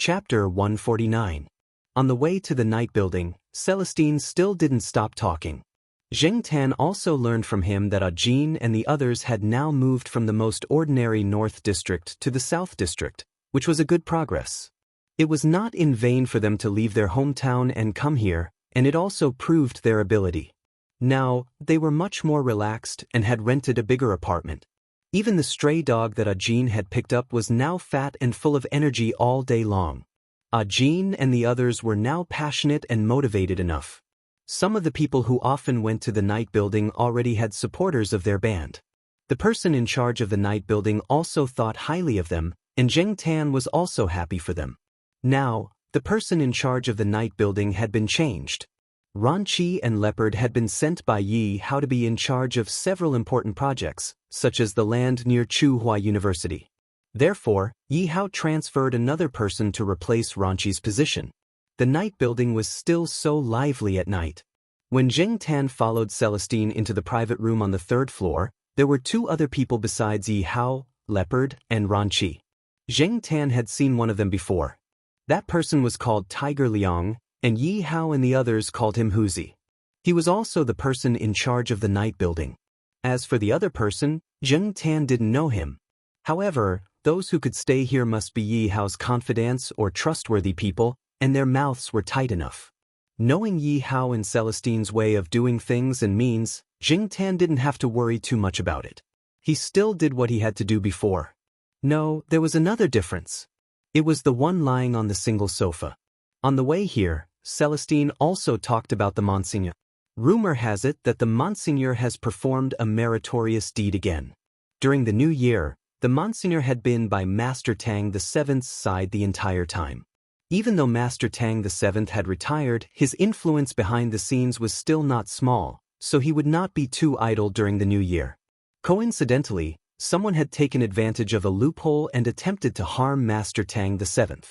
Chapter 149. On the way to the night building, Celestine still didn't stop talking. Zheng Tan also learned from him that Ajin and the others had now moved from the most ordinary North District to the South District, which was a good progress. It was not in vain for them to leave their hometown and come here, and it also proved their ability. Now, they were much more relaxed and had rented a bigger apartment. Even the stray dog that Ajin had picked up was now fat and full of energy all day long. Ajin and the others were now passionate and motivated enough. Some of the people who often went to the night building already had supporters of their band. The person in charge of the night building also thought highly of them, and Zheng Tan was also happy for them. Now, the person in charge of the night building had been changed. Ranqi and Leopard had been sent by Yi Hao to be in charge of several important projects, such as the land near Chuhua University. Therefore, Yi Hao transferred another person to replace Ranqi's position. The night building was still so lively at night. When Zheng Tan followed Celestine into the private room on the third floor, there were two other people besides Yi Hao, Leopard, and Ranqi. Zheng Tan had seen one of them before. That person was called Tiger Liang, and Yi Hao and the others called him Huzi. He was also the person in charge of the night building. As for the other person, Zheng Tan didn't know him. However, those who could stay here must be Yi Hao's confidants or trustworthy people, and their mouths were tight enough. Knowing Yi Hao and Celestine's way of doing things and means, Zheng Tan didn't have to worry too much about it. He still did what he had to do before. No, there was another difference. It was the one lying on the single sofa. On the way here, Celestine also talked about the Monsignor. Rumor has it that the Monsignor has performed a meritorious deed again. During the new year, the Monsignor had been by Master Tang VII's side the entire time. Even though Master Tang VII had retired, his influence behind the scenes was still not small, so he would not be too idle during the new year. Coincidentally, someone had taken advantage of a loophole and attempted to harm Master Tang VII.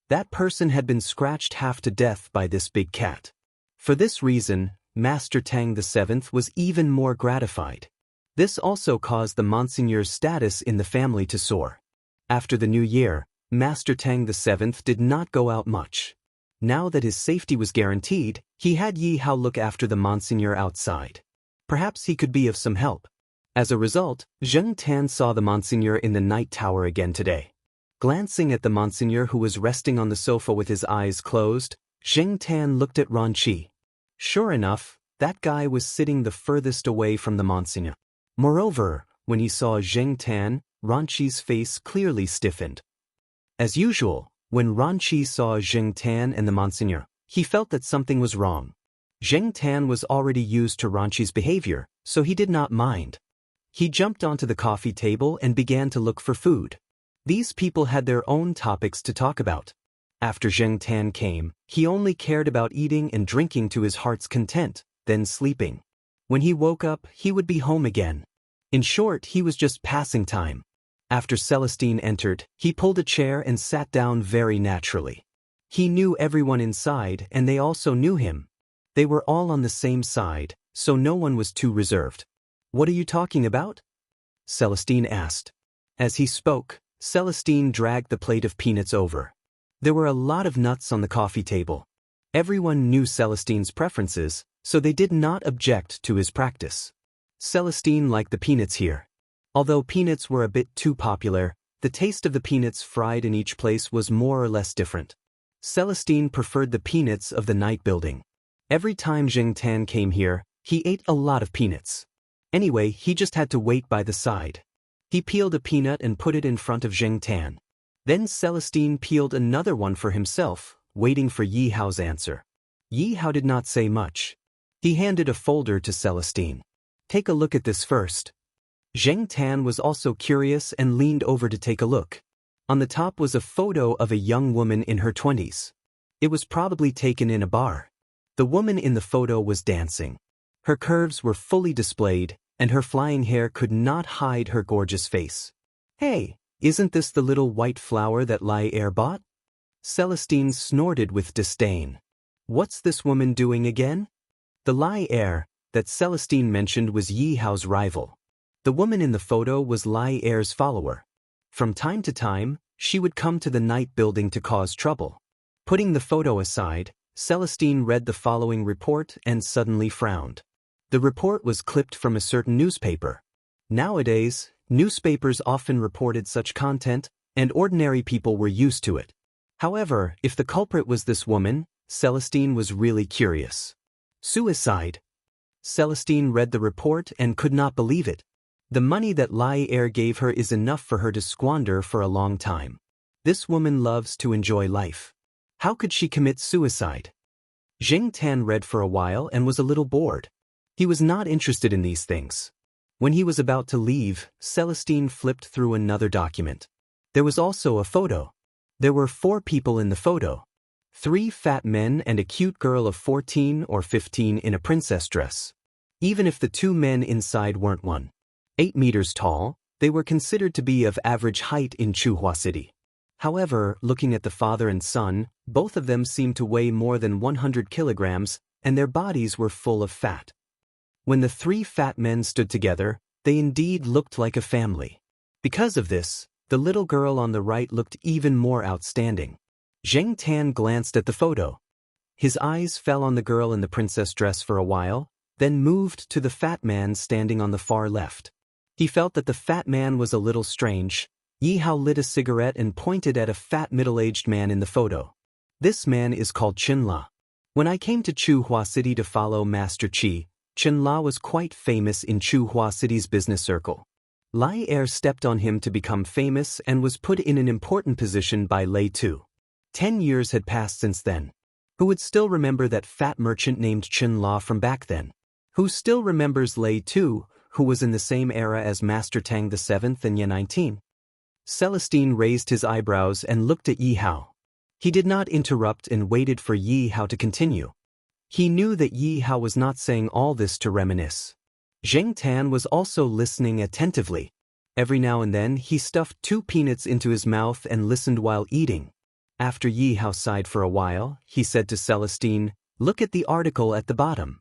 That person had been scratched half to death by this big cat. For this reason, Master Tang VII was even more gratified. This also caused the Monsignor's status in the family to soar. After the new year, Master Tang VII did not go out much. Now that his safety was guaranteed, he had Yi Hao look after the Monsignor outside. Perhaps he could be of some help. As a result, Zheng Tan saw the Monsignor in the night tower again today. Glancing at the Monsignor who was resting on the sofa with his eyes closed, Zheng Tan looked at Ranqi. Sure enough, that guy was sitting the furthest away from the Monsignor. Moreover, when he saw Zheng Tan, Ranqi's face clearly stiffened. As usual, when Ranqi saw Zheng Tan and the Monsignor, he felt that something was wrong. Zheng Tan was already used to Ranqi's behavior, so he did not mind. He jumped onto the coffee table and began to look for food. These people had their own topics to talk about. After Zheng Tan came, he only cared about eating and drinking to his heart's content, then sleeping. When he woke up, he would be home again. In short, he was just passing time. After Celestine entered, he pulled a chair and sat down very naturally. He knew everyone inside and they also knew him. They were all on the same side, so no one was too reserved. "What are you talking about?" Celestine asked. As he spoke, Celestine dragged the plate of peanuts over. There were a lot of nuts on the coffee table. Everyone knew Celestine's preferences, so they did not object to his practice. Celestine liked the peanuts here. Although peanuts were a bit too popular, the taste of the peanuts fried in each place was more or less different. Celestine preferred the peanuts of the night building. Every time Zheng Tan came here, he ate a lot of peanuts. Anyway, he just had to wait by the side. He peeled a peanut and put it in front of Zheng Tan. Then Celestine peeled another one for himself, waiting for Yi Hao's answer. Yi Hao did not say much. He handed a folder to Celestine. "Take a look at this first." Zheng Tan was also curious and leaned over to take a look. On the top was a photo of a young woman in her 20s. It was probably taken in a bar. The woman in the photo was dancing. Her curves were fully displayed, and her flying hair could not hide her gorgeous face. "Hey, isn't this the little white flower that Lai Er bought?" Celestine snorted with disdain. "What's this woman doing again?" The Lai Er that Celestine mentioned was Yi Hao's rival. The woman in the photo was Lai Er's follower. From time to time, she would come to the night building to cause trouble. Putting the photo aside, Celestine read the following report and suddenly frowned. The report was clipped from a certain newspaper. Nowadays, newspapers often reported such content, and ordinary people were used to it. However, if the culprit was this woman, Celestine was really curious. Suicide. Celestine read the report and could not believe it. The money that Lai Er gave her is enough for her to squander for a long time. This woman loves to enjoy life. How could she commit suicide? Zheng Tan read for a while and was a little bored. He was not interested in these things. When he was about to leave, Celestine flipped through another document. There was also a photo. There were 4 people in the photo. 3 fat men and a cute girl of 14 or 15 in a princess dress. Even if the 2 men inside weren't 1.8 meters tall, they were considered to be of average height in Chuhua City. However, looking at the father and son, both of them seemed to weigh more than 100 kilograms, and their bodies were full of fat. When the 3 fat men stood together, they indeed looked like a family. Because of this, the little girl on the right looked even more outstanding. Zheng Tan glanced at the photo. His eyes fell on the girl in the princess dress for a while, then moved to the fat man standing on the far left. He felt that the fat man was a little strange. Yi Hao lit a cigarette and pointed at a fat middle-aged man in the photo. This man is called Chen La. When I came to Chuhua City to follow Master Qi, Chen La was quite famous in Chuhua City's business circle. Lai Er stepped on him to become famous and was put in an important position by Lei Tu. 10 years had passed since then. Who would still remember that fat merchant named Chen La from back then? Who still remembers Lei Tu, who was in the same era as Master Tang VII and Ye 19? Celestine raised his eyebrows and looked at Yi Hao. He did not interrupt and waited for Yi Hao to continue. He knew that Yi Hao was not saying all this to reminisce. Zheng Tan was also listening attentively. Every now and then he stuffed 2 peanuts into his mouth and listened while eating. After Yi Hao sighed for a while, he said to Celestine, "Look at the article at the bottom."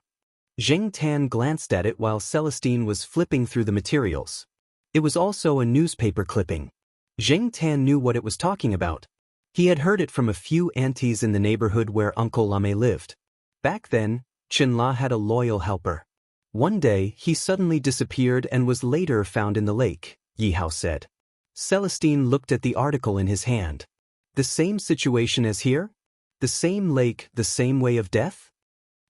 Zheng Tan glanced at it while Celestine was flipping through the materials. It was also a newspaper clipping. Zheng Tan knew what it was talking about. He had heard it from a few aunties in the neighborhood where Uncle Lame lived. Back then, Chen La had a loyal helper. One day, he suddenly disappeared and was later found in the lake, Yi Hao said. Celestine looked at the article in his hand. The same situation as here? The same lake, the same way of death?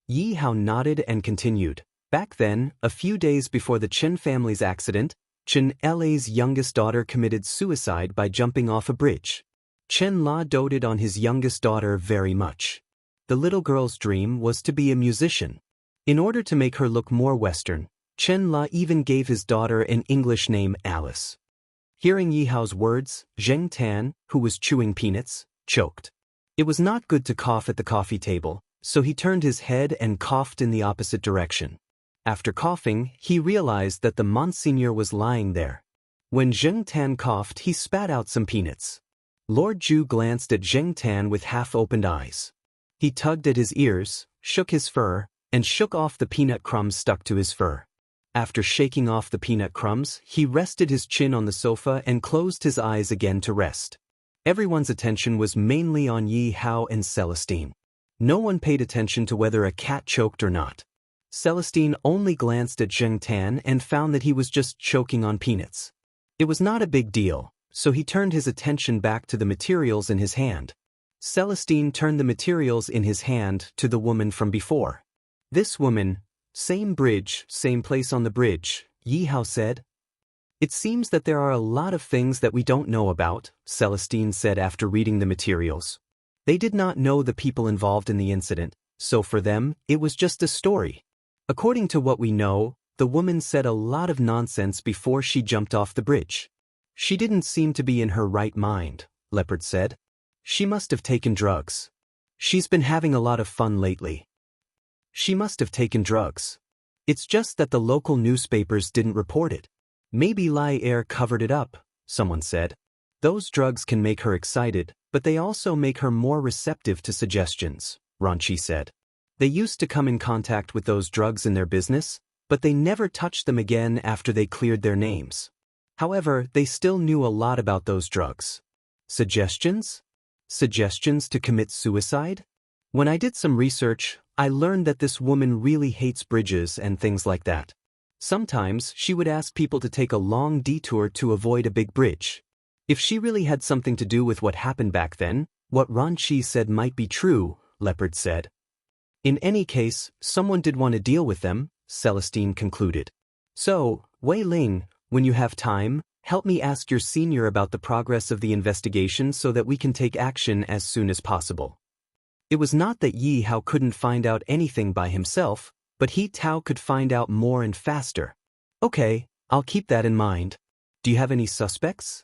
Yi Hao nodded and continued. Back then, a few days before the Chen family's accident, Chen La's youngest daughter committed suicide by jumping off a bridge. Chen La doted on his youngest daughter very much. The little girl's dream was to be a musician. In order to make her look more Western, Chen La even gave his daughter an English name, Alice. Hearing Yi Hao's words, Zheng Tan, who was chewing peanuts, choked. It was not good to cough at the coffee table, so he turned his head and coughed in the opposite direction. After coughing, he realized that the Monsignor was lying there. When Zheng Tan coughed, he spat out some peanuts. Lord Zhu glanced at Zheng Tan with half-opened eyes. He tugged at his ears, shook his fur, and shook off the peanut crumbs stuck to his fur. After shaking off the peanut crumbs, he rested his chin on the sofa and closed his eyes again to rest. Everyone's attention was mainly on Yi Hao and Celestine. No one paid attention to whether a cat choked or not. Celestine only glanced at Zheng Tan and found that he was just choking on peanuts. It was not a big deal, so he turned his attention back to the materials in his hand. Celestine turned the materials in his hand to the woman from before. This woman, same bridge, same place on the bridge, Yi Hao said. It seems that there are a lot of things that we don't know about, Celestine said after reading the materials. They did not know the people involved in the incident, so for them, it was just a story. According to what we know, the woman said a lot of nonsense before she jumped off the bridge. She didn't seem to be in her right mind, Leopard said. She must have taken drugs. She's been having a lot of fun lately. She must have taken drugs. It's just that the local newspapers didn't report it. Maybe Lai Er covered it up, someone said. Those drugs can make her excited, but they also make her more receptive to suggestions, Ranchi said. They used to come in contact with those drugs in their business, but they never touched them again after they cleared their names. However, they still knew a lot about those drugs. Suggestions? Suggestions to commit suicide? When I did some research, I learned that this woman really hates bridges and things like that. Sometimes she would ask people to take a long detour to avoid a big bridge. If she really had something to do with what happened back then, what Xianxia said might be true, Leopard said. In any case, someone did want to deal with them, Celestine concluded. So, Wei Ling, when you have time, help me ask your senior about the progress of the investigation so that we can take action as soon as possible. It was not that Yi Hao couldn't find out anything by himself, but He Tao could find out more and faster. Okay, I'll keep that in mind. Do you have any suspects?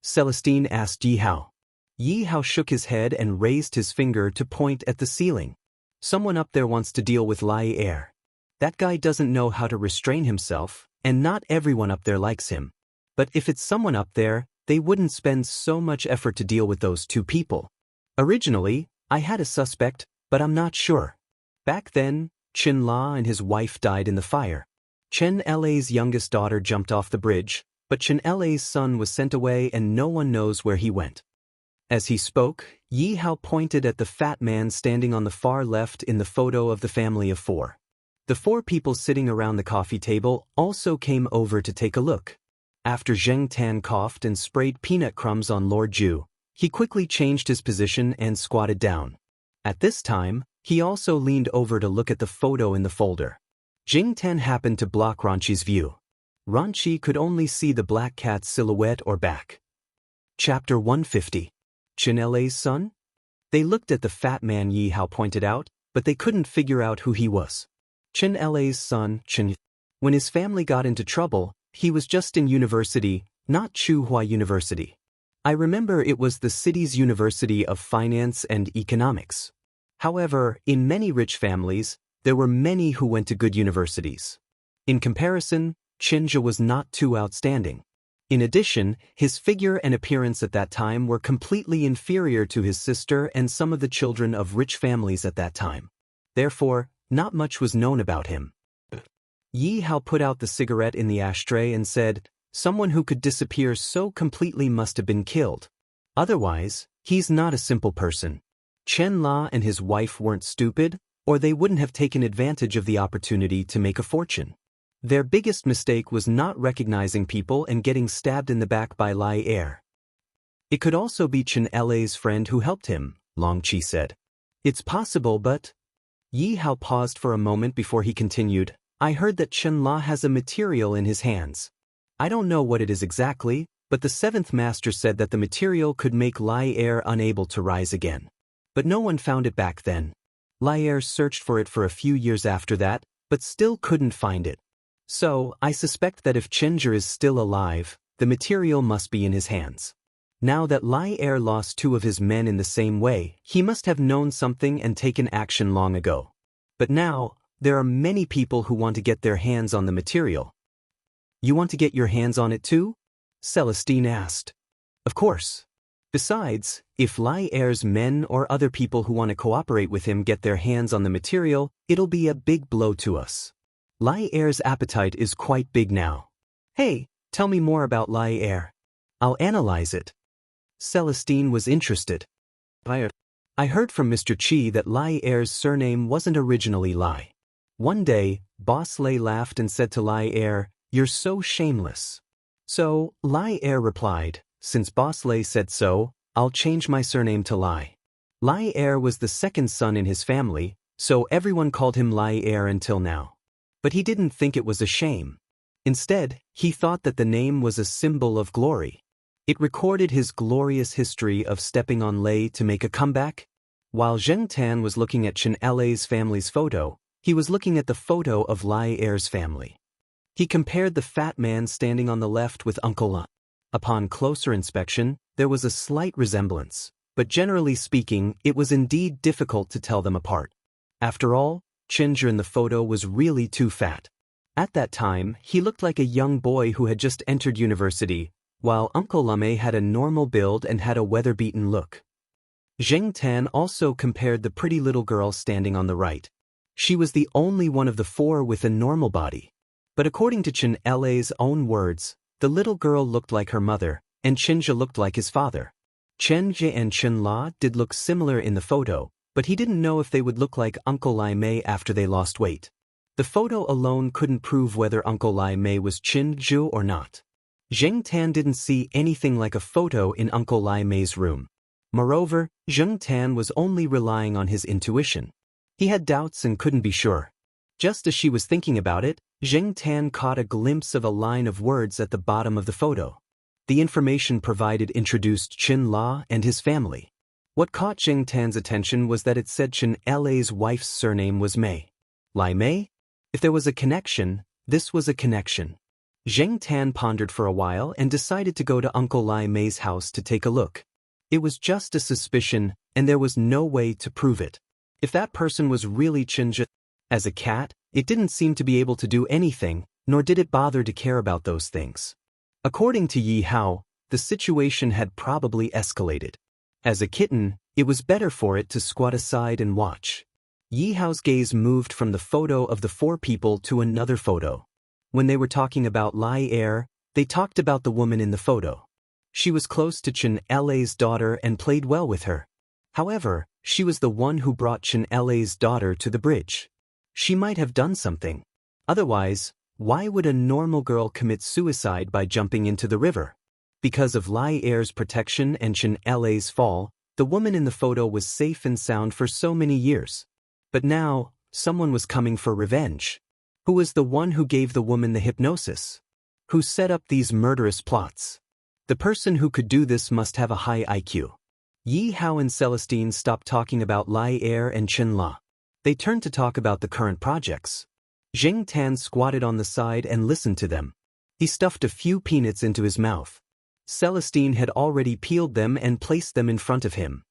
Celestine asked Yi Hao. Yi Hao shook his head and raised his finger to point at the ceiling. Someone up there wants to deal with Lai Er. That guy doesn't know how to restrain himself, and not everyone up there likes him. But if it's someone up there, they wouldn't spend so much effort to deal with those two people. Originally, I had a suspect, but I'm not sure. Back then, Chen La and his wife died in the fire. Chen La's youngest daughter jumped off the bridge, but Chen La's son was sent away and no one knows where he went. As he spoke, Yi Hao pointed at the fat man standing on the far left in the photo of the family of four. The four people sitting around the coffee table also came over to take a look. After Zheng Tan coughed and sprayed peanut crumbs on Lord Ju, he quickly changed his position and squatted down. At this time, he also leaned over to look at the photo in the folder. Zheng Tan happened to block Ranqi's view. Ranqi could only see the black cat's silhouette or back. Chapter 150. Chen La's son? They looked at the fat man Yi Hao pointed out, but they couldn't figure out who he was. Chen La's son, Chen. When his family got into trouble, he was just in university, not Tsinghua University. I remember it was the city's University of Finance and Economics. However, in many rich families, there were many who went to good universities. In comparison, Xianxia was not too outstanding. In addition, his figure and appearance at that time were completely inferior to his sister and some of the children of rich families at that time. Therefore, not much was known about him. Yi Hao put out the cigarette in the ashtray and said, "Someone who could disappear so completely must have been killed. Otherwise, he's not a simple person. Chen La and his wife weren't stupid, or they wouldn't have taken advantage of the opportunity to make a fortune. Their biggest mistake was not recognizing people and getting stabbed in the back by Lai Er. It could also be Chen La's friend who helped him," Long Qi said. "It's possible, but..." Yi Hao paused for a moment before he continued, "I heard that Chen La has a material in his hands. I don't know what it is exactly, but the seventh master said that the material could make Lai Er unable to rise again. But no one found it back then. Lai Er searched for it for a few years after that, but still couldn't find it. So, I suspect that if Xianxia is still alive, the material must be in his hands. Now that Lai Er lost two of his men in the same way, he must have known something and taken action long ago. But now, there are many people who want to get their hands on the material." "You want to get your hands on it too?" Celestine asked. "Of course. Besides, if Lai Er's men or other people who want to cooperate with him get their hands on the material, it'll be a big blow to us. Lai Er's appetite is quite big now. Hey, tell me more about Lai Er. I'll analyze it." Celestine was interested. "I heard from Mr. Qi that Lai Er's surname wasn't originally Lai. One day, Boss Lei laughed and said to Lai Er, 'You're so shameless.' So, Lai Er replied, 'Since Boss Lei said so, I'll change my surname to Lai.' Lai Er was the second son in his family, so everyone called him Lai Er until now. But he didn't think it was a shame. Instead, he thought that the name was a symbol of glory. It recorded his glorious history of stepping on Lei to make a comeback. While Zheng Tan was looking at Chen La's family's photo, he was looking at the photo of Lai Er's family. He compared the fat man standing on the left with Uncle La. Upon closer inspection, there was a slight resemblance, but generally speaking, it was indeed difficult to tell them apart. After all, Xianxia in the photo was really too fat. At that time, he looked like a young boy who had just entered university, while Uncle Lame had a normal build and had a weather-beaten look. Zheng Tan also compared the pretty little girl standing on the right. She was the only one of the four with a normal body. But according to Chen La's own words, the little girl looked like her mother, and Xianxia looked like his father. Xianxia and Chen La did look similar in the photo, but he didn't know if they would look like Uncle Lai Mei after they lost weight. The photo alone couldn't prove whether Uncle Lai Mei was Qin Zhu or not. Zheng Tan didn't see anything like a photo in Uncle Lai Mei's room. Moreover, Zheng Tan was only relying on his intuition. He had doubts and couldn't be sure. Just as she was thinking about it, Zheng Tan caught a glimpse of a line of words at the bottom of the photo. The information provided introduced Chen La and his family. What caught Zheng Tan's attention was that it said Chen La's wife's surname was Mei. Lai Mei? If there was a connection, this was a connection. Zheng Tan pondered for a while and decided to go to Uncle Lai Mei's house to take a look. It was just a suspicion, and there was no way to prove it. If that person was really Chen Zhu, as a cat, it didn't seem to be able to do anything, nor did it bother to care about those things. According to Yi Hao, the situation had probably escalated. As a kitten, it was better for it to squat aside and watch. Yi Hao's gaze moved from the photo of the four people to another photo. When they were talking about Lai Er, they talked about the woman in the photo. She was close to Chen La's daughter and played well with her. However, she was the one who brought Chen La's daughter to the bridge. She might have done something. Otherwise, why would a normal girl commit suicide by jumping into the river? Because of Lai Er's protection and Chen La's fall, the woman in the photo was safe and sound for so many years. But now, someone was coming for revenge. Who was the one who gave the woman the hypnosis? Who set up these murderous plots? The person who could do this must have a high IQ. Yi Hao and Celestine stopped talking about Lai Er and Chen La. They turned to talk about the current projects. Zheng Tan squatted on the side and listened to them. He stuffed a few peanuts into his mouth. Celestine had already peeled them and placed them in front of him.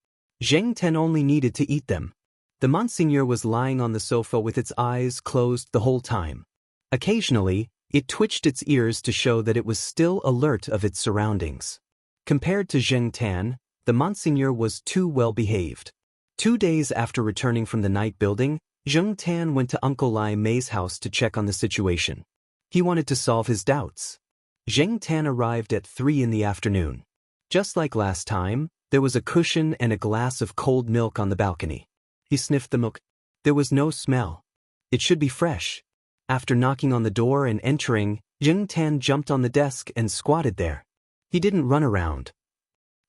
Zheng Tan only needed to eat them. The Monsignor was lying on the sofa with its eyes closed the whole time. Occasionally, it twitched its ears to show that it was still alert of its surroundings. Compared to Zheng Tan, the Monsignor was too well behaved. 2 days after returning from the night building, Zheng Tan went to Uncle Lai Mei's house to check on the situation. He wanted to solve his doubts. Zheng Tan arrived at 3 in the afternoon. Just like last time, there was a cushion and a glass of cold milk on the balcony. He sniffed the milk. There was no smell. It should be fresh. After knocking on the door and entering, Zheng Tan jumped on the desk and squatted there. He didn't run around.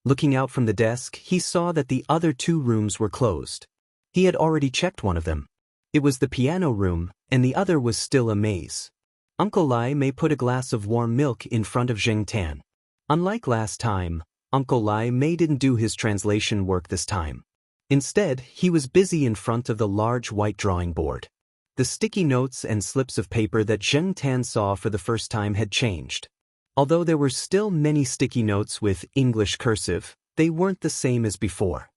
Looking out from the desk, he saw that the other 2 rooms were closed. He had already checked one of them. It was the piano room, and the other was still a maze. Uncle Lai Mei put a glass of warm milk in front of Zheng Tan. Unlike last time, Uncle Lai Mei didn't do his translation work this time. Instead, he was busy in front of the large white drawing board. The sticky notes and slips of paper that Zheng Tan saw for the first time had changed. Although there were still many sticky notes with English cursive, they weren't the same as before.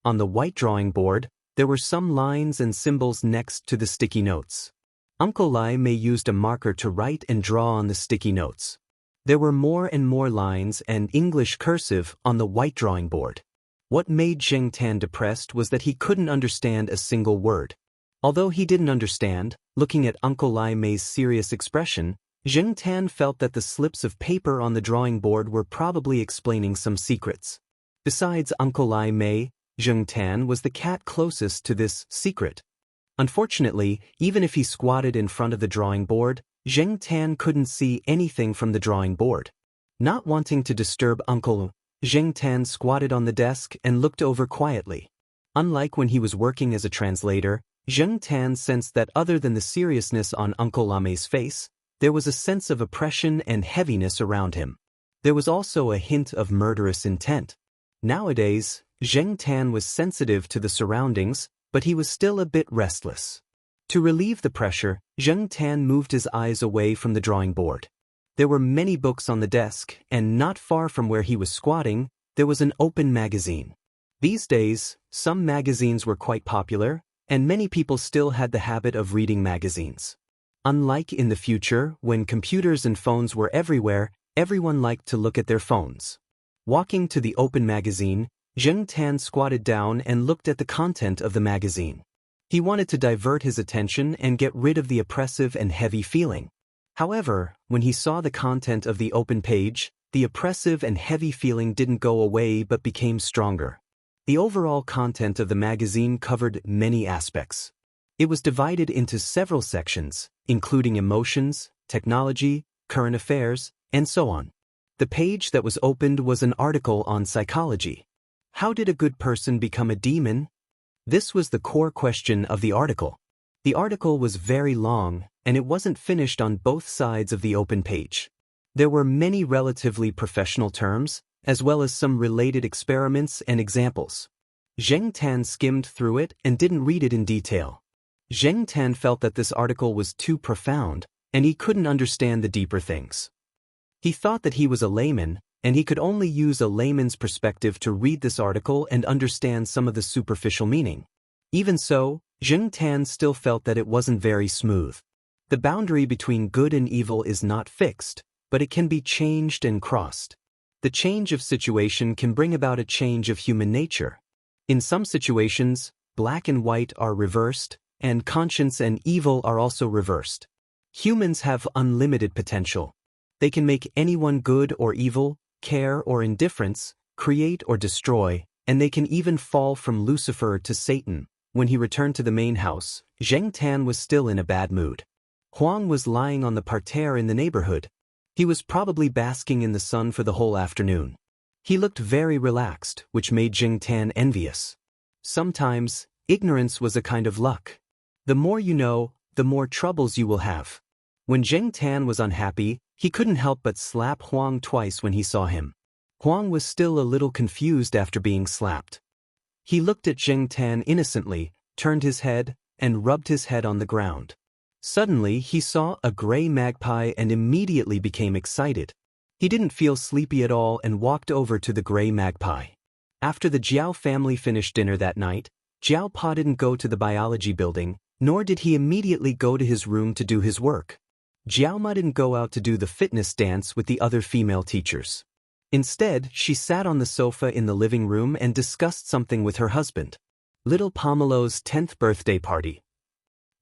On the white drawing board, there were some lines and symbols next to the sticky notes. Uncle Lai Mei used a marker to write and draw on the sticky notes. There were more and more lines and English cursive on the white drawing board. What made Zheng Tan depressed was that he couldn't understand a single word. Although he didn't understand, looking at Uncle Lai Mei's serious expression, Zheng Tan felt that the slips of paper on the drawing board were probably explaining some secrets. Besides Uncle Lai Mei, Zheng Tan was the cat closest to this secret. Unfortunately, even if he squatted in front of the drawing board, Zheng Tan couldn't see anything from the drawing board. Not wanting to disturb Uncle, Zheng Tan squatted on the desk and looked over quietly. Unlike when he was working as a translator, Zheng Tan sensed that other than the seriousness on Uncle Lai Mei's face, there was a sense of oppression and heaviness around him. There was also a hint of murderous intent. Nowadays, Zheng Tan was sensitive to the surroundings, but he was still a bit restless. To relieve the pressure, Zheng Tan moved his eyes away from the drawing board. There were many books on the desk, and not far from where he was squatting, there was an open magazine. These days, some magazines were quite popular, and many people still had the habit of reading magazines. Unlike in the future, when computers and phones were everywhere, everyone liked to look at their phones. Walking to the open magazine, Zheng Tan squatted down and looked at the content of the magazine. He wanted to divert his attention and get rid of the oppressive and heavy feeling. However, when he saw the content of the open page, the oppressive and heavy feeling didn't go away but became stronger. The overall content of the magazine covered many aspects. It was divided into several sections, including emotions, technology, current affairs, and so on. The page that was opened was an article on psychology. How did a good person become a demon? This was the core question of the article. The article was very long, and it wasn't finished on both sides of the open page. There were many relatively professional terms, as well as some related experiments and examples. Zheng Tan skimmed through it and didn't read it in detail. Zheng Tan felt that this article was too profound, and he couldn't understand the deeper things. He thought that he was a layman, and he could only use a layman's perspective to read this article and understand some of the superficial meaning. Even so, Zheng Tan still felt that it wasn't very smooth. The boundary between good and evil is not fixed, but it can be changed and crossed. The change of situation can bring about a change of human nature. In some situations, black and white are reversed, and conscience and evil are also reversed. Humans have unlimited potential. They can make anyone good or evil, care or indifference, create or destroy, and they can even fall from Lucifer to Satan. When he returned to the main house, Zheng Tan was still in a bad mood. Huang was lying on the parterre in the neighborhood. He was probably basking in the sun for the whole afternoon. He looked very relaxed, which made Zheng Tan envious. Sometimes, ignorance was a kind of luck. The more you know, the more troubles you will have. When Zheng Tan was unhappy, he couldn't help but slap Huang twice when he saw him. Huang was still a little confused after being slapped. He looked at Zheng Tan innocently, turned his head, and rubbed his head on the ground. Suddenly, he saw a gray magpie and immediately became excited. He didn't feel sleepy at all and walked over to the gray magpie. After the Jiao family finished dinner that night, Jiao Pa didn't go to the biology building, nor did he immediately go to his room to do his work. Jiao Ma didn't go out to do the fitness dance with the other female teachers. Instead, she sat on the sofa in the living room and discussed something with her husband. Little Pomelo's 10th birthday party.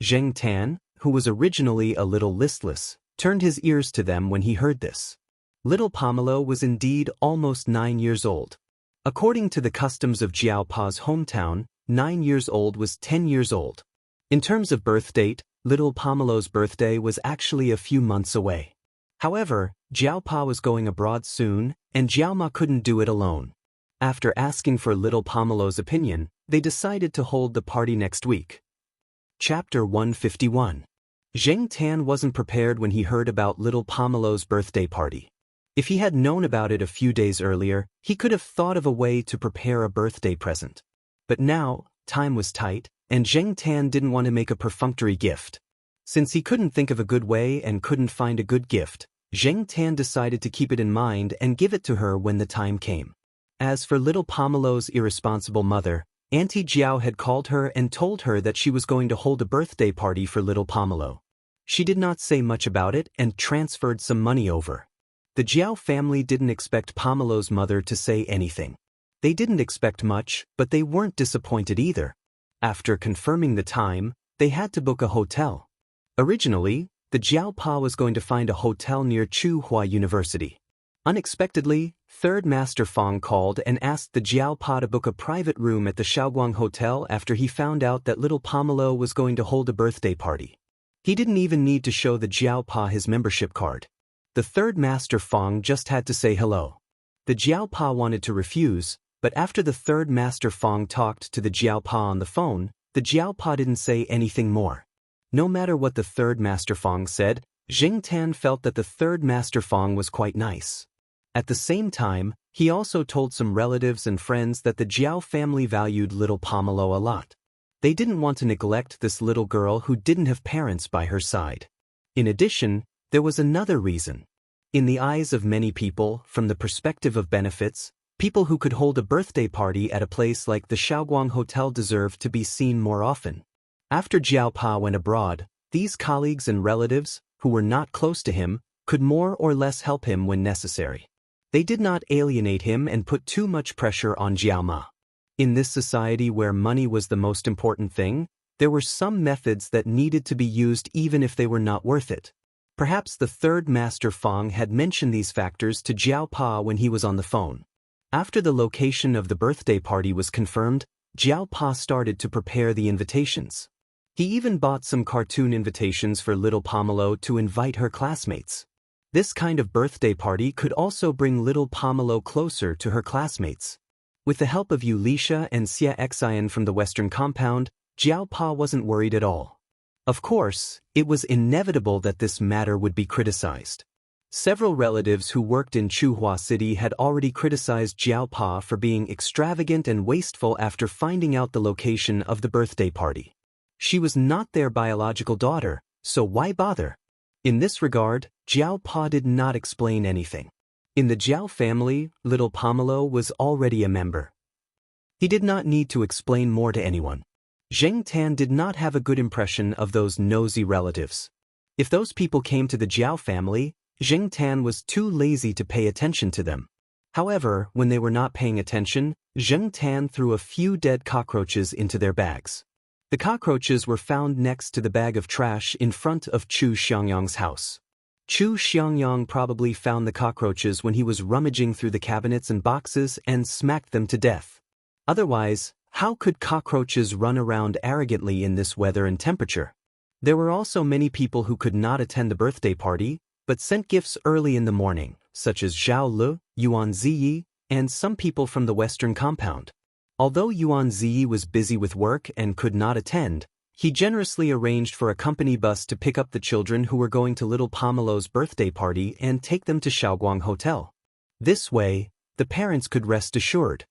Zheng Tan, who was originally a little listless, turned his ears to them when he heard this. Little Pomelo was indeed almost 9 years old. According to the customs of Jiao Pa's hometown, 9 years old was 10 years old. In terms of birth date, little Pomelo's birthday was actually a few months away. However, Jiao Pa was going abroad soon, and Jiao Ma couldn't do it alone. After asking for little Pomelo's opinion, they decided to hold the party next week. Chapter 151. Zheng Tan wasn't prepared when he heard about little Pomelo's birthday party. If he had known about it a few days earlier, he could have thought of a way to prepare a birthday present. But now, time was tight, and Zheng Tan didn't want to make a perfunctory gift. Since he couldn't think of a good way and couldn't find a good gift, Zheng Tan decided to keep it in mind and give it to her when the time came. As for little Pomelo's irresponsible mother, Auntie Jiao had called her and told her that she was going to hold a birthday party for little Pomelo. She did not say much about it and transferred some money over. The Jiao family didn't expect Pomelo's mother to say anything. They didn't expect much, but they weren't disappointed either. After confirming the time, they had to book a hotel. Originally, the Jiao Pa was going to find a hotel near Tsinghua University. Unexpectedly, Third Master Fong called and asked the Jiao Pa to book a private room at the Shaoguang Hotel after he found out that little Pomelo was going to hold a birthday party. He didn't even need to show the Jiao Pa his membership card. The Third Master Fong just had to say hello. The Jiao Pa wanted to refuse, but after the Third Master Fong talked to the Jiao Pa on the phone, the Jiao Pa didn't say anything more. No matter what the Third Master Fong said, Zheng Tan felt that the Third Master Fong was quite nice. At the same time, he also told some relatives and friends that the Jiao family valued little Pomelo a lot. They didn't want to neglect this little girl who didn't have parents by her side. In addition, there was another reason. In the eyes of many people, from the perspective of benefits, people who could hold a birthday party at a place like the Shaoguang Hotel deserved to be seen more often. After Jiao Pa went abroad, these colleagues and relatives, who were not close to him, could more or less help him when necessary. They did not alienate him and put too much pressure on Jiao Ma. In this society where money was the most important thing, there were some methods that needed to be used even if they were not worth it. Perhaps the third Master Feng had mentioned these factors to Jiao Pa when he was on the phone. After the location of the birthday party was confirmed, Jiao Pa started to prepare the invitations. He even bought some cartoon invitations for little Pomelo to invite her classmates. This kind of birthday party could also bring little Pomelo closer to her classmates. With the help of Wuxia and Xianxia from the Western compound, Jiao Pa wasn't worried at all. Of course, it was inevitable that this matter would be criticized. Several relatives who worked in Chuhua City had already criticized Jiao Pa for being extravagant and wasteful after finding out the location of the birthday party. She was not their biological daughter, so why bother? In this regard, Jiao Pa did not explain anything. In the Jiao family, little Pomelo was already a member. He did not need to explain more to anyone. Zheng Tan did not have a good impression of those nosy relatives. If those people came to the Jiao family, Zheng Tan was too lazy to pay attention to them. However, when they were not paying attention, Zheng Tan threw a few dead cockroaches into their bags. The cockroaches were found next to the bag of trash in front of Chu Xiangyang's house. Chu Xiangyang probably found the cockroaches when he was rummaging through the cabinets and boxes and smacked them to death. Otherwise, how could cockroaches run around arrogantly in this weather and temperature? There were also many people who could not attend the birthday party, but sent gifts early in the morning, such as Zhao Lu, Yuan Ziyi, and some people from the Western compound. Although Yuan Ziyi was busy with work and could not attend, he generously arranged for a company bus to pick up the children who were going to little Pomelo's birthday party and take them to Shaoguang Hotel. This way, the parents could rest assured.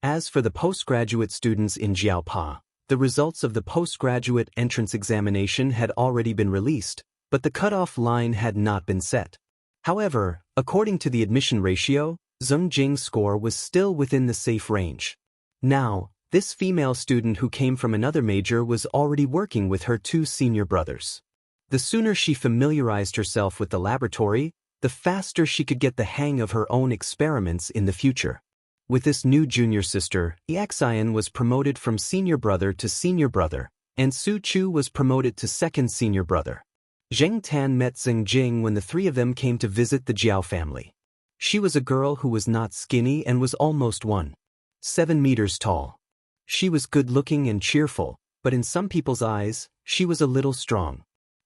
As for the postgraduate students in Jiaopa, the results of the postgraduate entrance examination had already been released, but the cutoff line had not been set. However, according to the admission ratio, Zheng Jing's score was still within the safe range. Now, this female student who came from another major was already working with her two senior brothers. The sooner she familiarized herself with the laboratory, the faster she could get the hang of her own experiments in the future. With this new junior sister, Xian was promoted from senior brother to senior brother, and Su Chu was promoted to second senior brother. Zheng Tan met Zheng Jing when the three of them came to visit the Jiao family. She was a girl who was not skinny and was almost 1.7 meters tall. She was good-looking and cheerful, but in some people's eyes, she was a little strong.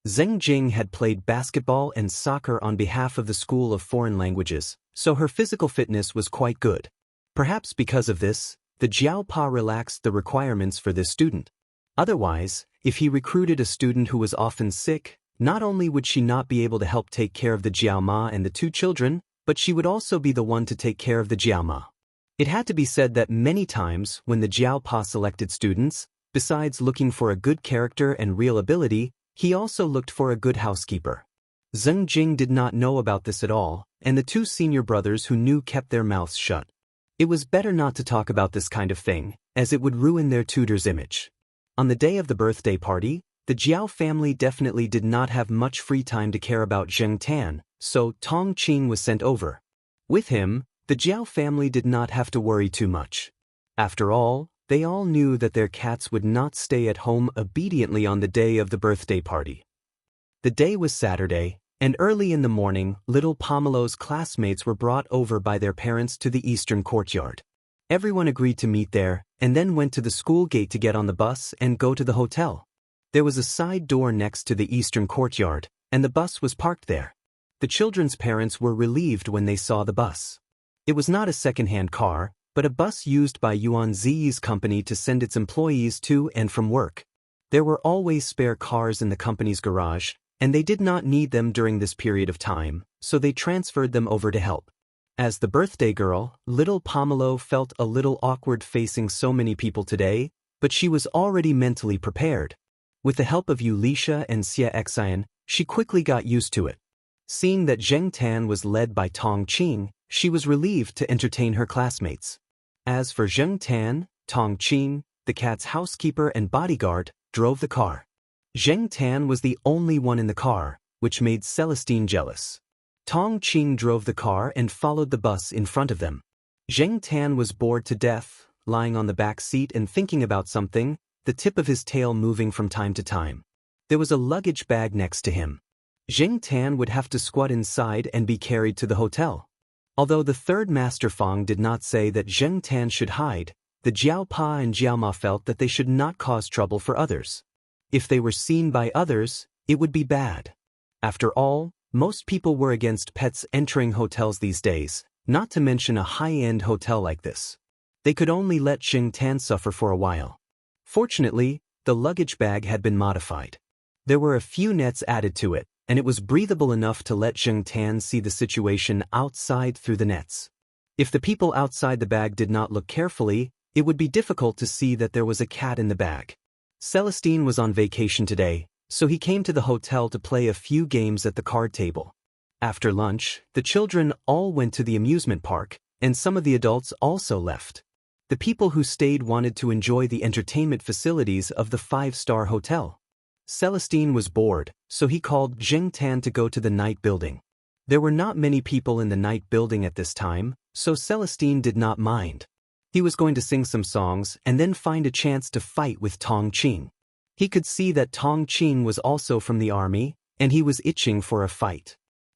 Zheng Jing had played basketball and soccer on behalf of the School of Foreign Languages, so her physical fitness was quite good. Perhaps because of this, the Jiaopa relaxed the requirements for this student. Otherwise, if he recruited a student who was often sick, not only would she not be able to help take care of the Jiaoma and the two children, but she would also be the one to take care of the Jiaoma. It had to be said that many times when the Jiaopa selected students, besides looking for a good character and real ability, he also looked for a good housekeeper. Zheng Jing did not know about this at all, and the two senior brothers who knew kept their mouths shut. It was better not to talk about this kind of thing, as it would ruin their tutor's image. On the day of the birthday party, the Jiao family definitely did not have much free time to care about Zheng Tan, so Tong Qing was sent over. With him, the Jiao family did not have to worry too much. After all, they all knew that their cats would not stay at home obediently on the day of the birthday party. The day was Saturday, and early in the morning, little Pomelo's classmates were brought over by their parents to the eastern courtyard. Everyone agreed to meet there, and then went to the school gate to get on the bus and go to the hotel. There was a side door next to the eastern courtyard, and the bus was parked there. The children's parents were relieved when they saw the bus. It was not a second-hand car, but a bus used by Yuan Ziyi's company to send its employees to and from work. There were always spare cars in the company's garage, and they did not need them during this period of time, so they transferred them over to help. As the birthday girl, little Pomelo felt a little awkward facing so many people today, but she was already mentally prepared. With the help of Wuxia and Xianxia, she quickly got used to it. Seeing that Zheng Tan was led by Tong Qing, she was relieved to entertain her classmates. As for Zheng Tan, Tong Qing, the cat's housekeeper and bodyguard, drove the car. Zheng Tan was the only one in the car, which made Celestine jealous. Tong Qing drove the car and followed the bus in front of them. Zheng Tan was bored to death, lying on the back seat and thinking about something, the tip of his tail moving from time to time. There was a luggage bag next to him. Jing Tan would have to squat inside and be carried to the hotel. Although the third Master Fang did not say that Jing Tan should hide, the Jiao Pa and Jiao Ma felt that they should not cause trouble for others. If they were seen by others, it would be bad. After all, most people were against pets entering hotels these days, not to mention a high-end hotel like this. They could only let Jing Tan suffer for a while. Fortunately, the luggage bag had been modified. There were a few nets added to it, and it was breathable enough to let Jing Tan see the situation outside through the nets. If the people outside the bag did not look carefully, it would be difficult to see that there was a cat in the bag. Celestine was on vacation today, so he came to the hotel to play a few games at the card table. After lunch, the children all went to the amusement park, and some of the adults also left. The people who stayed wanted to enjoy the entertainment facilities of the 5-star hotel. Celestine was bored, so he called Jing Tan to go to the night building. There were not many people in the night building at this time, so Celestine did not mind. He was going to sing some songs and then find a chance to fight with Tong Qing. He could see that Tong Qing was also from the army, and he was itching for a fight.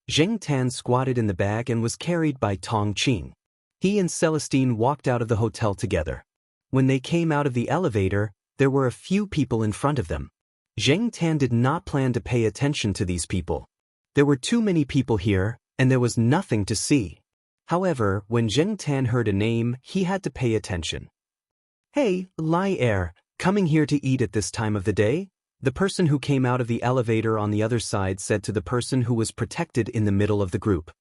Jing Tan squatted in the bag and was carried by Tong Qing. He and Celestine walked out of the hotel together. When they came out of the elevator, there were a few people in front of them. Jing Tan did not plan to pay attention to these people. There were too many people here, and there was nothing to see. However, when Jing Tan heard a name, he had to pay attention. "Hey, Lai Er, coming here to eat at this time of the day?" The person who came out of the elevator on the other side said to the person who was protected in the middle of the group.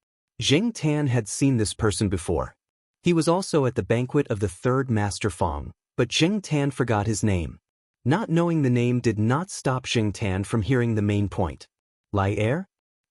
Jing Tan had seen this person before. He was also at the banquet of the third Master Fang, but Jing Tan forgot his name. Not knowing the name did not stop Jing Tan from hearing the main point. Lai Er?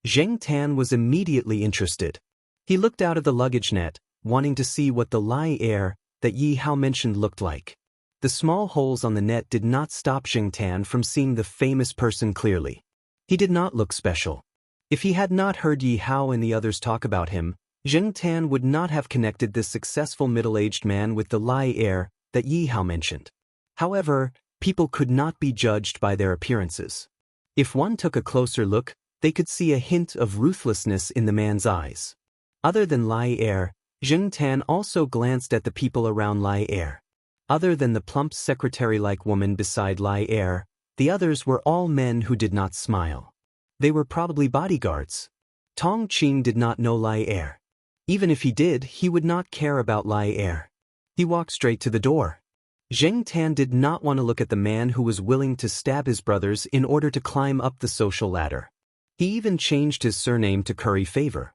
Jing Tan was immediately interested. He looked out of the luggage net, wanting to see what the Lai Er that Yi Hao mentioned looked like. The small holes on the net did not stop Jing Tan from seeing the famous person clearly. He did not look special. If he had not heard Yi Hao and the others talk about him, Jing Tan would not have connected this successful middle-aged man with the Lai Er that Yi Hao mentioned. However, people could not be judged by their appearances. If one took a closer look, they could see a hint of ruthlessness in the man's eyes. Other than Lai Er, Jing Tan also glanced at the people around Lai Er. Other than the plump secretary-like woman beside Lai Er, the others were all men who did not smile. They were probably bodyguards. Tong Qing did not know Lai Er. Even if he did, he would not care about Lai Er. He walked straight to the door. Jing Tan did not want to look at the man who was willing to stab his brothers in order to climb up the social ladder. He even changed his surname to curry favor.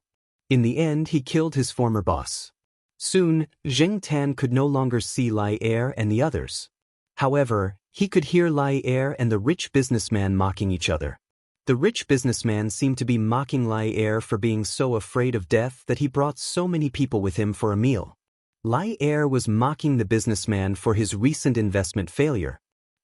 In the end, he killed his former boss. Soon, Jing Tan could no longer see Lai Er and the others. However, he could hear Lai Er and the rich businessman mocking each other. The rich businessman seemed to be mocking Lai Er for being so afraid of death that he brought so many people with him for a meal. Lai Er was mocking the businessman for his recent investment failure.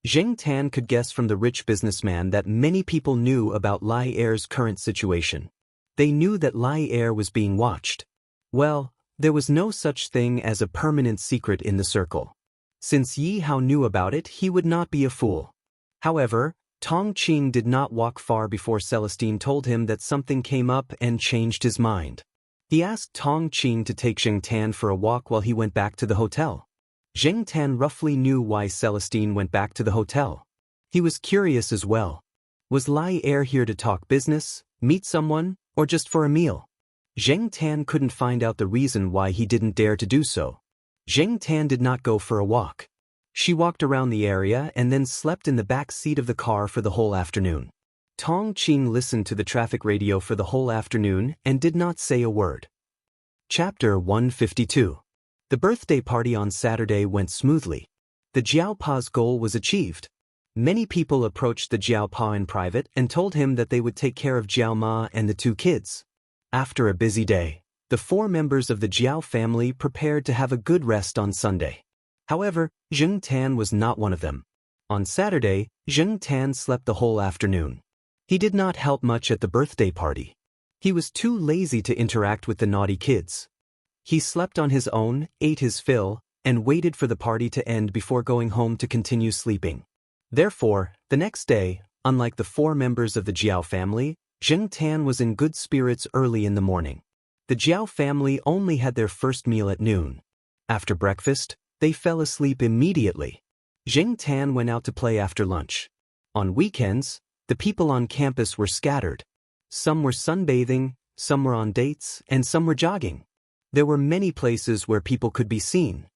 Jing Tan could guess from the rich businessman that many people knew about Lai Er's current situation. They knew that Lai Er was being watched. Well, there was no such thing as a permanent secret in the circle. Since Yi Hao knew about it, he would not be a fool. However, Tong Qing did not walk far before Celestine told him that something came up and changed his mind. He asked Tong Qing to take Jing Tan for a walk while he went back to the hotel. Jing Tan roughly knew why Celestine went back to the hotel. He was curious as well. Was Lai Er here to talk business, meet someone, or just for a meal? Jing Tan couldn't find out the reason why he didn't dare to do so. Jing Tan did not go for a walk. She walked around the area and then slept in the back seat of the car for the whole afternoon. Tong Qing listened to the traffic radio for the whole afternoon and did not say a word. Chapter 152. The birthday party on Saturday went smoothly. The Jiao Pa's goal was achieved. Many people approached the Jiao Pa in private and told him that they would take care of Jiao Ma and the 2 kids. After a busy day, the 4 members of the Jiao family prepared to have a good rest on Sunday. However, Jing Tan was not one of them. On Saturday, Jing Tan slept the whole afternoon. He did not help much at the birthday party. He was too lazy to interact with the naughty kids. He slept on his own, ate his fill, and waited for the party to end before going home to continue sleeping. Therefore, the next day, unlike the 4 members of the Jiao family, Zheng Tan was in good spirits early in the morning. The Jiao family only had their first meal at noon. After breakfast, they fell asleep immediately. Zheng Tan went out to play after lunch. On weekends, the people on campus were scattered. Some were sunbathing, some were on dates, and some were jogging. There were many places where people could be seen.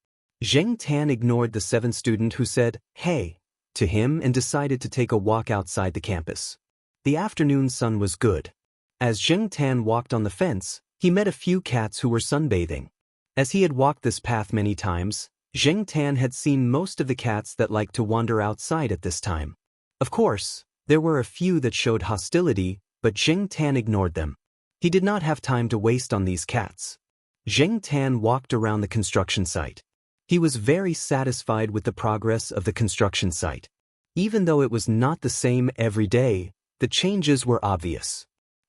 Zheng Tan ignored the 7th student who said, "Hey," to him and decided to take a walk outside the campus. The afternoon sun was good. As Zheng Tan walked on the fence, he met a few cats who were sunbathing. As he had walked this path many times, Zheng Tan had seen most of the cats that liked to wander outside at this time. Of course, there were a few that showed hostility, but Zheng Tan ignored them. He did not have time to waste on these cats. Zheng Tan walked around the construction site. He was very satisfied with the progress of the construction site. Even though it was not the same every day, the changes were obvious.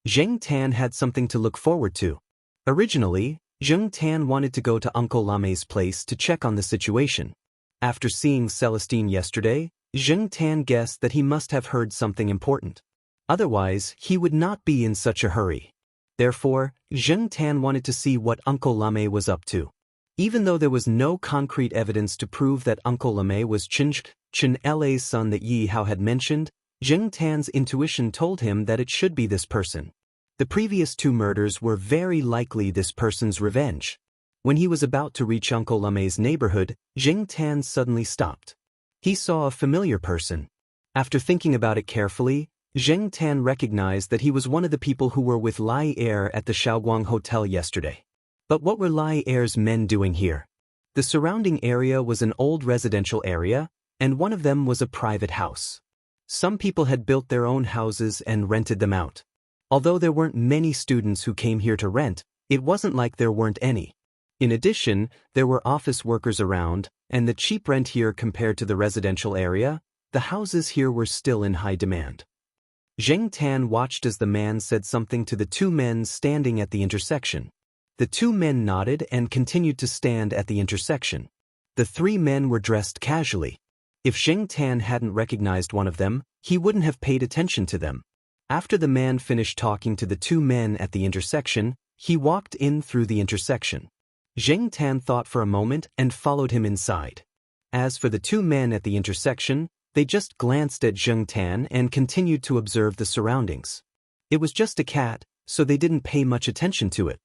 Zheng Tan had something to look forward to. Originally, Zheng Tan wanted to go to Uncle Lame's place to check on the situation. After seeing Celestine yesterday, Zheng Tan guessed that he must have heard something important. Otherwise, he would not be in such a hurry. Therefore, Zheng Tan wanted to see what Uncle Lame was up to. Even though there was no concrete evidence to prove that Uncle Lame was Chen La's son that Yi Hao had mentioned, Zheng Tan's intuition told him that it should be this person. The previous 2 murders were very likely this person's revenge. When he was about to reach Uncle Lame's neighborhood, Zheng Tan suddenly stopped. He saw a familiar person. After thinking about it carefully, Zheng Tan recognized that he was one of the people who were with Lai Er at the Shaoguang Hotel yesterday. But what were Lai Er's men doing here? The surrounding area was an old residential area, and one of them was a private house. Some people had built their own houses and rented them out. Although there weren't many students who came here to rent, it wasn't like there weren't any. In addition, there were office workers around, and the cheap rent here compared to the residential area, the houses here were still in high demand. Zheng Tan watched as the man said something to the 2 men standing at the intersection. The 2 men nodded and continued to stand at the intersection. The 3 men were dressed casually. If Zheng Tan hadn't recognized one of them, he wouldn't have paid attention to them. After the man finished talking to the 2 men at the intersection, he walked in through the intersection. Zheng Tan thought for a moment and followed him inside. As for the 2 men at the intersection, they just glanced at Zheng Tan and continued to observe the surroundings. It was just a cat, so they didn't pay much attention to it.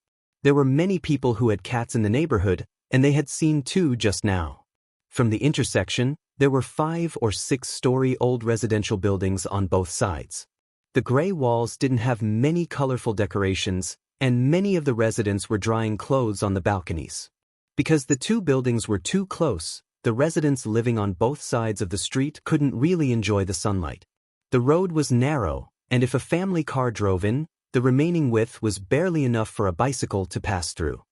There were many people who had cats in the neighborhood, and they had seen 2 just now. From the intersection, there were 5 or 6-story old residential buildings on both sides. The gray walls didn't have many colorful decorations, and many of the residents were drying clothes on the balconies. Because the 2 buildings were too close, the residents living on both sides of the street couldn't really enjoy the sunlight. The road was narrow, and if a family car drove in, the remaining width was barely enough for a bicycle to pass through.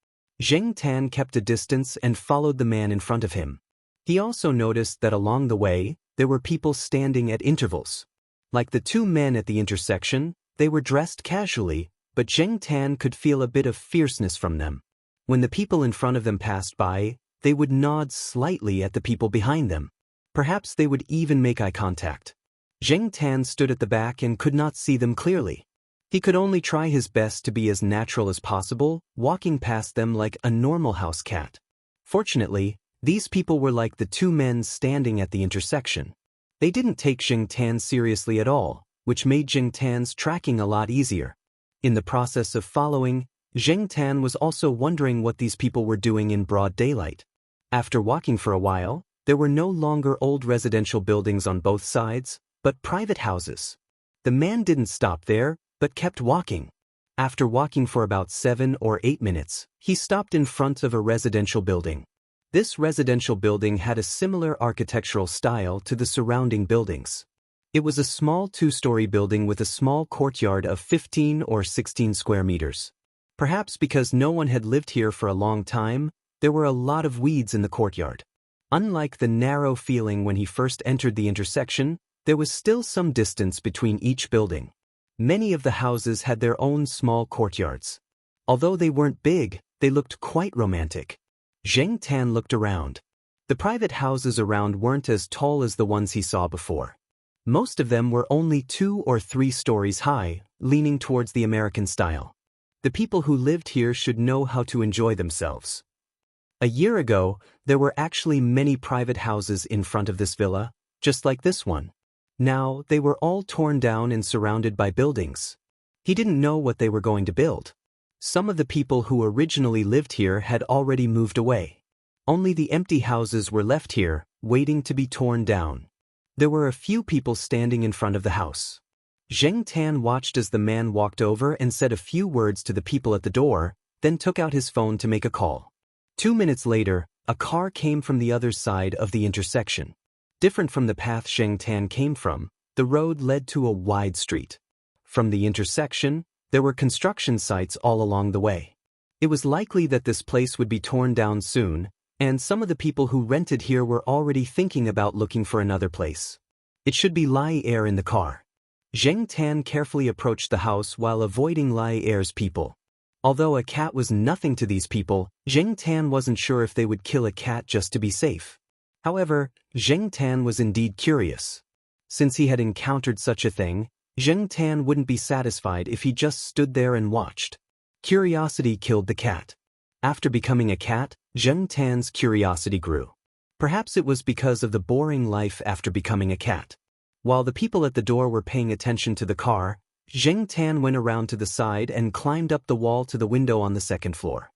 Zheng Tan kept a distance and followed the man in front of him. He also noticed that along the way, there were people standing at intervals. Like the 2 men at the intersection, they were dressed casually, but Zheng Tan could feel a bit of fierceness from them. When the people in front of them passed by, they would nod slightly at the people behind them. Perhaps they would even make eye contact. Zheng Tan stood at the back and could not see them clearly. He could only try his best to be as natural as possible, walking past them like a normal house cat. Fortunately, these people were like the 2 men standing at the intersection. They didn't take Zheng Tan seriously at all, which made Zheng Tan's tracking a lot easier. In the process of following, Zheng Tan was also wondering what these people were doing in broad daylight. After walking for a while, there were no longer old residential buildings on both sides, but private houses. The man didn't stop there, but kept walking. After walking for about 7 or 8 minutes, he stopped in front of a residential building. This residential building had a similar architectural style to the surrounding buildings. It was a small 2-story building with a small courtyard of 15 or 16 square meters. Perhaps because no one had lived here for a long time, there were a lot of weeds in the courtyard. Unlike the narrow feeling when he first entered the intersection, there was still some distance between each building. Many of the houses had their own small courtyards. Although they weren't big, they looked quite romantic. Zheng Tan looked around. The private houses around weren't as tall as the ones he saw before. Most of them were only 2 or 3 stories high, leaning towards the American style. The people who lived here should know how to enjoy themselves. A year ago, there were actually many private houses in front of this villa, just like this one. Now, they were all torn down and surrounded by buildings. He didn't know what they were going to build. Some of the people who originally lived here had already moved away. Only the empty houses were left here, waiting to be torn down. There were a few people standing in front of the house. Zheng Tan watched as the man walked over and said a few words to the people at the door, then took out his phone to make a call. 2 minutes later, a car came from the other side of the intersection. Different from the path Zheng Tan came from, the road led to a wide street. From the intersection, there were construction sites all along the way. It was likely that this place would be torn down soon, and some of the people who rented here were already thinking about looking for another place. It should be Lai Er in the car. Zheng Tan carefully approached the house while avoiding Lai Er's people. Although a cat was nothing to these people, Zheng Tan wasn't sure if they would kill a cat just to be safe. However, Zheng Tan was indeed curious. Since he had encountered such a thing, Zheng Tan wouldn't be satisfied if he just stood there and watched. Curiosity killed the cat. After becoming a cat, Zheng Tan's curiosity grew. Perhaps it was because of the boring life after becoming a cat. While the people at the door were paying attention to the car, Zheng Tan went around to the side and climbed up the wall to the window on the second floor.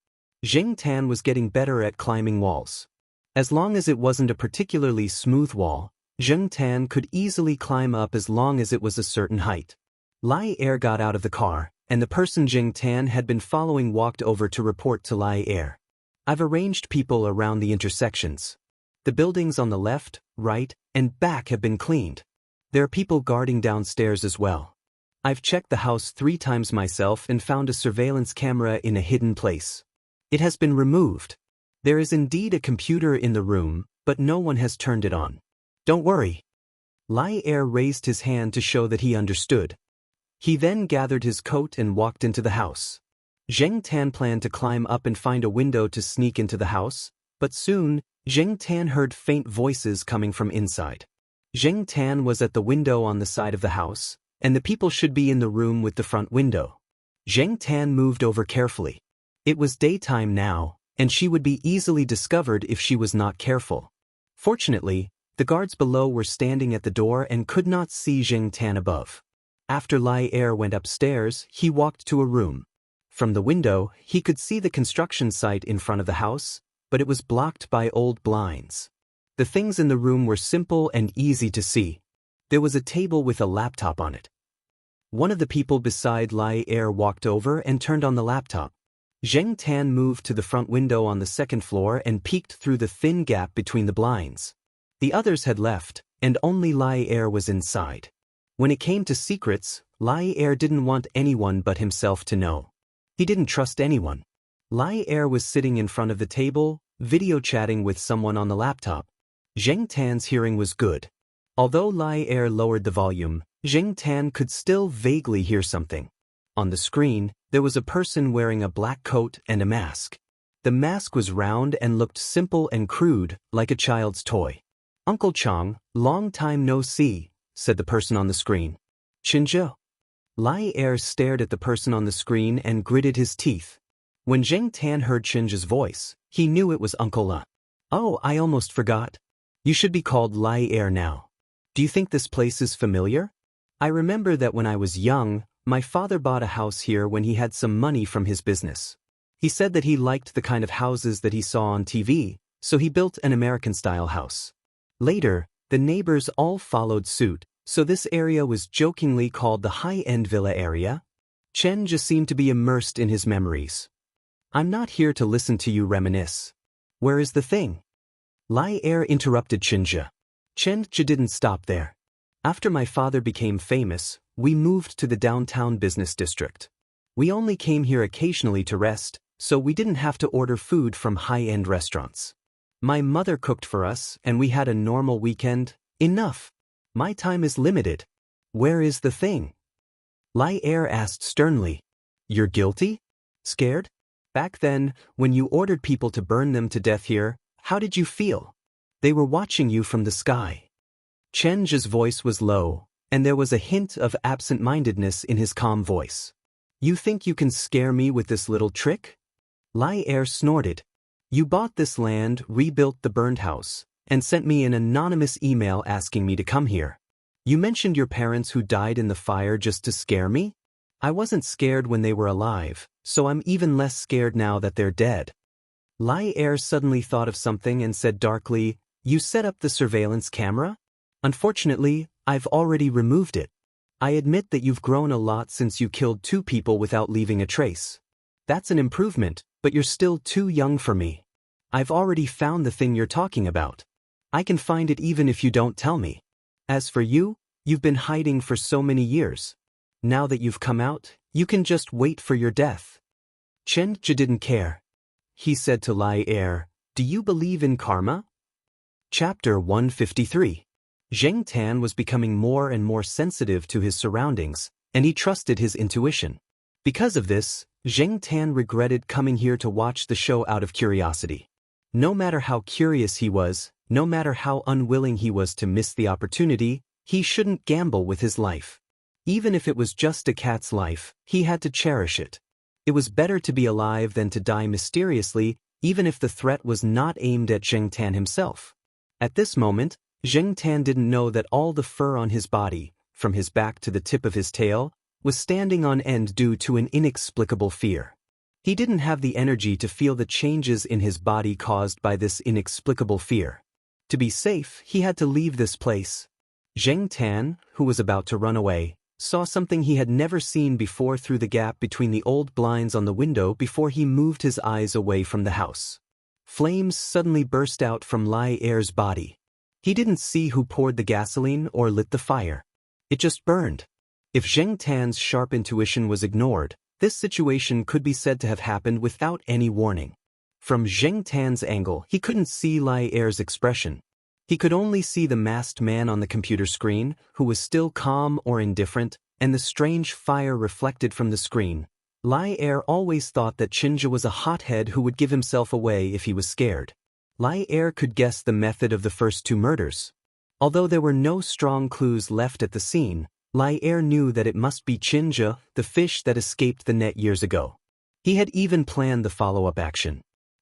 Zheng Tan was getting better at climbing walls. As long as it wasn't a particularly smooth wall, Zheng Tan could easily climb up as long as it was a certain height. Lai Er got out of the car, and the person Zheng Tan had been following walked over to report to Lai Er. I've arranged people around the intersections. The buildings on the left, right, and back have been cleaned. There are people guarding downstairs as well. I've checked the house 3 times myself and found a surveillance camera in a hidden place. It has been removed. There is indeed a computer in the room, but no one has turned it on. Don't worry. Lai Er raised his hand to show that he understood. He then gathered his coat and walked into the house. Zheng Tan planned to climb up and find a window to sneak into the house, but soon, Zheng Tan heard faint voices coming from inside. Zheng Tan was at the window on the side of the house, and the people should be in the room with the front window. Zheng Tan moved over carefully. It was daytime now, and she would be easily discovered if she was not careful. Fortunately, the guards below were standing at the door and could not see Zheng Tan above. After Lai Er went upstairs, he walked to a room. From the window, he could see the construction site in front of the house, but it was blocked by old blinds. The things in the room were simple and easy to see. There was a table with a laptop on it. One of the people beside Lai Er walked over and turned on the laptop. Zheng Tan moved to the front window on the second floor and peeked through the thin gap between the blinds. The others had left, and only Lai Er was inside. When it came to secrets, Lai Er didn't want anyone but himself to know. He didn't trust anyone. Lai Er was sitting in front of the table, video chatting with someone on the laptop. Zheng Tan's hearing was good. Although Lai Er lowered the volume, Zheng Tan could still vaguely hear something. On the screen, there was a person wearing a black coat and a mask. The mask was round and looked simple and crude, like a child's toy. "Uncle Chang, long time no see," said the person on the screen. "Xianxia." Lai Er stared at the person on the screen and gritted his teeth. When Zheng Tan heard Xianxia's voice, he knew it was Uncle La. "Oh, I almost forgot. You should be called Lai Er now. Do you think this place is familiar? I remember that when I was young, my father bought a house here when he had some money from his business. He said that he liked the kind of houses that he saw on TV, so he built an American-style house. Later, the neighbors all followed suit, so this area was jokingly called the high-end villa area. Chen just seemed to be immersed in his memories. I'm not here to listen to you reminisce. Where is the thing? Lai Er interrupted Xianxia. Xianxia didn't stop there. After my father became famous, we moved to the downtown business district. We only came here occasionally to rest, so we didn't have to order food from high-end restaurants. My mother cooked for us, and we had a normal weekend. Enough. My time is limited. Where is the thing? Lai Er asked sternly. You're guilty? Scared? Back then, when you ordered people to burn them to death here, how did you feel? They were watching you from the sky. Chen's voice was low, and there was a hint of absent-mindedness in his calm voice. You think you can scare me with this little trick? Lai Er snorted. You bought this land, rebuilt the burned house, and sent me an anonymous email asking me to come here. You mentioned your parents who died in the fire just to scare me? I wasn't scared when they were alive, so I'm even less scared now that they're dead. Lai Er suddenly thought of something and said darkly, You set up the surveillance camera? Unfortunately, I've already removed it. I admit that you've grown a lot since you killed 2 people without leaving a trace. That's an improvement, but you're still too young for me. I've already found the thing you're talking about. I can find it even if you don't tell me. As for you, you've been hiding for so many years. Now that you've come out, you can just wait for your death. Xianxia didn't care. He said to Lai Er, Do you believe in karma? Chapter 153. Zheng Tan was becoming more and more sensitive to his surroundings, and he trusted his intuition. Because of this, Zheng Tan regretted coming here to watch the show out of curiosity. No matter how curious he was, no matter how unwilling he was to miss the opportunity, he shouldn't gamble with his life. Even if it was just a cat's life, he had to cherish it. It was better to be alive than to die mysteriously, even if the threat was not aimed at Zheng Tan himself. At this moment, Zheng Tan didn't know that all the fur on his body, from his back to the tip of his tail, was standing on end due to an inexplicable fear. He didn't have the energy to feel the changes in his body caused by this inexplicable fear. To be safe, he had to leave this place. Zheng Tan, who was about to run away, saw something he had never seen before through the gap between the old blinds on the window before he moved his eyes away from the house. Flames suddenly burst out from Lai Er's body. He didn't see who poured the gasoline or lit the fire. It just burned. If Zheng Tan's sharp intuition was ignored, this situation could be said to have happened without any warning. From Zheng Tan's angle, he couldn't see Lai Er's expression. He could only see the masked man on the computer screen, who was still calm or indifferent, and the strange fire reflected from the screen. Lai Er always thought that Xianxia was a hothead who would give himself away if he was scared. Lai Er could guess the method of the first 2 murders. Although there were no strong clues left at the scene, Lai Er knew that it must be Xianxia, the fish that escaped the net years ago. He had even planned the follow-up action.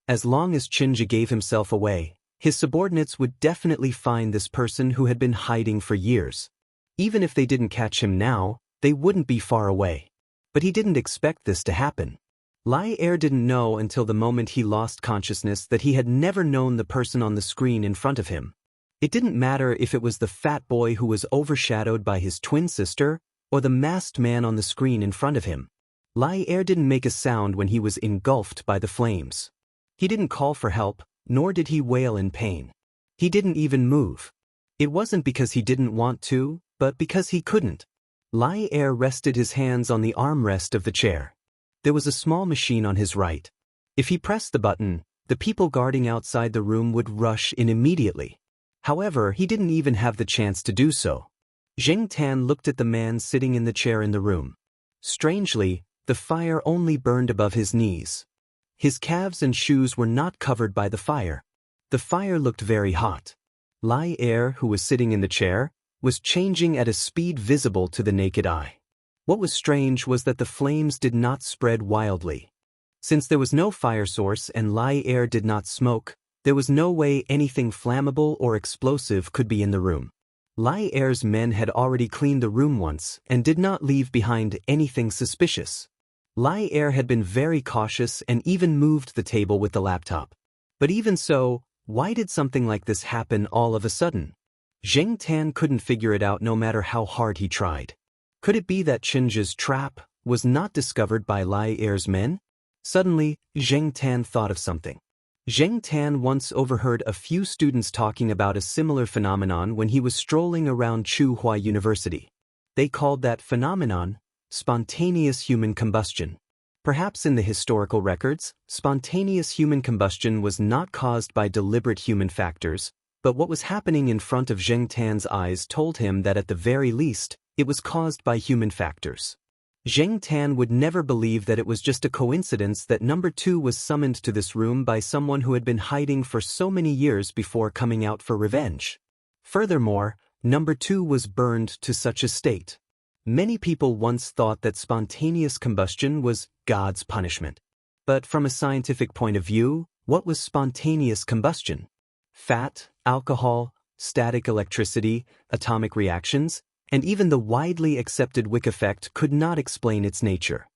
As long as Xianxia gave himself away, his subordinates would definitely find this person who had been hiding for years. Even if they didn't catch him now, they wouldn't be far away. But he didn't expect this to happen. Lai Er didn't know until the moment he lost consciousness that he had never known the person on the screen in front of him. It didn't matter if it was the fat boy who was overshadowed by his twin sister, or the masked man on the screen in front of him. Lai Er didn't make a sound when he was engulfed by the flames. He didn't call for help, nor did he wail in pain. He didn't even move. It wasn't because he didn't want to, but because he couldn't. Lai Er rested his hands on the armrest of the chair. There was a small machine on his right. If he pressed the button, the people guarding outside the room would rush in immediately. However, he didn't even have the chance to do so. Zheng Tan looked at the man sitting in the chair in the room. Strangely, the fire only burned above his knees. His calves and shoes were not covered by the fire. The fire looked very hot. Lai Er, who was sitting in the chair, was changing at a speed visible to the naked eye. What was strange was that the flames did not spread wildly. Since there was no fire source and Lai Er did not smoke, there was no way anything flammable or explosive could be in the room. Lai Er's men had already cleaned the room once and did not leave behind anything suspicious. Lai Er had been very cautious and even moved the table with the laptop. But even so, why did something like this happen all of a sudden? Zheng Tan couldn't figure it out no matter how hard he tried. Could it be that Xianxia's trap was not discovered by Lai Er's men? Suddenly, Zheng Tan thought of something. Zheng Tan once overheard a few students talking about a similar phenomenon when he was strolling around Tsinghua University. They called that phenomenon spontaneous human combustion. Perhaps in the historical records, spontaneous human combustion was not caused by deliberate human factors, but what was happening in front of Zheng Tan's eyes told him that at the very least, it was caused by human factors. Zheng Tan would never believe that it was just a coincidence that number 2 was summoned to this room by someone who had been hiding for so many years before coming out for revenge. Furthermore, Number 2 was burned to such a state. Many people once thought that spontaneous combustion was God's punishment. But from a scientific point of view, what was spontaneous combustion? Fat, alcohol, static electricity, atomic reactions, and even the widely accepted Wick effect could not explain its nature.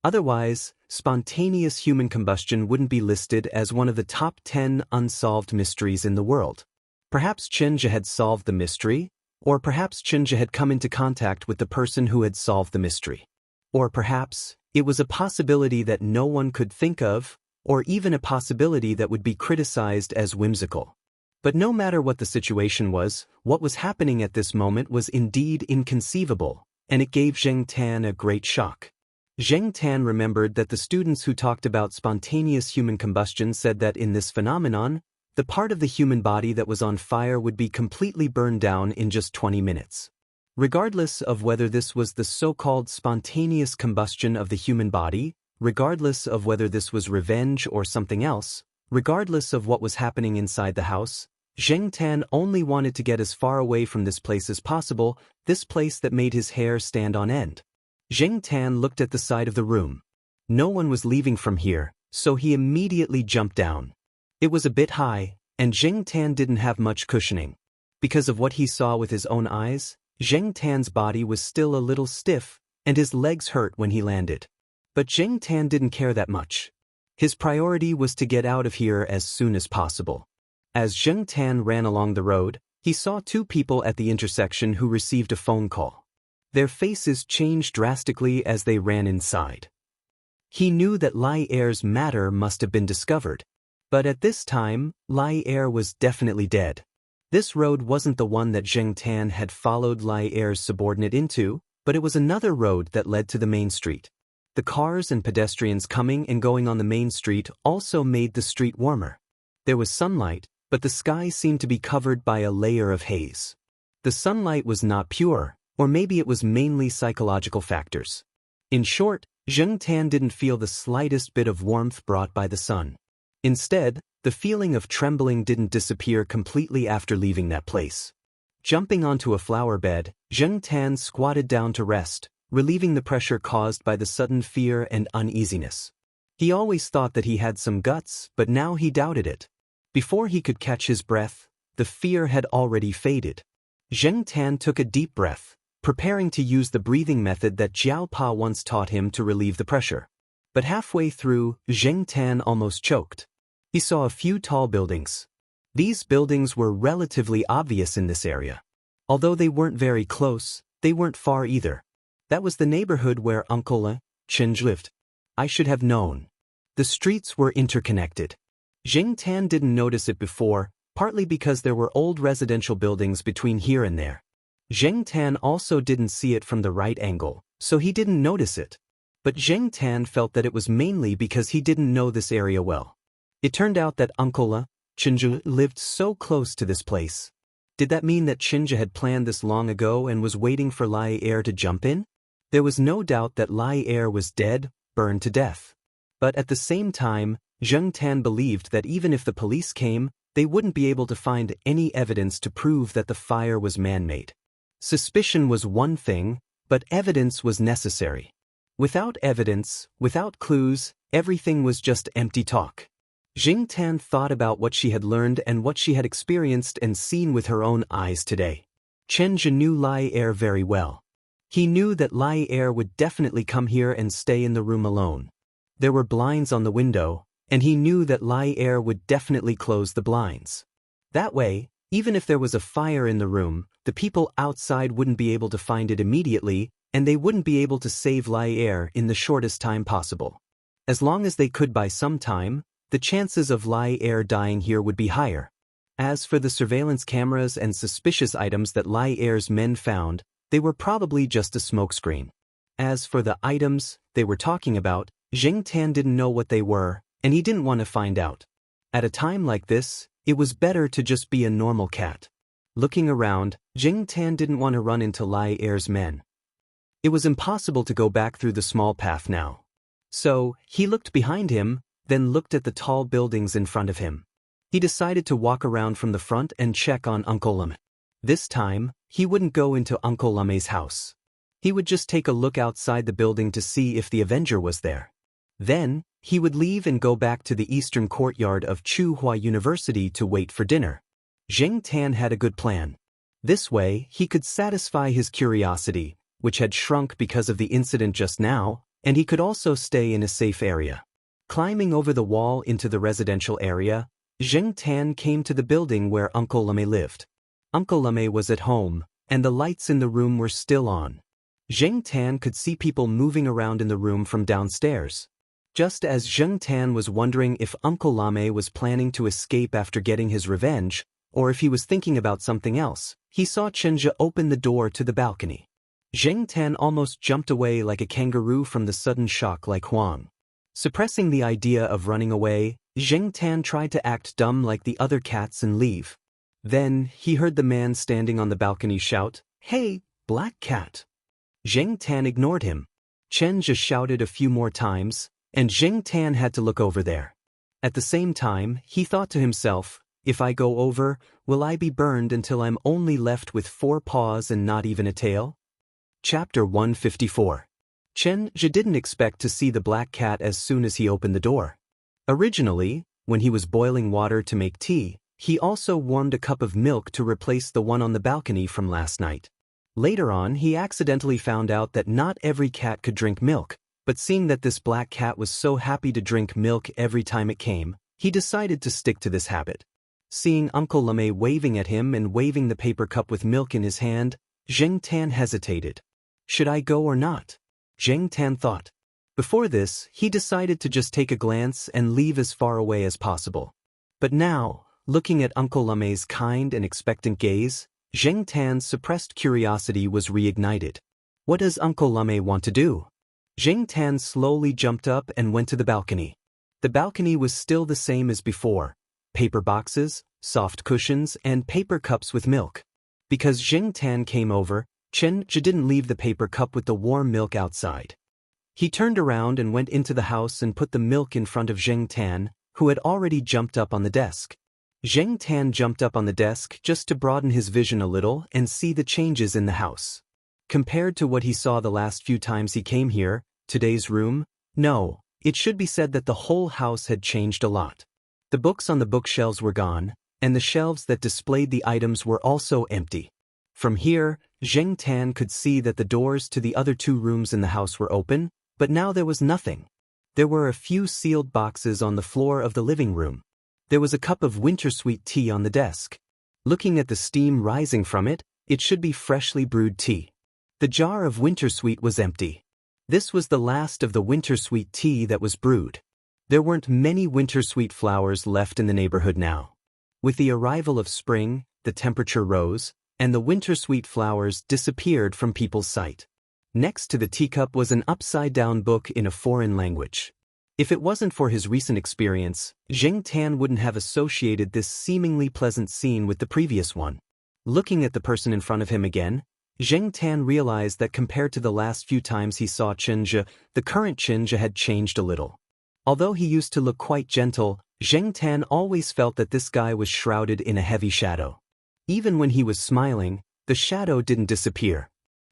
Otherwise, spontaneous human combustion wouldn't be listed as one of the top 10 unsolved mysteries in the world. Perhaps Xianxia had solved the mystery, or perhaps Xianxia had come into contact with the person who had solved the mystery. Or perhaps it was a possibility that no one could think of, or even a possibility that would be criticized as whimsical. But no matter what the situation was, what was happening at this moment was indeed inconceivable, and it gave Zheng Tan a great shock. Zheng Tan remembered that the students who talked about spontaneous human combustion said that in this phenomenon, the part of the human body that was on fire would be completely burned down in just 20 minutes. Regardless of whether this was the so-called spontaneous combustion of the human body, regardless of whether this was revenge or something else, regardless of what was happening inside the house, Zheng Tan only wanted to get as far away from this place as possible, this place that made his hair stand on end. Zheng Tan looked at the side of the room. No one was leaving from here, so he immediately jumped down. It was a bit high, and Zheng Tan didn't have much cushioning. Because of what he saw with his own eyes, Zheng Tan's body was still a little stiff, and his legs hurt when he landed. But Zheng Tan didn't care that much. His priority was to get out of here as soon as possible. As Zheng Tan ran along the road, he saw 2 people at the intersection who received a phone call. Their faces changed drastically as they ran inside. He knew that Lai Er's matter must have been discovered. But at this time, Lai Er was definitely dead. This road wasn't the one that Zheng Tan had followed Lai Er's subordinate into, but it was another road that led to the main street. The cars and pedestrians coming and going on the main street also made the street warmer. There was sunlight, but the sky seemed to be covered by a layer of haze. The sunlight was not pure, or maybe it was mainly psychological factors. In short, Zheng Tan didn't feel the slightest bit of warmth brought by the sun. Instead, the feeling of trembling didn't disappear completely after leaving that place. Jumping onto a flower bed, Zheng Tan squatted down to rest, relieving the pressure caused by the sudden fear and uneasiness. He always thought that he had some guts, but now he doubted it. Before he could catch his breath, the fear had already faded. Zheng Tan took a deep breath, preparing to use the breathing method that Jiao Pa once taught him to relieve the pressure. But halfway through, Zheng Tan almost choked. He saw a few tall buildings. These buildings were relatively obvious in this area. Although they weren't very close, they weren't far either. That was the neighborhood where Uncle Chen lived. I should have known. The streets were interconnected. Zheng Tan didn't notice it before, partly because there were old residential buildings between here and there. Zheng Tan also didn't see it from the right angle, so he didn't notice it. But Zheng Tan felt that it was mainly because he didn't know this area well. It turned out that Uncle Xianxia lived so close to this place. Did that mean that Xianxia had planned this long ago and was waiting for Lai Er to jump in? There was no doubt that Lai Er was dead, burned to death. But at the same time, Zheng Tan believed that even if the police came, they wouldn't be able to find any evidence to prove that the fire was man-made. Suspicion was one thing, but evidence was necessary. Without evidence, without clues, everything was just empty talk. Zheng Tan thought about what she had learned and what she had experienced and seen with her own eyes today. Xianxia knew Lai Er very well. He knew that Lai Er would definitely come here and stay in the room alone. There were blinds on the window, and he knew that Lai Er would definitely close the blinds. That way, even if there was a fire in the room, the people outside wouldn't be able to find it immediately, and they wouldn't be able to save Lai Er in the shortest time possible. As long as they could buy some time, the chances of Lai Er dying here would be higher. As for the surveillance cameras and suspicious items that Lai Er's men found, they were probably just a smokescreen. As for the items they were talking about, Zheng Tan didn't know what they were, and he didn't want to find out. At a time like this, it was better to just be a normal cat. Looking around, Zheng Tan didn't want to run into Lai Er's men. It was impossible to go back through the small path now. So, he looked behind him, then looked at the tall buildings in front of him. He decided to walk around from the front and check on Uncle Lim. This time, he wouldn't go into Uncle Lame's house. He would just take a look outside the building to see if the Avenger was there. Then, he would leave and go back to the eastern courtyard of Tsinghua University to wait for dinner. Zheng Tan had a good plan. This way, he could satisfy his curiosity, which had shrunk because of the incident just now, and he could also stay in a safe area. Climbing over the wall into the residential area, Zheng Tan came to the building where Uncle Lame lived. Uncle Lame was at home, and the lights in the room were still on. Zheng Tan could see people moving around in the room from downstairs. Just as Zheng Tan was wondering if Uncle Lame was planning to escape after getting his revenge, or if he was thinking about something else, he saw Xianxia open the door to the balcony. Zheng Tan almost jumped away like a kangaroo from the sudden shock like Huang. Suppressing the idea of running away, Zheng Tan tried to act dumb like the other cats and leave. Then, he heard the man standing on the balcony shout, "Hey, black cat!" Zheng Tan ignored him. Xianxia shouted a few more times, and Zheng Tan had to look over there. At the same time, he thought to himself, if I go over, will I be burned until I'm only left with 4 paws and not even a tail? Chapter 154. Xianxia didn't expect to see the black cat as soon as he opened the door. Originally, when he was boiling water to make tea, he also warmed a cup of milk to replace the one on the balcony from last night. Later on, he accidentally found out that not every cat could drink milk, but seeing that this black cat was so happy to drink milk every time it came, he decided to stick to this habit. Seeing Uncle Lame waving at him and waving the paper cup with milk in his hand, Zheng Tan hesitated. Should I go or not? Zheng Tan thought. Before this, he decided to just take a glance and leave as far away as possible. But now, looking at Uncle Lame's kind and expectant gaze, Zheng Tan's suppressed curiosity was reignited. What does Uncle Lame want to do? Zheng Tan slowly jumped up and went to the balcony. The balcony was still the same as before. Paper boxes, soft cushions, and paper cups with milk. Because Zheng Tan came over, Xianxia didn't leave the paper cup with the warm milk outside. He turned around and went into the house and put the milk in front of Zheng Tan, who had already jumped up on the desk. Zheng Tan jumped up on the desk just to broaden his vision a little and see the changes in the house. Compared to what he saw the last few times he came here, today's room, no, it should be said that the whole house had changed a lot. The books on the bookshelves were gone, and the shelves that displayed the items were also empty. From here, Zheng Tan could see that the doors to the other 2 rooms in the house were open, but now there was nothing. There were a few sealed boxes on the floor of the living room. There was a cup of wintersweet tea on the desk. Looking at the steam rising from it, it should be freshly brewed tea. The jar of wintersweet was empty. This was the last of the wintersweet tea that was brewed. There weren't many wintersweet flowers left in the neighborhood now. With the arrival of spring, the temperature rose, and the wintersweet flowers disappeared from people's sight. Next to the teacup was an upside-down book in a foreign language. If it wasn't for his recent experience, Zheng Tan wouldn't have associated this seemingly pleasant scene with the previous one. Looking at the person in front of him again, Zheng Tan realized that compared to the last few times he saw Xianxia, the current Xianxia had changed a little. Although he used to look quite gentle, Zheng Tan always felt that this guy was shrouded in a heavy shadow. Even when he was smiling, the shadow didn't disappear.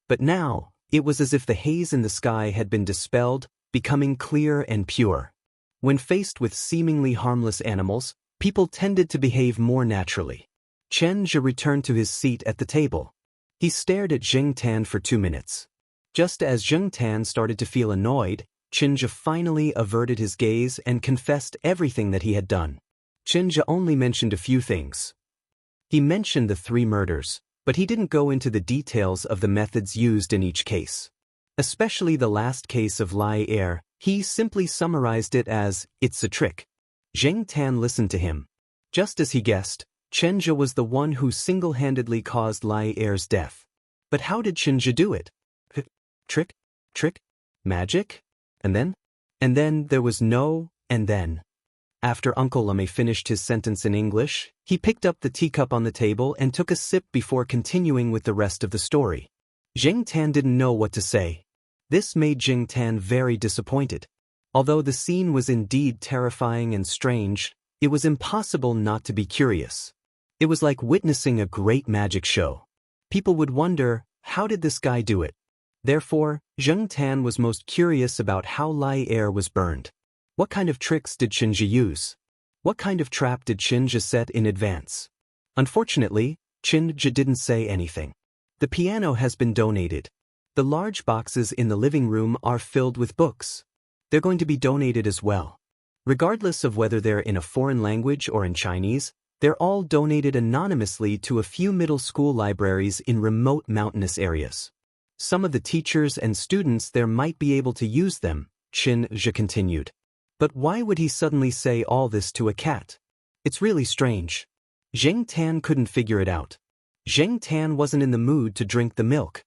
But now, it was as if the haze in the sky had been dispelled, becoming clear and pure. When faced with seemingly harmless animals, people tended to behave more naturally. Xianxia returned to his seat at the table. He stared at Zheng Tan for 2 minutes. Just as Zheng Tan started to feel annoyed, Xianxia finally averted his gaze and confessed everything that he had done. Xianxia only mentioned a few things. He mentioned the 3 murders, but he didn't go into the details of the methods used in each case. Especially the last case of Lai Er, he simply summarized it as, "It's a trick." Zheng Tan listened to him. Just as he guessed, Xianxia was the one who single-handedly caused Lai Er's death. But how did Xianxia do it? Trick? Magic? And then there was no, and then. After Uncle Lame finished his sentence in English, he picked up the teacup on the table and took a sip before continuing with the rest of the story. Zheng Tan didn't know what to say. This made Zheng Tan very disappointed. Although the scene was indeed terrifying and strange, it was impossible not to be curious. It was like witnessing a great magic show. People would wonder, how did this guy do it? Therefore, Zheng Tan was most curious about how Lai air was burned. What kind of tricks did Xianxia use? What kind of trap did Xianxia set in advance? Unfortunately, Xianxia didn't say anything. The piano has been donated. The large boxes in the living room are filled with books. They're going to be donated as well. Regardless of whether they're in a foreign language or in Chinese, they're all donated anonymously to a few middle school libraries in remote mountainous areas. Some of the teachers and students there might be able to use them, Xianxia continued. But why would he suddenly say all this to a cat? It's really strange. Zheng Tan couldn't figure it out. Zheng Tan wasn't in the mood to drink the milk.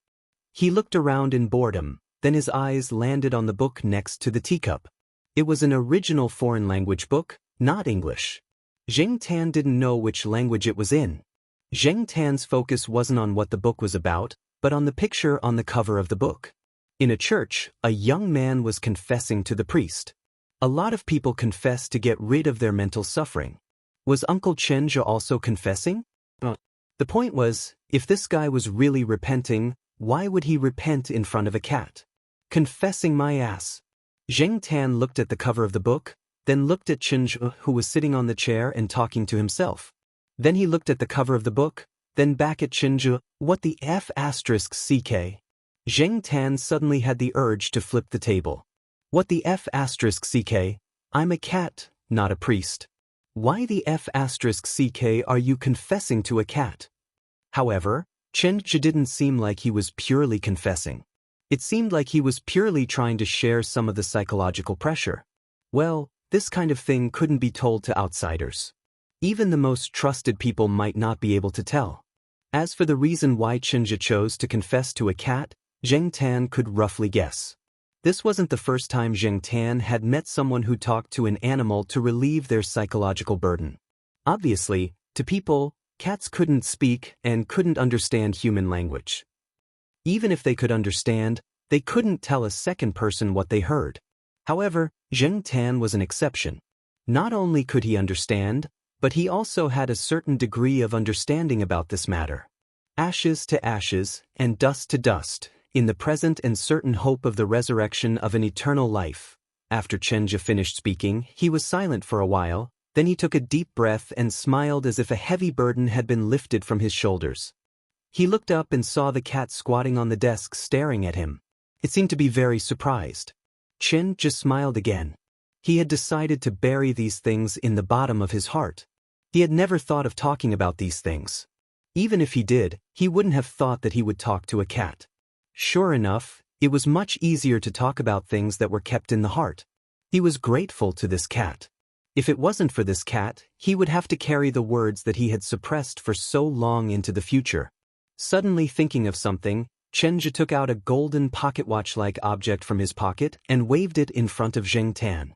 He looked around in boredom, then his eyes landed on the book next to the teacup. It was an original foreign language book, not English. Zheng Tan didn't know which language it was in. Zheng Tan's focus wasn't on what the book was about, but on the picture on the cover of the book. In a church, a young man was confessing to the priest. A lot of people confess to get rid of their mental suffering. Was Uncle Xianxia also confessing? The point was, if this guy was really repenting, why would he repent in front of a cat? Confessing my ass. Zheng Tan looked at the cover of the book, then looked at Xianxia, who was sitting on the chair and talking to himself. Then he looked at the cover of the book, then back at Xianxia. What the F***? Zheng Tan suddenly had the urge to flip the table. What the F***? I'm a cat, not a priest. Why the F*** are you confessing to a cat? However, Xianxia didn't seem like he was purely confessing. It seemed like he was purely trying to share some of the psychological pressure. Well, this kind of thing couldn't be told to outsiders. Even the most trusted people might not be able to tell. As for the reason why Xianxia chose to confess to a cat, Zheng Tan could roughly guess. This wasn't the first time Zheng Tan had met someone who talked to an animal to relieve their psychological burden. Obviously, to people, cats couldn't speak and couldn't understand human language. Even if they could understand, they couldn't tell a second person what they heard. However, Zheng Tan was an exception. Not only could he understand, but he also had a certain degree of understanding about this matter. Ashes to ashes, and dust to dust, in the present and certain hope of the resurrection of an eternal life. After Xianxia finished speaking, he was silent for a while, then he took a deep breath and smiled as if a heavy burden had been lifted from his shoulders. He looked up and saw the cat squatting on the desk staring at him. It seemed to be very surprised. Xianxia smiled again. He had decided to bury these things in the bottom of his heart. He had never thought of talking about these things. Even if he did, he wouldn't have thought that he would talk to a cat. Sure enough, it was much easier to talk about things that were kept in the heart. He was grateful to this cat. If it wasn't for this cat, he would have to carry the words that he had suppressed for so long into the future. Suddenly thinking of something, Xianxia took out a golden pocket watch-like object from his pocket and waved it in front of Zheng Tan.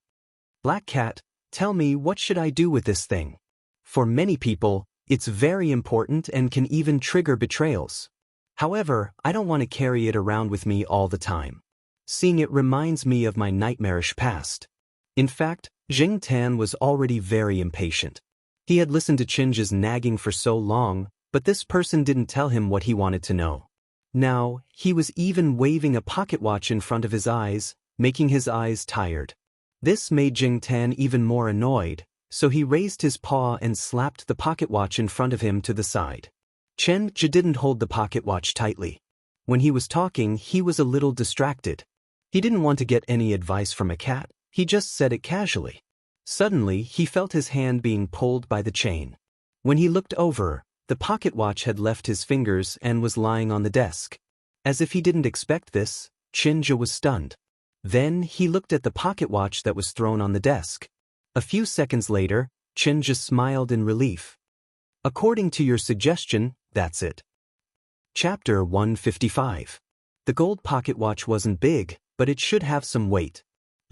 Black cat, tell me, what should I do with this thing? For many people, it's very important and can even trigger betrayals. However, I don't want to carry it around with me all the time. Seeing it reminds me of my nightmarish past. In fact, Zheng Tan was already very impatient. He had listened to Xianxia's nagging for so long, but this person didn't tell him what he wanted to know. Now, he was even waving a pocket watch in front of his eyes, making his eyes tired. This made Zheng Tan even more annoyed, so he raised his paw and slapped the pocket watch in front of him to the side. Xianxia didn't hold the pocket watch tightly. When he was talking, he was a little distracted. He didn't want to get any advice from a cat, he just said it casually. Suddenly, he felt his hand being pulled by the chain. When he looked over, the pocket watch had left his fingers and was lying on the desk. As if he didn't expect this, Xianxia was stunned. Then he looked at the pocket watch that was thrown on the desk. A few seconds later, Xianxia smiled in relief. According to your suggestion, that's it. Chapter 155. The gold pocket watch wasn't big, but it should have some weight.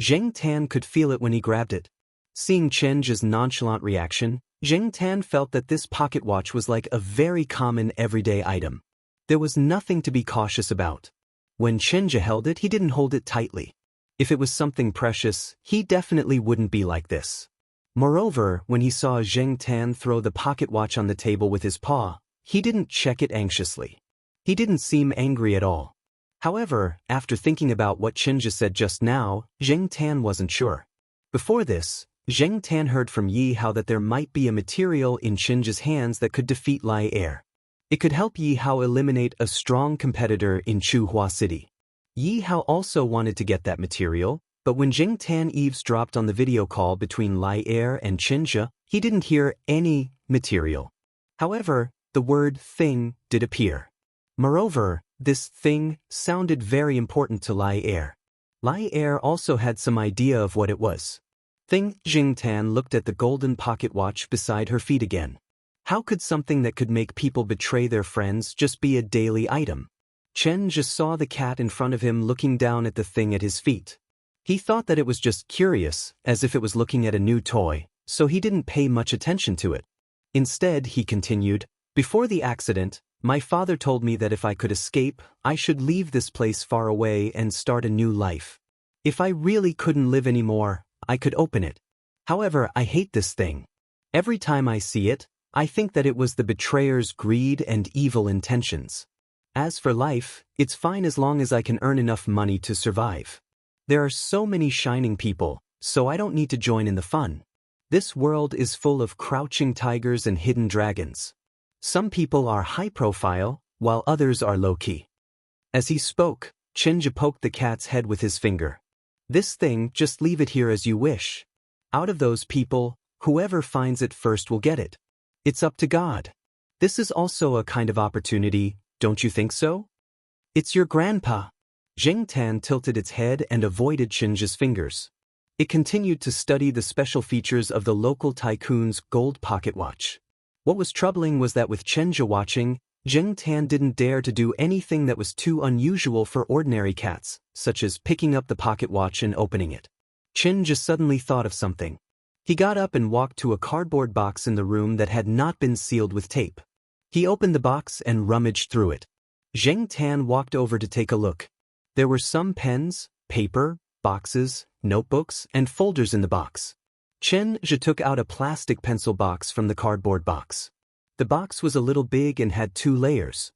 Zheng Tan could feel it when he grabbed it. Seeing Xianxia's nonchalant reaction, Zheng Tan felt that this pocket watch was like a very common everyday item. There was nothing to be cautious about. When Xianxia held it, he didn't hold it tightly. If it was something precious, he definitely wouldn't be like this. Moreover, when he saw Zheng Tan throw the pocket watch on the table with his paw, he didn't check it anxiously. He didn't seem angry at all. However, after thinking about what Xianxia said just now, Zheng Tan wasn't sure. Before this, Zheng Tan heard from Yi Hao that there might be a material in Xianxia's hands that could defeat Lai Er. It could help Yi Hao eliminate a strong competitor in Chuhua City. Yi Hao also wanted to get that material, but when Zheng Tan eavesdropped on the video call between Lai Er and Xianxia, he didn't hear any material. However, the word thing did appear. Moreover, this thing sounded very important to Lai Er. Lai Er also had some idea of what it was. Zheng Tan looked at the golden pocket watch beside her feet again. How could something that could make people betray their friends just be a daily item? Chen just saw the cat in front of him looking down at the thing at his feet. He thought that it was just curious, as if it was looking at a new toy, so he didn't pay much attention to it. Instead, he continued, "Before the accident, my father told me that if I could escape, I should leave this place far away and start a new life. If I really couldn't live anymore, I could open it. However, I hate this thing. Every time I see it, I think that it was the betrayer's greed and evil intentions. As for life, it's fine as long as I can earn enough money to survive. There are so many shining people, so I don't need to join in the fun. This world is full of crouching tigers and hidden dragons. Some people are high-profile, while others are low-key." As he spoke, Xianxia poked the cat's head with his finger. "This thing, just leave it here as you wish. Out of those people, whoever finds it first will get it. It's up to God. This is also a kind of opportunity, don't you think so?" "It's your grandpa." Zheng Tan tilted its head and avoided Xianxia's fingers. It continued to study the special features of the local tycoon's gold pocket watch. What was troubling was that with Xianxia watching, Zheng Tan didn't dare to do anything that was too unusual for ordinary cats, such as picking up the pocket watch and opening it. Xianxia suddenly thought of something. He got up and walked to a cardboard box in the room that had not been sealed with tape. He opened the box and rummaged through it. Zheng Tan walked over to take a look. There were some pens, paper, boxes, notebooks, and folders in the box. Xianxia took out a plastic pencil box from the cardboard box. The box was a little big and had 2 layers.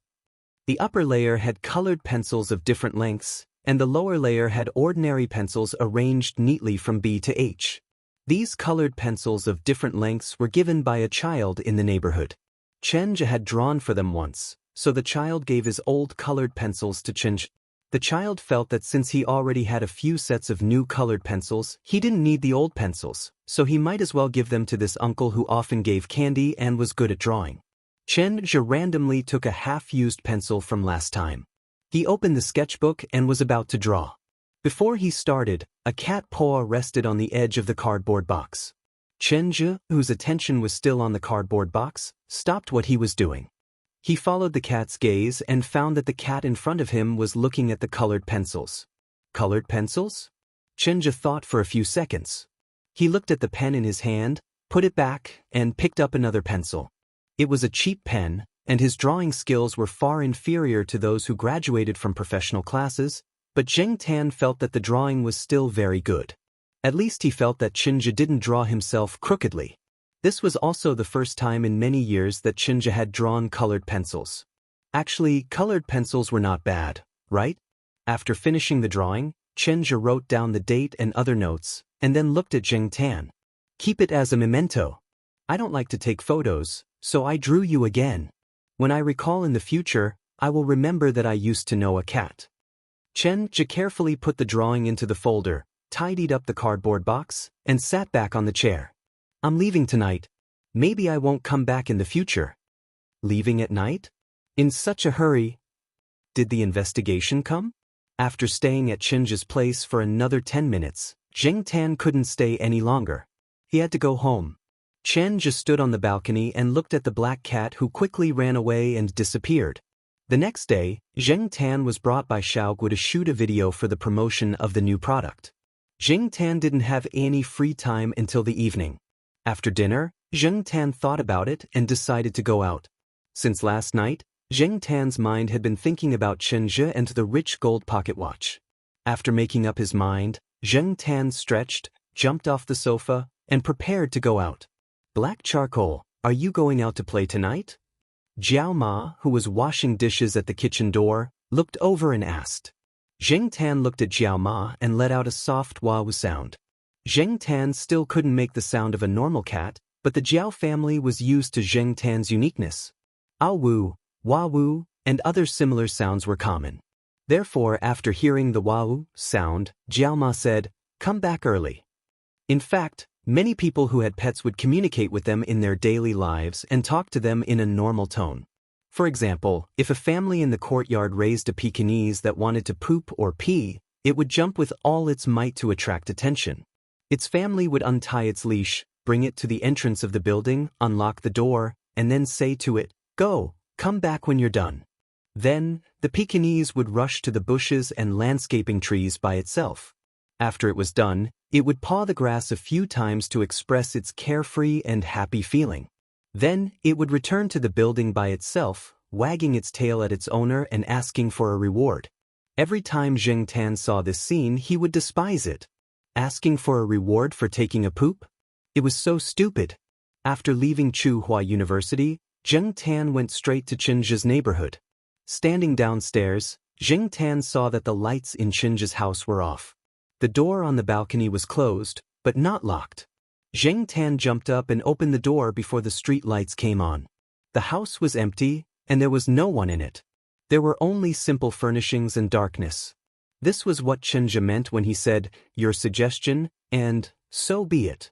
The upper layer had colored pencils of different lengths, and the lower layer had ordinary pencils arranged neatly from B to H. These colored pencils of different lengths were given by a child in the neighborhood. Xianxia had drawn for them once, so the child gave his old colored pencils to Xianxia. The child felt that since he already had a few sets of new colored pencils, he didn't need the old pencils, so he might as well give them to this uncle who often gave candy and was good at drawing. Xianxia randomly took a half-used pencil from last time. He opened the sketchbook and was about to draw. Before he started, a cat paw rested on the edge of the cardboard box. Xianxia, whose attention was still on the cardboard box, stopped what he was doing. He followed the cat's gaze and found that the cat in front of him was looking at the colored pencils. Colored pencils? Xianxia thought for a few seconds. He looked at the pen in his hand, put it back, and picked up another pencil. It was a cheap pen, and his drawing skills were far inferior to those who graduated from professional classes, but Zheng Tan felt that the drawing was still very good. At least he felt that Xianxia didn't draw himself crookedly. This was also the first time in many years that Xianxia had drawn colored pencils. Actually, colored pencils were not bad, right? After finishing the drawing, Xianxia wrote down the date and other notes, and then looked at Zheng Tan. "Keep it as a memento. I don't like to take photos, so I drew you again. When I recall in the future, I will remember that I used to know a cat." Xianxia carefully put the drawing into the folder, tidied up the cardboard box, and sat back on the chair. "I'm leaving tonight. Maybe I won't come back in the future." Leaving at night? In such a hurry? Did the investigation come? After staying at Xianxia's place for another 10 minutes, Zheng Tan couldn't stay any longer. He had to go home. Xianxia stood on the balcony and looked at the black cat who quickly ran away and disappeared. The next day, Zheng Tan was brought by Xiaogu to shoot a video for the promotion of the new product. Zheng Tan didn't have any free time until the evening. After dinner, Zheng Tan thought about it and decided to go out. Since last night, Zheng Tan's mind had been thinking about Xianxia and the rich gold pocket watch. After making up his mind, Zheng Tan stretched, jumped off the sofa, and prepared to go out. Black Charcoal, are you going out to play tonight? Jiao Ma, who was washing dishes at the kitchen door, looked over and asked. Zheng Tan looked at Jiao Ma and let out a soft wah-woo sound. Zheng Tan still couldn't make the sound of a normal cat, but the Jiao family was used to Zheng Tan's uniqueness. Ah-woo, wah-woo, and other similar sounds were common. Therefore, after hearing the wah-woo sound, Jiao Ma said, "Come back early." In fact, many people who had pets would communicate with them in their daily lives and talk to them in a normal tone. For example, if a family in the courtyard raised a Pekingese that wanted to poop or pee, it would jump with all its might to attract attention. Its family would untie its leash, bring it to the entrance of the building, unlock the door, and then say to it, "Go, come back when you're done." Then, the Pekingese would rush to the bushes and landscaping trees by itself. After it was done, it would paw the grass a few times to express its carefree and happy feeling. Then, it would return to the building by itself, wagging its tail at its owner and asking for a reward. Every time Zheng Tan saw this scene, he would despise it. Asking for a reward for taking a poop? It was so stupid. After leaving Tsinghua University, Zheng Tan went straight to Xianxia's neighborhood. Standing downstairs, Zheng Tan saw that the lights in Xianxia's house were off. The door on the balcony was closed, but not locked. Zheng Tan jumped up and opened the door before the street lights came on. The house was empty, and there was no one in it. There were only simple furnishings and darkness. This was what Xianxia meant when he said, "Your suggestion," and "so be it."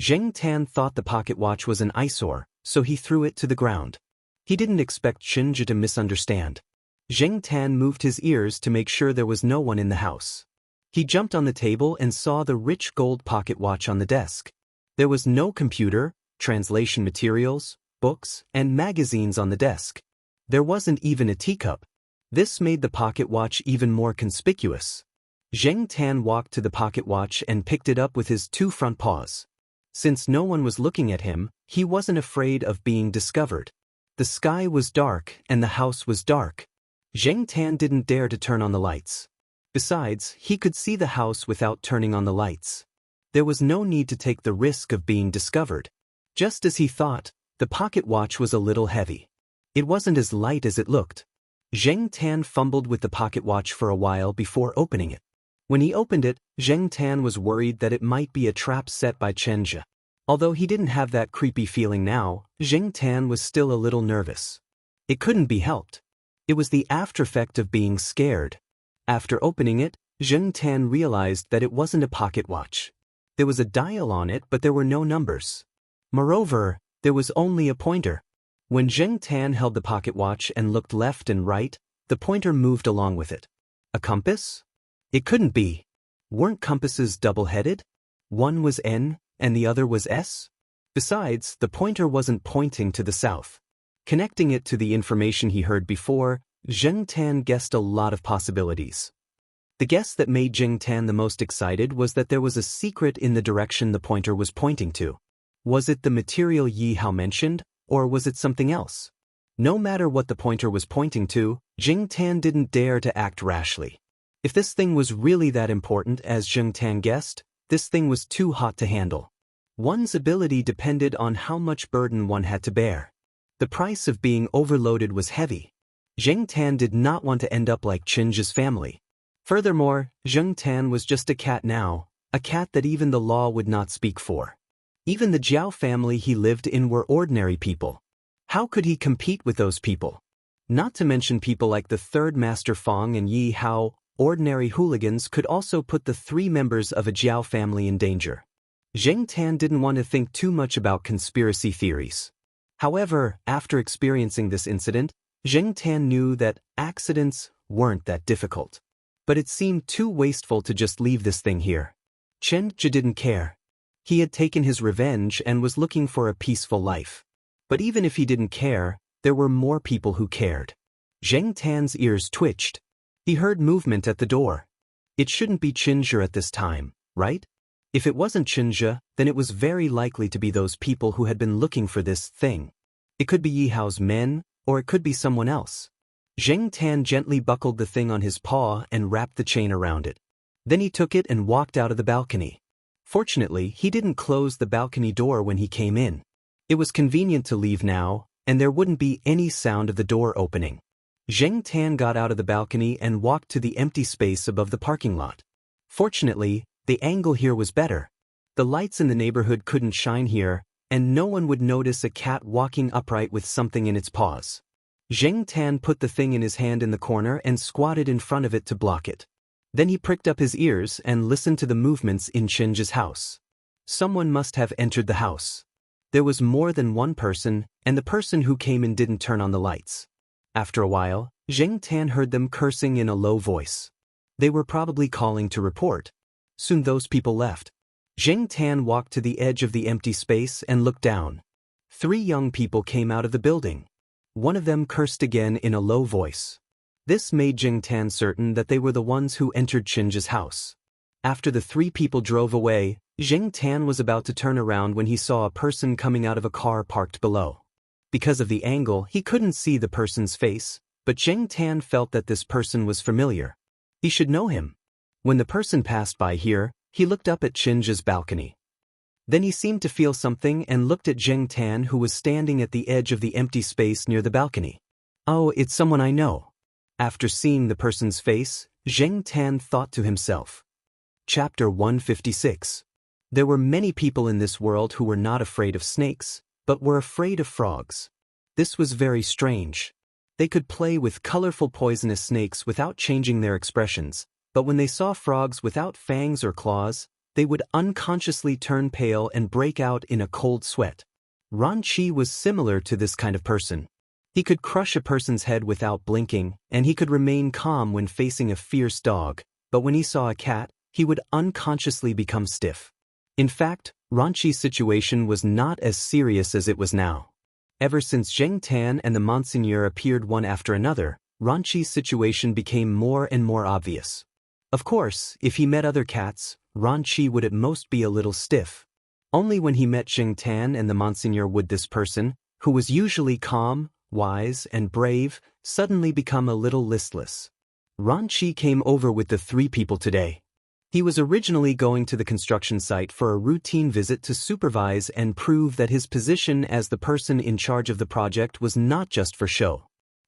Zheng Tan thought the pocket watch was an eyesore, so he threw it to the ground. He didn't expect Xianxia to misunderstand. Zheng Tan moved his ears to make sure there was no one in the house. He jumped on the table and saw the rich gold pocket watch on the desk. There was no computer, translation materials, books, and magazines on the desk. There wasn't even a teacup. This made the pocket watch even more conspicuous. Zheng Tan walked to the pocket watch and picked it up with his two front paws. Since no one was looking at him, he wasn't afraid of being discovered. The sky was dark and the house was dark. Zheng Tan didn't dare to turn on the lights. Besides, he could see the house without turning on the lights. There was no need to take the risk of being discovered. Just as he thought, the pocket watch was a little heavy. It wasn't as light as it looked. Zheng Tan fumbled with the pocket watch for a while before opening it. When he opened it, Zheng Tan was worried that it might be a trap set by Xianxia. Although he didn't have that creepy feeling now, Zheng Tan was still a little nervous. It couldn't be helped. It was the aftereffect of being scared. After opening it, Zheng Tan realized that it wasn't a pocket watch. There was a dial on it, but there were no numbers. Moreover, there was only a pointer. When Zheng Tan held the pocket watch and looked left and right, the pointer moved along with it. A compass? It couldn't be. Weren't compasses double-headed? One was N, and the other was S? Besides, the pointer wasn't pointing to the south. Connecting it to the information he heard before, Zheng Tan guessed a lot of possibilities. The guess that made Zheng Tan the most excited was that there was a secret in the direction the pointer was pointing to. Was it the material Yi Hao mentioned, or was it something else? No matter what the pointer was pointing to, Zheng Tan didn't dare to act rashly. If this thing was really that important as Zheng Tan guessed, this thing was too hot to handle. One's ability depended on how much burden one had to bear. The price of being overloaded was heavy. Zheng Tan did not want to end up like Xianxia's family. Furthermore, Zheng Tan was just a cat now, a cat that even the law would not speak for. Even the Jiao family he lived in were ordinary people. How could he compete with those people? Not to mention people like the third Master Fong and Yi Hao. Ordinary hooligans could also put the three members of a Jiao family in danger. Zheng Tan didn't want to think too much about conspiracy theories. However, after experiencing this incident, Zheng Tan knew that accidents weren't that difficult. But it seemed too wasteful to just leave this thing here. Xianxia didn't care. He had taken his revenge and was looking for a peaceful life. But even if he didn't care, there were more people who cared. Zheng Tan's ears twitched. He heard movement at the door. It shouldn't be Xianxia at this time, right? If it wasn't Xianxia, then it was very likely to be those people who had been looking for this thing. It could be Yi Hao's men, or it could be someone else. Zheng Tan gently buckled the thing on his paw and wrapped the chain around it. Then he took it and walked out of the balcony. Fortunately, he didn't close the balcony door when he came in. It was convenient to leave now, and there wouldn't be any sound of the door opening. Xianxia got out of the balcony and walked to the empty space above the parking lot. Fortunately, the angle here was better. The lights in the neighborhood couldn't shine here, and no one would notice a cat walking upright with something in its paws. Xianxia put the thing in his hand in the corner and squatted in front of it to block it. Then he pricked up his ears and listened to the movements in Xianxia's house. Someone must have entered the house. There was more than one person, and the person who came in didn't turn on the lights. After a while, Xianxia heard them cursing in a low voice. They were probably calling to report. Soon those people left. Xianxia walked to the edge of the empty space and looked down. 3 young people came out of the building. One of them cursed again in a low voice. This made Xianxia certain that they were the ones who entered Xianxia's house. After the 3 people drove away, Xianxia was about to turn around when he saw a person coming out of a car parked below. Because of the angle, he couldn't see the person's face, but Xianxia felt that this person was familiar. He should know him. When the person passed by here, he looked up at Xianxia's balcony. Then he seemed to feel something and looked at Xianxia, who was standing at the edge of the empty space near the balcony. Oh, it's someone I know. After seeing the person's face, Xianxia thought to himself. Chapter 156. There were many people in this world who were not afraid of snakes, but were afraid of frogs. This was very strange. They could play with colorful poisonous snakes without changing their expressions, but when they saw frogs without fangs or claws, they would unconsciously turn pale and break out in a cold sweat. Ranqi was similar to this kind of person. He could crush a person's head without blinking, and he could remain calm when facing a fierce dog, but when he saw a cat, he would unconsciously become stiff. In fact, Ranqi's situation was not as serious as it was now. Ever since Xianxia and the Monseigneur appeared one after another, Ranqi's situation became more and more obvious. Of course, if he met other cats, Ranqi would at most be a little stiff. Only when he met Xianxia and the Monseigneur would this person, who was usually calm, wise, and brave, suddenly become a little listless. Ranqi came over with the 3 people today. He was originally going to the construction site for a routine visit to supervise and prove that his position as the person in charge of the project was not just for show.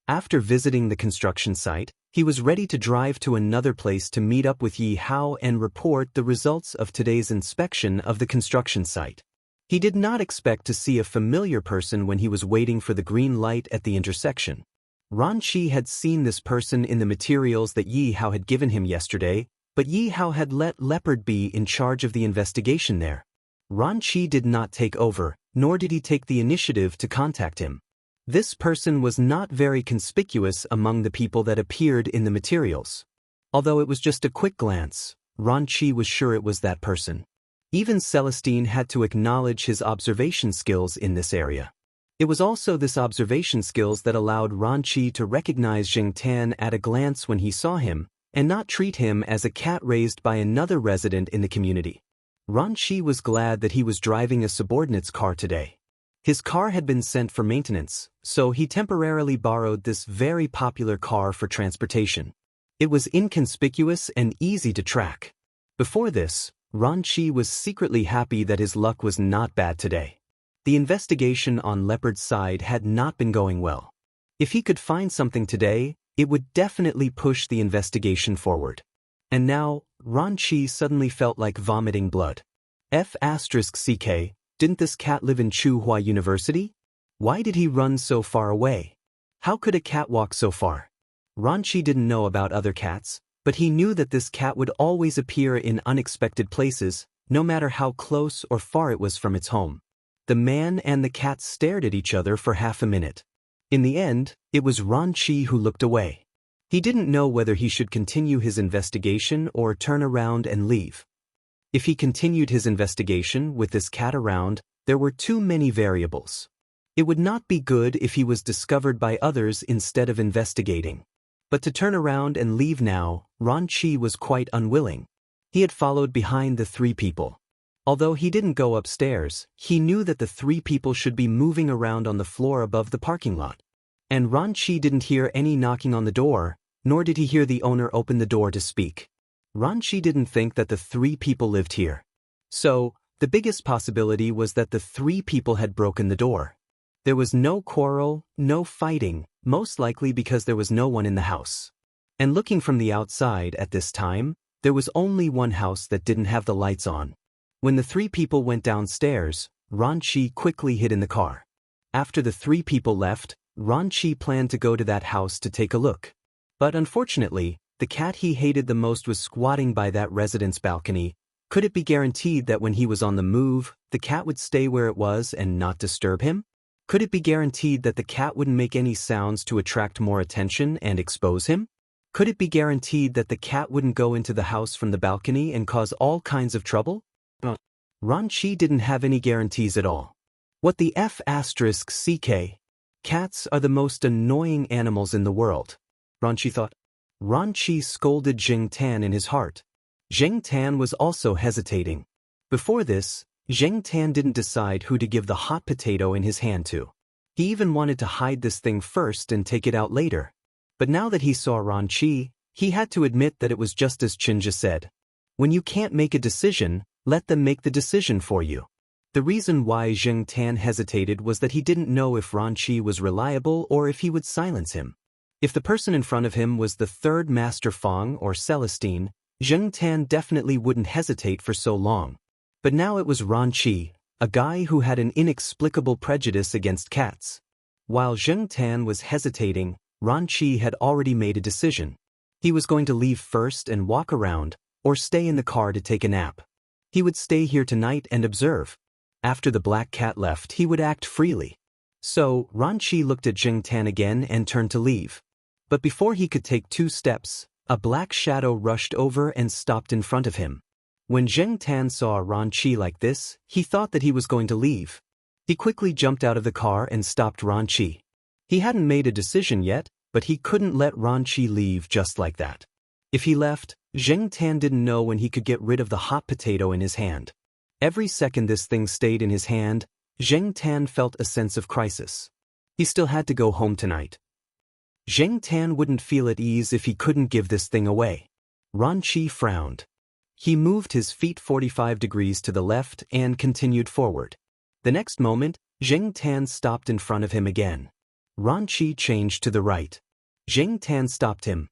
After visiting the construction site, he was ready to drive to another place to meet up with Yi Hao and report the results of today's inspection of the construction site. He did not expect to see a familiar person when he was waiting for the green light at the intersection. Ranqi had seen this person in the materials that Yi Hao had given him yesterday, but Yi Hao had let Leopard be in charge of the investigation there. Ranqi did not take over, nor did he take the initiative to contact him. This person was not very conspicuous among the people that appeared in the materials. Although it was just a quick glance, Ranqi was sure it was that person. Even Celestine had to acknowledge his observation skills in this area. It was also this observation skills that allowed Ranqi to recognize Xianxia at a glance when he saw him, and not treat him as a cat raised by another resident in the community. Ranqi was glad that he was driving a subordinate's car today. His car had been sent for maintenance, so he temporarily borrowed this very popular car for transportation. It was inconspicuous and easy to track. Before this, Ranqi was secretly happy that his luck was not bad today. The investigation on Leopard's side had not been going well. If he could find something today, it would definitely push the investigation forward. And now, Ranqi suddenly felt like vomiting blood. F***ck, didn't this cat live in Chuhua University? Why did he run so far away? How could a cat walk so far? Ranqi didn't know about other cats, but he knew that this cat would always appear in unexpected places, no matter how close or far it was from its home. The man and the cat stared at each other for half a minute. In the end, it was Ranqi who looked away. He didn't know whether he should continue his investigation or turn around and leave. If he continued his investigation with this cat around, there were too many variables. It would not be good if he was discovered by others instead of investigating. But to turn around and leave now, Ranqi was quite unwilling. He had followed behind the 3 people. Although he didn't go upstairs, he knew that the 3 people should be moving around on the floor above the parking lot. And Ranqi didn't hear any knocking on the door, nor did he hear the owner open the door to speak. Ranqi didn't think that the 3 people lived here. So, the biggest possibility was that the three people had broken the door. There was no quarrel, no fighting, most likely because there was no one in the house. And looking from the outside at this time, there was only one house that didn't have the lights on. When the three people went downstairs, Xianxia quickly hid in the car. After the three people left, Xianxia planned to go to that house to take a look. But unfortunately, the cat he hated the most was squatting by that residence balcony. Could it be guaranteed that when he was on the move, the cat would stay where it was and not disturb him? Could it be guaranteed that the cat wouldn't make any sounds to attract more attention and expose him? Could it be guaranteed that the cat wouldn't go into the house from the balcony and cause all kinds of trouble? Xianxia didn't have any guarantees at all. What the F***ck? Cats are the most annoying animals in the world, Xianxia thought. Xianxia scolded Zheng Tan in his heart. Zheng Tan was also hesitating. Before this, Zheng Tan didn't decide who to give the hot potato in his hand to. He even wanted to hide this thing first and take it out later. But now that he saw Xianxia, he had to admit that it was just as Xianxia said. When you can't make a decision, let them make the decision for you. The reason why Zheng Tan hesitated was that he didn't know if Xianxia was reliable or if he would silence him. If the person in front of him was the third Master Feng or Celestine, Zheng Tan definitely wouldn't hesitate for so long. But now it was Xianxia, a guy who had an inexplicable prejudice against cats. While Zheng Tan was hesitating, Xianxia had already made a decision. He was going to leave first and walk around, or stay in the car to take a nap. He would stay here tonight and observe. After the black cat left, he would act freely. So, Xianxia looked at Zheng Tan again and turned to leave. But before he could take 2 steps, a black shadow rushed over and stopped in front of him. When Zheng Tan saw Xianxia like this, he thought that he was going to leave. He quickly jumped out of the car and stopped Xianxia. He hadn't made a decision yet, but he couldn't let Xianxia leave just like that. If he left, Zheng Tan didn't know when he could get rid of the hot potato in his hand. Every second this thing stayed in his hand, Zheng Tan felt a sense of crisis. He still had to go home tonight. Zheng Tan wouldn't feel at ease if he couldn't give this thing away. Xianxia frowned. He moved his feet 45 degrees to the left and continued forward. The next moment, Zheng Tan stopped in front of him again. Xianxia changed to the right. Zheng Tan stopped him.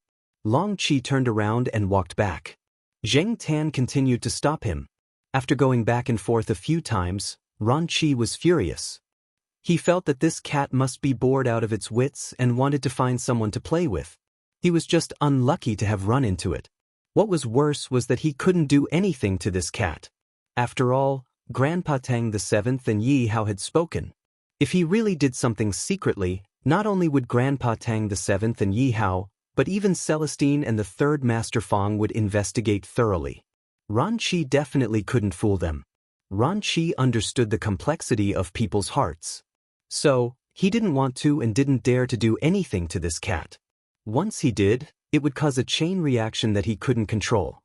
Xianxia turned around and walked back. Zheng Tan continued to stop him. After going back and forth a few times, Xianxia was furious. He felt that this cat must be bored out of its wits and wanted to find someone to play with. He was just unlucky to have run into it. What was worse was that he couldn't do anything to this cat. After all, Grandpa Tang VII and Yi Hao had spoken. If he really did something secretly, not only would Grandpa Tang VII and Yi Hao, but even Celestine and the third Master Feng would investigate thoroughly. Xianxia definitely couldn't fool them. Xianxia understood the complexity of people's hearts. So, he didn't want to and didn't dare to do anything to this cat. Once he did, it would cause a chain reaction that he couldn't control.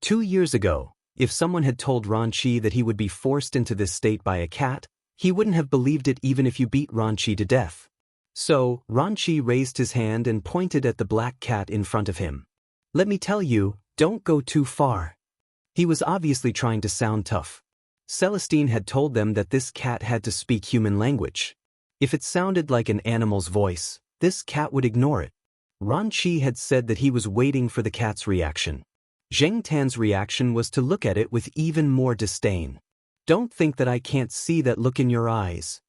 2 years ago, if someone had told Xianxia that he would be forced into this state by a cat, he wouldn't have believed it even if you beat Xianxia to death. So, Xianxia raised his hand and pointed at the black cat in front of him. Let me tell you, don't go too far. He was obviously trying to sound tough. Celestine had told them that this cat had to speak human language. If it sounded like an animal's voice, this cat would ignore it. Xianxia had said that he was waiting for the cat's reaction. Zheng Tan's reaction was to look at it with even more disdain. Don't think that I can't see that look in your eyes.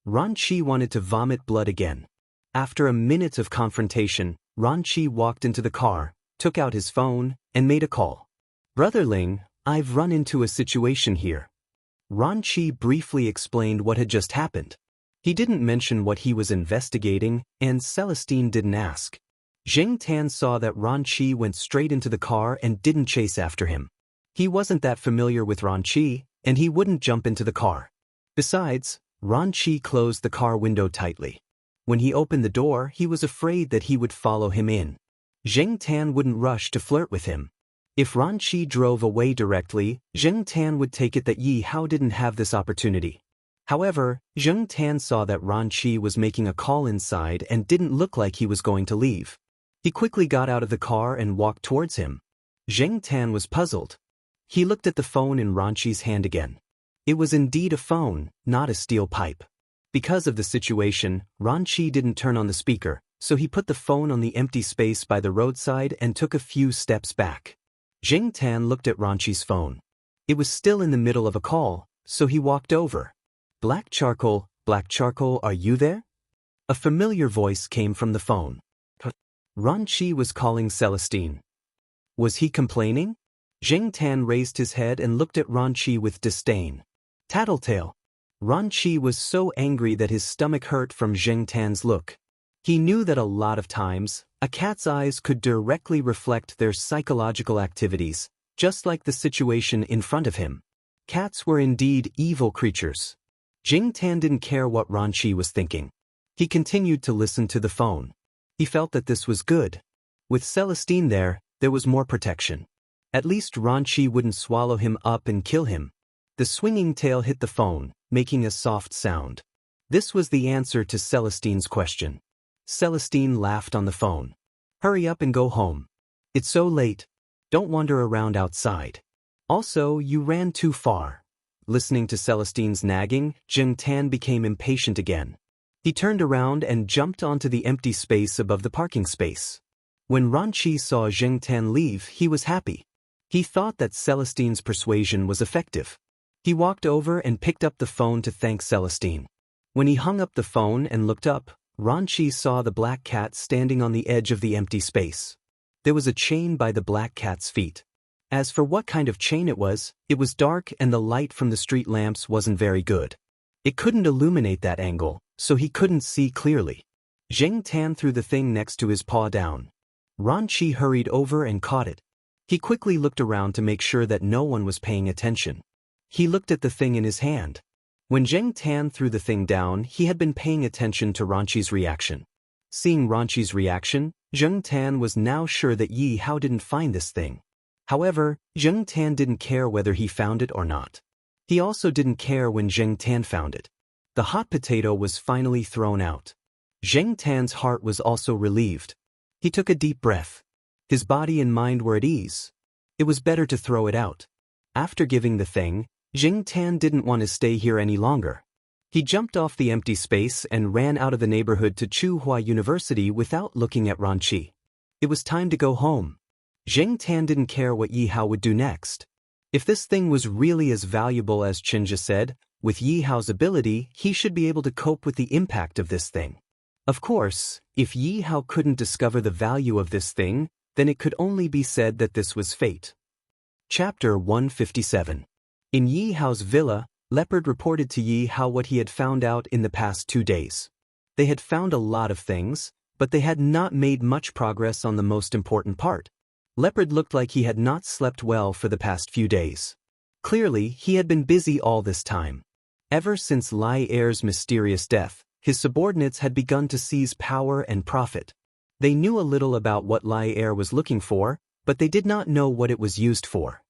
Xianxia wanted to vomit blood again. After a minute of confrontation, Xianxia walked into the car, took out his phone, and made a call. Brother Ling, I've run into a situation here. Xianxia briefly explained what had just happened. He didn't mention what he was investigating, and Celestine didn't ask. Zheng Tan saw that Xianxia went straight into the car and didn't chase after him. He wasn't that familiar with Xianxia, and he wouldn't jump into the car. Besides, Xianxia closed the car window tightly. When he opened the door, he was afraid that he would follow him in. Zheng Tan wouldn't rush to flirt with him. If Xianxia drove away directly, Zheng Tan would take it that Yi Hao didn't have this opportunity. However, Zheng Tan saw that Xianxia was making a call inside and didn't look like he was going to leave. He quickly got out of the car and walked towards him. Zheng Tan was puzzled. He looked at the phone in Ranchi's hand again. It was indeed a phone, not a steel pipe. Because of the situation, Ranchi didn't turn on the speaker, so he put the phone on the empty space by the roadside and took a few steps back. Xianxia looked at Ranchi's phone. It was still in the middle of a call, so he walked over. Black charcoal, are you there? A familiar voice came from the phone. Ranchi was calling Celestine. Was he complaining? Xianxia raised his head and looked at Ranchi with disdain. Tattletale. Ranchi was so angry that his stomach hurt from Xianxia's look. He knew that a lot of times, a cat's eyes could directly reflect their psychological activities, just like the situation in front of him. Cats were indeed evil creatures. Xianxia didn't care what Ranchi was thinking. He continued to listen to the phone. He felt that this was good. With Celestine there was more protection. At least Ranchi wouldn't swallow him up and kill him. The swinging tail hit the phone, making a soft sound. This was the answer to Celestine's question. Celestine laughed on the phone. Hurry up and go home. It's so late. Don't wander around outside. Also, you ran too far. Listening to Celestine's nagging, Xianxia became impatient again. He turned around and jumped onto the empty space above the parking space. When Ranchi saw Xianxia leave, he was happy. He thought that Celestine's persuasion was effective. He walked over and picked up the phone to thank Celestine. When he hung up the phone and looked up, Ranchi saw the black cat standing on the edge of the empty space. There was a chain by the black cat's feet. As for what kind of chain it was dark and the light from the street lamps wasn't very good. It couldn't illuminate that angle, so he couldn't see clearly. Xianxia threw the thing next to his paw down. Ranchi hurried over and caught it. He quickly looked around to make sure that no one was paying attention. He looked at the thing in his hand. When Xianxia threw the thing down, he had been paying attention to Ranchi's reaction. Seeing Ranchi's reaction, Xianxia was now sure that Yi Hao didn't find this thing. However, Xianxia didn't care whether he found it or not. He also didn't care when Xianxia found it. The hot potato was finally thrown out. Xianxia's heart was also relieved. He took a deep breath. His body and mind were at ease. It was better to throw it out. After giving the thing, Xianxia didn't want to stay here any longer. He jumped off the empty space and ran out of the neighborhood to Chuhua University without looking at Ranchi. It was time to go home. Xianxia didn't care what Yi Hao would do next. If this thing was really as valuable as Xianxia said, with Yi Hao's ability, he should be able to cope with the impact of this thing. Of course, if Yi Hao couldn't discover the value of this thing, then it could only be said that this was fate. Chapter 157. In Yi Hao's villa, Leopard reported to Yi Hao what he had found out in the past 2 days. They had found a lot of things, but they had not made much progress on the most important part. Leopard looked like he had not slept well for the past few days. Clearly, he had been busy all this time. Ever since Lai Er's mysterious death, his subordinates had begun to seize power and profit. They knew a little about what Lai Er was looking for, but they did not know what it was used for.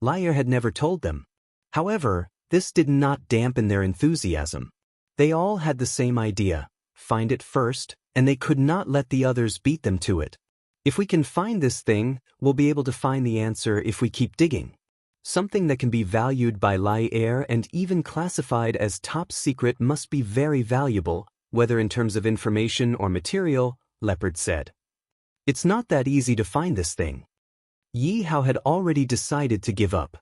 Lai Er had never told them. However, this did not dampen their enthusiasm. They all had the same idea: find it first, and they could not let the others beat them to it. If we can find this thing, we'll be able to find the answer if we keep digging. Something that can be valued by Lai Er and even classified as top secret must be very valuable, whether in terms of information or material, Leopard said. It's not that easy to find this thing. Yi Hao had already decided to give up.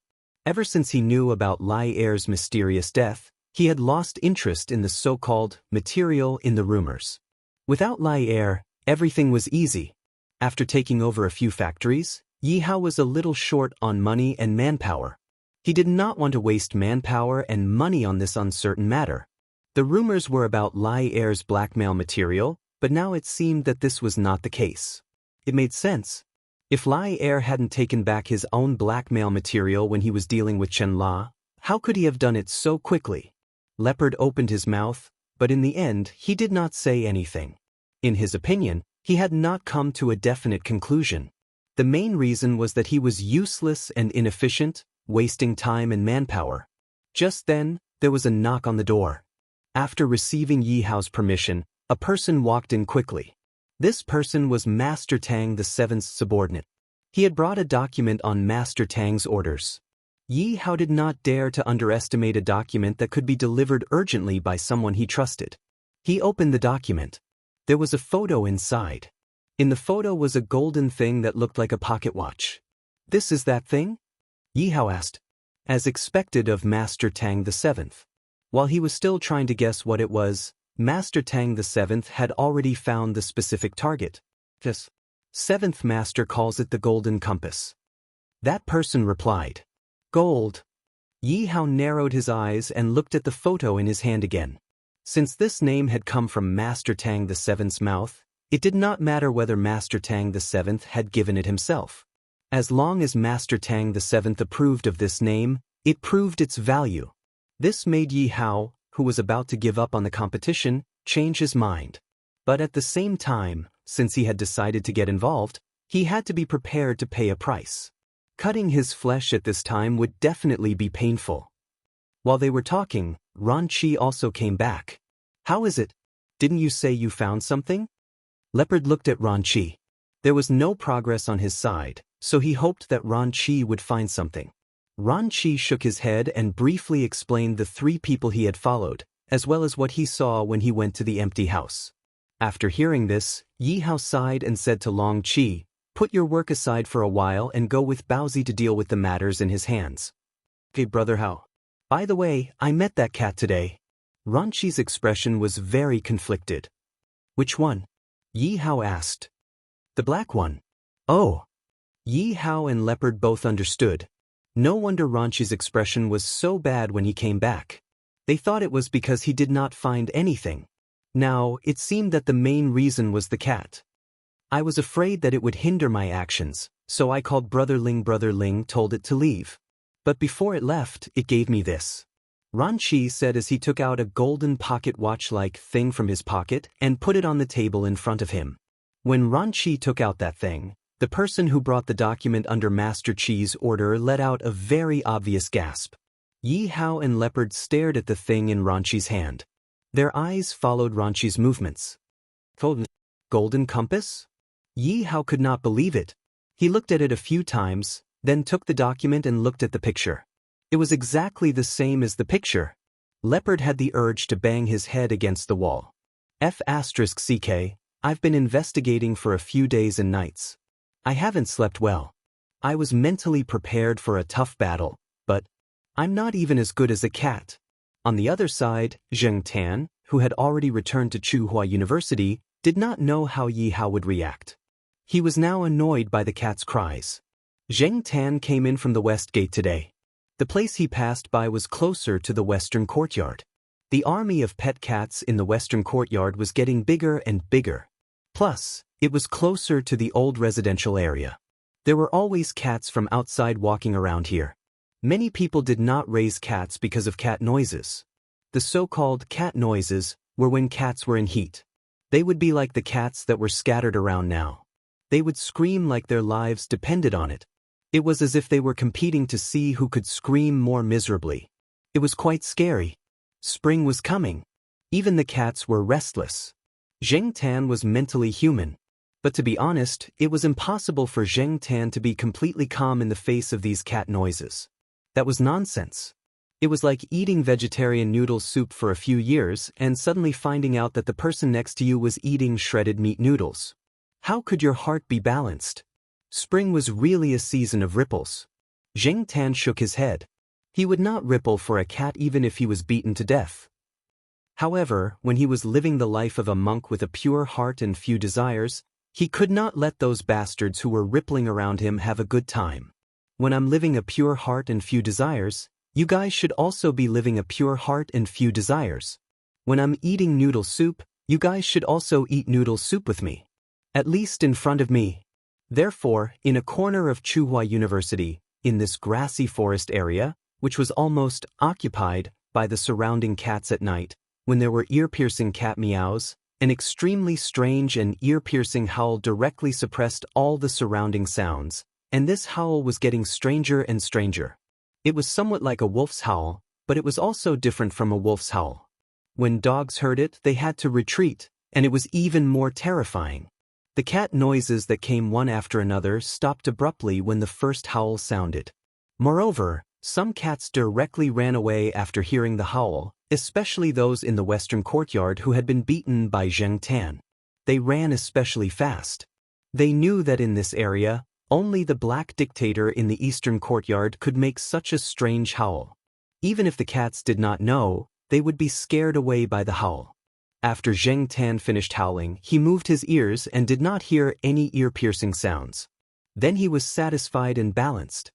Ever since he knew about Lai Er's mysterious death, he had lost interest in the so-called material in the rumors. Without Lai Er, everything was easy. After taking over a few factories, Yi Hao was a little short on money and manpower. He did not want to waste manpower and money on this uncertain matter. The rumors were about Lai Er's blackmail material, but now it seemed that this was not the case. It made sense. If Lai Er hadn't taken back his own blackmail material when he was dealing with Chen La, how could he have done it so quickly? Leopard opened his mouth, but in the end he did not say anything. In his opinion, he had not come to a definite conclusion. The main reason was that he was useless and inefficient, wasting time and manpower. Just then, there was a knock on the door. After receiving Yi Hao's permission, a person walked in quickly. This person was Master Tang, the 7th subordinate. He had brought a document on Master Tang's orders. Yi Hao did not dare to underestimate a document that could be delivered urgently by someone he trusted. He opened the document. There was a photo inside. In the photo was a golden thing that looked like a pocket watch. "This is that thing?" Yi Hao asked. As expected of Master Tang VII. While he was still trying to guess what it was, Master Tang VII had already found the specific target. This seventh master calls it the golden compass. That person replied. Gold. Yi Hao narrowed his eyes and looked at the photo in his hand again. Since this name had come from Master Tang VII's mouth, it did not matter whether Master Tang VII had given it himself. As long as Master Tang VII approved of this name, it proved its value. This made Yi Hao, who was about to give up on the competition, change his mind. But at the same time, since he had decided to get involved, he had to be prepared to pay a price. Cutting his flesh at this time would definitely be painful. While they were talking, Ran Qi also came back. "How is it? Didn't you say you found something?" Leopard looked at Ran Qi. There was no progress on his side, so he hoped that Ran Qi would find something. Ran Qi shook his head and briefly explained the 3 people he had followed, as well as what he saw when he went to the empty house. After hearing this, Yi Hao sighed and said to Long Qi, "Put your work aside for a while and go with Baozi to deal with the matters in his hands." "Okay, Brother Hao. By the way, I met that cat today." Ran Qi's expression was very conflicted. "Which one?" Yi Hao asked. "The black one." "Oh." Yi Hao and Leopard both understood. No wonder Ran Qi's expression was so bad when he came back. They thought it was because he did not find anything. Now, it seemed that the main reason was the cat. "I was afraid that it would hinder my actions, so I called Brother Ling. Brother Ling told it to leave. But before it left, it gave me this," Ran Qi said as he took out a golden pocket watch-like thing from his pocket and put it on the table in front of him. When Ran Qi took out that thing, the person who brought the document under Master Qi's order let out a very obvious gasp. Yi Hao and Leopard stared at the thing in Ran Qi's hand. Their eyes followed Ran Qi's movements. Golden compass? Yi Hao could not believe it. He looked at it a few times, then took the document and looked at the picture. It was exactly the same as the picture. Leopard had the urge to bang his head against the wall. F***ck, I've been investigating for a few days and nights. I haven't slept well. I was mentally prepared for a tough battle, but I'm not even as good as a cat. On the other side, Zheng Tan, who had already returned to Tsinghua University, did not know how Yi Hao would react. He was now annoyed by the cat's cries. Zheng Tan came in from the west gate today. The place he passed by was closer to the western courtyard. The army of pet cats in the western courtyard was getting bigger and bigger. Plus, it was closer to the old residential area. There were always cats from outside walking around here. Many people did not raise cats because of cat noises. The so-called cat noises were when cats were in heat. They would be like the cats that were scattered around now. They would scream like their lives depended on it. It was as if they were competing to see who could scream more miserably. It was quite scary. Spring was coming. Even the cats were restless. Zheng Tan was mentally human. But to be honest, it was impossible for Zheng Tan to be completely calm in the face of these cat noises. That was nonsense. It was like eating vegetarian noodle soup for a few years and suddenly finding out that the person next to you was eating shredded meat noodles. How could your heart be balanced? Spring was really a season of ripples. Zheng Tan shook his head. He would not ripple for a cat even if he was beaten to death. However, when he was living the life of a monk with a pure heart and few desires, he could not let those bastards who were rippling around him have a good time. When I'm living a pure heart and few desires, you guys should also be living a pure heart and few desires. When I'm eating noodle soup, you guys should also eat noodle soup with me. At least in front of me. Therefore, in a corner of Tsinghua University, in this grassy forest area, which was almost occupied by the surrounding cats at night, when there were ear-piercing cat meows, an extremely strange and ear-piercing howl directly suppressed all the surrounding sounds, and this howl was getting stranger and stranger. It was somewhat like a wolf's howl, but it was also different from a wolf's howl. When dogs heard it, they had to retreat, and it was even more terrifying. The cat noises that came one after another stopped abruptly when the first howl sounded. Moreover, Some cats directly ran away after hearing the howl, especially those in the western courtyard who had been beaten by Zheng Tan. They ran especially fast. They knew that in this area, only the black dictator in the eastern courtyard could make such a strange howl. Even if the cats did not know, they would be scared away by the howl. After Zheng Tan finished howling, he moved his ears and did not hear any ear-piercing sounds. Then he was satisfied and balanced.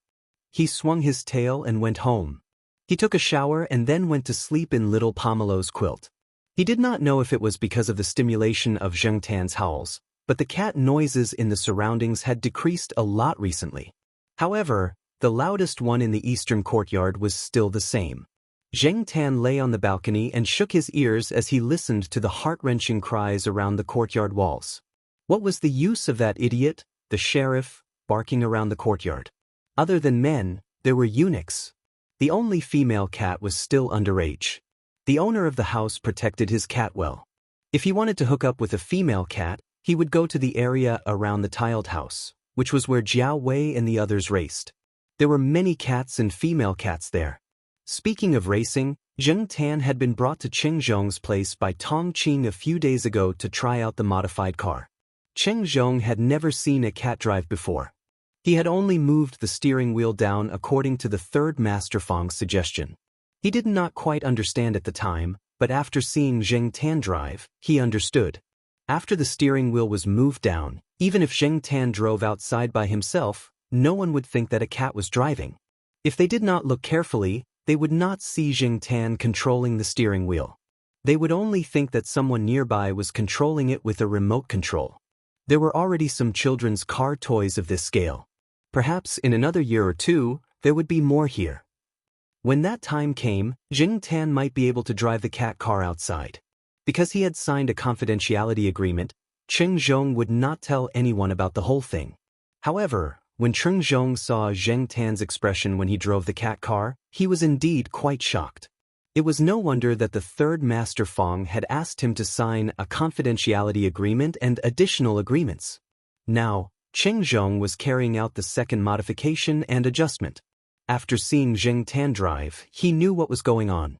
He swung his tail and went home. He took a shower and then went to sleep in little Pomelo's quilt. He did not know if it was because of the stimulation of Zheng Tan's howls, but the cat noises in the surroundings had decreased a lot recently. However, the loudest one in the eastern courtyard was still the same. Zheng Tan lay on the balcony and shook his ears as he listened to the heart-wrenching cries around the courtyard walls. What was the use of that idiot, the sheriff, barking around the courtyard? Other than men, there were eunuchs. The only female cat was still underage. The owner of the house protected his cat well. If he wanted to hook up with a female cat, he would go to the area around the tiled house, which was where Jiao Wei and the others raced. There were many cats and female cats there. Speaking of racing, Zheng Tan had been brought to Cheng Zhong's place by Tong Qing a few days ago to try out the modified car. Cheng Zhong had never seen a cat drive before. He had only moved the steering wheel down according to the third Master Feng's suggestion. He did not quite understand at the time, but after seeing Zheng Tan drive, he understood. After the steering wheel was moved down, even if Zheng Tan drove outside by himself, no one would think that a cat was driving. If they did not look carefully, they would not see Zheng Tan controlling the steering wheel. They would only think that someone nearby was controlling it with a remote control. There were already some children's car toys of this scale. Perhaps in another year or two, there would be more here. When that time came, Zheng Tan might be able to drive the cat car outside. Because he had signed a confidentiality agreement, Cheng Zhong would not tell anyone about the whole thing. However, when Cheng Zhong saw Zheng Tan's expression when he drove the cat car, he was indeed quite shocked. It was no wonder that the third Master Feng had asked him to sign a confidentiality agreement and additional agreements. Now, Cheng Zhong was carrying out the second modification and adjustment. After seeing Zheng Tan drive, he knew what was going on.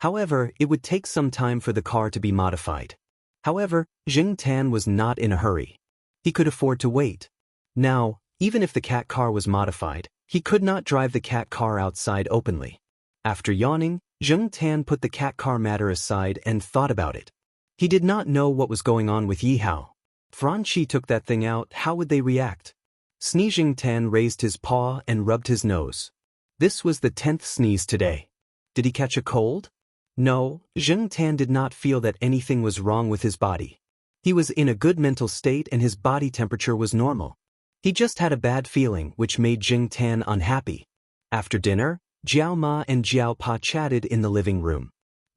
However, it would take some time for the car to be modified. However, Zheng Tan was not in a hurry. He could afford to wait. Now, even if the cat car was modified, he could not drive the cat car outside openly. After yawning, Zheng Tan put the cat car matter aside and thought about it. He did not know what was going on with Yihao. Franchi took that thing out, how would they react? Zheng Tan raised his paw and rubbed his nose. This was the 10th sneeze today. Did he catch a cold? No, Zheng Tan did not feel that anything was wrong with his body. He was in a good mental state and his body temperature was normal. He just had a bad feeling which made Zheng Tan unhappy. After dinner, Jiao Ma and Jiao Pa chatted in the living room.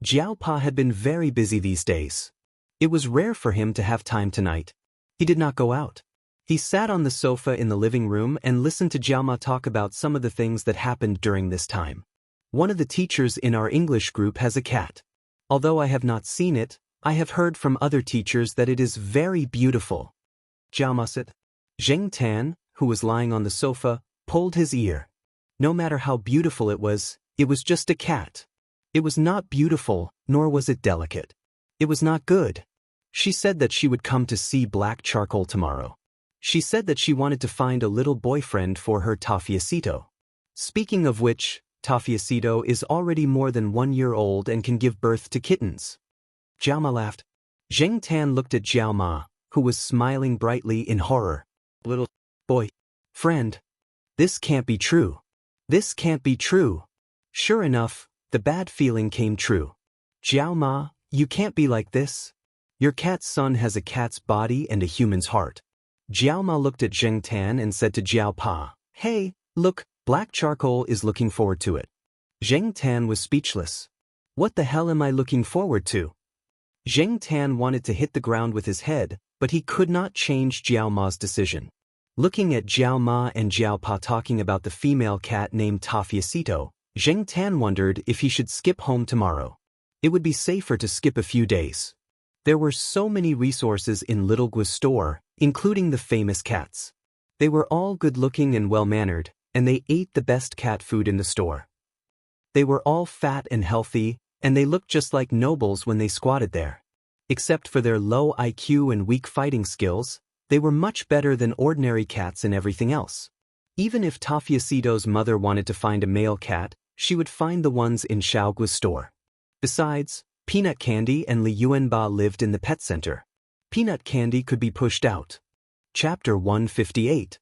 Jiao Pa had been very busy these days. It was rare for him to have time tonight. He did not go out. He sat on the sofa in the living room and listened to Jiao Ma talk about some of the things that happened during this time. One of the teachers in our English group has a cat. Although I have not seen it, I have heard from other teachers that it is very beautiful. Jiao Ma said. Zheng Tan, who was lying on the sofa, pulled his ear. No matter how beautiful it was just a cat. It was not beautiful, nor was it delicate. It was not good. She said that she would come to see Black Charcoal tomorrow. She said that she wanted to find a little boyfriend for her Tafiacito. Speaking of which, Tafiacito is already more than 1 year old and can give birth to kittens. Jiao Ma laughed. Zheng Tan looked at Jiao Ma, who was smiling brightly in horror. Little boy. Friend. This can't be true. This can't be true. Sure enough, the bad feeling came true. Jiao Ma, you can't be like this. Your cat's son has a cat's body and a human's heart. Jiao Ma looked at Zheng Tan and said to Jiao Pa, Hey, look, Black Charcoal is looking forward to it. Zheng Tan was speechless. What the hell am I looking forward to? Zheng Tan wanted to hit the ground with his head, but he could not change Jiao Ma's decision. Looking at Jiao Ma and Jiao Pa talking about the female cat named Tafiacito, Zheng Tan wondered if he should skip home tomorrow. It would be safer to skip a few days. There were so many resources in Little Gu's store, including the famous cats. They were all good-looking and well-mannered, and they ate the best cat food in the store. They were all fat and healthy, and they looked just like nobles when they squatted there. Except for their low IQ and weak fighting skills, they were much better than ordinary cats in everything else. Even if Tafiacido's mother wanted to find a male cat, she would find the ones in Xiaogua's store. Besides, Peanut Candy and Li Yuanba lived in the pet center. Peanut Candy could be pushed out. Chapter 158.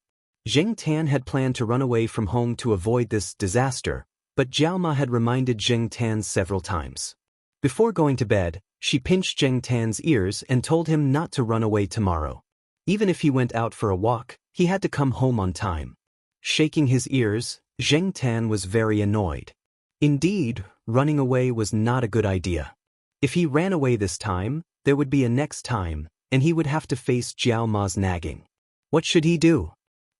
Zheng Tan had planned to run away from home to avoid this disaster, but Jiaoma had reminded Zheng Tan several times. Before going to bed, she pinched Zheng Tan's ears and told him not to run away tomorrow. Even if he went out for a walk, he had to come home on time. Shaking his ears, Zheng Tan was very annoyed. Indeed, running away was not a good idea. If he ran away this time, there would be a next time, and he would have to face Jiao Ma's nagging. What should he do?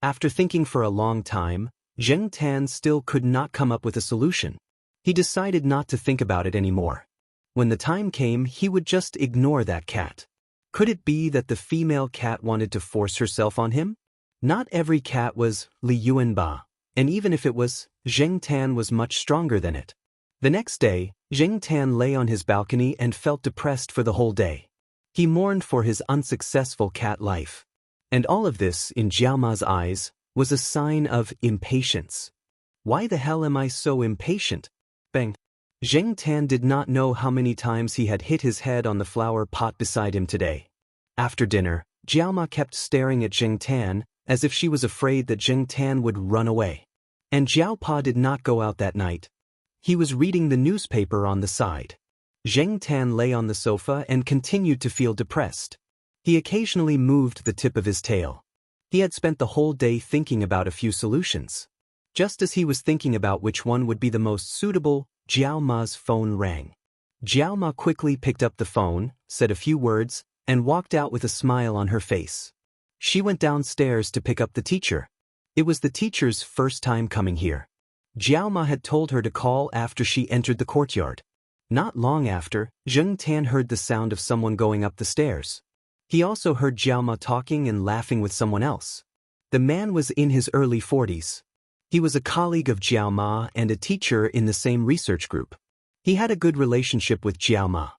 After thinking for a long time, Zheng Tan still could not come up with a solution. He decided not to think about it anymore. When the time came, he would just ignore that cat. Could it be that the female cat wanted to force herself on him? Not every cat was Li Yuanba, and even if it was, Zheng Tan was much stronger than it. The next day, Zheng Tan lay on his balcony and felt depressed for the whole day. He mourned for his unsuccessful cat life. And all of this, in Jiaoma's eyes, was a sign of impatience. Why the hell am I so impatient? Bang! Zheng Tan did not know how many times he had hit his head on the flower pot beside him today. After dinner, Jiaoma kept staring at Zheng Tan, as if she was afraid that Zheng Tan would run away. And Jiaopa did not go out that night. He was reading the newspaper on the side. Zheng Tan lay on the sofa and continued to feel depressed. He occasionally moved the tip of his tail. He had spent the whole day thinking about a few solutions. Just as he was thinking about which one would be the most suitable, Jiao Ma's phone rang. Jiao Ma quickly picked up the phone, said a few words, and walked out with a smile on her face. She went downstairs to pick up the teacher. It was the teacher's first time coming here. Jiao Ma had told her to call after she entered the courtyard. Not long after, Zheng Tan heard the sound of someone going up the stairs. He also heard Jiao Ma talking and laughing with someone else. The man was in his early 40s. He was a colleague of Jiao Ma and a teacher in the same research group. He had a good relationship with Jiao Ma.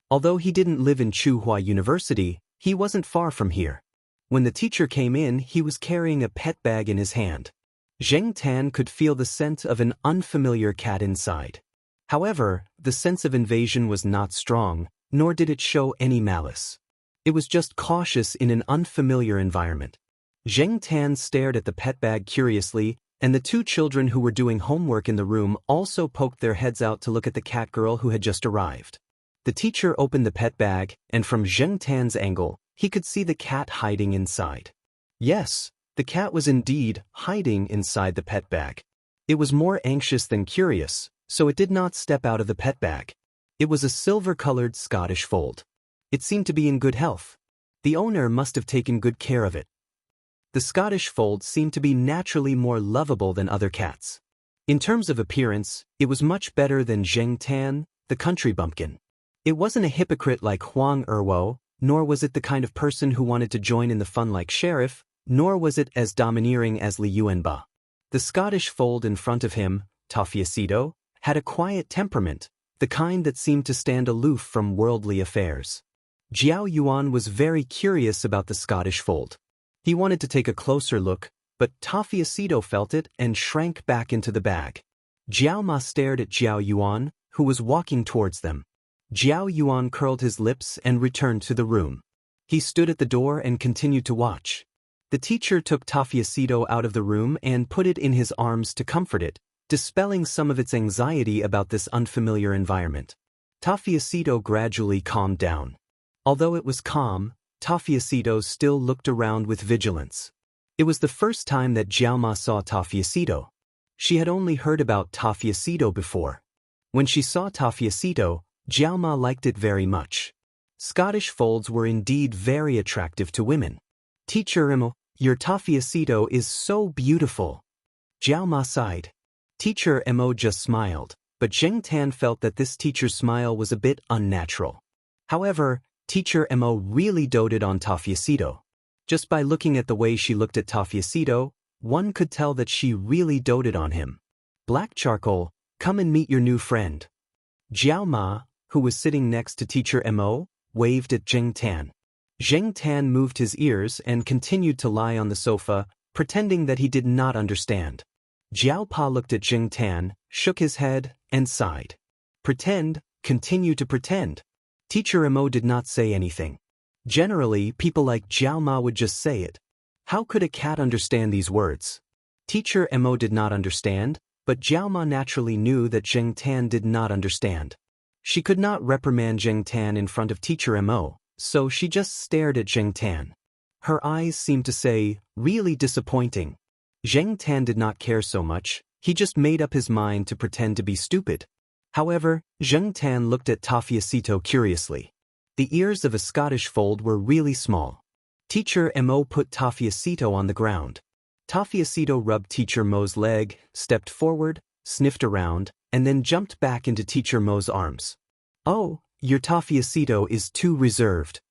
Although he didn't live in Tsinghua University, he wasn't far from here. When the teacher came in, he was carrying a pet bag in his hand. Zheng Tan could feel the scent of an unfamiliar cat inside. However, the sense of invasion was not strong, nor did it show any malice. It was just cautious in an unfamiliar environment. Zheng Tan stared at the pet bag curiously, and the two children who were doing homework in the room also poked their heads out to look at the cat girl who had just arrived. The teacher opened the pet bag, and from Zheng Tan's angle, he could see the cat hiding inside. Yes, the cat was indeed hiding inside the pet bag. It was more anxious than curious, so it did not step out of the pet bag. It was a silver-colored Scottish fold. It seemed to be in good health. The owner must have taken good care of it. The Scottish fold seemed to be naturally more lovable than other cats. In terms of appearance, it was much better than Zheng Tan, the country bumpkin. It wasn't a hypocrite like Huang Erwo, nor was it the kind of person who wanted to join in the fun like Sheriff, nor was it as domineering as Li Yuanba. The Scottish fold in front of him, Tafiacido, had a quiet temperament, the kind that seemed to stand aloof from worldly affairs. Jiao Yuan was very curious about the Scottish fold. He wanted to take a closer look, but Tafiacido felt it and shrank back into the bag. Jiao Ma stared at Jiao Yuan, who was walking towards them. Jiao Yuan curled his lips and returned to the room. He stood at the door and continued to watch. The teacher took Tafiacido out of the room and put it in his arms to comfort it, dispelling some of its anxiety about this unfamiliar environment. Tafiacido gradually calmed down. Although it was calm, Tafiacido still looked around with vigilance. It was the first time that Jiao Ma saw Tafiacido. She had only heard about Tafiacido before. When she saw Tafiacido, Jiao Ma liked it very much. Scottish folds were indeed very attractive to women. Teacher Imo, your Tafiacido is so beautiful. Jiao Ma sighed. Teacher Imo just smiled, but Zheng Tan felt that this teacher's smile was a bit unnatural. However, Teacher Imo really doted on Tafiacido. Just by looking at the way she looked at Tafiacido, one could tell that she really doted on him. Black charcoal, Come and meet your new friend. Jiao Ma, who was sitting next to Teacher Mo, waved at Zheng Tan. Zheng Tan moved his ears and continued to lie on the sofa, pretending that he did not understand. Jiao Pa looked at Zheng Tan, shook his head, and sighed. Pretend, continue to pretend. Teacher Mo did not say anything. Generally, people like Jiao Ma would just say it. How could a cat understand these words? Teacher Mo did not understand, but Jiao Ma naturally knew that Zheng Tan did not understand. She could not reprimand Zheng Tan in front of Teacher Mo, so she just stared at Zheng Tan. Her eyes seemed to say, really disappointing. Zheng Tan did not care so much, he just made up his mind to pretend to be stupid. However, Zheng Tan looked at Tafiacito curiously. The ears of a Scottish fold were really small. Teacher Mo put Tafiacito on the ground. Tafiacito rubbed Teacher Mo's leg, stepped forward, sniffed around, and then jumped back into Teacher Mo's arms. Oh, your Tafiacito is too reserved.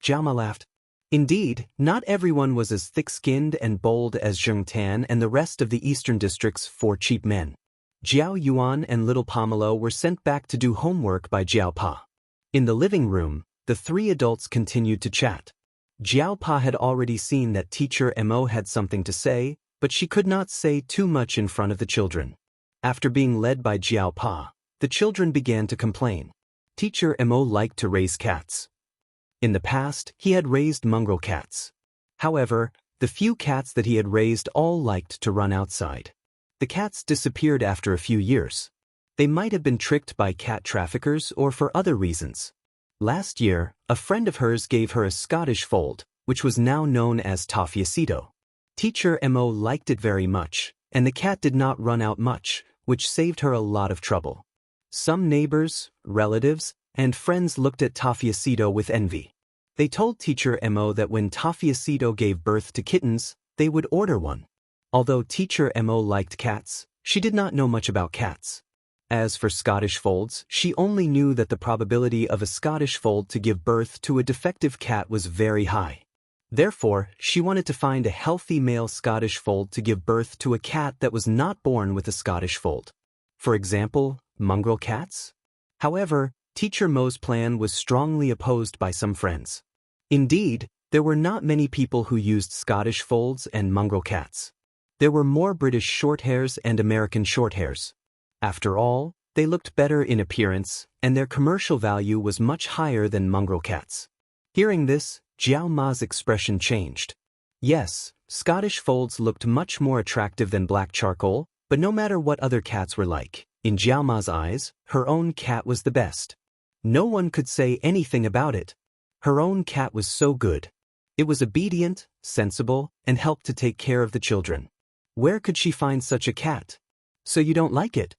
Jiao Ma laughed. Indeed, not everyone was as thick-skinned and bold as Zheng Tan and the rest of the eastern district's 4 cheap men. Jiao Yuan and little Pomelo were sent back to do homework by Jiao Pa. In the living room, the 3 adults continued to chat. Jiao Pa had already seen that Teacher Mo had something to say, but she could not say too much in front of the children. After being led by Jiao Pa, the children began to complain. Teacher Mo liked to raise cats. In the past, he had raised mongrel cats. However, the few cats that he had raised all liked to run outside. The cats disappeared after a few years. They might have been tricked by cat traffickers or for other reasons. Last year, a friend of hers gave her a Scottish fold, which was now known as Tafiacito. Teacher Mo liked it very much, and the cat did not run out much, which saved her a lot of trouble. Some neighbors, relatives, and friends looked at Tafiacito with envy. They told Teacher Mo that when Tafiacito gave birth to kittens, they would order one. Although Teacher Mo liked cats, she did not know much about cats. As for Scottish folds, she only knew that the probability of a Scottish fold to give birth to a defective cat was very high. Therefore, she wanted to find a healthy male Scottish fold to give birth to a cat that was not born with a Scottish fold. For example, mongrel cats? However, Teacher Mo's plan was strongly opposed by some friends. Indeed, there were not many people who used Scottish folds and mongrel cats. There were more British Shorthairs and American Shorthairs. After all, they looked better in appearance, and their commercial value was much higher than mongrel cats. Hearing this, Jiao Ma's expression changed. Yes, Scottish folds looked much more attractive than black charcoal, but no matter what other cats were like, in Jiao Ma's eyes, her own cat was the best. No one could say anything about it. Her own cat was so good. It was obedient, sensible, and helped to take care of the children. Where could she find such a cat? So you don't like it?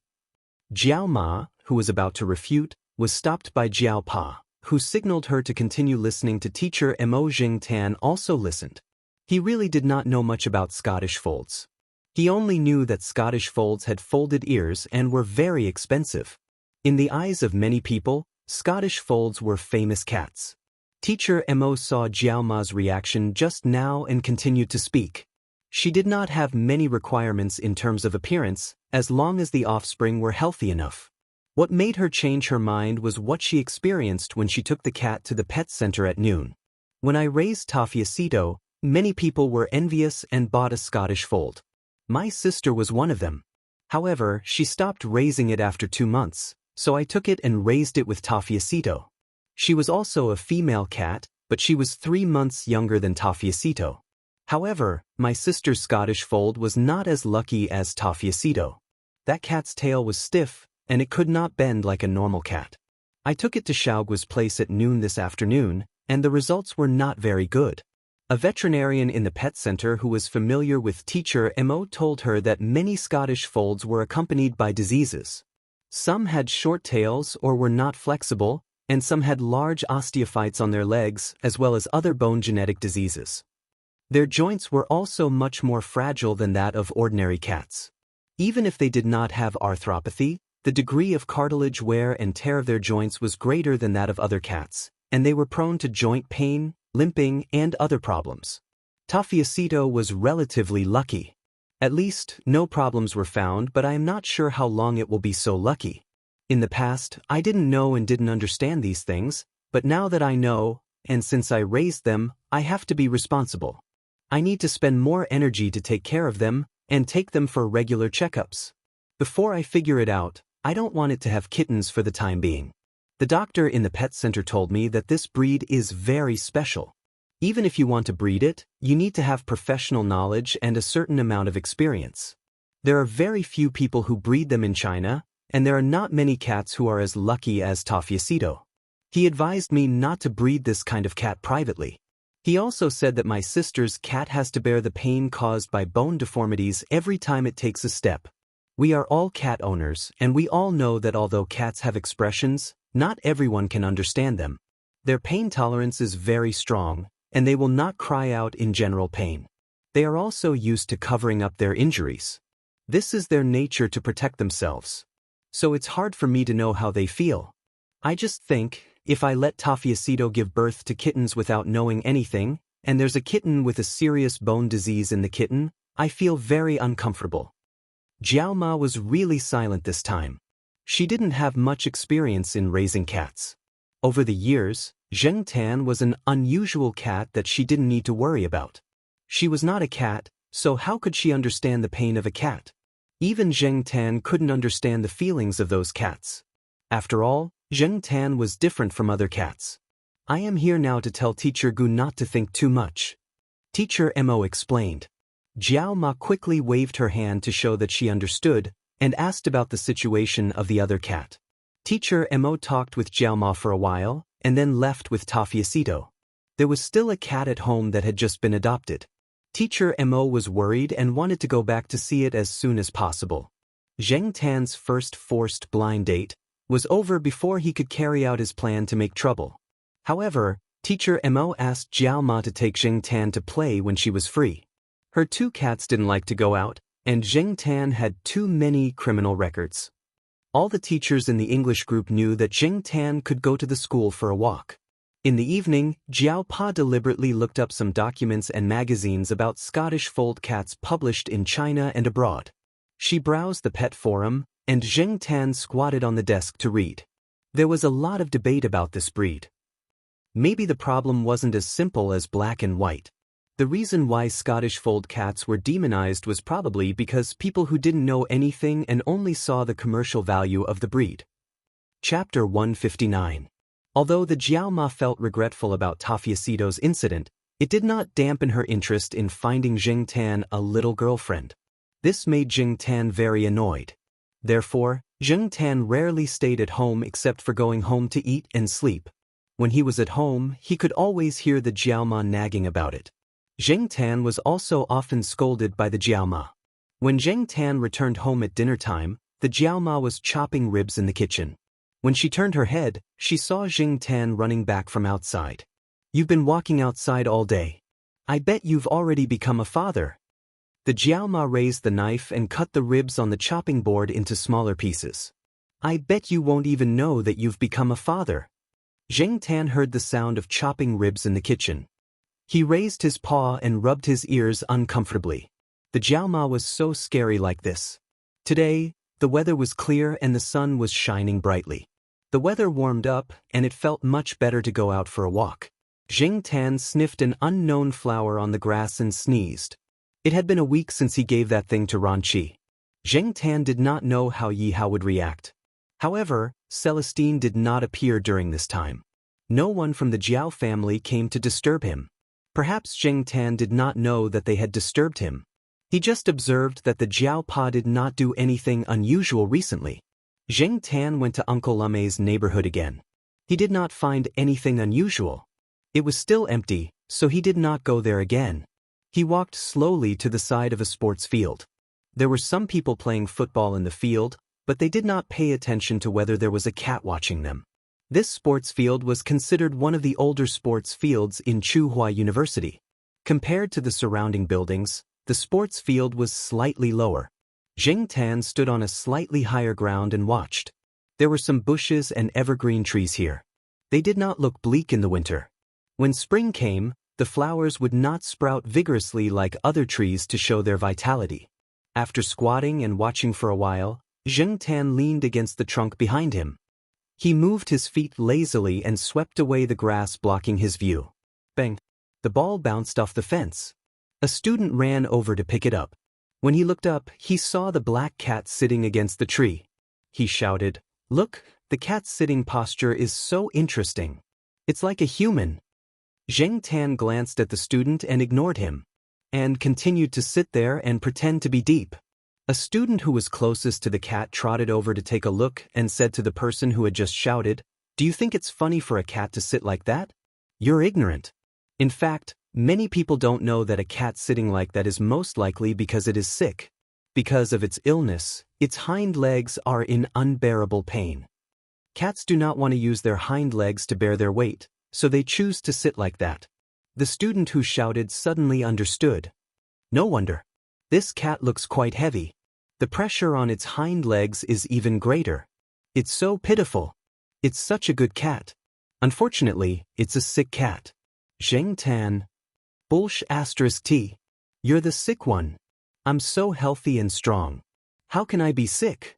Jiao Ma, who was about to refute, was stopped by Jiao Pa, who signaled her to continue listening to Teacher Mo. Zheng Tan also listened. He really did not know much about Scottish folds. He only knew that Scottish folds had folded ears and were very expensive. In the eyes of many people, Scottish folds were famous cats. Teacher Mo saw Jiao Ma's reaction just now and continued to speak. She did not have many requirements in terms of appearance, as long as the offspring were healthy enough. What made her change her mind was what she experienced when she took the cat to the pet center at noon. When I raised Tafiacito, many people were envious and bought a Scottish fold. My sister was one of them. However, she stopped raising it after 2 months, so I took it and raised it with Tafiacito. She was also a female cat, but she was 3 months younger than Tafiacito. However, my sister's Scottish fold was not as lucky as Tafiacito. That cat's tail was stiff, and it could not bend like a normal cat. I took it to Xiaogua's place at noon this afternoon, and the results were not very good. A veterinarian in the pet center who was familiar with Teacher Mo told her that many Scottish folds were accompanied by diseases. Some had short tails or were not flexible, and some had large osteophytes on their legs as well as other bone genetic diseases. Their joints were also much more fragile than that of ordinary cats. Even if they did not have arthropathy, the degree of cartilage wear and tear of their joints was greater than that of other cats, and they were prone to joint pain, limping, and other problems. Tafiacito was relatively lucky. At least, no problems were found, but I am not sure how long it will be so lucky. In the past, I didn't know and didn't understand these things, but now that I know, and since I raised them, I have to be responsible. I need to spend more energy to take care of them and take them for regular checkups. Before I figure it out, I don't want it to have kittens for the time being. The doctor in the pet center told me that this breed is very special. Even if you want to breed it, you need to have professional knowledge and a certain amount of experience. There are very few people who breed them in China, and there are not many cats who are as lucky as Tofiacito. He advised me not to breed this kind of cat privately. He also said that my sister's cat has to bear the pain caused by bone deformities every time it takes a step. We are all cat owners, and we all know that although cats have expressions, not everyone can understand them. Their pain tolerance is very strong, and they will not cry out in general pain. They are also used to covering up their injuries. This is their nature to protect themselves. So it's hard for me to know how they feel. I just think, if I let Tofiacito give birth to kittens without knowing anything, and there's a kitten with a serious bone disease in the kitten, I feel very uncomfortable. Jiao Ma was really silent this time. She didn't have much experience in raising cats. Over the years, Zheng Tan was an unusual cat that she didn't need to worry about. She was not a cat, so how could she understand the pain of a cat? Even Zheng Tan couldn't understand the feelings of those cats. After all, Zheng Tan was different from other cats. I am here now to tell Teacher Gu not to think too much. Teacher Mo explained. Jiao Ma quickly waved her hand to show that she understood, and asked about the situation of the other cat. Teacher Mo talked with Jiao Ma for a while, and then left with Tofiacito. There was still a cat at home that had just been adopted. Teacher Mo was worried and wanted to go back to see it as soon as possible. Zheng Tan's first forced blind date was over before he could carry out his plan to make trouble. However, Teacher Mo asked Jiao Ma to take Zheng Tan to play when she was free. Her two cats didn't like to go out, and Zheng Tan had too many criminal records. All the teachers in the English group knew that Zheng Tan could go to the school for a walk. In the evening, Jiao Pa deliberately looked up some documents and magazines about Scottish fold cats published in China and abroad. She browsed the pet forum, and Zheng Tan squatted on the desk to read. There was a lot of debate about this breed. Maybe the problem wasn't as simple as black and white. The reason why Scottish fold cats were demonized was probably because people who didn't know anything and only saw the commercial value of the breed. Chapter 159. Although the Jiao Ma felt regretful about Tofiacito's incident, it did not dampen her interest in finding Zheng Tan a little girlfriend. This made Zheng Tan very annoyed. Therefore, Zheng Tan rarely stayed at home except for going home to eat and sleep. When he was at home, he could always hear the Jiao Ma nagging about it. Zheng Tan was also often scolded by the Jiao Ma. When Zheng Tan returned home at dinner time, the Jiao Ma was chopping ribs in the kitchen. When she turned her head, she saw Zheng Tan running back from outside. "You've been walking outside all day. I bet you've already become a father." The Jiao Ma raised the knife and cut the ribs on the chopping board into smaller pieces. "I bet you won't even know that you've become a father." Zheng Tan heard the sound of chopping ribs in the kitchen. He raised his paw and rubbed his ears uncomfortably. The Jiao Ma was so scary like this. Today, the weather was clear and the sun was shining brightly. The weather warmed up, and it felt much better to go out for a walk. Zheng Tan sniffed an unknown flower on the grass and sneezed. It had been a week since he gave that thing to Ranqi. Zheng Tan did not know how Yi Hao would react. However, Celestine did not appear during this time. No one from the Jiao family came to disturb him. Perhaps Zheng Tan did not know that they had disturbed him. He just observed that the Jiao Pa did not do anything unusual recently. Zheng Tan went to Uncle Lamei's neighborhood again. He did not find anything unusual. It was still empty, so he did not go there again. He walked slowly to the side of a sports field. There were some people playing football in the field, but they did not pay attention to whether there was a cat watching them. This sports field was considered one of the older sports fields in Tsinghua University. Compared to the surrounding buildings, the sports field was slightly lower. Zheng Tan stood on a slightly higher ground and watched. There were some bushes and evergreen trees here. They did not look bleak in the winter. When spring came, the flowers would not sprout vigorously like other trees to show their vitality. After squatting and watching for a while, Zheng Tan leaned against the trunk behind him. He moved his feet lazily and swept away the grass blocking his view. Bang! The ball bounced off the fence. A student ran over to pick it up. When he looked up, he saw the black cat sitting against the tree. He shouted, "Look, the cat's sitting posture is so interesting. It's like a human." Zheng Tan glanced at the student and ignored him, and continued to sit there and pretend to be deep. A student who was closest to the cat trotted over to take a look and said to the person who had just shouted, "Do you think it's funny for a cat to sit like that? You're ignorant. In fact, many people don't know that a cat sitting like that is most likely because it is sick. Because of its illness, its hind legs are in unbearable pain. Cats do not want to use their hind legs to bear their weight, so they choose to sit like that." The student who shouted suddenly understood. No wonder. This cat looks quite heavy. The pressure on its hind legs is even greater. It's so pitiful. It's such a good cat. Unfortunately, it's a sick cat. Zheng Tan. T. You're the sick one. I'm so healthy and strong. How can I be sick?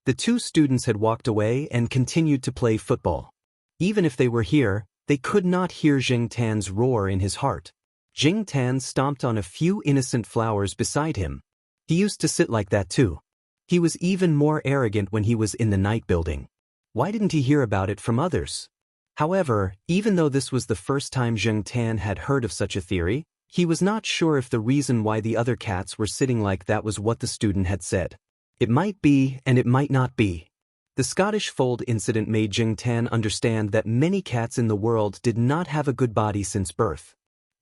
The two students had walked away and continued to play football. Even if they were here, they could not hear Zheng Tan's roar in his heart. Zheng Tan stomped on a few innocent flowers beside him. He used to sit like that too. He was even more arrogant when he was in the night building. Why didn't he hear about it from others? However, even though this was the first time Zheng Tan had heard of such a theory, he was not sure if the reason why the other cats were sitting like that was what the student had said. It might be, and it might not be. The Scottish fold incident made Zheng Tan understand that many cats in the world did not have a good body since birth.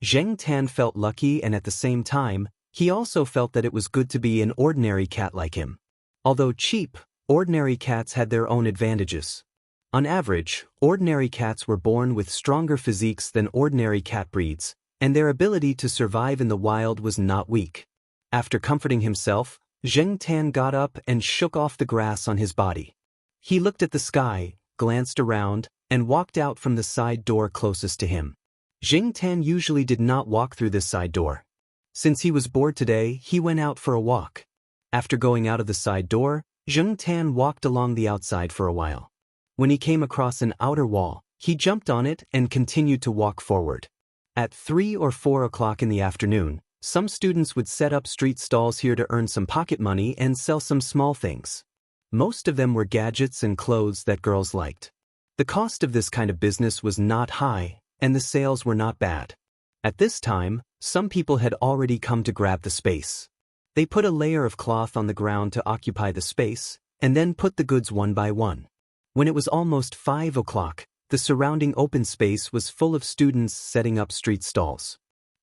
Zheng Tan felt lucky, and at the same time, he also felt that it was good to be an ordinary cat like him. Although cheap, ordinary cats had their own advantages. On average, ordinary cats were born with stronger physiques than ordinary cat breeds, and their ability to survive in the wild was not weak. After comforting himself, Zheng Tan got up and shook off the grass on his body. He looked at the sky, glanced around, and walked out from the side door closest to him. Zheng Tan usually did not walk through this side door. Since he was bored today, he went out for a walk. After going out of the side door, Zheng Tan walked along the outside for a while. When he came across an outer wall, he jumped on it and continued to walk forward. At 3 or 4 o'clock in the afternoon, some students would set up street stalls here to earn some pocket money and sell some small things. Most of them were gadgets and clothes that girls liked. The cost of this kind of business was not high, and the sales were not bad. At this time, some people had already come to grab the space. They put a layer of cloth on the ground to occupy the space, and then put the goods one by one. When it was almost 5 o'clock, the surrounding open space was full of students setting up street stalls.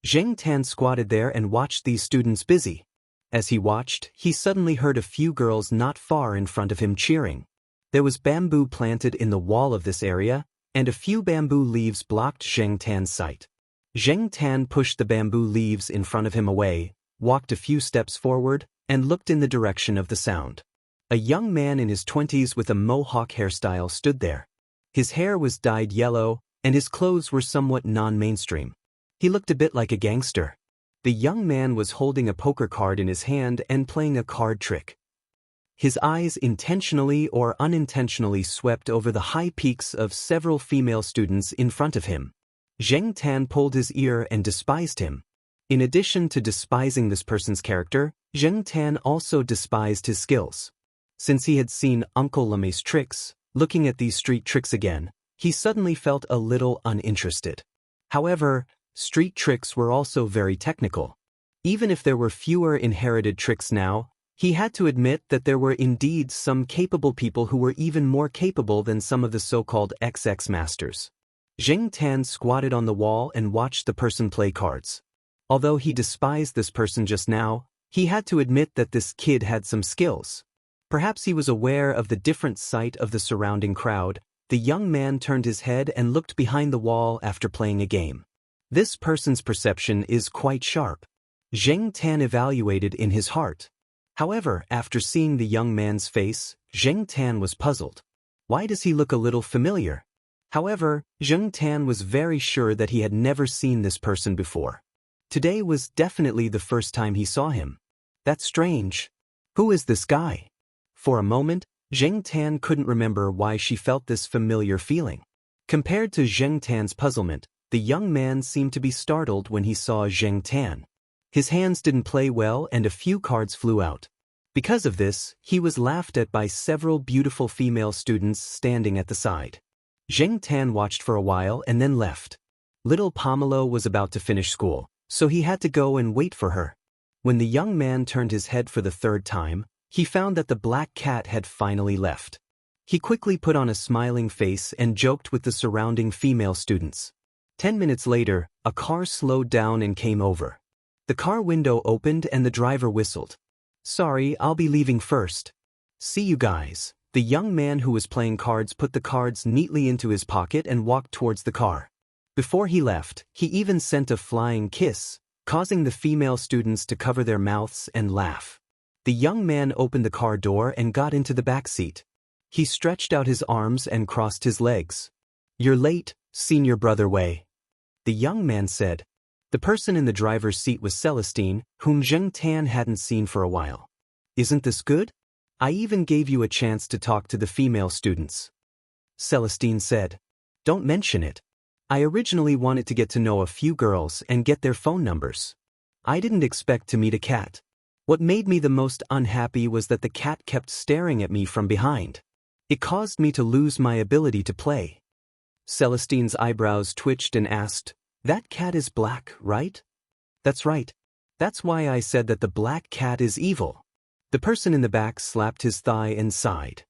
Zheng Tan squatted there and watched these students busy. As he watched, he suddenly heard a few girls not far in front of him cheering. There was bamboo planted in the wall of this area, and a few bamboo leaves blocked Zheng Tan's sight. Zheng Tan pushed the bamboo leaves in front of him away, walked a few steps forward, and looked in the direction of the sound. A young man in his 20s with a mohawk hairstyle stood there. His hair was dyed yellow, and his clothes were somewhat non-mainstream. He looked a bit like a gangster. The young man was holding a poker card in his hand and playing a card trick. His eyes intentionally or unintentionally swept over the high peaks of several female students in front of him. Zheng Tan pulled his ear and despised him. In addition to despising this person's character, Zheng Tan also despised his skills. Since he had seen Uncle Lemme's tricks, looking at these street tricks again, he suddenly felt a little uninterested. However, street tricks were also very technical. Even if there were fewer inherited tricks now, he had to admit that there were indeed some capable people who were even more capable than some of the so-called XX masters. Zheng Tan squatted on the wall and watched the person play cards. Although he despised this person just now, he had to admit that this kid had some skills. Perhaps he was aware of the different sight of the surrounding crowd. The young man turned his head and looked behind the wall after playing a game. This person's perception is quite sharp. Zheng Tan evaluated in his heart. However, after seeing the young man's face, Zheng Tan was puzzled. Why does he look a little familiar? However, Zheng Tan was very sure that he had never seen this person before. Today was definitely the first time he saw him. That's strange. Who is this guy? For a moment, Zheng Tan couldn't remember why she felt this familiar feeling. Compared to Zheng Tan's puzzlement, the young man seemed to be startled when he saw Zheng Tan. His hands didn't play well and a few cards flew out. Because of this, he was laughed at by several beautiful female students standing at the side. Zheng Tan watched for a while and then left. Little Pomelo was about to finish school, so he had to go and wait for her. When the young man turned his head for the third time, he found that the black cat had finally left. He quickly put on a smiling face and joked with the surrounding female students. 10 minutes later, a car slowed down and came over. The car window opened and the driver whistled. Sorry, I'll be leaving first. See you guys. The young man who was playing cards put the cards neatly into his pocket and walked towards the car. Before he left, he even sent a flying kiss, causing the female students to cover their mouths and laugh. The young man opened the car door and got into the back seat. He stretched out his arms and crossed his legs. You're late, senior brother Wei. The young man said. The person in the driver's seat was Celestine, whom Zheng Tan hadn't seen for a while. Isn't this good? I even gave you a chance to talk to the female students. Celestine said. Don't mention it. I originally wanted to get to know a few girls and get their phone numbers. I didn't expect to meet a cat. What made me the most unhappy was that the cat kept staring at me from behind. It caused me to lose my ability to play. Celestine's eyebrows twitched and asked, That cat is black, right? That's right. That's why I said that the black cat is evil. The person in the back slapped his thigh and sighed.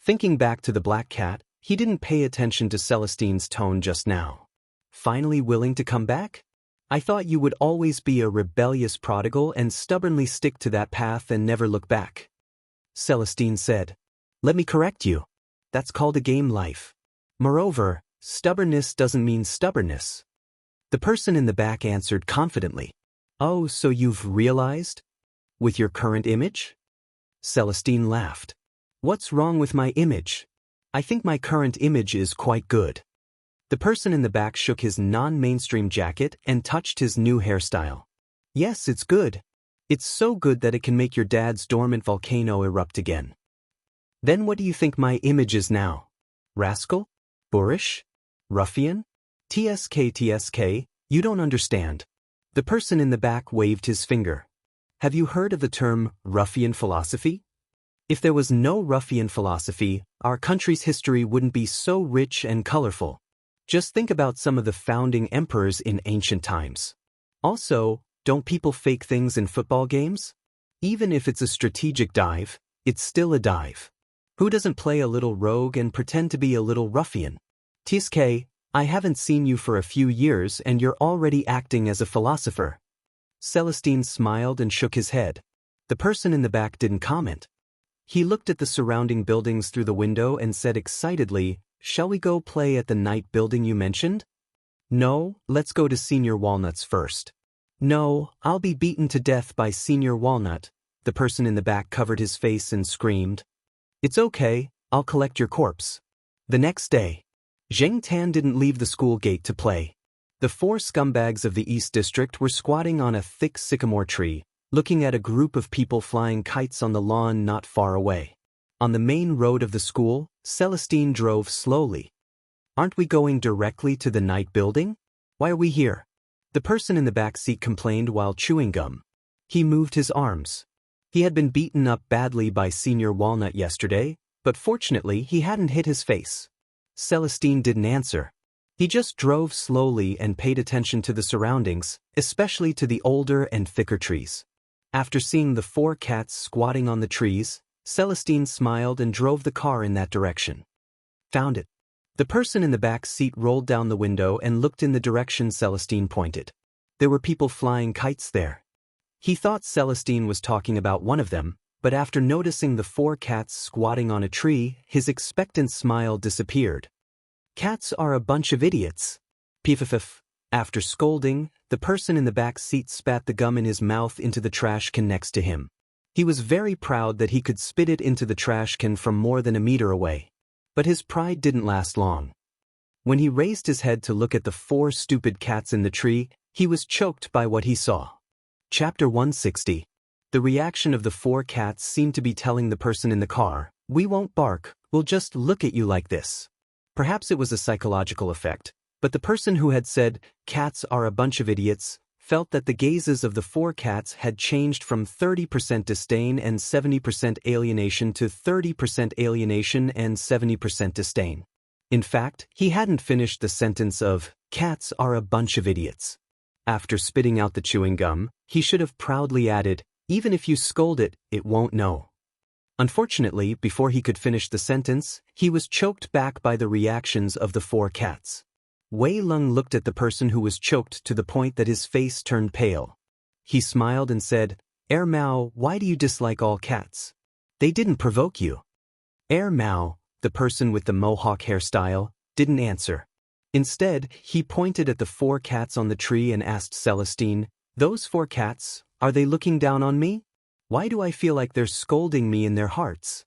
Thinking back to the black cat, he didn't pay attention to Celestine's tone just now. Finally willing to come back? I thought you would always be a rebellious prodigal and stubbornly stick to that path and never look back. Celestine said. Let me correct you. That's called a game life. Moreover, stubbornness doesn't mean stubbornness. The person in the back answered confidently. Oh, so you've realized? With your current image? Celestine laughed. What's wrong with my image? I think my current image is quite good. The person in the back shook his non-mainstream jacket and touched his new hairstyle. Yes, it's good. It's so good that it can make your dad's dormant volcano erupt again. Then what do you think my image is now? Rascal? Boorish? Ruffian? TSK, you don't understand. The person in the back waved his finger. Have you heard of the term ruffian philosophy? If there was no ruffian philosophy, our country's history wouldn't be so rich and colorful. Just think about some of the founding emperors in ancient times. Also, don't people fake things in football games? Even if it's a strategic dive, it's still a dive. Who doesn't play a little rogue and pretend to be a little ruffian? TSK, I haven't seen you for a few years and you're already acting as a philosopher. Celestine smiled and shook his head. The person in the back didn't comment. He looked at the surrounding buildings through the window and said excitedly, Shall we go play at the night building you mentioned? No, let's go to Senior Walnut's first. No, I'll be beaten to death by Senior Walnut. The person in the back covered his face and screamed. It's okay, I'll collect your corpse. The next day, Zheng Tan didn't leave the school gate to play. The 4 scumbags of the East District were squatting on a thick sycamore tree, looking at a group of people flying kites on the lawn not far away. On the main road of the school, Celestine drove slowly. Aren't we going directly to the night building? Why are we here? The person in the back seat complained while chewing gum. He moved his arms. He had been beaten up badly by Senior Walnut yesterday, but fortunately he hadn't hit his face. Celestine didn't answer. He just drove slowly and paid attention to the surroundings, especially to the older and thicker trees. After seeing the 4 cats squatting on the trees, Celestine smiled and drove the car in that direction. Found it. The person in the back seat rolled down the window and looked in the direction Celestine pointed. There were people flying kites there. He thought Celestine was talking about one of them, but after noticing the 4 cats squatting on a tree, his expectant smile disappeared. Cats are a bunch of idiots. Piff. After scolding, the person in the back seat spat the gum in his mouth into the trash can next to him. He was very proud that he could spit it into the trash can from more than a meter away. But his pride didn't last long. When he raised his head to look at the 4 stupid cats in the tree, he was choked by what he saw. Chapter 160. The reaction of the four cats seemed to be telling the person in the car, "We won't bark, we'll just look at you like this." Perhaps it was a psychological effect, but the person who had said, "Cats are a bunch of idiots," felt that the gazes of the four cats had changed from 30% disdain and 70% alienation to 30% alienation and 70% disdain. In fact, he hadn't finished the sentence of, "Cats are a bunch of idiots." After spitting out the chewing gum, he should have proudly added, "Even if you scold it, it won't know." Unfortunately, before he could finish the sentence, he was choked back by the reactions of the four cats. Wei Lung looked at the person who was choked to the point that his face turned pale. He smiled and said, Mao, why do you dislike all cats? They didn't provoke you." Mao, the person with the mohawk hairstyle, didn't answer. Instead, he pointed at the four cats on the tree and asked Celestine, "Those four cats, are they looking down on me? Why do I feel like they're scolding me in their hearts?"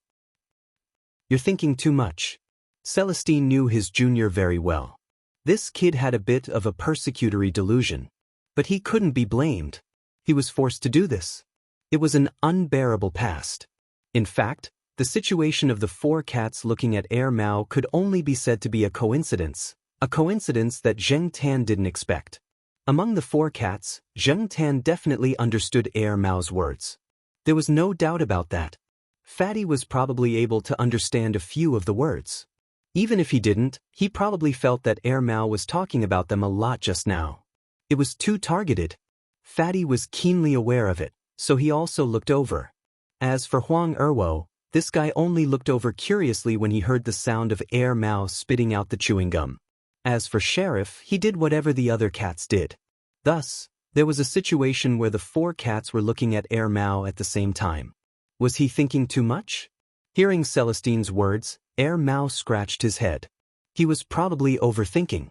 "You're thinking too much." Celestine knew his junior very well. This kid had a bit of a persecutory delusion. But he couldn't be blamed. He was forced to do this. It was an unbearable past. In fact, the situation of the four cats looking at Mao could only be said to be a coincidence that Zheng Tan didn't expect. Among the four cats, Zheng Tan definitely understood Mao's words. There was no doubt about that. Fatty was probably able to understand a few of the words. Even if he didn't, he probably felt that Mao was talking about them a lot just now. It was too targeted. Fatty was keenly aware of it, so he also looked over. As for Huang Erwo, this guy only looked over curiously when he heard the sound of Mao spitting out the chewing gum. As for Sheriff, he did whatever the other cats did. Thus, there was a situation where the four cats were looking at Mao at the same time. Was he thinking too much? Hearing Celestine's words, Mao scratched his head. He was probably overthinking.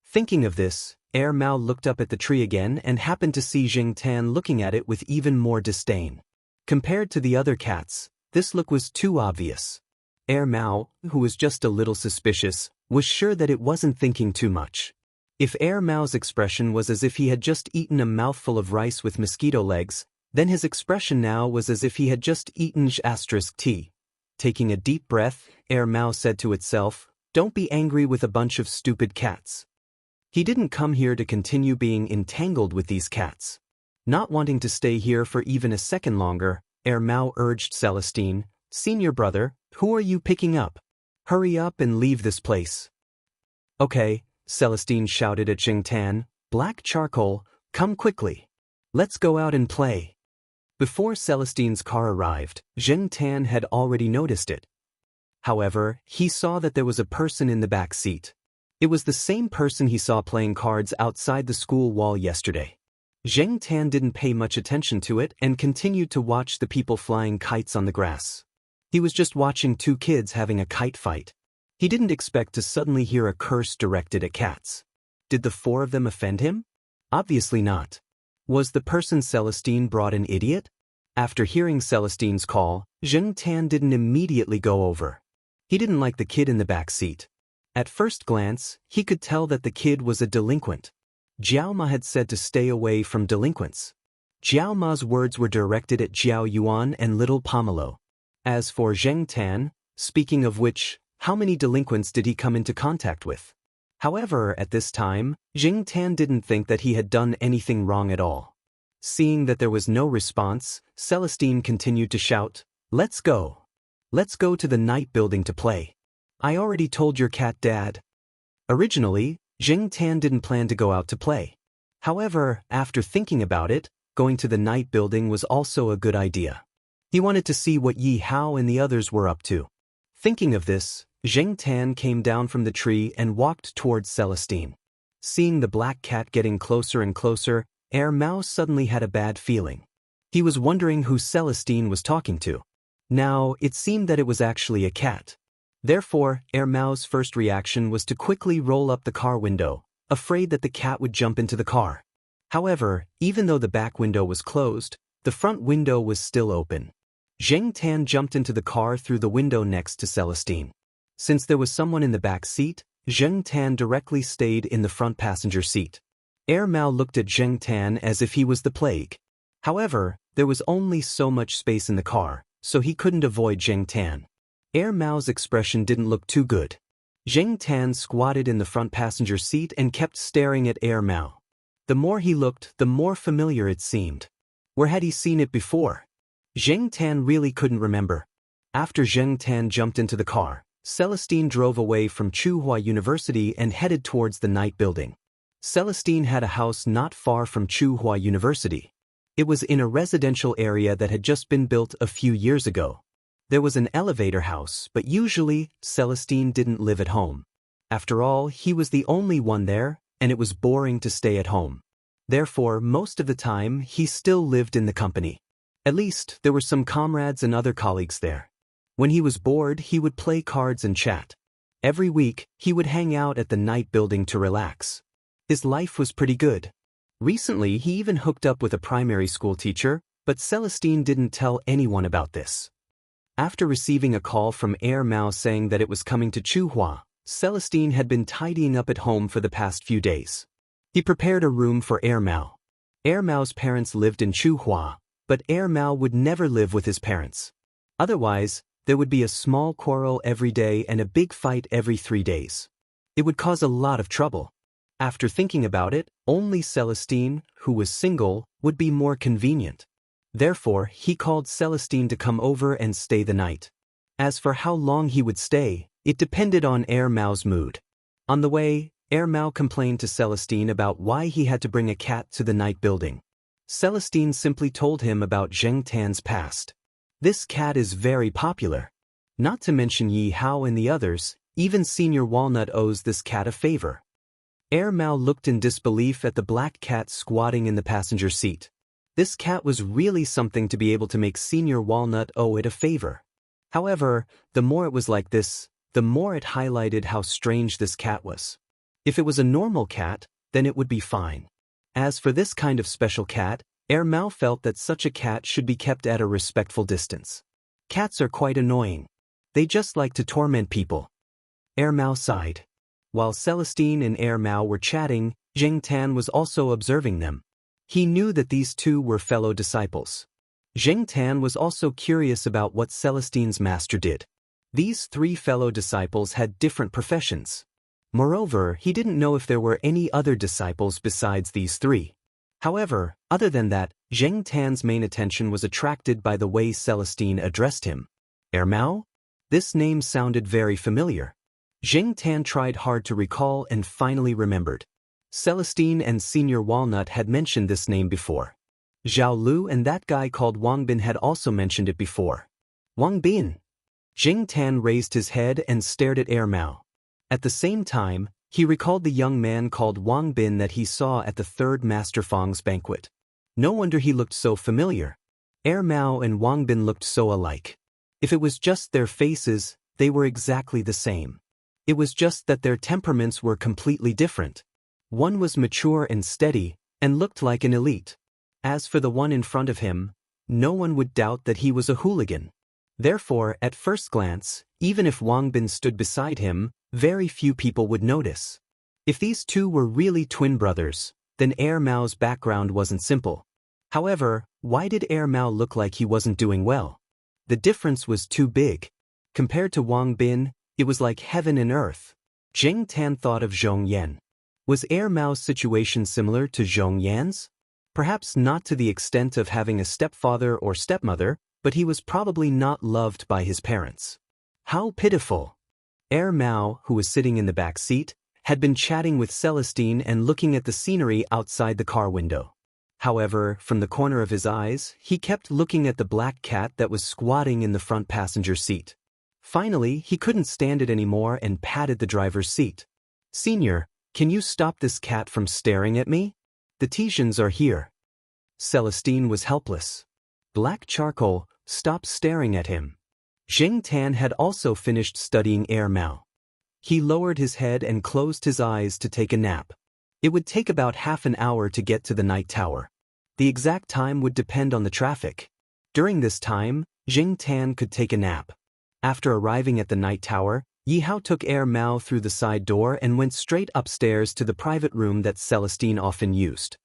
Thinking of this, Mao looked up at the tree again and happened to see Zheng Tan looking at it with even more disdain. Compared to the other cats, this look was too obvious. Mao, who was just a little suspicious, was sure that it wasn't thinking too much. If Mao's expression was as if he had just eaten a mouthful of rice with mosquito legs, then his expression now was as if he had just eaten tea. Taking a deep breath, Mao said to itself, "Don't be angry with a bunch of stupid cats." He didn't come here to continue being entangled with these cats. Not wanting to stay here for even a second longer, Mao urged Celestine, "Senior brother, who are you picking up? Hurry up and leave this place." "Okay," Celestine shouted at Zheng Tan, "Black charcoal, come quickly. Let's go out and play." Before Celestine's car arrived, Zheng Tan had already noticed it. However, he saw that there was a person in the back seat. It was the same person he saw playing cards outside the school wall yesterday. Zheng Tan didn't pay much attention to it and continued to watch the people flying kites on the grass. He was just watching two kids having a kite fight. He didn't expect to suddenly hear a curse directed at cats. Did the four of them offend him? Obviously not. Was the person Celestine brought an idiot? After hearing Celestine's call, Zheng Tan didn't immediately go over. He didn't like the kid in the back seat. At first glance, he could tell that the kid was a delinquent. Jiao Ma had said to stay away from delinquents. Jiao Ma's words were directed at Jiao Yuan and little Pomelo. As for Zheng Tan, speaking of which, how many delinquents did he come into contact with? However, at this time, Zheng Tan didn't think that he had done anything wrong at all. Seeing that there was no response, Celestine continued to shout, "Let's go. Let's go to the night building to play. I already told your cat dad." Originally, Zheng Tan didn't plan to go out to play. However, after thinking about it, going to the night building was also a good idea. He wanted to see what Yi Hao and the others were up to. Thinking of this, Zheng Tan came down from the tree and walked towards Celestine. Seeing the black cat getting closer and closer, Mao suddenly had a bad feeling. He was wondering who Celestine was talking to. Now, it seemed that it was actually a cat. Therefore, Mao's first reaction was to quickly roll up the car window, afraid that the cat would jump into the car. However, even though the back window was closed, the front window was still open. Zheng Tan jumped into the car through the window next to Celestine. Since there was someone in the back seat, Zheng Tan directly stayed in the front passenger seat. Mao looked at Zheng Tan as if he was the plague. However, There was only so much space in the car, so he couldn't avoid Zheng Tan. Air Mao's expression didn't look too good. Zheng Tan squatted in the front passenger seat and kept staring at Air Mao. The more he looked, the more familiar it seemed. Where had he seen it before? Zheng Tan really couldn't remember. After Zheng Tan jumped into the car, Celestine drove away from Chuhua University and headed towards the night building. Celestine had a house not far from Chuhua University. It was in a residential area that had just been built a few years ago. There was an elevator house, but usually, Celestine didn't live at home. After all, he was the only one there, and it was boring to stay at home. Therefore, most of the time, he still lived in the company. At least, there were some comrades and other colleagues there. When he was bored, he would play cards and chat. Every week, he would hang out at the night building to relax. His life was pretty good. Recently, he even hooked up with a primary school teacher, but Celestine didn't tell anyone about this. After receiving a call from Air Mao saying that it was coming to Chuhua, Celestine had been tidying up at home for the past few days. He prepared a room for Air Mao. Air Mao's parents lived in Chuhua, but Air Mao would never live with his parents. Otherwise, there would be a small quarrel every day and a big fight every 3 days. It would cause a lot of trouble. After thinking about it, only Celestine, who was single, would be more convenient. Therefore, he called Celestine to come over and stay the night. As for how long he would stay, it depended on Air Mao's mood. On the way, Air Mao complained to Celestine about why he had to bring a cat to the night building. Celestine simply told him about Zheng Tan's past. This cat is very popular. Not to mention Yi Hao and the others, even Senior Walnut owes this cat a favor. Air Mao looked in disbelief at the black cat squatting in the passenger seat. This cat was really something to be able to make Senior Walnut owe it a favor. However, the more it was like this, the more it highlighted how strange this cat was. If it was a normal cat, then it would be fine. As for this kind of special cat, Air Mao felt that such a cat should be kept at a respectful distance. Cats are quite annoying. They just like to torment people. Air Mao sighed. While Celestine and Air Mao were chatting, Zheng Tan was also observing them. He knew that these two were fellow disciples. Zheng Tan was also curious about what Celestine's master did. These 3 fellow disciples had different professions. Moreover, he didn't know if there were any other disciples besides these 3. However, other than that, Zheng Tan's main attention was attracted by the way Celestine addressed him. Air Mao? This name sounded very familiar. Zheng Tan tried hard to recall and finally remembered. Celestine and Senior Walnut had mentioned this name before. Zhao Lu and that guy called Wang Bin had also mentioned it before. Wang Bin. Zheng Tan raised his head and stared at Air Mao. At the same time, he recalled the young man called Wang Bin that he saw at the 3rd Master Fang's banquet. No wonder he looked so familiar. Air Mao and Wang Bin looked so alike. If it was just their faces, they were exactly the same. It was just that their temperaments were completely different. One was mature and steady, and looked like an elite. As for the one in front of him, no one would doubt that he was a hooligan. Therefore, at first glance, even if Wang Bin stood beside him, very few people would notice. If these two were really twin brothers, then Air Mao's background wasn't simple. However, why did Air Mao look like he wasn't doing well? The difference was too big. Compared to Wang Bin, it was like heaven and earth. Zheng Tan thought of Zhong Yan. Was Air Mao's situation similar to Zhong Yan's? Perhaps not to the extent of having a stepfather or stepmother, but he was probably not loved by his parents. How pitiful! Air Mao, who was sitting in the back seat, had been chatting with Celestine and looking at the scenery outside the car window. However, from the corner of his eyes, he kept looking at the black cat that was squatting in the front passenger seat. Finally, he couldn't stand it anymore and patted the driver's seat. "Senior, can you stop this cat from staring at me? The Titians are here." Celestine was helpless. Black Charcoal, stop staring at him. Zheng Tan had also finished studying Air Mao. He lowered his head and closed his eyes to take a nap. It would take about half an hour to get to the night tower. The exact time would depend on the traffic. During this time, Zheng Tan could take a nap. After arriving at the night tower, Yi Hao took Air Mao through the side door and went straight upstairs to the private room that Celestine often used.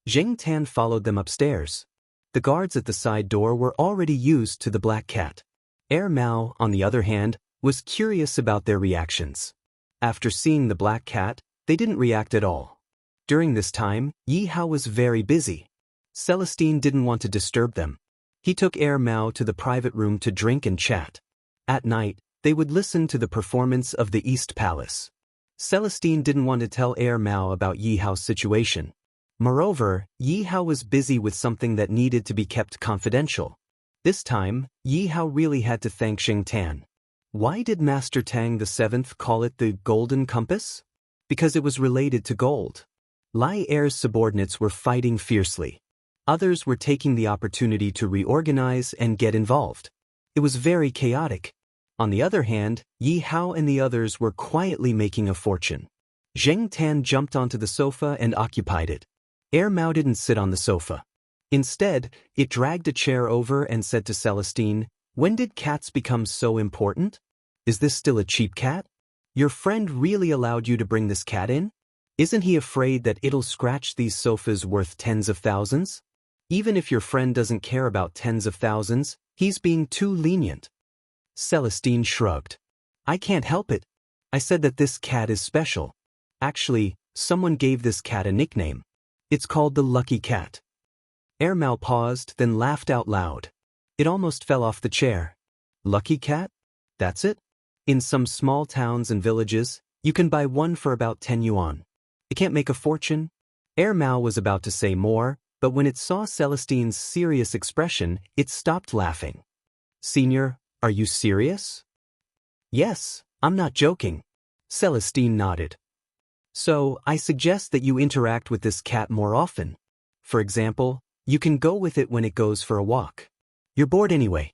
Zheng Tan followed them upstairs. The guards at the side door were already used to the black cat. Mao, on the other hand, was curious about their reactions. After seeing the black cat, they didn't react at all. During this time, Yi Hao was very busy. Celestine didn't want to disturb them. He took Mao to the private room to drink and chat. At night, they would listen to the performance of the East Palace. Celestine didn't want to tell Mao about Yi Hao's situation. Moreover, Yi Hao was busy with something that needed to be kept confidential. This time, Yi Hao really had to thank Xing Tan. Why did Master Tang VII call it the Golden Compass? Because it was related to gold. Lai Er's subordinates were fighting fiercely. Others were taking the opportunity to reorganize and get involved. It was very chaotic. On the other hand, Yi Hao and the others were quietly making a fortune. Xing Tan jumped onto the sofa and occupied it. Mao didn't sit on the sofa. Instead, it dragged a chair over and said to Celestine, "When did cats become so important? Is this still a cheap cat? Your friend really allowed you to bring this cat in? Isn't he afraid that it'll scratch these sofas worth tens of thousands? Even if your friend doesn't care about tens of thousands, he's being too lenient." Celestine shrugged. "I can't help it. I said that this cat is special. Actually, someone gave this cat a nickname. It's called the Lucky Cat." Mao paused, then laughed out loud. It almost fell off the chair. Lucky Cat? That's it? In some small towns and villages, you can buy one for about 10 yuan. It can't make a fortune? Mao was about to say more, but when it saw Celestine's serious expression, it stopped laughing. "Senior, are you serious?" "Yes, I'm not joking." Celestine nodded. "So, I suggest that you interact with this cat more often. For example, you can go with it when it goes for a walk. You're bored anyway."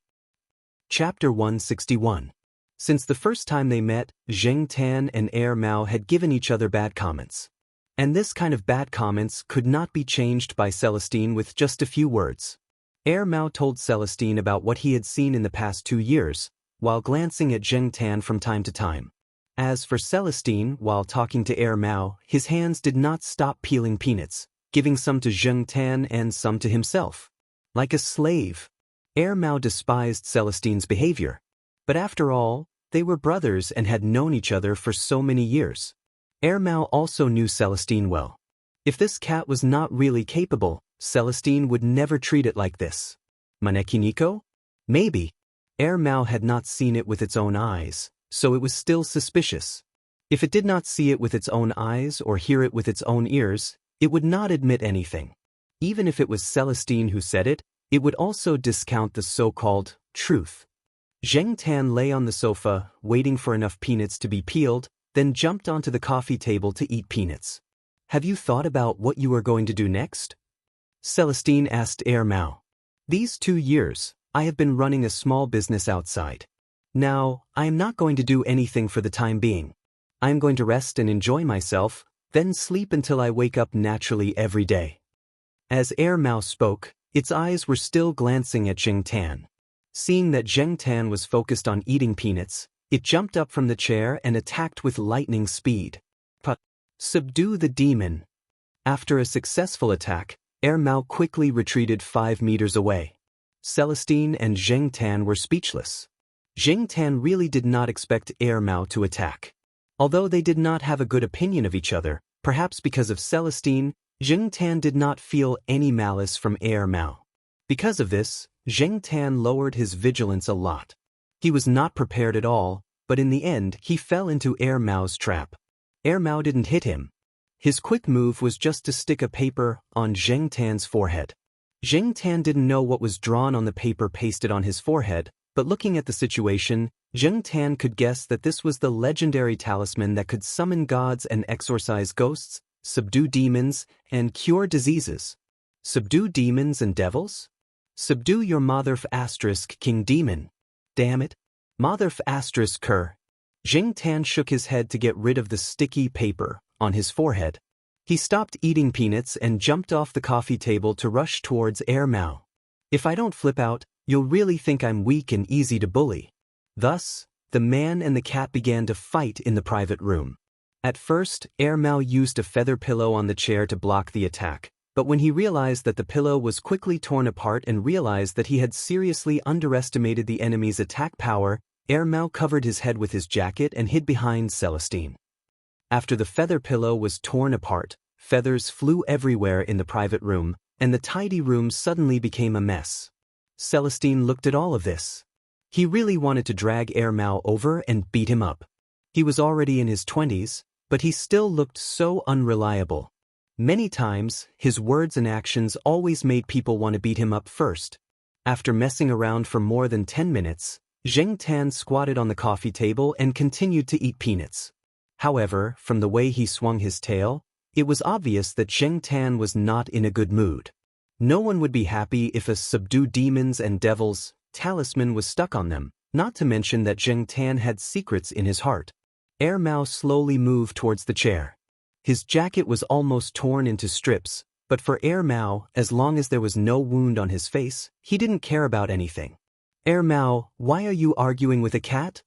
Chapter 161. Since the first time they met, Xing Tan and Mao had given each other bad comments. And this kind of bad comments could not be changed by Celestine with just a few words. Mao told Celestine about what he had seen in the past 2 years, while glancing at Xing Tan from time to time. As for Celestine, while talking to Mao, his hands did not stop peeling peanuts, giving some to Xing Tan and some to himself. Like a slave. Mao despised Celestine's behavior. But after all, they were brothers and had known each other for so many years. Mao also knew Celestine well. If this cat was not really capable, Celestine would never treat it like this. Manekiniko? Maybe. Mao had not seen it with its own eyes, so it was still suspicious. If it did not see it with its own eyes or hear it with its own ears, it would not admit anything. Even if it was Celestine who said it, it would also discount the so-called truth. Xing Tan lay on the sofa, waiting for enough peanuts to be peeled, then jumped onto the coffee table to eat peanuts. "Have you thought about what you are going to do next?" Celestine asked Mao. "These 2 years, I have been running a small business outside. Now, I am not going to do anything for the time being. I am going to rest and enjoy myself, then sleep until I wake up naturally every day." As Mao spoke, its eyes were still glancing at Xing Tan. Seeing that Xing Tan was focused on eating peanuts, it jumped up from the chair and attacked with lightning speed. Subdue the demon. After a successful attack, Mao quickly retreated 5 meters away. Celestine and Xing Tan were speechless. Xing Tan really did not expect Mao to attack. Although they did not have a good opinion of each other, perhaps because of Celestine, Xing Tan did not feel any malice from Mao. Because of this, Xing Tan lowered his vigilance a lot. He was not prepared at all, but in the end he fell into Mao's trap. Mao didn't hit him. His quick move was just to stick a paper on Xing Tan's forehead. Xing Tan didn't know what was drawn on the paper pasted on his forehead, but looking at the situation, Xing Tan could guess that this was the legendary talisman that could summon gods and exorcise ghosts, subdue demons, and cure diseases. Subdue demons and devils? Subdue your motherf asterisk king demon. Damn it. Motherf asterisk cur. Xing Tan shook his head to get rid of the sticky paper on his forehead. He stopped eating peanuts and jumped off the coffee table to rush towards Mao. "If I don't flip out, you'll really think I'm weak and easy to bully." Thus, the man and the cat began to fight in the private room. At first, Mao used a feather pillow on the chair to block the attack, But when he realized that the pillow was quickly torn apart and realized that he had seriously underestimated the enemy's attack power, Mao covered his head with his jacket and hid behind Celestine. After the feather pillow was torn apart, feathers flew everywhere in the private room, and the tidy room suddenly became a mess. Celestine looked at all of this. He really wanted to drag Mao over and beat him up. He was already in his 20s, but he still looked so unreliable. Many times, his words and actions always made people want to beat him up first. After messing around for more than 10 minutes, Zheng Tan squatted on the coffee table and continued to eat peanuts. However, from the way he swung his tail, it was obvious that Zheng Tan was not in a good mood. No one would be happy if a subdue demons and devils talisman was stuck on them, not to mention that Zheng Tan had secrets in his heart. Mao slowly moved towards the chair. His jacket was almost torn into strips, but for Mao, as long as there was no wound on his face, he didn't care about anything. Mao, why are you arguing with a cat?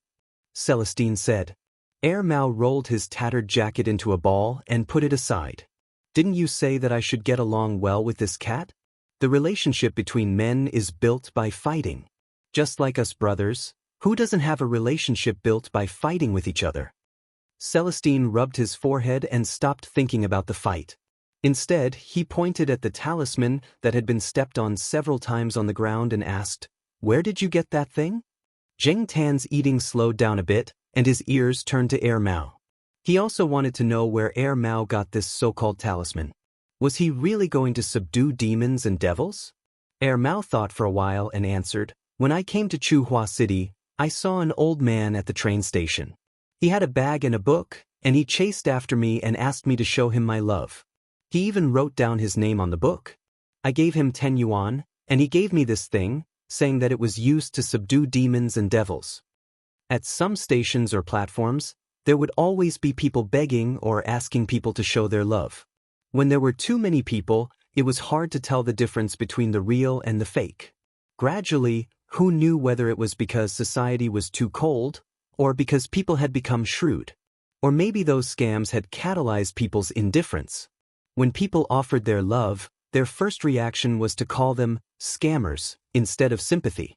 Celestine said. Mao rolled his tattered jacket into a ball and put it aside. Didn't you say that I should get along well with this cat? The relationship between men is built by fighting. Just like us brothers, who doesn't have a relationship built by fighting with each other? Celestine rubbed his forehead and stopped thinking about the fight. Instead, he pointed at the talisman that had been stepped on several times on the ground and asked, "Where did you get that thing?" Zheng Tan's eating slowed down a bit, and his ears turned to Mao. He also wanted to know where Mao got this so-called talisman. Was he really going to subdue demons and devils? Mao thought for a while and answered, "When I came to Chuhua City, I saw an old man at the train station. He had a bag and a book, and he chased after me and asked me to show him my love. He even wrote down his name on the book. I gave him 10 yuan, and he gave me this thing, saying that it was used to subdue demons and devils." At some stations or platforms, there would always be people begging or asking people to show their love. When there were too many people, it was hard to tell the difference between the real and the fake. Gradually, who knew whether it was because society was too cold, or because people had become shrewd? Or maybe those scams had catalyzed people's indifference. When people offered their love, their first reaction was to call them scammers instead of sympathy.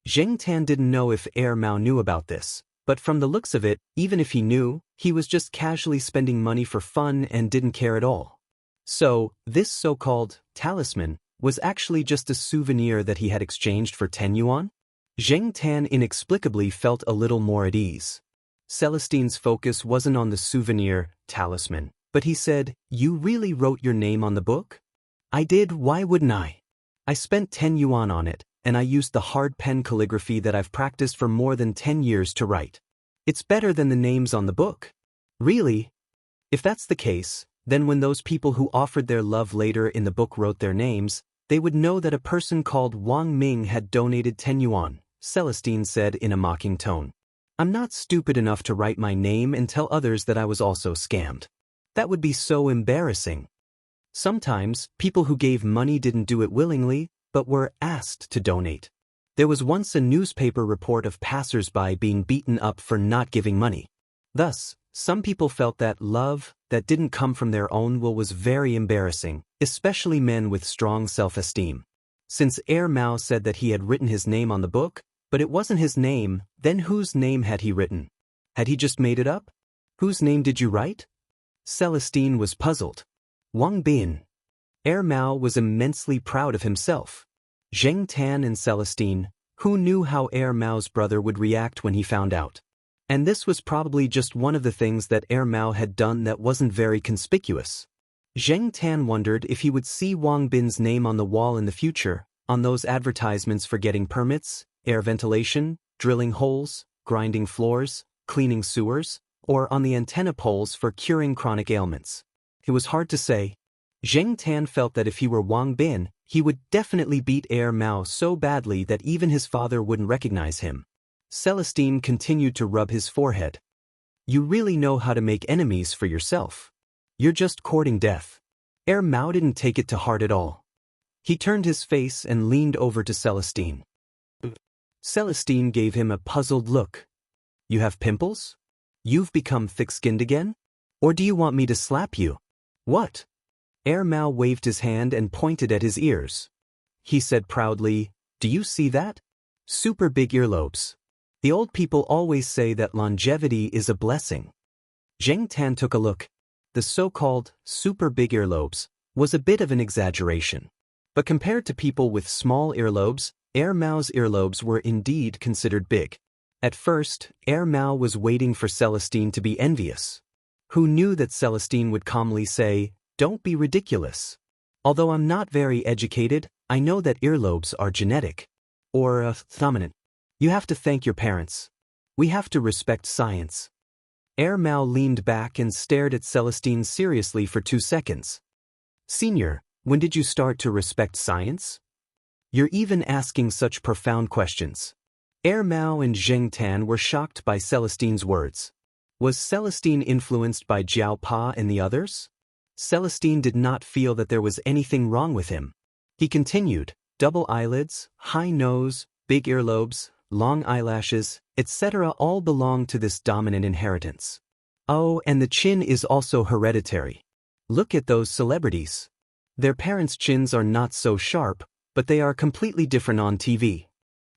Zheng Tan didn't know if Mao knew about this, but from the looks of it, even if he knew, he was just casually spending money for fun and didn't care at all. So, this so-called talisman was actually just a souvenir that he had exchanged for 10 yuan? Zheng Tan inexplicably felt a little more at ease. Celestine's focus wasn't on the souvenir talisman, but he said, "You really wrote your name on the book?" "I did, why wouldn't I? I spent 10 yuan on it, and I used the hard pen calligraphy that I've practiced for more than 10 years to write. It's better than the names on the book." "Really? If that's the case, then when those people who offered their love later in the book wrote their names, they would know that a person called Wang Ming had donated 10 yuan, Celestine said in a mocking tone. "I'm not stupid enough to write my name and tell others that I was also scammed. That would be so embarrassing." Sometimes, people who gave money didn't do it willingly, but were asked to donate. There was once a newspaper report of passers-by being beaten up for not giving money. Thus, some people felt that love that didn't come from their own will was very embarrassing, especially men with strong self-esteem. Since Mao said that he had written his name on the book, but it wasn't his name, then whose name had he written? Had he just made it up? "Whose name did you write?" Celestine was puzzled. "Wang Bin." Mao was immensely proud of himself. Zheng Tan and Celestine, who knew how Mao's brother would react when he found out? And this was probably just one of the things that Mao had done that wasn't very conspicuous. Zheng Tan wondered if he would see Wang Bin's name on the wall in the future, on those advertisements for getting permits, air ventilation, drilling holes, grinding floors, cleaning sewers, or on the antenna poles for curing chronic ailments. It was hard to say. Zheng Tan felt that if he were Wang Bin, he would definitely beat Mao so badly that even his father wouldn't recognize him. Celestine continued to rub his forehead. "You really know how to make enemies for yourself. You're just courting death." Mao didn't take it to heart at all. He turned his face and leaned over to Celestine. Celestine gave him a puzzled look. "You have pimples? You've become thick-skinned again? Or do you want me to slap you?" "What?" Air Mao waved his hand and pointed at his ears. He said proudly, "Do you see that? Super big earlobes. The old people always say that longevity is a blessing." Zheng Tan took a look. The so-called super big earlobes was a bit of an exaggeration. But compared to people with small earlobes, Air Mao's earlobes were indeed considered big. At first, Air Mao was waiting for Celestine to be envious. Who knew that Celestine would calmly say, "Don't be ridiculous. Although I'm not very educated, I know that earlobes are genetic. Or dominant. You have to thank your parents. We have to respect science." Air Mao leaned back and stared at Celestine seriously for 2 seconds. "Senior, when did you start to respect science? You're even asking such profound questions." Air Mao and Zheng Tan were shocked by Celestine's words. Was Celestine influenced by Jiao Pa and the others? Celestine did not feel that there was anything wrong with him. He continued, "Double eyelids, high nose, big earlobes, long eyelashes, etc. all belong to this dominant inheritance. Oh, and the chin is also hereditary. Look at those celebrities. Their parents' chins are not so sharp, but they are completely different on TV.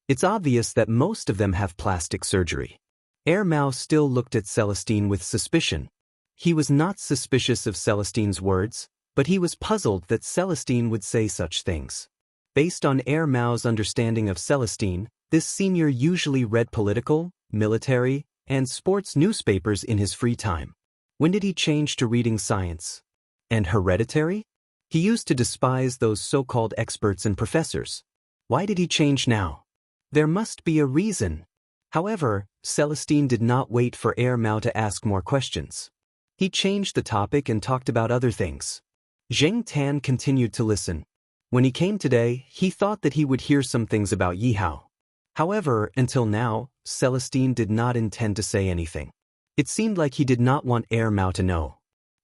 It's obvious that most of them have plastic surgery." Air Mao still looked at Celestine with suspicion. He was not suspicious of Celestine's words, but he was puzzled that Celestine would say such things. Based on Air Mao's understanding of Celestine, this senior usually read political, military, and sports newspapers in his free time. When did he change to reading science? And hereditary? He used to despise those so-called experts and professors. Why did he change now? There must be a reason. However, Celestine did not wait for Air Mao to ask more questions. He changed the topic and talked about other things. Zheng Tan continued to listen. When he came today, he thought that he would hear some things about Yihao. However, until now, Celestine did not intend to say anything. It seemed like he did not want Air Mao to know.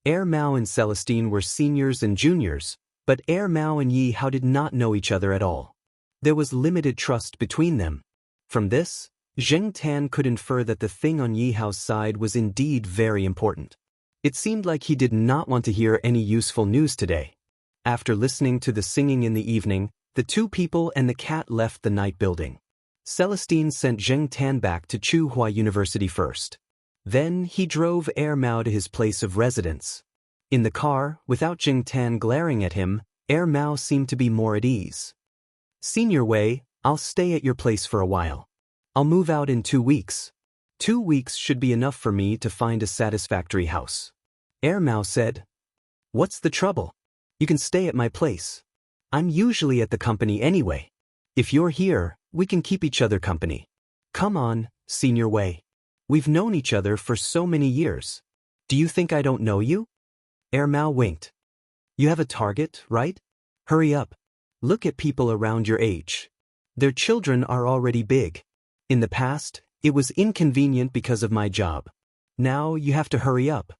Air Mao and Celestine were seniors and juniors, but Air Mao and Yihao did not know each other at all. There was limited trust between them. From this, Zheng Tan could infer that the thing on Yihao's side was indeed very important. It seemed like he did not want to hear any useful news today. After listening to the singing in the evening, the 2 people and the cat left the night building. Celestine sent Zheng Tan back to Tsinghua University first. Then he drove Air Mao to his place of residence. In the car, without Zheng Tan glaring at him, Air Mao seemed to be more at ease. "Senior Wei, I'll stay at your place for a while. I'll move out in 2 weeks. 2 weeks should be enough for me to find a satisfactory house." Air Mao said. "What's the trouble? You can stay at my place. I'm usually at the company anyway. If you're here, we can keep each other company. Come on, Senior Wei. We've known each other for so many years. Do you think I don't know you?" Air Mao winked. "You have a target, right? Hurry up. Look at people around your age. Their children are already big. In the past, it was inconvenient because of my job. Now you have to hurry up.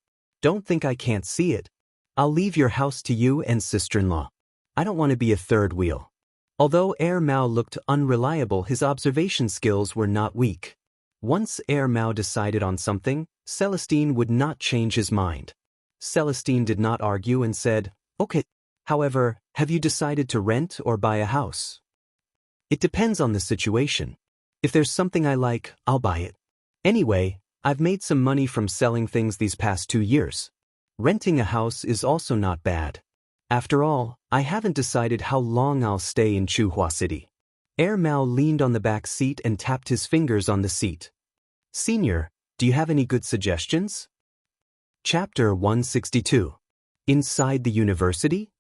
Don't think I can't see it. I'll leave your house to you and sister-in-law. I don't want to be a third wheel." Although Air Mao looked unreliable, his observation skills were not weak. Once Air Mao decided on something, Celestine would not change his mind. Celestine did not argue and said, "Okay. However, have you decided to rent or buy a house?" "It depends on the situation. If there's something I like, I'll buy it. Anyway, I've made some money from selling things these past 2 years. Renting a house is also not bad. After all, I haven't decided how long I'll stay in Tsinghua City." Air Mao leaned on the back seat and tapped his fingers on the seat. "Senior, do you have any good suggestions?" Chapter 162. Inside the University?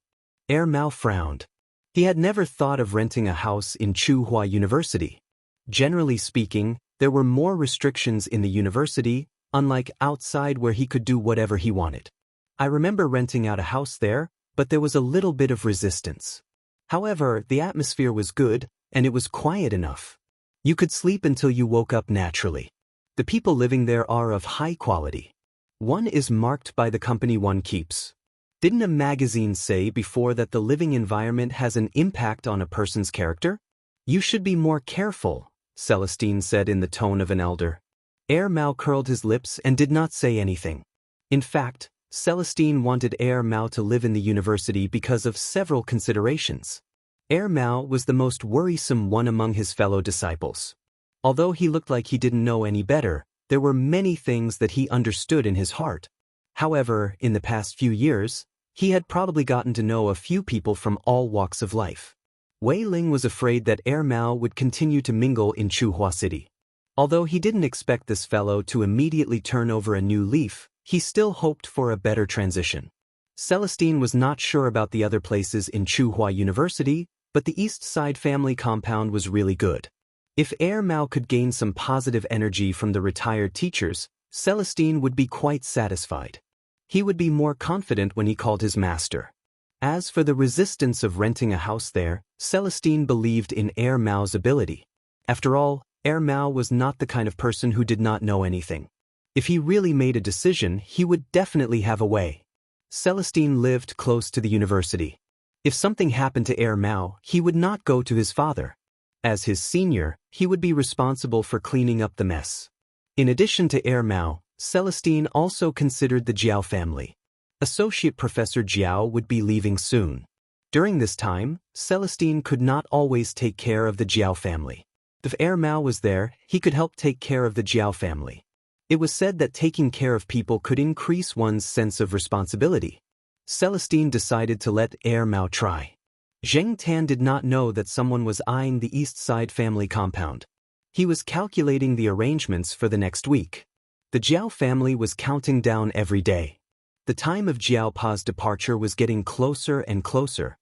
Air Mao frowned. He had never thought of renting a house in Tsinghua University. Generally speaking, there were more restrictions in the university, unlike outside where he could do whatever he wanted. I remember renting out a house there, but there was a little bit of resistance. However, the atmosphere was good, and it was quiet enough. You could sleep until you woke up naturally. The people living there are of high quality. One is marked by the company one keeps. Didn't a magazine say before that the living environment has an impact on a person's character? You should be more careful, Celestine said in the tone of an elder. Air Mao curled his lips and did not say anything. In fact, Celestine wanted Air Mao to live in the university because of several considerations. Air Mao was the most worrisome one among his fellow disciples. Although he looked like he didn't know any better, there were many things that he understood in his heart. However, in the past few years, he had probably gotten to know a few people from all walks of life. Wei Ling was afraid that Air Mao would continue to mingle in Chuhua City. Although he didn't expect this fellow to immediately turn over a new leaf, he still hoped for a better transition. Celestine was not sure about the other places in Chuhua University, but the East Side family compound was really good. If Air Mao could gain some positive energy from the retired teachers, Celestine would be quite satisfied. He would be more confident when he called his master. As for the resistance of renting a house there, Celestine believed in Air Mao's ability. After all, Air Mao was not the kind of person who did not know anything. If he really made a decision, he would definitely have a way. Celestine lived close to the university. If something happened to Air Mao, he would not go to his father. As his senior, he would be responsible for cleaning up the mess. In addition to Air Mao, Celestine also considered the Jiao family. Associate Professor Jiao would be leaving soon. During this time, Celestine could not always take care of the Jiao family. If Air Mao was there, he could help take care of the Jiao family. It was said that taking care of people could increase one's sense of responsibility. Celestine decided to let Air Mao try. Zheng Tan did not know that someone was eyeing the East Side family compound. He was calculating the arrangements for the next week. The Jiao family was counting down every day. The time of Jiao Pa's departure was getting closer and closer.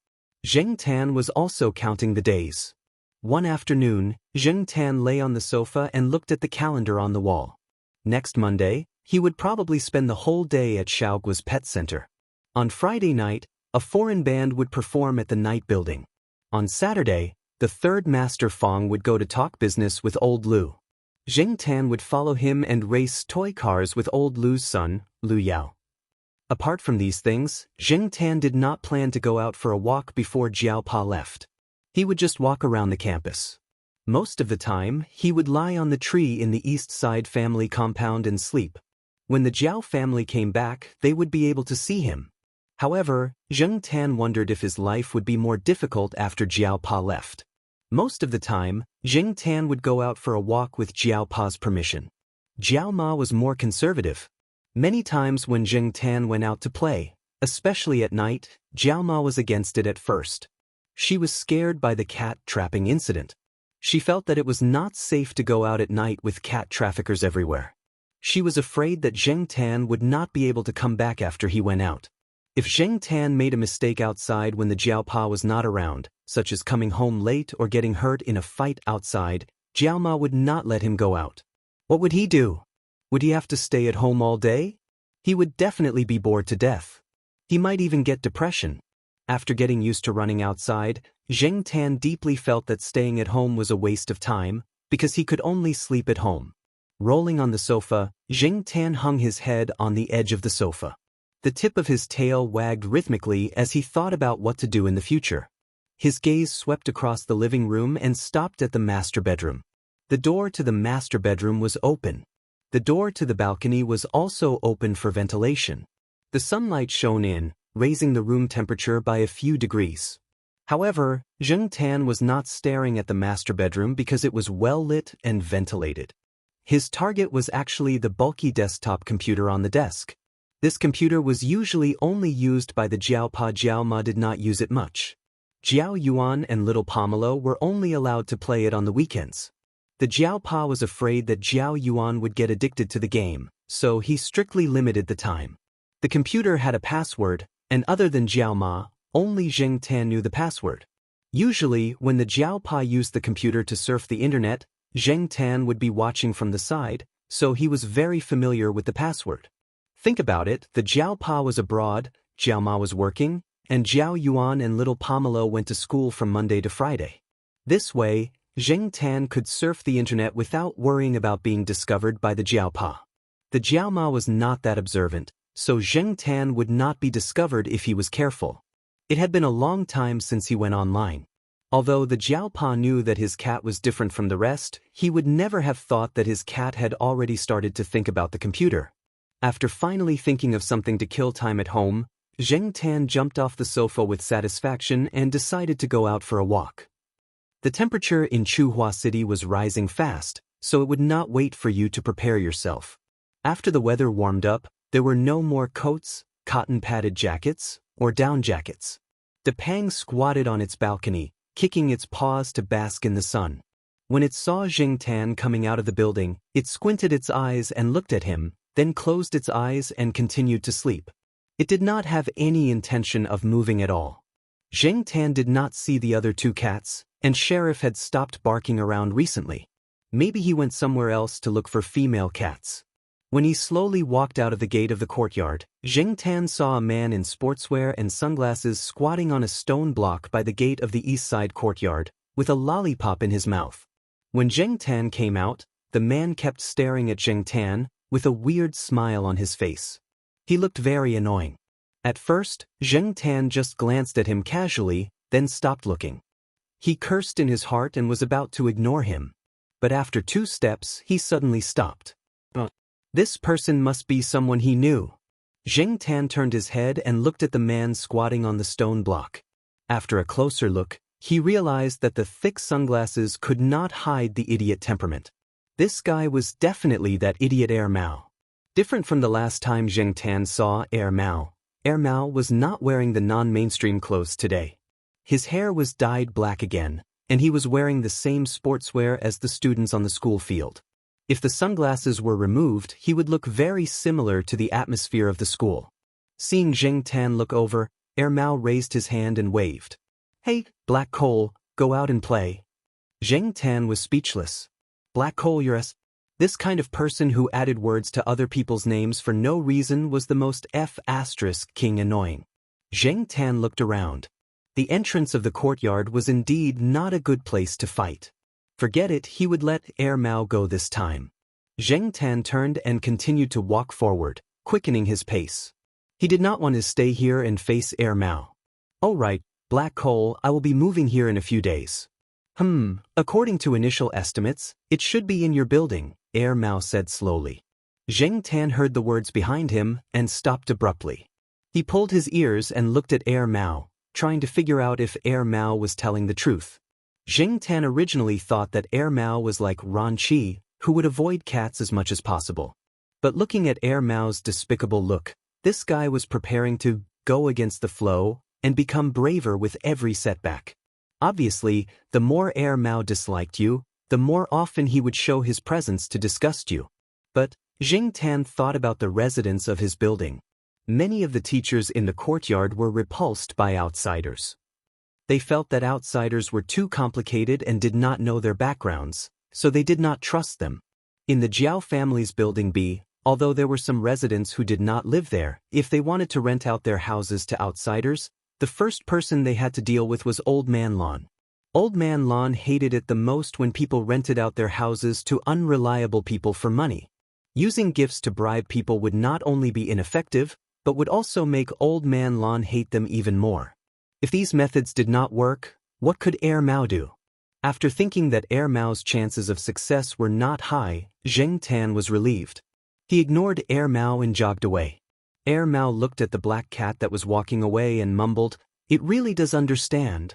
Zheng Tan was also counting the days. One afternoon, Zheng Tan lay on the sofa and looked at the calendar on the wall. Next Monday, he would probably spend the whole day at Xiaogua's pet center. On Friday night, a foreign band would perform at the night building. On Saturday, the third master Fong would go to talk business with old Lu. Zheng Tan would follow him and race toy cars with old Lu's son, Lu Yao. Apart from these things, Zheng Tan did not plan to go out for a walk before Jiao Pa left. He would just walk around the campus. Most of the time, he would lie on the tree in the East Side family compound and sleep. When the Jiao family came back, they would be able to see him. However, Zheng Tan wondered if his life would be more difficult after Jiao Pa left. Most of the time, Zheng Tan would go out for a walk with Jiao Pa's permission. Jiao Ma was more conservative. Many times when Zheng Tan went out to play, especially at night, Jiao Ma was against it at first. She was scared by the cat trapping incident. She felt that it was not safe to go out at night with cat traffickers everywhere. She was afraid that Zheng Tan would not be able to come back after he went out. If Zheng Tan made a mistake outside when the Jiao Pa was not around, such as coming home late or getting hurt in a fight outside, Jiao Ma would not let him go out. What would he do? Would he have to stay at home all day? He would definitely be bored to death. He might even get depression. After getting used to running outside, Zheng Tan deeply felt that staying at home was a waste of time, because he could only sleep at home. Rolling on the sofa, Zheng Tan hung his head on the edge of the sofa. The tip of his tail wagged rhythmically as he thought about what to do in the future. His gaze swept across the living room and stopped at the master bedroom. The door to the master bedroom was open. The door to the balcony was also open for ventilation. The sunlight shone in, raising the room temperature by a few degrees. However, Zheng Tan was not staring at the master bedroom because it was well lit and ventilated. His target was actually the bulky desktop computer on the desk. This computer was usually only used by the Jiao Pa. Jiao Ma did not use it much. Jiao Yuan and little Pomelo were only allowed to play it on the weekends. The Jiao Pa was afraid that Jiao Yuan would get addicted to the game, so he strictly limited the time. The computer had a password, and other than Jiao Ma, only Zheng Tan knew the password. Usually, when the Jiao Pa used the computer to surf the internet, Zheng Tan would be watching from the side, so he was very familiar with the password. Think about it, the Jiao Pa was abroad, Jiao Ma was working, and Jiao Yuan and little Pomelo went to school from Monday to Friday. This way, Zheng Tan could surf the internet without worrying about being discovered by the Jiao Pa. The Jiao Ma was not that observant, so Zheng Tan would not be discovered if he was careful. It had been a long time since he went online. Although the Jiao Pa knew that his cat was different from the rest, he would never have thought that his cat had already started to think about the computer. After finally thinking of something to kill time at home, Zheng Tan jumped off the sofa with satisfaction and decided to go out for a walk. The temperature in Chuhua City was rising fast, so it would not wait for you to prepare yourself. After the weather warmed up, there were no more coats, cotton-padded jackets, or down jackets. Depang squatted on its balcony, kicking its paws to bask in the sun. When it saw Zheng Tan coming out of the building, it squinted its eyes and looked at him, then closed its eyes and continued to sleep. It did not have any intention of moving at all. Zheng Tan did not see the other two cats, and Sheriff had stopped barking around recently. Maybe he went somewhere else to look for female cats. When he slowly walked out of the gate of the courtyard, Zheng Tan saw a man in sportswear and sunglasses squatting on a stone block by the gate of the east side courtyard, with a lollipop in his mouth. When Zheng Tan came out, the man kept staring at Zheng Tan, with a weird smile on his face. He looked very annoying. At first, Zheng Tan just glanced at him casually, then stopped looking. He cursed in his heart and was about to ignore him. But after 2 steps, he suddenly stopped. This person must be someone he knew. Zheng Tan turned his head and looked at the man squatting on the stone block. After a closer look, he realized that the thick sunglasses could not hide the idiot temperament. This guy was definitely that idiot Air Mao. Different from the last time Zheng Tan saw Air Mao was not wearing the non-mainstream clothes today. His hair was dyed black again, and he was wearing the same sportswear as the students on the school field. If the sunglasses were removed, he would look very similar to the atmosphere of the school. Seeing Zheng Tan look over, Air Mao raised his hand and waved. "Hey, Black Coal, go out and play." Zheng Tan was speechless. Black Coal, this kind of person who added words to other people's names for no reason was the most King annoying. Zheng Tan looked around. The entrance of the courtyard was indeed not a good place to fight. Forget it, he would let Air Mao go this time. Zheng Tan turned and continued to walk forward, quickening his pace. He did not want to stay here and face Air Mao. "All right, Black Coal, I will be moving here in a few days." According to initial estimates, it should be in your building," Air Mao said slowly. Zheng Tan heard the words behind him and stopped abruptly. He pulled his ears and looked at Air Mao, trying to figure out if Air Mao was telling the truth. Zheng Tan originally thought that Air Mao was like Ran Qi, who would avoid cats as much as possible. But looking at Air Mao's despicable look, this guy was preparing to go against the flow and become braver with every setback. Obviously, the more Air Mao disliked you, the more often he would show his presence to disgust you. But Zheng Tan thought about the residents of his building. Many of the teachers in the courtyard were repulsed by outsiders. They felt that outsiders were too complicated and did not know their backgrounds, so they did not trust them. In the Jiao family's building B, although there were some residents who did not live there, if they wanted to rent out their houses to outsiders, the first person they had to deal with was Old Man Lon. Old Man Lon hated it the most when people rented out their houses to unreliable people for money. Using gifts to bribe people would not only be ineffective, but would also make Old Man Lon hate them even more. If these methods did not work, what could Air Mao do? After thinking that Air Mao's chances of success were not high, Zheng Tan was relieved. He ignored Air Mao and jogged away. Air Mao looked at the black cat that was walking away and mumbled, "It really does understand."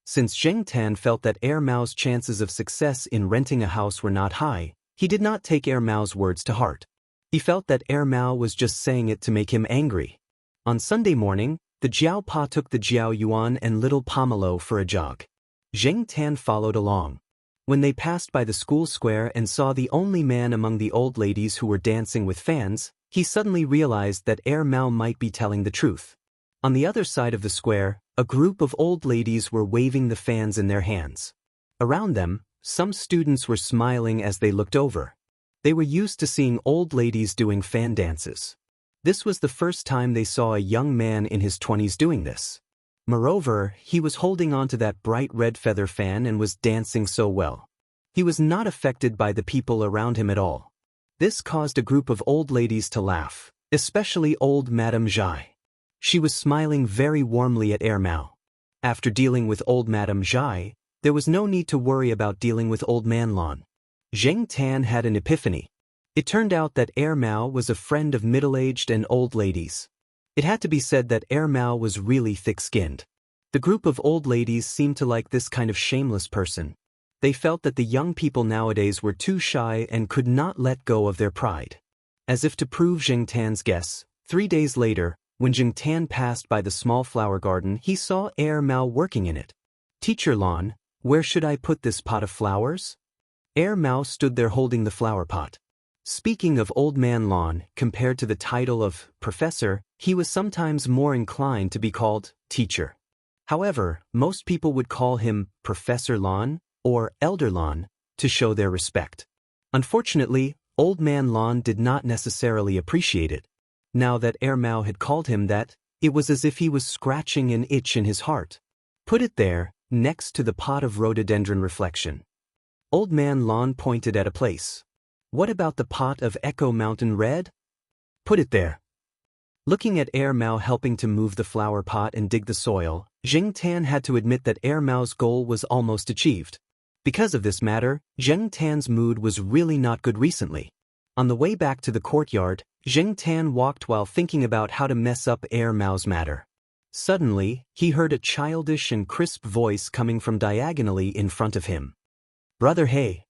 Since Zheng Tan felt that Air Mao's chances of success in renting a house were not high, he did not take Air Mao's words to heart. He felt that Air Mao was just saying it to make him angry. On Sunday morning, the Jiao Pa took the Jiao Yuan and little Pomelo for a jog. Zheng Tan followed along. When they passed by the school square and saw the only man among the old ladies who were dancing with fans, he suddenly realized that Air Mao might be telling the truth. On the other side of the square, a group of old ladies were waving the fans in their hands. Around them, some students were smiling as they looked over. They were used to seeing old ladies doing fan dances. This was the first time they saw a young man in his 20s doing this. Moreover, he was holding on to that bright red feather fan and was dancing so well. He was not affected by the people around him at all. This caused a group of old ladies to laugh, especially old Madame Zhai. She was smiling very warmly at Air Mao. After dealing with old Madame Zhai, there was no need to worry about dealing with Old Man Lon. Zheng Tan had an epiphany. It turned out that Mao was a friend of middle-aged and old ladies. It had to be said that Mao was really thick-skinned. The group of old ladies seemed to like this kind of shameless person. They felt that the young people nowadays were too shy and could not let go of their pride. As if to prove Jing Tan's guess, 3 days later, when Jing Tan passed by the small flower garden, he saw Mao working in it. "Teacher Lan, where should I put this pot of flowers?" Mao stood there holding the flower pot. Speaking of Old Man Lan, compared to the title of professor, he was sometimes more inclined to be called teacher. However, most people would call him Professor Lan or Elder Lan to show their respect. Unfortunately, Old Man Lan did not necessarily appreciate it. Now that Mao had called him that, it was as if he was scratching an itch in his heart. "Put it there, next to the pot of rhododendron reflection." Old Man Lan pointed at a place. "What about the pot of Echo Mountain Red?" "Put it there." Looking at Mao helping to move the flower pot and dig the soil, Jing Tan had to admit that Mao's goal was almost achieved. Because of this matter, Jing Tan's mood was really not good recently. On the way back to the courtyard, Jing Tan walked while thinking about how to mess up Mao's matter. Suddenly, he heard a childish and crisp voice coming from diagonally in front of him. "Brother Hey."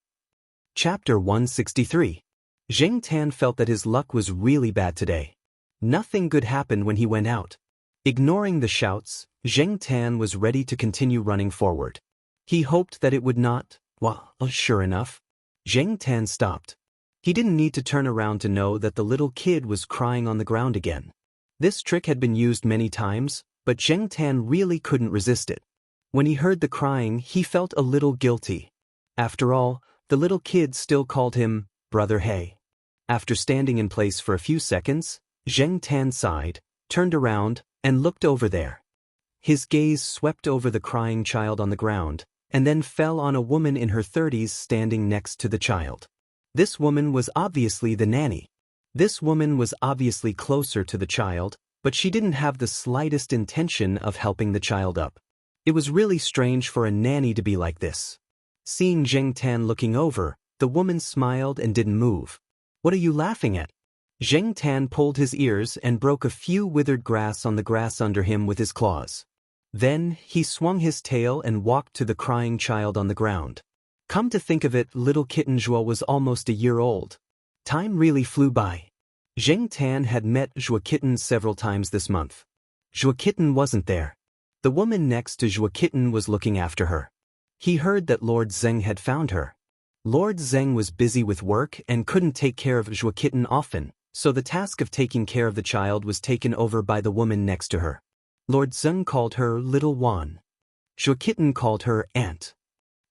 Chapter 163. Jing Tan felt that his luck was really bad today. Nothing good happened when he went out. Ignoring the shouts, Jing Tan was ready to continue running forward. He hoped that it would not. Well, sure enough, Jing Tan stopped. He didn't need to turn around to know that the little kid was crying on the ground again. This trick had been used many times, but Jing Tan really couldn't resist it. When he heard the crying, he felt a little guilty. After all, the little kid still called him Brother Hey. After standing in place for a few seconds, Jing Tan sighed, turned around, and looked over there. His gaze swept over the crying child on the ground, and then fell on a woman in her 30s standing next to the child. This woman was obviously the nanny. This woman was obviously closer to the child, but she didn't have the slightest intention of helping the child up. It was really strange for a nanny to be like this. Seeing Jing Tan looking over, the woman smiled and didn't move. "What are you laughing at?" Jing Tan pulled his ears and broke a few withered grass on the grass under him with his claws. Then, he swung his tail and walked to the crying child on the ground. Come to think of it, little kitten Zhuo was almost a year old. Time really flew by. Jing Tan had met Zhuo Kitten several times this month. Zhuo Kitten wasn't there. The woman next to Zhuo Kitten was looking after her. He heard that Lord Zeng had found her. Lord Zeng was busy with work and couldn't take care of Zhuo Kitten often, so the task of taking care of the child was taken over by the woman next to her. Lord Zeng called her Little Wan. Zhuo Kitten called her Aunt.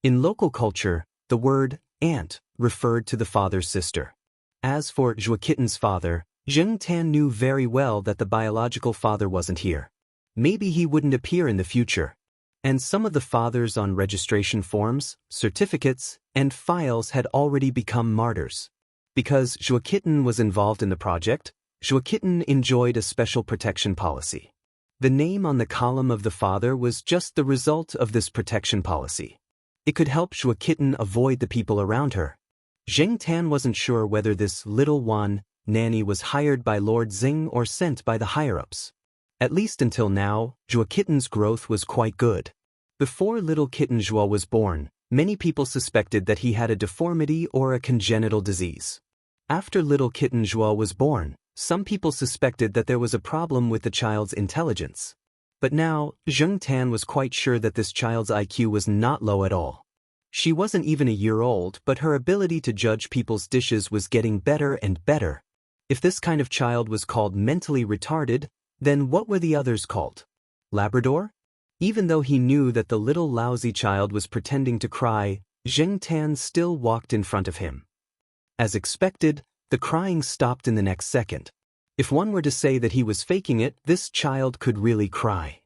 In local culture, the word aunt referred to the father's sister. As for Zhuo Kitten's father, Jing Tan knew very well that the biological father wasn't here. Maybe he wouldn't appear in the future. And some of the fathers on registration forms, certificates, and files had already become martyrs. Because Zhuo Kitten was involved in the project, Zhuo Kitten enjoyed a special protection policy. The name on the column of the father was just the result of this protection policy. It could help Zhuo Kitten avoid the people around her. Jing Tan wasn't sure whether this little Wan nanny was hired by Lord Zing or sent by the higher-ups. At least until now, Zhuo Kitten's growth was quite good. Before little kitten Zhuo was born, many people suspected that he had a deformity or a congenital disease. After little kitten Zhuo was born, some people suspected that there was a problem with the child's intelligence. But now, Jing Tan was quite sure that this child's IQ was not low at all. She wasn't even a year old, but her ability to judge people's dishes was getting better and better. If this kind of child was called mentally retarded, then what were the others called? Labrador? Even though he knew that the little lousy child was pretending to cry, Jing Tan still walked in front of him. As expected, the crying stopped in the next second. If one were to say that he was faking it, this child could really cry.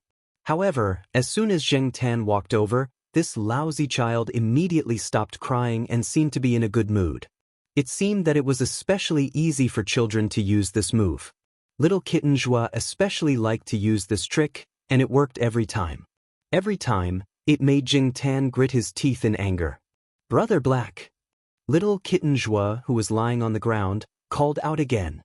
However, as soon as Jing Tan walked over, this lousy child immediately stopped crying and seemed to be in a good mood. It seemed that it was especially easy for children to use this move. Little kitten Zhuo especially liked to use this trick, and it worked every time. Every time, it made Jing Tan grit his teeth in anger. Brother Black. Little kitten Zhua, who was lying on the ground, called out again.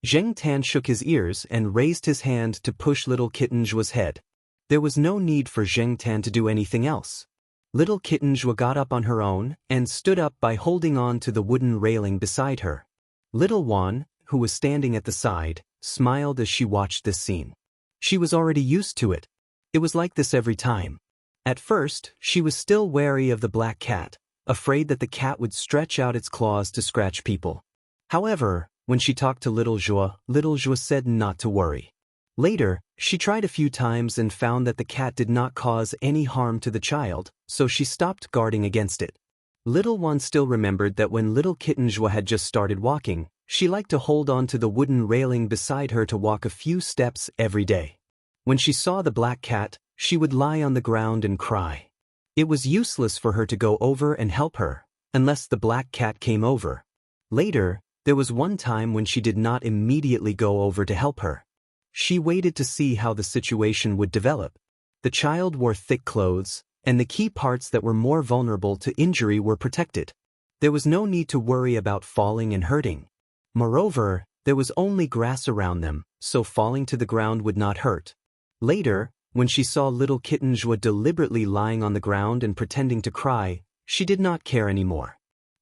Zheng Tan shook his ears and raised his hand to push little kitten Zhua's head. There was no need for Zheng Tan to do anything else. Little kitten Zhua got up on her own and stood up by holding on to the wooden railing beside her. Little Wan, who was standing at the side, smiled as she watched this scene. She was already used to it. It was like this every time. At first, she was still wary of the black cat, afraid that the cat would stretch out its claws to scratch people. However, when she talked to Little Zhua said not to worry. Later, she tried a few times and found that the cat did not cause any harm to the child, so she stopped guarding against it. Little One still remembered that when little kitten Zhua had just started walking, she liked to hold on to the wooden railing beside her to walk a few steps every day. When she saw the black cat, she would lie on the ground and cry. It was useless for her to go over and help her, unless the black cat came over. Later, there was one time when she did not immediately go over to help her. She waited to see how the situation would develop. The child wore thick clothes, and the key parts that were more vulnerable to injury were protected. There was no need to worry about falling and hurting. Moreover, there was only grass around them, so falling to the ground would not hurt. Later, when she saw little kitten Zhua deliberately lying on the ground and pretending to cry, she did not care anymore.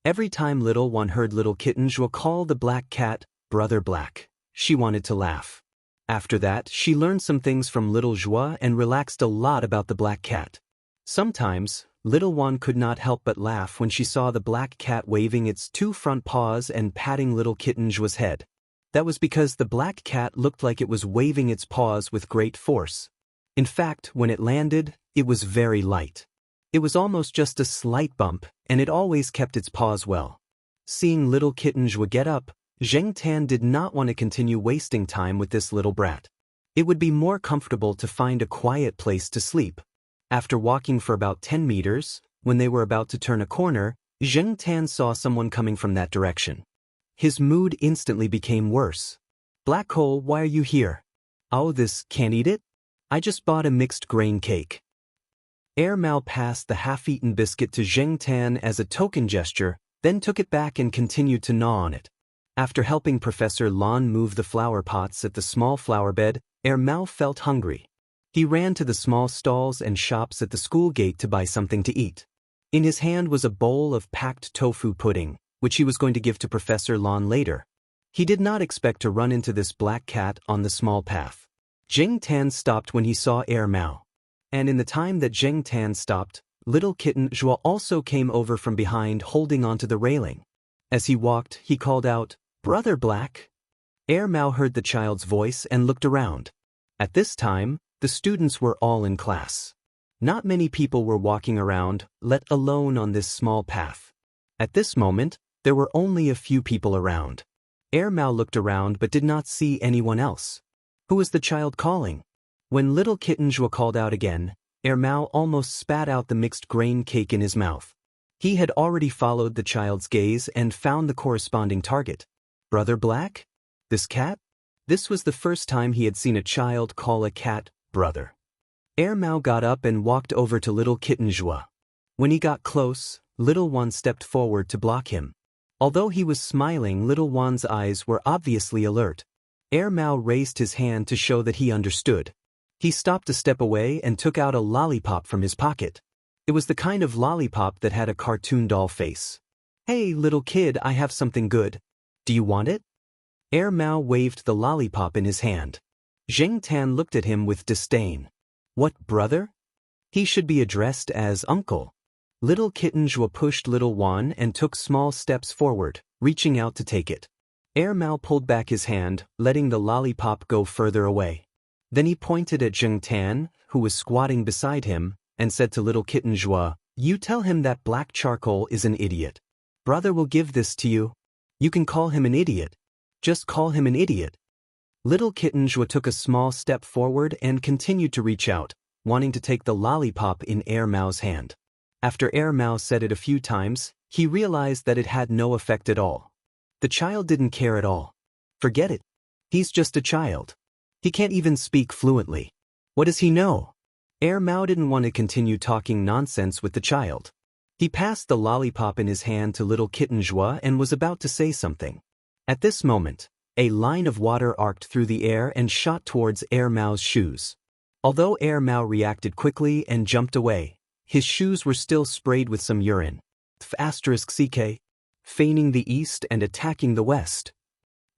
Every time Little One heard little kitten Zhua call the black cat Brother Black, she wanted to laugh. After that, she learned some things from Little Zhua and relaxed a lot about the black cat. Sometimes, Little One could not help but laugh when she saw the black cat waving its 2 front paws and patting little kitten Zhua's head. That was because the black cat looked like it was waving its paws with great force. In fact, when it landed, it was very light. It was almost just a slight bump, and it always kept its paws well. Seeing little kitten Zhua get up, Zheng Tan did not want to continue wasting time with this little brat. It would be more comfortable to find a quiet place to sleep. After walking for about 10 meters, when they were about to turn a corner, Zheng Tan saw someone coming from that direction. His mood instantly became worse. Black Hole, why are you here? Oh, this can't eat it? I just bought a mixed grain cake. Air Mao passed the half-eaten biscuit to Zheng Tan as a token gesture, then took it back and continued to gnaw on it. After helping Professor Lan move the flower pots at the small flower bed, Air Mao felt hungry. He ran to the small stalls and shops at the school gate to buy something to eat. In his hand was a bowl of packed tofu pudding, which he was going to give to Professor Lan later. He did not expect to run into this black cat on the small path. Zheng Tan stopped when he saw Air Mao. And in the time that Zheng Tan stopped, little kitten Zhua also came over from behind holding onto the railing. As he walked, he called out, "Brother Black." Air Mao heard the child's voice and looked around. At this time, the students were all in class. Not many people were walking around, let alone on this small path. At this moment, there were only a few people around. Air Mao looked around but did not see anyone else. Who was the child calling? When little kitten Zhua called out again, Air Mao almost spat out the mixed grain cake in his mouth. He had already followed the child's gaze and found the corresponding target. Brother Black? This cat? This was the first time he had seen a child call a cat brother. Air Mao got up and walked over to little kitten Zhua. When he got close, Little One stepped forward to block him. Although he was smiling, Little One's eyes were obviously alert. Air Mao raised his hand to show that he understood. He stopped a step away and took out a lollipop from his pocket. It was the kind of lollipop that had a cartoon doll face. "Hey, little kid, I have something good. Do you want it?" Air Mao waved the lollipop in his hand. Zheng Tan looked at him with disdain. What, brother? He should be addressed as uncle. Little kitten Zhua pushed Little Wan and took small steps forward, reaching out to take it. Air Mao pulled back his hand, letting the lollipop go further away. Then he pointed at Zheng Tan, who was squatting beside him, and said to little kitten Zhua, "You tell him that black charcoal is an idiot. Brother will give this to you. You can call him an idiot. Just call him an idiot." Little kitten Zhua took a small step forward and continued to reach out, wanting to take the lollipop in Air Mao's hand. After Air Mao said it a few times, he realized that it had no effect at all. The child didn't care at all. Forget it. He's just a child. He can't even speak fluently. What does he know? Air Mao didn't want to continue talking nonsense with the child. He passed the lollipop in his hand to little kitten Joie and was about to say something. At this moment, a line of water arced through the air and shot towards Air Mao's shoes. Although Air Mao reacted quickly and jumped away, his shoes were still sprayed with some urine. *CK, feigning the east and attacking the west.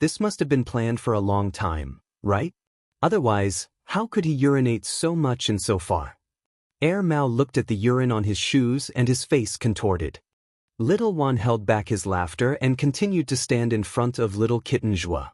This must have been planned for a long time, right? Otherwise, how could he urinate so much and so far? Air Mao looked at the urine on his shoes and his face contorted. Little Juan held back his laughter and continued to stand in front of little kitten Joie.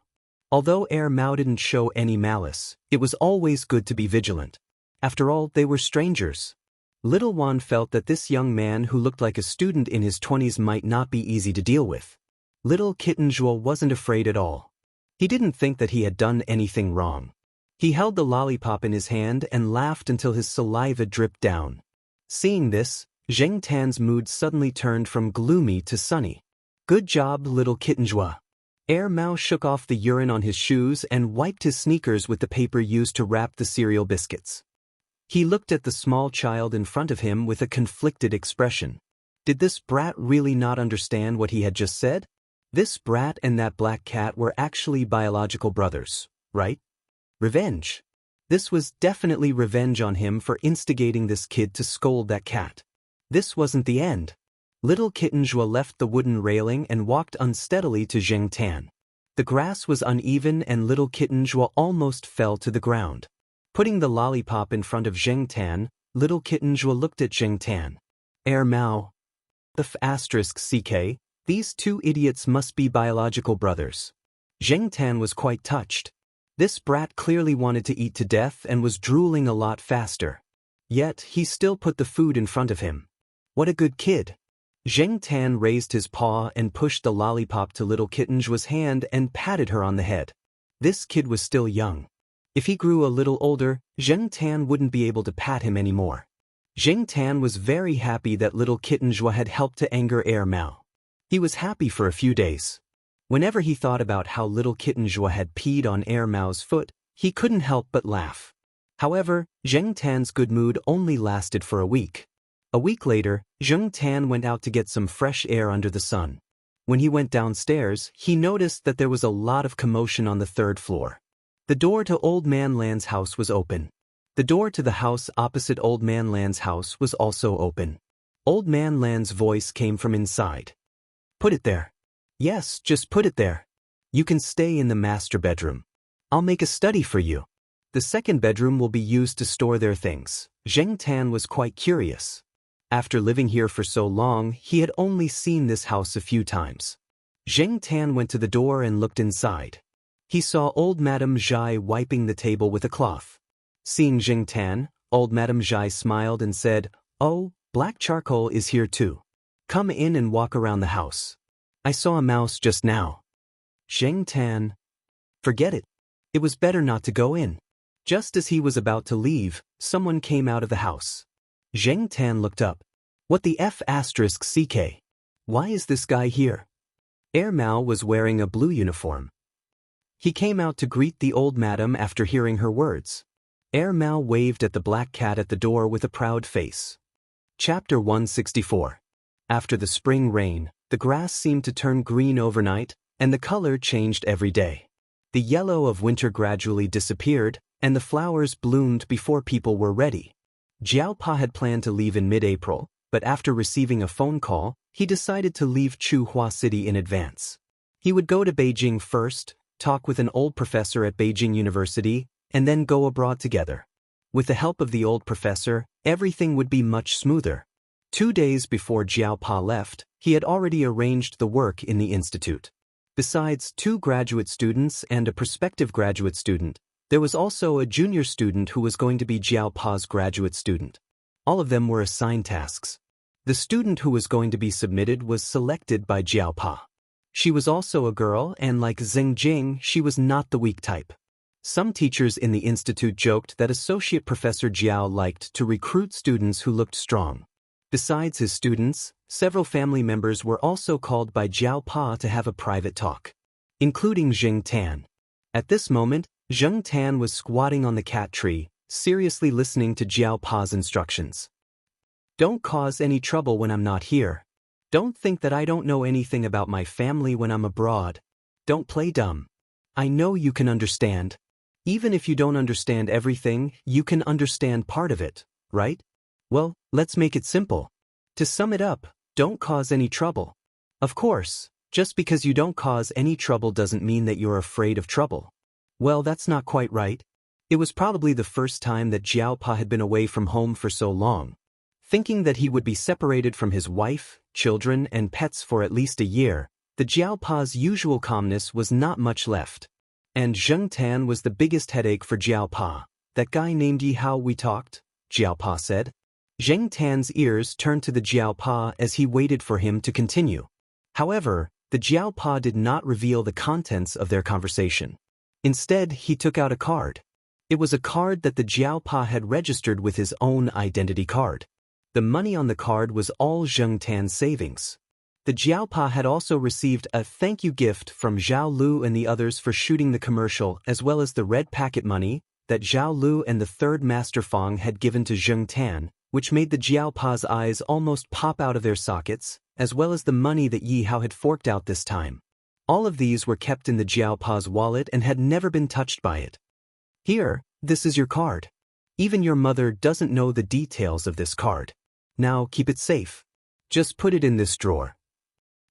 Although Air Mao didn't show any malice, it was always good to be vigilant. After all, they were strangers. Little Juan felt that this young man who looked like a student in his 20s might not be easy to deal with. Little kitten Joie wasn't afraid at all. He didn't think that he had done anything wrong. He held the lollipop in his hand and laughed until his saliva dripped down. Seeing this, Zheng Tan's mood suddenly turned from gloomy to sunny. Good job, little kitten Joie. Air Mao shook off the urine on his shoes and wiped his sneakers with the paper used to wrap the cereal biscuits. He looked at the small child in front of him with a conflicted expression. Did this brat really not understand what he had just said? This brat and that black cat were actually biological brothers, right? Revenge. This was definitely revenge on him for instigating this kid to scold that cat. This wasn't the end. Little kitten Joie left the wooden railing and walked unsteadily to Zheng Tan. The grass was uneven and little kitten Joie almost fell to the ground. Putting the lollipop in front of Zheng Tan, little kitten Joie looked at Zheng Tan. Air Mao. *CK, these two idiots must be biological brothers. Zheng Tan was quite touched. This brat clearly wanted to eat to death and was drooling a lot faster. Yet, he still put the food in front of him. What a good kid. Zheng Tan raised his paw and pushed the lollipop to little kitten Joie's hand and patted her on the head. This kid was still young. If he grew a little older, Zheng Tan wouldn't be able to pat him anymore. Zheng Tan was very happy that little kitten Joie had helped to anger Air Mao. He was happy for a few days. Whenever he thought about how little kitten Joie had peed on Air Mao's foot, he couldn't help but laugh. However, Zheng Tan's good mood only lasted for a week. A week later, Zheng Tan went out to get some fresh air under the sun. When he went downstairs, he noticed that there was a lot of commotion on the third floor. The door to Old Man Land's house was open. The door to the house opposite Old Man Land's house was also open. Old Man Land's voice came from inside. Put it there. Yes, just put it there. You can stay in the master bedroom. I'll make a study for you. The second bedroom will be used to store their things. Zheng Tan was quite curious. After living here for so long, he had only seen this house a few times. Zheng Tan went to the door and looked inside. He saw old Madame Zhai wiping the table with a cloth. Seeing Zheng Tan, old Madame Zhai smiled and said, "Oh, black charcoal is here too. Come in and walk around the house. I saw a mouse just now." Zheng Tan. Forget it. It was better not to go in. Just as he was about to leave, someone came out of the house. Zheng Tan looked up. What the *CK? Why is this guy here? Air Mao was wearing a blue uniform. He came out to greet the old madam after hearing her words. Air Mao waved at the black cat at the door with a proud face. Chapter 164. After the spring rain, the grass seemed to turn green overnight, and the color changed every day. The yellow of winter gradually disappeared, and the flowers bloomed before people were ready. Jiao Pa had planned to leave in mid-April, but after receiving a phone call, he decided to leave Chuhua City in advance. He would go to Beijing first, talk with an old professor at Beijing University, and then go abroad together. With the help of the old professor, everything would be much smoother. 2 days before Jiao Pa left, he had already arranged the work in the institute. Besides 2 graduate students and a prospective graduate student, there was also a junior student who was going to be Jiao Pa's graduate student. All of them were assigned tasks. The student who was going to be submitted was selected by Jiao Pa. She was also a girl, and like Zheng Jing, she was not the weak type. Some teachers in the institute joked that Associate Professor Jiao liked to recruit students who looked strong. Besides his students, several family members were also called by Jiao Pa to have a private talk, including Zheng Tan. At this moment, Zheng Tan was squatting on the cat tree, seriously listening to Jiao Pa's instructions. Don't cause any trouble when I'm not here. Don't think that I don't know anything about my family when I'm abroad. Don't play dumb. I know you can understand. Even if you don't understand everything, you can understand part of it, right? Well, let's make it simple. To sum it up, don't cause any trouble. Of course, just because you don't cause any trouble doesn't mean that you're afraid of trouble. Well, that's not quite right. It was probably the first time that Jiaopa had been away from home for so long. Thinking that he would be separated from his wife, children, and pets for at least a year, the Jiaopa's usual calmness was not much left. And Zheng Tan was the biggest headache for Jiaopa. That guy named Yi Hao we talked, Jiaopa said. Zheng Tan's ears turned to the Jiaopa as he waited for him to continue. However, the Jiaopa did not reveal the contents of their conversation. Instead, he took out a card. It was a card that the Jiaopa had registered with his own identity card. The money on the card was all Zheng Tan's savings. The Jiaopa had also received a thank you gift from Zhao Lu and the others for shooting the commercial, as well as the red packet money that Zhao Lu and the third Master Fang had given to Zheng Tan, which made the Jiaopa's eyes almost pop out of their sockets, as well as the money that Yi Hao had forked out this time. All of these were kept in the Jiaopa's wallet and had never been touched by it. Here, this is your card. Even your mother doesn't know the details of this card. Now keep it safe. Just put it in this drawer.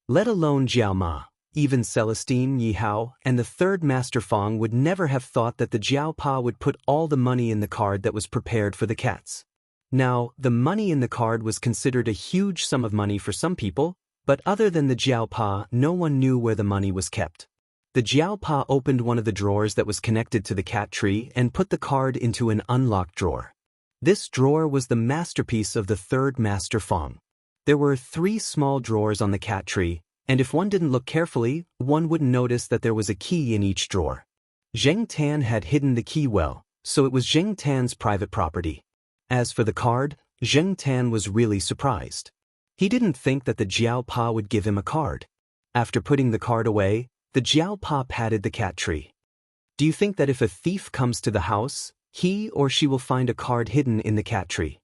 Let alone Jiao Ma, even Celestine, Yi Hao, and the third Master Fang would never have thought that the Jiaopa would put all the money in the card that was prepared for the cats. Now, the money in the card was considered a huge sum of money for some people, but other than the Jiaopa, no one knew where the money was kept. The Jiaopa opened one of the drawers that was connected to the cat tree and put the card into an unlocked drawer. This drawer was the masterpiece of the third Master Fang. There were 3 small drawers on the cat tree, and if one didn't look carefully, one wouldn't notice that there was a key in each drawer. Zheng Tan had hidden the key well, so it was Zheng Tan's private property. As for the card, Zheng Tan was really surprised. He didn't think that the Jiaopa would give him a card. After putting the card away, the Jiaopa patted the cat tree. Do you think that if a thief comes to the house, he or she will find a card hidden in the cat tree?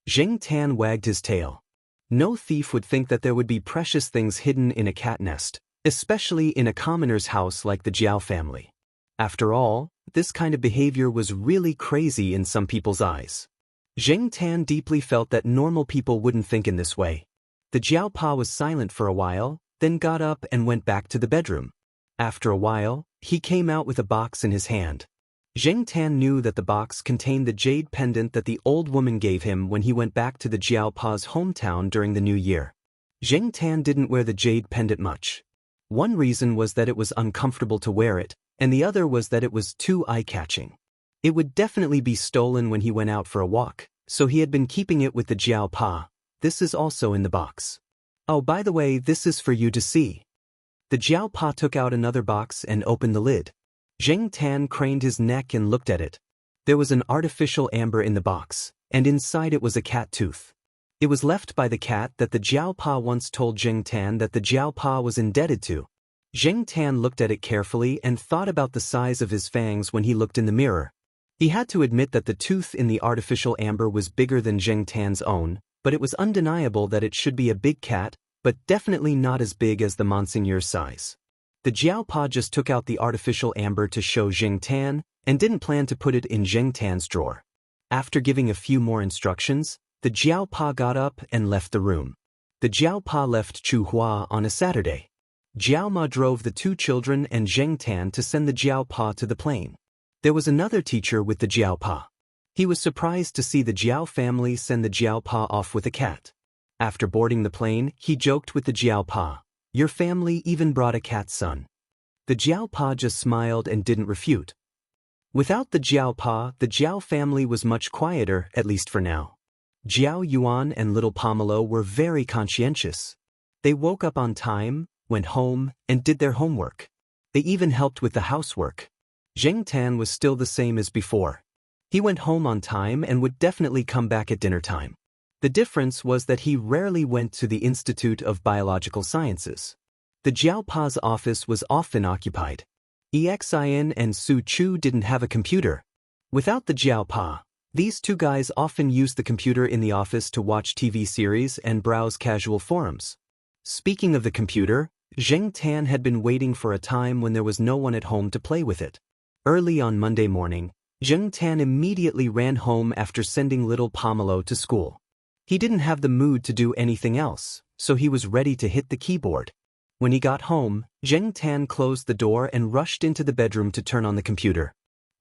Zheng Tan wagged his tail. No thief would think that there would be precious things hidden in a cat nest, especially in a commoner's house like the Jiao family. After all, this kind of behavior was really crazy in some people's eyes. Zheng Tan deeply felt that normal people wouldn't think in this way. The Jiaopa was silent for a while, then got up and went back to the bedroom. After a while, he came out with a box in his hand. Zheng Tan knew that the box contained the jade pendant that the old woman gave him when he went back to the Jiaopa's hometown during the new year. Zheng Tan didn't wear the jade pendant much. One reason was that it was uncomfortable to wear it, and the other was that it was too eye-catching. It would definitely be stolen when he went out for a walk, so he had been keeping it with the Jiaopa. This is also in the box. Oh, by the way, this is for you to see. The Jiaopa took out another box and opened the lid. Zheng Tan craned his neck and looked at it. There was an artificial amber in the box, and inside it was a cat tooth. It was left by the cat that the Jiaopa once told Zheng Tan that the Jiaopa was indebted to. Zheng Tan looked at it carefully and thought about the size of his fangs when he looked in the mirror. He had to admit that the tooth in the artificial amber was bigger than Zheng Tan's own, but it was undeniable that it should be a big cat, but definitely not as big as the Monseigneur's size. The Jiaopa just took out the artificial amber to show Zheng Tan, and didn't plan to put it in Zheng Tan's drawer. After giving a few more instructions, the Jiaopa got up and left the room. The Jiaopa left Chuhua on a Saturday. Jiao Ma drove the 2 children and Zheng Tan to send the Jiaopa to the plane. There was another teacher with the Jiaopa. He was surprised to see the Jiao family send the Jiaopa off with a cat. After boarding the plane, he joked with the Jiaopa, "Your family even brought a cat, son." The Jiaopa just smiled and didn't refute. Without the Jiaopa, the Jiao family was much quieter, at least for now. Jiao Yuan and little Pomelo were very conscientious. They woke up on time, went home, and did their homework. They even helped with the housework. Zheng Tan was still the same as before. He went home on time and would definitely come back at dinner time. The difference was that he rarely went to the Institute of Biological Sciences. The Jiaopa's office was often occupied. Xin and Su Chu didn't have a computer. Without the Jiaopa, These two guys often used the computer in the office to watch TV series and browse casual forums. Speaking of the computer, Zheng Tan had been waiting for a time when there was no one at home to play with it. Early on Monday morning, Zheng Tan immediately ran home after sending little Pomelo to school. He didn't have the mood to do anything else, so he was ready to hit the keyboard. When he got home, Zheng Tan closed the door and rushed into the bedroom to turn on the computer.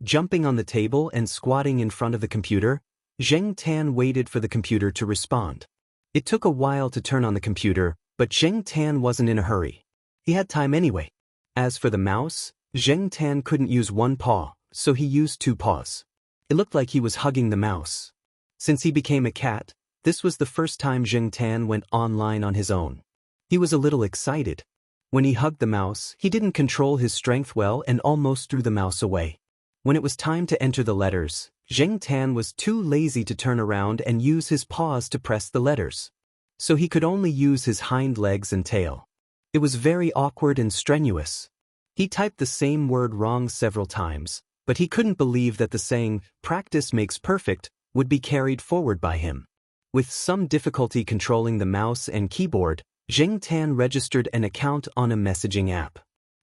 Jumping on the table and squatting in front of the computer, Zheng Tan waited for the computer to respond. It took a while to turn on the computer, but Zheng Tan wasn't in a hurry. He had time anyway. As for the mouse, Zheng Tan couldn't use one paw, so he used two paws. It looked like he was hugging the mouse. Since he became a cat, this was the first time Zheng Tan went online on his own. He was a little excited. When he hugged the mouse, he didn't control his strength well and almost threw the mouse away. When it was time to enter the letters, Zheng Tan was too lazy to turn around and use his paws to press the letters. So he could only use his hind legs and tail. It was very awkward and strenuous. He typed the same word wrong several times, but he couldn't believe that the saying, "practice makes perfect," would be carried forward by him. With some difficulty controlling the mouse and keyboard, Zheng Tan registered an account on a messaging app.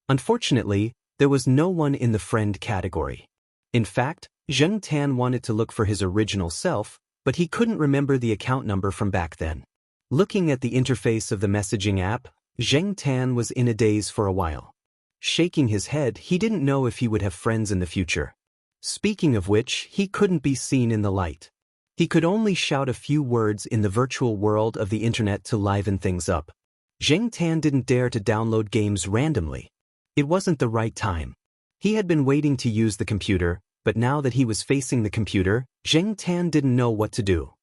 Unfortunately, there was no one in the friend category. In fact, Zheng Tan wanted to look for his original self, but he couldn't remember the account number from back then. Looking at the interface of the messaging app, Zheng Tan was in a daze for a while. Shaking his head, he didn't know if he would have friends in the future. Speaking of which, he couldn't be seen in the light. He could only shout a few words in the virtual world of the internet to liven things up. Zheng Tan didn't dare to download games randomly. It wasn't the right time. He had been waiting to use the computer, but now that he was facing the computer, Zheng Tan didn't know what to do.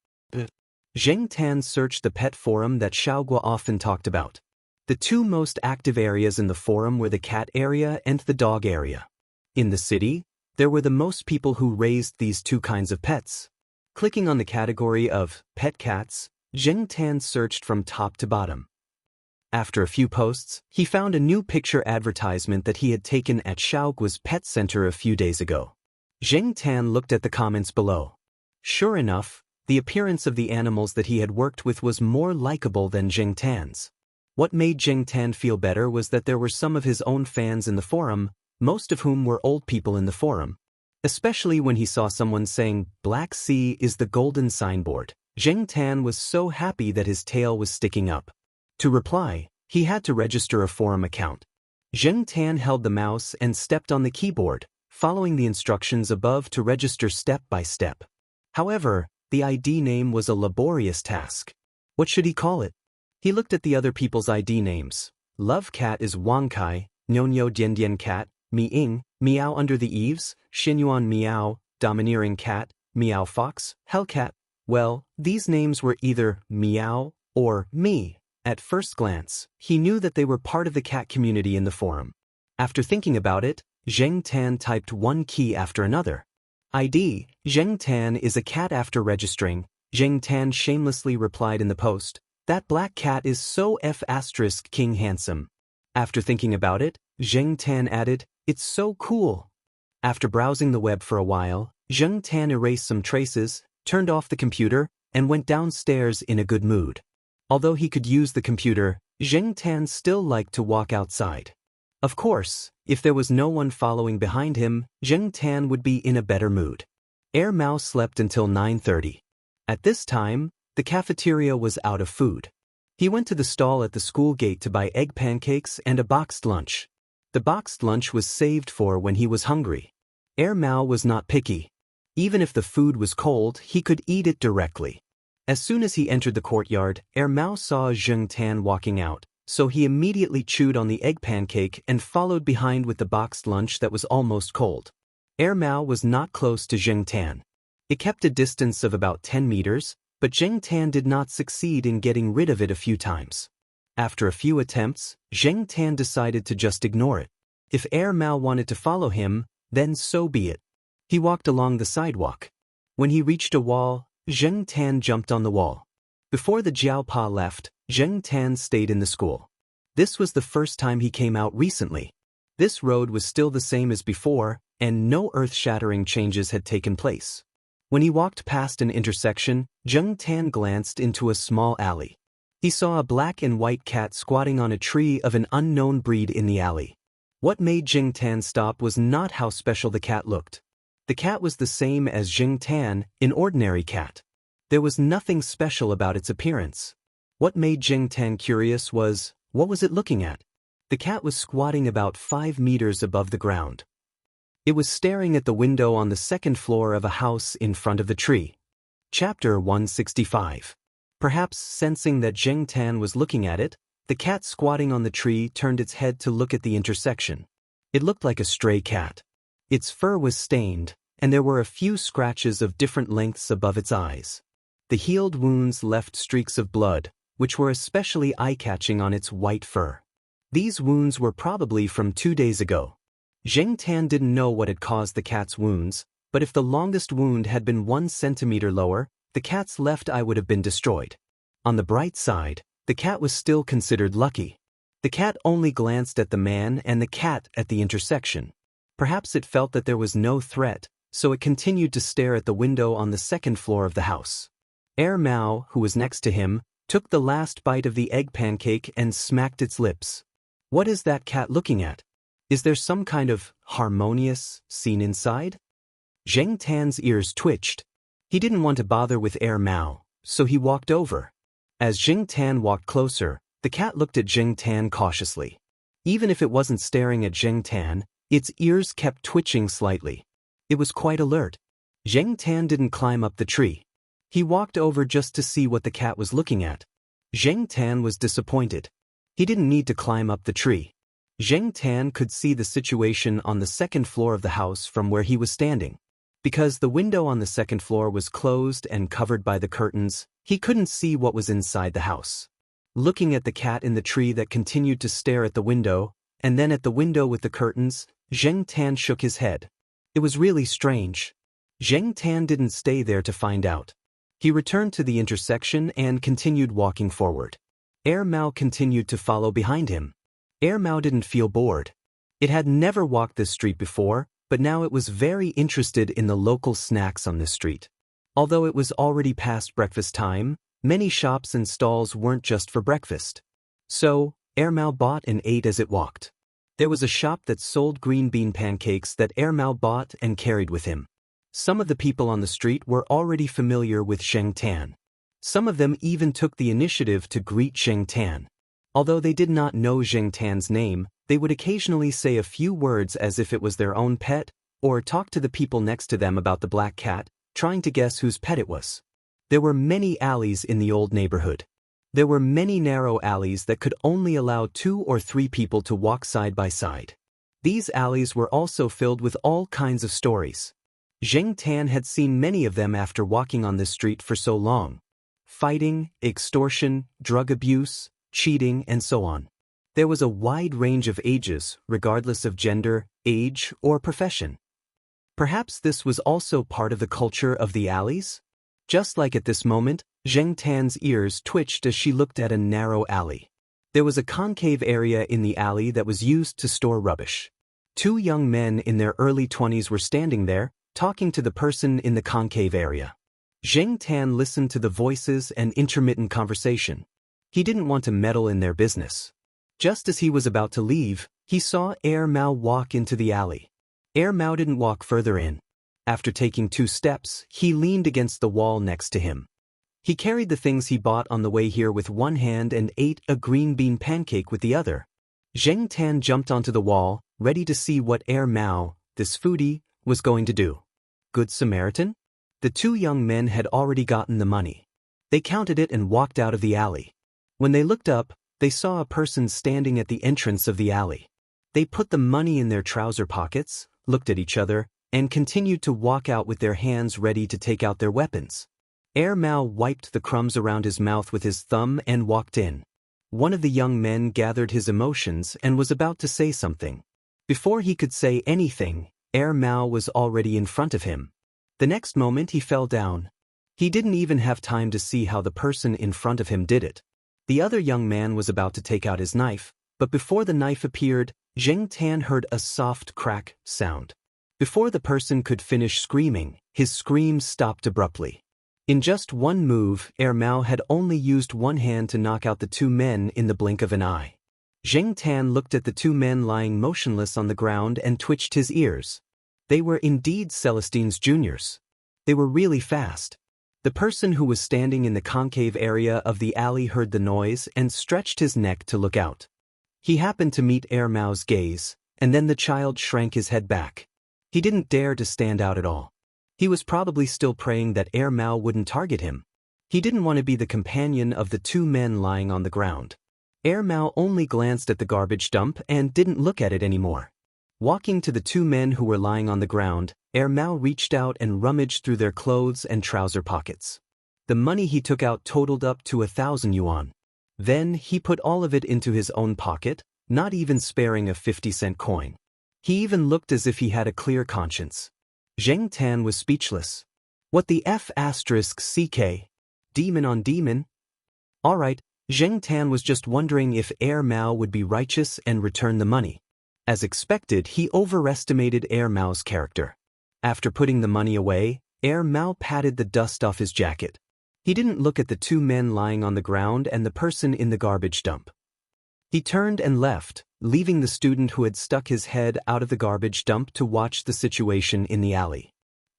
Zheng Tan searched the pet forum that Xiaoguo often talked about. The two most active areas in the forum were the cat area and the dog area. In the city, there were the most people who raised these two kinds of pets. Clicking on the category of pet cats, Zheng Tan searched from top to bottom. After a few posts, he found a new picture advertisement that he had taken at Xiaoguo's pet center a few days ago. Zheng Tan looked at the comments below. Sure enough, the appearance of the animals that he had worked with was more likable than Zheng Tan's. What made Zheng Tan feel better was that there were some of his own fans in the forum, most of whom were old people in the forum. Especially when he saw someone saying, "Black Sea is the golden signboard." Zheng Tan was so happy that his tail was sticking up. To reply, he had to register a forum account. Zheng Tan held the mouse and stepped on the keyboard, following the instructions above to register step by step. However, the ID name was a laborious task. What should he call it? He looked at the other people's ID names. Love Cat is Wang Kai, Nyonyo Dian Cat, Mi Ying, Meow Under the Eaves, Xinyuan Meow, Domineering Cat, Meow Fox, Hellcat. Well, these names were either Meow or Me. At first glance, he knew that they were part of the cat community in the forum. After thinking about it, Zheng Tan typed one key after another. ID, Zheng Tan is a cat. After registering, Zheng Tan shamelessly replied in the post, "That black cat is so King handsome." After thinking about it, Zheng Tan added, "It's so cool." After browsing the web for a while, Zheng Tan erased some traces, turned off the computer, and went downstairs in a good mood. Although he could use the computer, Zheng Tan still liked to walk outside. Of course, if there was no one following behind him, Zheng Tan would be in a better mood. Air Mao slept until 9:30. At this time, the cafeteria was out of food. He went to the stall at the school gate to buy egg pancakes and a boxed lunch. The boxed lunch was saved for when he was hungry. Air Mao was not picky. Even if the food was cold, he could eat it directly. As soon as he entered the courtyard, Air Mao saw Zheng Tan walking out, so he immediately chewed on the egg pancake and followed behind with the boxed lunch that was almost cold. Air Mao was not close to Zheng Tan. It kept a distance of about 10 meters, but Zheng Tan did not succeed in getting rid of it a few times. After a few attempts, Zheng Tan decided to just ignore it. If Air Mao wanted to follow him, then so be it. He walked along the sidewalk. When he reached a wall, Zheng Tan jumped on the wall. Before the Jiaopa left, Zheng Tan stayed in the school. This was the first time he came out recently. This road was still the same as before, and no earth-shattering changes had taken place. When he walked past an intersection, Zheng Tan glanced into a small alley. He saw a black and white cat squatting on a tree of an unknown breed in the alley. What made Zheng Tan stop was not how special the cat looked. The cat was the same as Zheng Tan, an ordinary cat. There was nothing special about its appearance. What made Zheng Tan curious was, what was it looking at? The cat was squatting about 5 meters above the ground. It was staring at the window on the second floor of a house in front of the tree. Chapter 165. Perhaps sensing that Zheng Tan was looking at it, the cat squatting on the tree turned its head to look at the intersection. It looked like a stray cat. Its fur was stained, and there were a few scratches of different lengths above its eyes. The healed wounds left streaks of blood, which were especially eye-catching on its white fur. These wounds were probably from 2 days ago. Zheng Tan didn't know what had caused the cat's wounds, but if the longest wound had been 1 centimeter lower, the cat's left eye would have been destroyed. On the bright side, the cat was still considered lucky. The cat only glanced at the man and the cat at the intersection. Perhaps it felt that there was no threat, so it continued to stare at the window on the second floor of the house. Mao, who was next to him, took the last bite of the egg pancake and smacked its lips. What is that cat looking at? Is there some kind of harmonious scene inside? Zheng Tan's ears twitched. He didn't want to bother with Mao, so he walked over. As Zheng Tan walked closer, the cat looked at Zheng Tan cautiously. Even if it wasn't staring at Zheng Tan, its ears kept twitching slightly. It was quite alert. Zheng Tan didn't climb up the tree. He walked over just to see what the cat was looking at. Zheng Tan was disappointed. He didn't need to climb up the tree. Zheng Tan could see the situation on the second floor of the house from where he was standing. Because the window on the second floor was closed and covered by the curtains, he couldn't see what was inside the house. Looking at the cat in the tree that continued to stare at the window, and then at the window with the curtains, Zheng Tan shook his head. It was really strange. Zheng Tan didn't stay there to find out. He returned to the intersection and continued walking forward. Mao continued to follow behind him. Mao didn't feel bored. It had never walked this street before, but now it was very interested in the local snacks on this street. Although it was already past breakfast time, many shops and stalls weren't just for breakfast. So, Mao bought and ate as it walked. There was a shop that sold green bean pancakes that Mao bought and carried with him. Some of the people on the street were already familiar with Zheng Tan. Some of them even took the initiative to greet Zheng Tan. Although they did not know Zheng Tan's name, they would occasionally say a few words as if it was their own pet, or talk to the people next to them about the black cat, trying to guess whose pet it was. There were many alleys in the old neighborhood. There were many narrow alleys that could only allow 2 or 3 people to walk side by side. These alleys were also filled with all kinds of stories. Zheng Tan had seen many of them after walking on this street for so long. Fighting, extortion, drug abuse, cheating, and so on. There was a wide range of ages, regardless of gender, age, or profession. Perhaps this was also part of the culture of the alleys? Just like at this moment, Zheng Tan's ears twitched as she looked at a narrow alley. There was a concave area in the alley that was used to store rubbish. 2 young men in their early 20s were standing there, talking to the person in the concave area. Zheng Tan listened to the voices and intermittent conversation. He didn't want to meddle in their business. Just as he was about to leave, he saw Mao walk into the alley. Mao didn't walk further in. After taking 2 steps, he leaned against the wall next to him. He carried the things he bought on the way here with one hand and ate a green bean pancake with the other. Zheng Tan jumped onto the wall, ready to see what Mao, this foodie, was going to do. Good Samaritan? The 2 young men had already gotten the money. They counted it and walked out of the alley. When they looked up, they saw a person standing at the entrance of the alley. They put the money in their trouser pockets, looked at each other, and continued to walk out with their hands ready to take out their weapons. Mao wiped the crumbs around his mouth with his thumb and walked in. One of the young men gathered his emotions and was about to say something. Before he could say anything, Mao was already in front of him. The next moment he fell down. He didn't even have time to see how the person in front of him did it. The other young man was about to take out his knife, but before the knife appeared, Zheng Tan heard a soft crack sound. Before the person could finish screaming, His screams stopped abruptly. In just one move, Mao had only used one hand to knock out the two men in the blink of an eye. Zheng Tan looked at the two men lying motionless on the ground and twitched his ears. They were indeed Celestine's juniors. They were really fast. The person who was standing in the concave area of the alley heard the noise and stretched his neck to look out. He happened to meet Mao's gaze, and then the child shrank his head back. He didn't dare to stand out at all. He was probably still praying that Mao wouldn't target him. He didn't want to be the companion of the two men lying on the ground. Mao only glanced at the garbage dump and didn't look at it anymore. Walking to the two men who were lying on the ground, Mao reached out and rummaged through their clothes and trouser pockets. The money he took out totaled up to 1,000 yuan. Then he put all of it into his own pocket, not even sparing a 50-cent coin. He even looked as if he had a clear conscience. Zheng Tan was speechless. What the F***ck? Demon on demon? Alright, Zheng Tan was just wondering if Mao would be righteous and return the money. As expected, he overestimated Mao's character. After putting the money away, Mao patted the dust off his jacket. He didn't look at the two men lying on the ground and the person in the garbage dump. He turned and left, leaving the student who had stuck his head out of the garbage dump to watch the situation in the alley.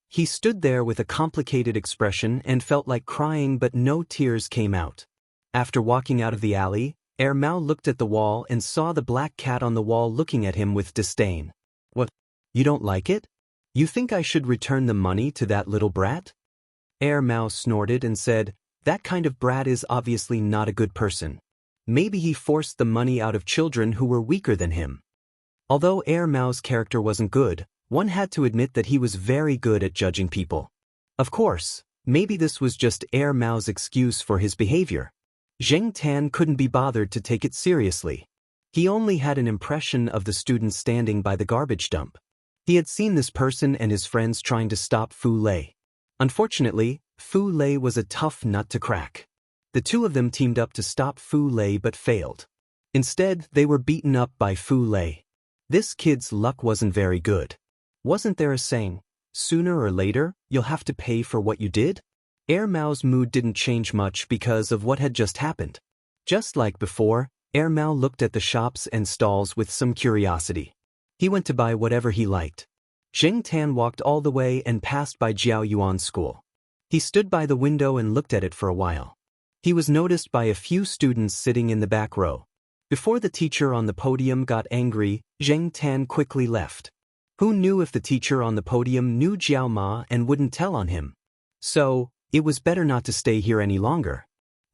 He stood there with a complicated expression and felt like crying, but no tears came out. After walking out of the alley, Mao looked at the wall and saw the black cat on the wall looking at him with disdain. What? You don't like it? You think I should return the money to that little brat? Mao snorted and said, that kind of brat is obviously not a good person. Maybe he forced the money out of children who were weaker than him. Although Mao's character wasn't good, one had to admit that he was very good at judging people. Of course, maybe this was just Mao's excuse for his behavior. Zheng Tan couldn't be bothered to take it seriously. He only had an impression of the student standing by the garbage dump. He had seen this person and his friends trying to stop Fu Lei. Unfortunately, Fu Lei was a tough nut to crack. The two of them teamed up to stop Fu Lei but failed. Instead, they were beaten up by Fu Lei. This kid's luck wasn't very good. Wasn't there a saying, sooner or later, you'll have to pay for what you did? Mao's mood didn't change much because of what had just happened. Just like before, Mao looked at the shops and stalls with some curiosity. He went to buy whatever he liked. Zheng Tan walked all the way and passed by Jiao Yuan's school. He stood by the window and looked at it for a while. He was noticed by a few students sitting in the back row. Before the teacher on the podium got angry, Zheng Tan quickly left. Who knew if the teacher on the podium knew Jiao Ma and wouldn't tell on him? So, it was better not to stay here any longer.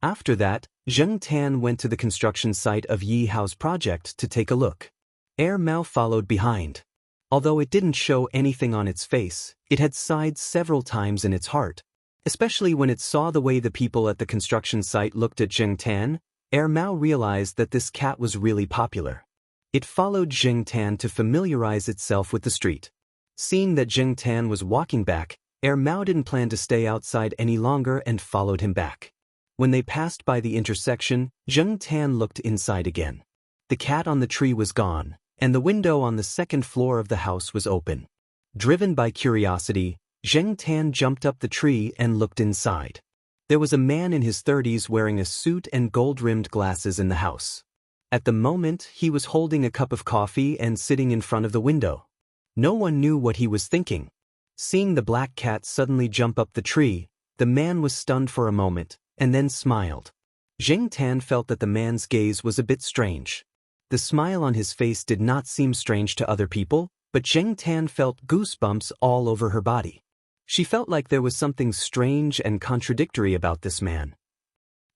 After that, Zheng Tan went to the construction site of Yi Hao's project to take a look. Mao followed behind. Although it didn't show anything on its face, it had sighed several times in its heart. Especially when it saw the way the people at the construction site looked at Zheng Tan, Mao realized that this cat was really popular. It followed Zheng Tan to familiarize itself with the street. Seeing that Zheng Tan was walking back, Mao didn't plan to stay outside any longer and followed him back. When they passed by the intersection, Zheng Tan looked inside again. The cat on the tree was gone, and the window on the second floor of the house was open. Driven by curiosity, Zheng Tan jumped up the tree and looked inside. There was a man in his 30s wearing a suit and gold-rimmed glasses in the house. At the moment, he was holding a cup of coffee and sitting in front of the window. No one knew what he was thinking. Seeing the black cat suddenly jump up the tree, the man was stunned for a moment, and then smiled. Zheng Tan felt that the man's gaze was a bit strange. The smile on his face did not seem strange to other people, but Zheng Tan felt goosebumps all over her body. She felt like there was something strange and contradictory about this man.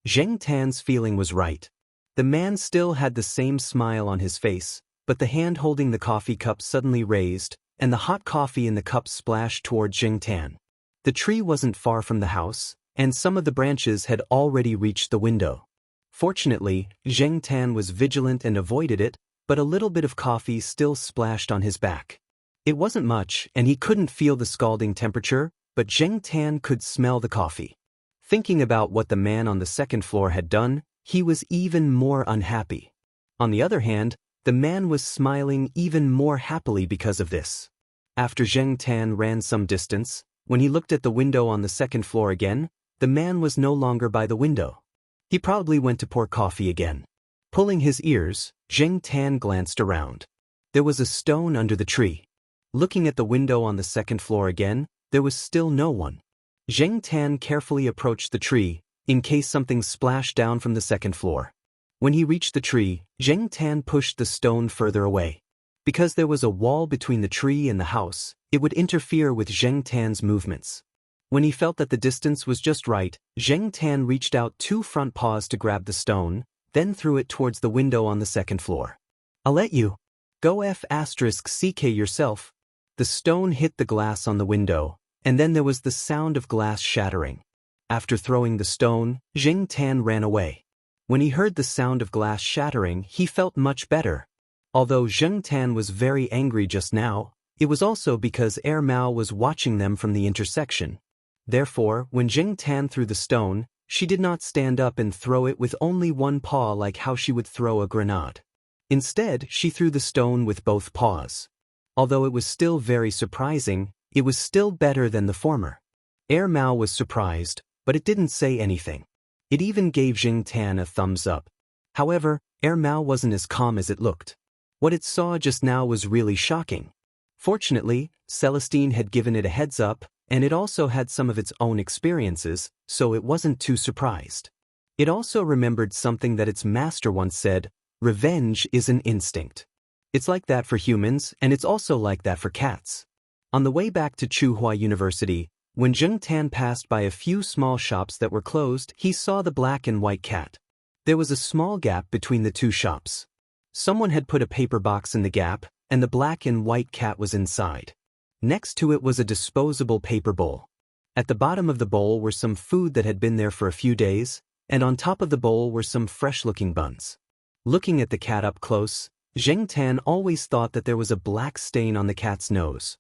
Zheng Tan's feeling was right. The man still had the same smile on his face, but the hand holding the coffee cup suddenly raised, and the hot coffee in the cup splashed toward Zheng Tan. The tree wasn't far from the house, and some of the branches had already reached the window. Fortunately, Zheng Tan was vigilant and avoided it, but a little bit of coffee still splashed on his back. It wasn't much, and he couldn't feel the scalding temperature, but Zheng Tan could smell the coffee. Thinking about what the man on the second floor had done, he was even more unhappy. On the other hand, the man was smiling even more happily because of this. After Zheng Tan ran some distance, When he looked at the window on the second floor again, the man was no longer by the window. He probably went to pour coffee again. Pulling his ears, Zheng Tan glanced around. There was a stone under the tree. Looking at the window on the second floor again, there was still no one. Zheng Tan carefully approached the tree, in case something splashed down from the second floor. When he reached the tree, Zheng Tan pushed the stone further away. Because there was a wall between the tree and the house, it would interfere with Zheng Tan's movements. When he felt that the distance was just right, Zheng Tan reached out 2 front paws to grab the stone, then threw it towards the window on the second floor. "I'll let you. Go *CK yourself." The stone hit the glass on the window, and then there was the sound of glass shattering. After throwing the stone, Zheng Tan ran away. When he heard the sound of glass shattering, he felt much better. Although Zheng Tan was very angry just now, it was also because Mao was watching them from the intersection. Therefore, when Zheng Tan threw the stone, she did not stand up and throw it with only one paw like how she would throw a grenade. Instead, she threw the stone with both paws. Although it was still very surprising, it was still better than the former. Mao was surprised, but it didn't say anything. It even gave Zheng Tan a thumbs up. However, Mao wasn't as calm as it looked. What it saw just now was really shocking. Fortunately, Celestine had given it a heads up, and it also had some of its own experiences, so it wasn't too surprised. It also remembered something that its master once said: revenge is an instinct. It's like that for humans, and it's also like that for cats. On the way back to Tsinghua University, when Zheng Tan passed by a few small shops that were closed, he saw the black and white cat. There was a small gap between the 2 shops. Someone had put a paper box in the gap, and the black and white cat was inside. Next to it was a disposable paper bowl. At the bottom of the bowl were some food that had been there for a few days, and on top of the bowl were some fresh-looking buns. Looking at the cat up close, Zheng Tan always thought that there was a black stain on the cat's nose.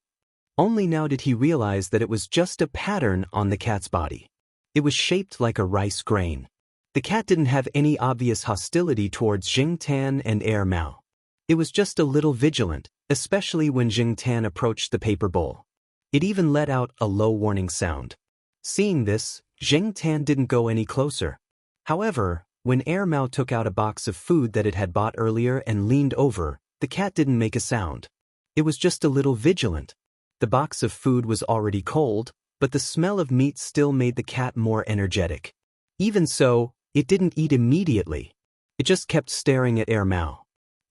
Only now did he realize that it was just a pattern on the cat's body. It was shaped like a rice grain. The cat didn't have any obvious hostility towards Zheng Tan and Mao. It was just a little vigilant, especially when Zheng Tan approached the paper bowl. It even let out a low warning sound. Seeing this, Zheng Tan didn't go any closer. However, when Mao took out a box of food that it had bought earlier and leaned over, the cat didn't make a sound. It was just a little vigilant. The box of food was already cold, but the smell of meat still made the cat more energetic. Even so, it didn't eat immediately. It just kept staring at Mao.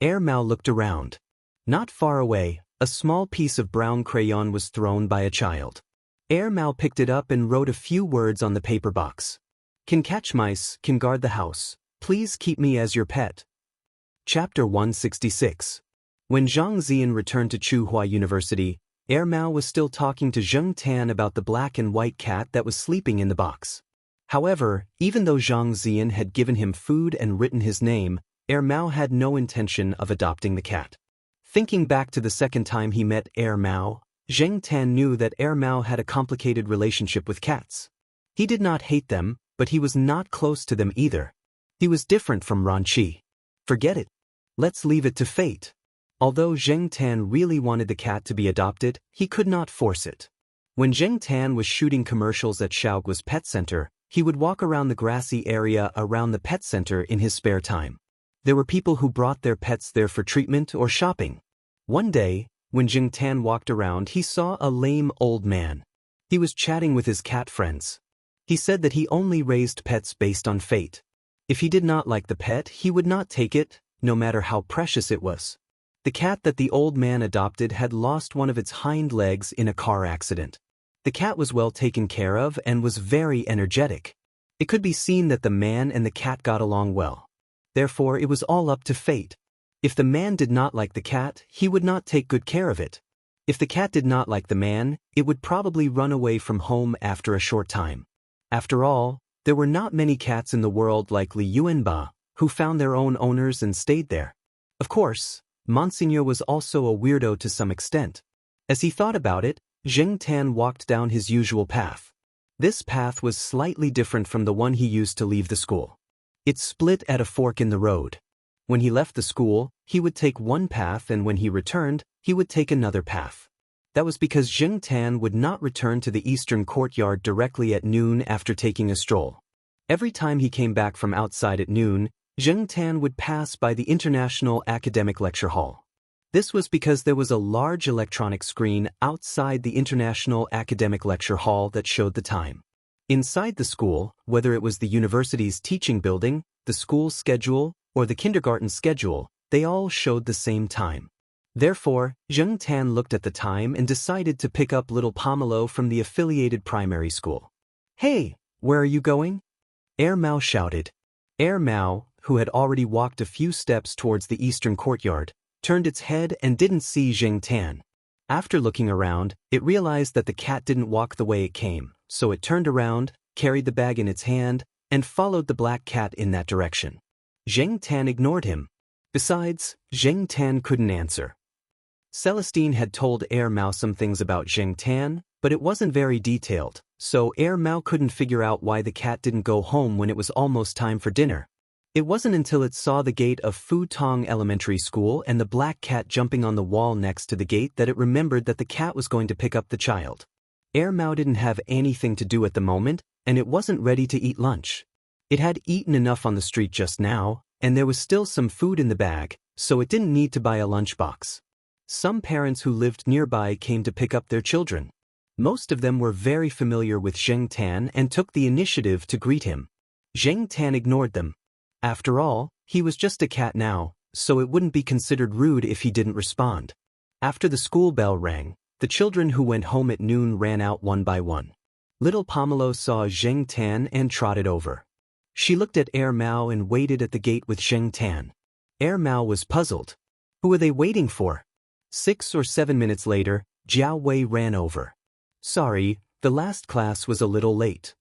Mao looked around. Not far away, a small piece of brown crayon was thrown by a child. Mao picked it up and wrote a few words on the paper box. "Can catch mice, can guard the house. Please keep me as your pet." Chapter 166. When Zhang Zian returned to Tsinghua University, Mao was still talking to Zheng Tan about the black and white cat that was sleeping in the box. However, even though Zhang Zian had given him food and written his name, Mao had no intention of adopting the cat. Thinking back to the second time he met Mao, Zheng Tan knew that Mao had a complicated relationship with cats. He did not hate them, but he was not close to them either. He was different from Ranqi. Forget it. Let's leave it to fate. Although Zheng Tan really wanted the cat to be adopted, he could not force it. When Zheng Tan was shooting commercials at Xiaoguo's pet center, he would walk around the grassy area around the pet center in his spare time. There were people who brought their pets there for treatment or shopping. One day, when Zheng Tan walked around, he saw a lame old man. He was chatting with his cat friends. He said that he only raised pets based on fate. If he did not like the pet, he would not take it, no matter how precious it was. The cat that the old man adopted had lost one of its hind legs in a car accident. The cat was well taken care of and was very energetic. It could be seen that the man and the cat got along well. Therefore, it was all up to fate. If the man did not like the cat, he would not take good care of it. If the cat did not like the man, it would probably run away from home after a short time. After all, there were not many cats in the world like Li Yuanba, who found their own owners and stayed there. Of course, Monseigneur was also a weirdo to some extent. As he thought about it, Zheng Tan walked down his usual path. This path was slightly different from the one he used to leave the school. It split at a fork in the road. When he left the school, he would take one path, and when he returned, he would take another path. That was because Zheng Tan would not return to the eastern courtyard directly at noon after taking a stroll. Every time he came back from outside at noon, Zheng Tan would pass by the International Academic Lecture Hall. This was because there was a large electronic screen outside the International Academic Lecture Hall that showed the time. Inside the school, whether it was the university's teaching building, the school schedule, or the kindergarten schedule, they all showed the same time. Therefore, Zheng Tan looked at the time and decided to pick up little Pomelo from the affiliated primary school. "Hey, where are you going?" Mao shouted. Mao, who had already walked a few steps towards the eastern courtyard, turned its head and didn't see Zheng Tan. After looking around, it realized that the cat didn't walk the way it came, so it turned around, carried the bag in its hand, and followed the black cat in that direction. Zheng Tan ignored him. Besides, Zheng Tan couldn't answer. Celestine had told Mao some things about Zheng Tan, but it wasn't very detailed, so Mao couldn't figure out why the cat didn't go home when it was almost time for dinner. It wasn't until it saw the gate of Fu Tong Elementary School and the black cat jumping on the wall next to the gate that it remembered that the cat was going to pick up the child. Mao didn't have anything to do at the moment, and it wasn't ready to eat lunch. It had eaten enough on the street just now, and there was still some food in the bag, so it didn't need to buy a lunchbox. Some parents who lived nearby came to pick up their children. Most of them were very familiar with Zheng Tan and took the initiative to greet him. Zheng Tan ignored them. After all, he was just a cat now, so it wouldn't be considered rude if he didn't respond. After the school bell rang, the children who went home at noon ran out one by one. Little Pomelo saw Zheng Tan and trotted over. She looked at Mao and waited at the gate with Zheng Tan. Mao was puzzled. Who were they waiting for? 6 or 7 minutes later, Jiao Wei ran over. "Sorry, the last class was a little late,"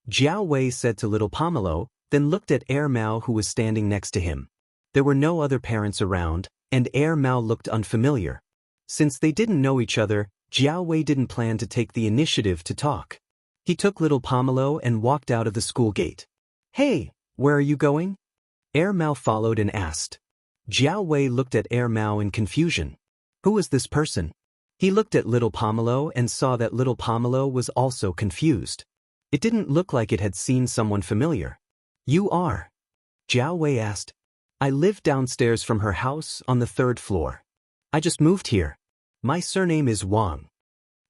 Jiao Wei said to little Pomelo, then looked at Mao who was standing next to him. There were no other parents around, and Mao looked unfamiliar. Since they didn't know each other, Jiao Wei didn't plan to take the initiative to talk. He took little Pomelo and walked out of the school gate. "Hey, where are you going?" Mao followed and asked. Jiao Wei looked at Mao in confusion. Who was this person? He looked at little Pomelo and saw that little Pomelo was also confused. It didn't look like it had seen someone familiar. "You are?" Jiao Wei asked. "I live downstairs from her house on the 3rd floor. I just moved here. My surname is Wang."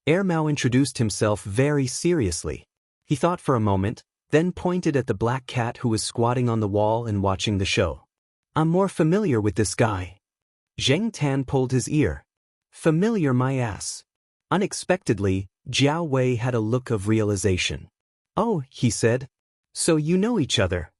Mao introduced himself very seriously. He thought for a moment, then pointed at the black cat who was squatting on the wall and watching the show. "I'm more familiar with this guy." Zheng Tan pulled his ear. "Familiar my ass." Unexpectedly, Jiao Wei had a look of realization. "Oh," he said. "So you know each other."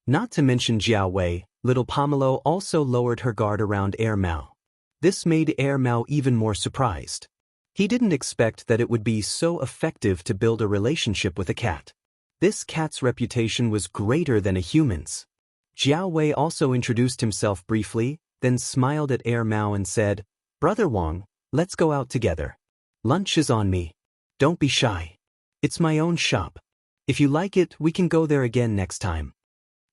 Not to mention Jiao Wei, little Pomelo also lowered her guard around Mao. This made Mao even more surprised. He didn't expect that it would be so effective to build a relationship with a cat. This cat's reputation was greater than a human's. Jiao Wei also introduced himself briefly, then smiled at Mao and said, "Brother Wang, let's go out together. Lunch is on me. Don't be shy. It's my own shop. If you like it, we can go there again next time."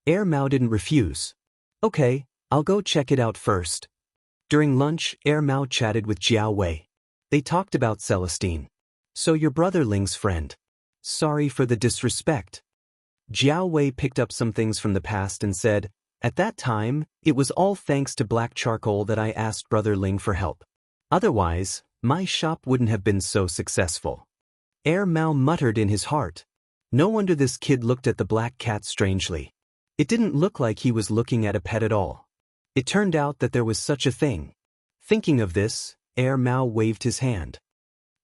Mao didn't refuse. "Okay, I'll go check it out first." During lunch, Mao chatted with Jiao Wei. They talked about Celestine. "So your brother Ling's friend. Sorry for the disrespect." Jiao Wei picked up some things from the past and said, "At that time, it was all thanks to black charcoal that I asked Brother Ling for help. Otherwise, my shop wouldn't have been so successful." Mao muttered in his heart. No wonder this kid looked at the black cat strangely. It didn't look like he was looking at a pet at all. It turned out that there was such a thing. Thinking of this, Mao waved his hand.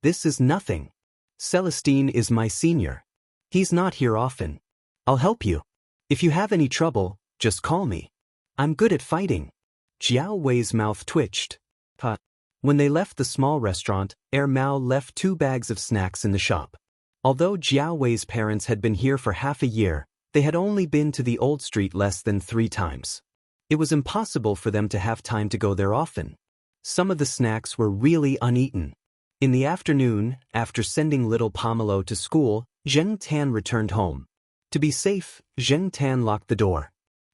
"This is nothing. Celestine is my senior. He's not here often. I'll help you. If you have any trouble, just call me. I'm good at fighting." Jiao Wei's mouth twitched. When they left the small restaurant, Mao left 2 bags of snacks in the shop. Although Jiao Wei's parents had been here for half a year, they had only been to the old street less than 3 times. It was impossible for them to have time to go there often. Some of the snacks were really uneaten. In the afternoon, after sending little Pomelo to school, Zheng Tan returned home. To be safe, Zheng Tan locked the door.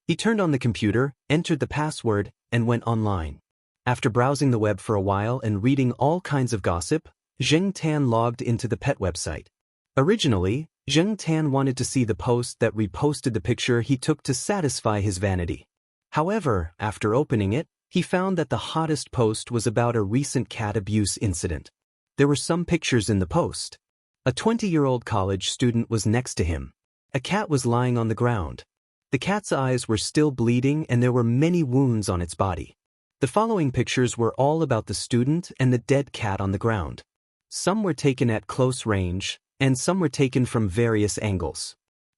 He turned on the computer, entered the password, and went online. After browsing the web for a while and reading all kinds of gossip, Zheng Tan logged into the pet website. Originally, Zheng Tan wanted to see the post that reposted the picture he took to satisfy his vanity. However, after opening it, he found that the hottest post was about a recent cat abuse incident. There were some pictures in the post. A 20-year-old college student was next to him. A cat was lying on the ground. The cat's eyes were still bleeding and there were many wounds on its body. The following pictures were all about the student and the dead cat on the ground. Some were taken at close range, and some were taken from various angles.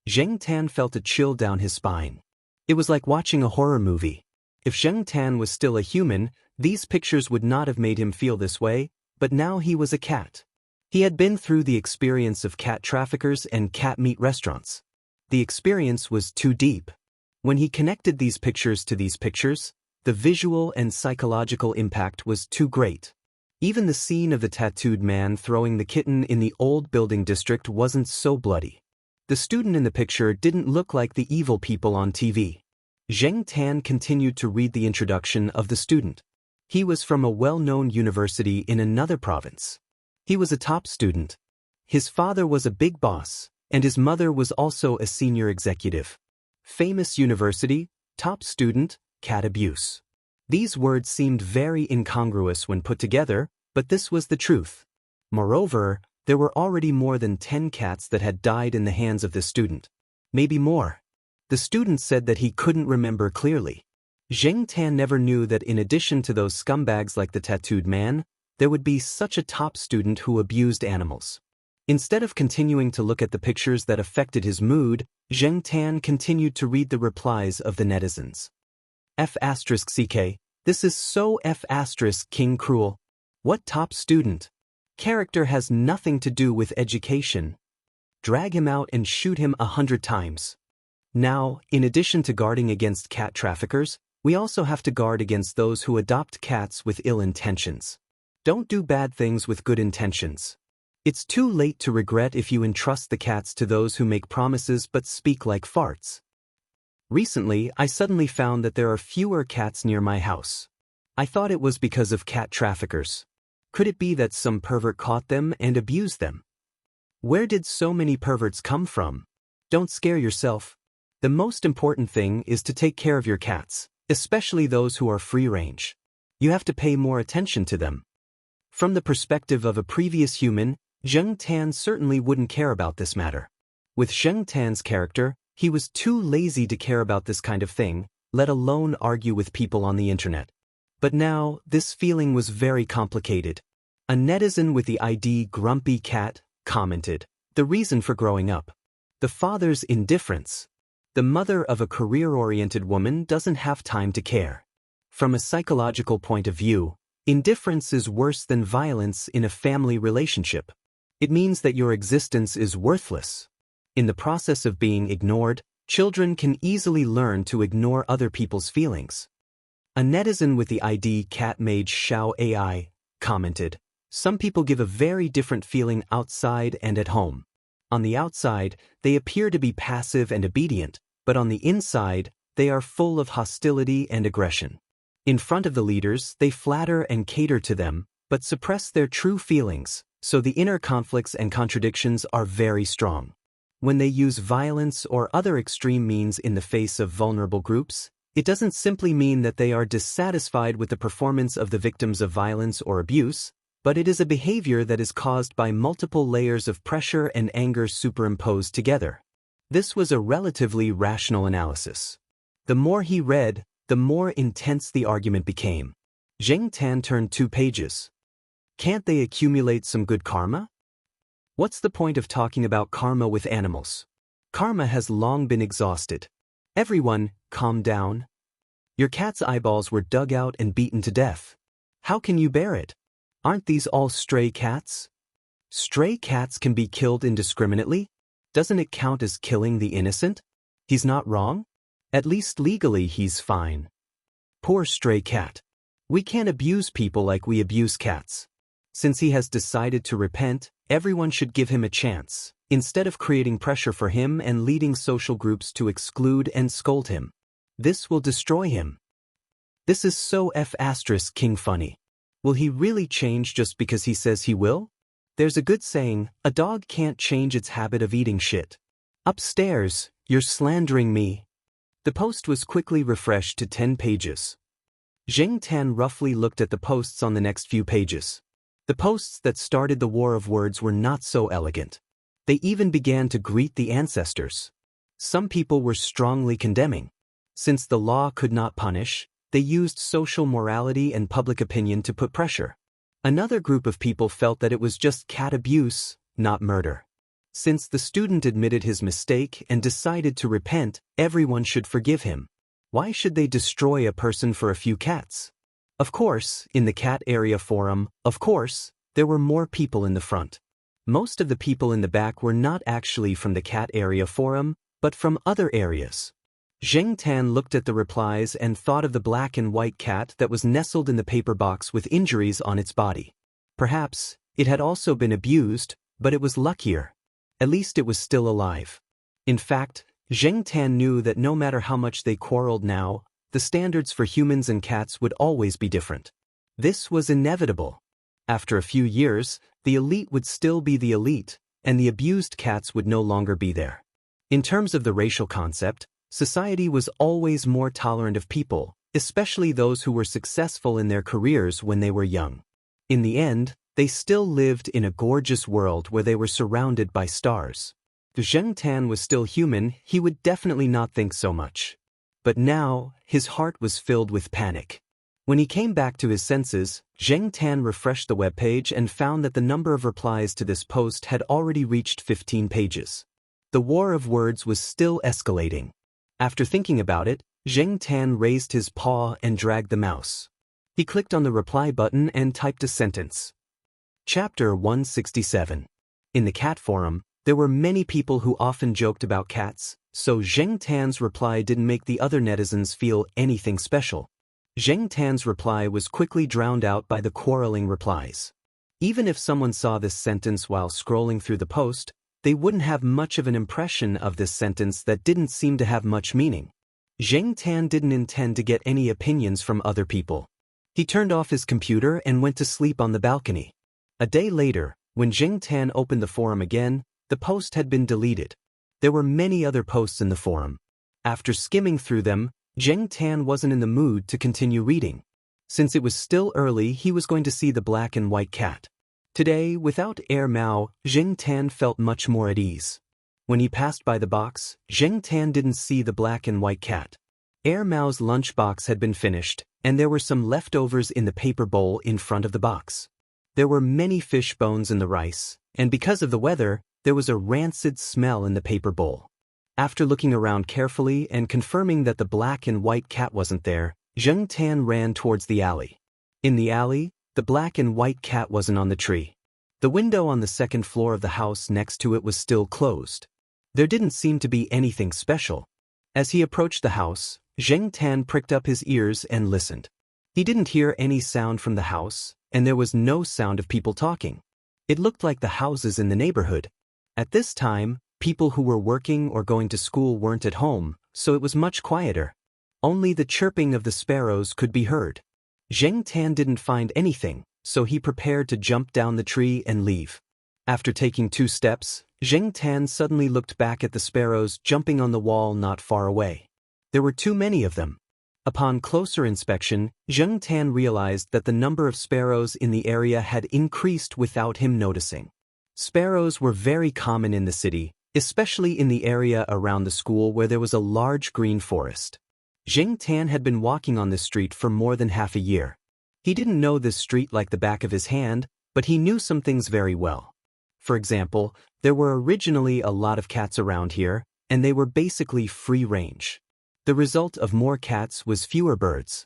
Zheng Tan felt a chill down his spine. It was like watching a horror movie. If Zheng Tan was still a human, these pictures would not have made him feel this way, but now he was a cat. He had been through the experience of cat traffickers and cat meat restaurants. The experience was too deep. When he connected these pictures to these pictures, the visual and psychological impact was too great. Even the scene of the tattooed man throwing the kitten in the old building district wasn't so bloody. The student in the picture didn't look like the evil people on TV. Zheng Tan continued to read the introduction of the student. He was from a well-known university in another province. He was a top student. His father was a big boss, and his mother was also a senior executive. Famous university, top student, cat abuse. These words seemed very incongruous when put together, but this was the truth. Moreover, there were already more than 10 cats that had died in the hands of this student. Maybe more. The student said that he couldn't remember clearly. Zheng Tan never knew that in addition to those scumbags like the tattooed man, there would be such a top student who abused animals. Instead of continuing to look at the pictures that affected his mood, Zheng Tan continued to read the replies of the netizens. F*CK, this is so F*King cruel. What top student? Character has nothing to do with education. Drag him out and shoot him 100 times. Now, in addition to guarding against cat traffickers, we also have to guard against those who adopt cats with ill intentions. Don't do bad things with good intentions. It's too late to regret if you entrust the cats to those who make promises but speak like farts. Recently, I suddenly found that there are fewer cats near my house. I thought it was because of cat traffickers. Could it be that some pervert caught them and abused them? Where did so many perverts come from? Don't scare yourself. The most important thing is to take care of your cats, especially those who are free-range. You have to pay more attention to them. From the perspective of a previous human, Zheng Tan certainly wouldn't care about this matter. With Zheng Tan's character, he was too lazy to care about this kind of thing, let alone argue with people on the internet. But now, this feeling was very complicated. A netizen with the ID Grumpy Cat commented, "The reason for growing up. The father's indifference. The mother of a career-oriented woman doesn't have time to care. From a psychological point of view, indifference is worse than violence in a family relationship. It means that your existence is worthless. In the process of being ignored, children can easily learn to ignore other people's feelings." A netizen with the ID CatMage Xiao AI commented, "Some people give a very different feeling outside and at home. On the outside, they appear to be passive and obedient, but on the inside, they are full of hostility and aggression. In front of the leaders, they flatter and cater to them, but suppress their true feelings, so the inner conflicts and contradictions are very strong. When they use violence or other extreme means in the face of vulnerable groups, it doesn't simply mean that they are dissatisfied with the performance of the victims of violence or abuse, but it is a behavior that is caused by multiple layers of pressure and anger superimposed together." This was a relatively rational analysis. The more he read, the more intense the argument became. Zheng Tan turned 2 pages. Can't they accumulate some good karma? What's the point of talking about karma with animals? Karma has long been exhausted. Everyone, calm down. Your cat's eyeballs were dug out and beaten to death. How can you bear it? Aren't these all stray cats? Stray cats can be killed indiscriminately? Doesn't it count as killing the innocent? He's not wrong? At least legally he's fine. Poor stray cat. We can't abuse people like we abuse cats. Since he has decided to repent, everyone should give him a chance, instead of creating pressure for him and leading social groups to exclude and scold him. This will destroy him. This is so King funny. Will he really change just because he says he will? There's a good saying, a dog can't change its habit of eating shit. Upstairs, you're slandering me. The post was quickly refreshed to 10 pages. Zheng Tan roughly looked at the posts on the next few pages. The posts that started the war of words were not so elegant. They even began to greet the ancestors. Some people were strongly condemning. Since the law could not punish, they used social morality and public opinion to put pressure. Another group of people felt that it was just cat abuse, not murder. Since the student admitted his mistake and decided to repent, everyone should forgive him. Why should they destroy a person for a few cats? Of course, in the cat area forum, there were more people in the front. Most of the people in the back were not actually from the cat area forum, but from other areas. Zheng Tan looked at the replies and thought of the black and white cat that was nestled in the paper box with injuries on its body. Perhaps it had also been abused, but it was luckier. At least it was still alive. In fact, Zheng Tan knew that no matter how much they quarreled now, the standards for humans and cats would always be different. This was inevitable. After a few years, the elite would still be the elite, and the abused cats would no longer be there. In terms of the racial concept, society was always more tolerant of people, especially those who were successful in their careers when they were young. In the end, they still lived in a gorgeous world where they were surrounded by stars. If Zheng Tan was still human, he would definitely not think so much. But now, his heart was filled with panic. When he came back to his senses, Zheng Tan refreshed the webpage and found that the number of replies to this post had already reached 15 pages. The war of words was still escalating. After thinking about it, Zheng Tan raised his paw and dragged the mouse. He clicked on the reply button and typed a sentence. Chapter 167. In the cat forum, there were many people who often joked about cats, so Zheng Tan's reply didn't make the other netizens feel anything special. Zheng Tan's reply was quickly drowned out by the quarreling replies. Even if someone saw this sentence while scrolling through the post, they wouldn't have much of an impression of this sentence that didn't seem to have much meaning. Zheng Tan didn't intend to get any opinions from other people. He turned off his computer and went to sleep on the balcony. A day later, when Zheng Tan opened the forum again, the post had been deleted. There were many other posts in the forum. After skimming through them, Zheng Tan wasn't in the mood to continue reading. Since it was still early, he was going to see the black and white cat. Today, without Air Mao, Zheng Tan felt much more at ease. When he passed by the box, Zheng Tan didn't see the black and white cat. Air Mao's lunchbox had been finished, and there were some leftovers in the paper bowl in front of the box. There were many fish bones in the rice, and because of the weather, there was a rancid smell in the paper bowl. After looking around carefully and confirming that the black and white cat wasn't there, Zheng Tan ran towards the alley. In the alley, the black and white cat wasn't on the tree. The window on the second floor of the house next to it was still closed. There didn't seem to be anything special. As he approached the house, Zheng Tan pricked up his ears and listened. He didn't hear any sound from the house, and there was no sound of people talking. It looked like the houses in the neighborhood. At this time, people who were working or going to school weren't at home, so it was much quieter. Only the chirping of the sparrows could be heard. Zheng Tan didn't find anything, so he prepared to jump down the tree and leave. After taking 2 steps, Zheng Tan suddenly looked back at the sparrows jumping on the wall not far away. There were too many of them. Upon closer inspection, Zheng Tan realized that the number of sparrows in the area had increased without him noticing. Sparrows were very common in the city, especially in the area around the school where there was a large green forest. Zheng Tan had been walking on this street for more than half a year. He didn't know this street like the back of his hand, but he knew some things very well. For example, there were originally a lot of cats around here, and they were basically free range. The result of more cats was fewer birds.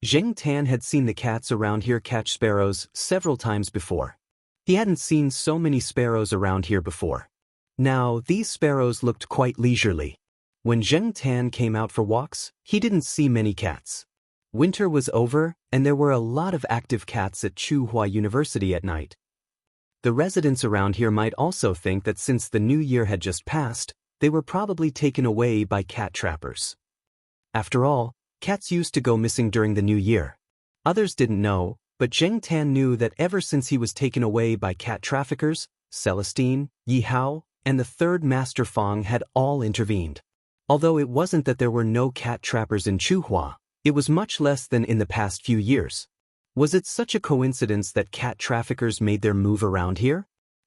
Zheng Tan had seen the cats around here catch sparrows several times before. He hadn't seen so many sparrows around here before. Now, these sparrows looked quite leisurely. When Zheng Tan came out for walks, he didn't see many cats. Winter was over, and there were a lot of active cats at Tsinghua University at night. The residents around here might also think that since the new year had just passed, they were probably taken away by cat trappers. After all, Cats used to go missing during the New Year. Others didn't know, but Zheng Tan knew that ever since he was taken away by cat traffickers, Celestine, Yi Hao, and the third Master Fong had all intervened. Although it wasn't that there were no cat trappers in Chuhua, it was much less than in the past few years. Was it such a coincidence that cat traffickers made their move around here?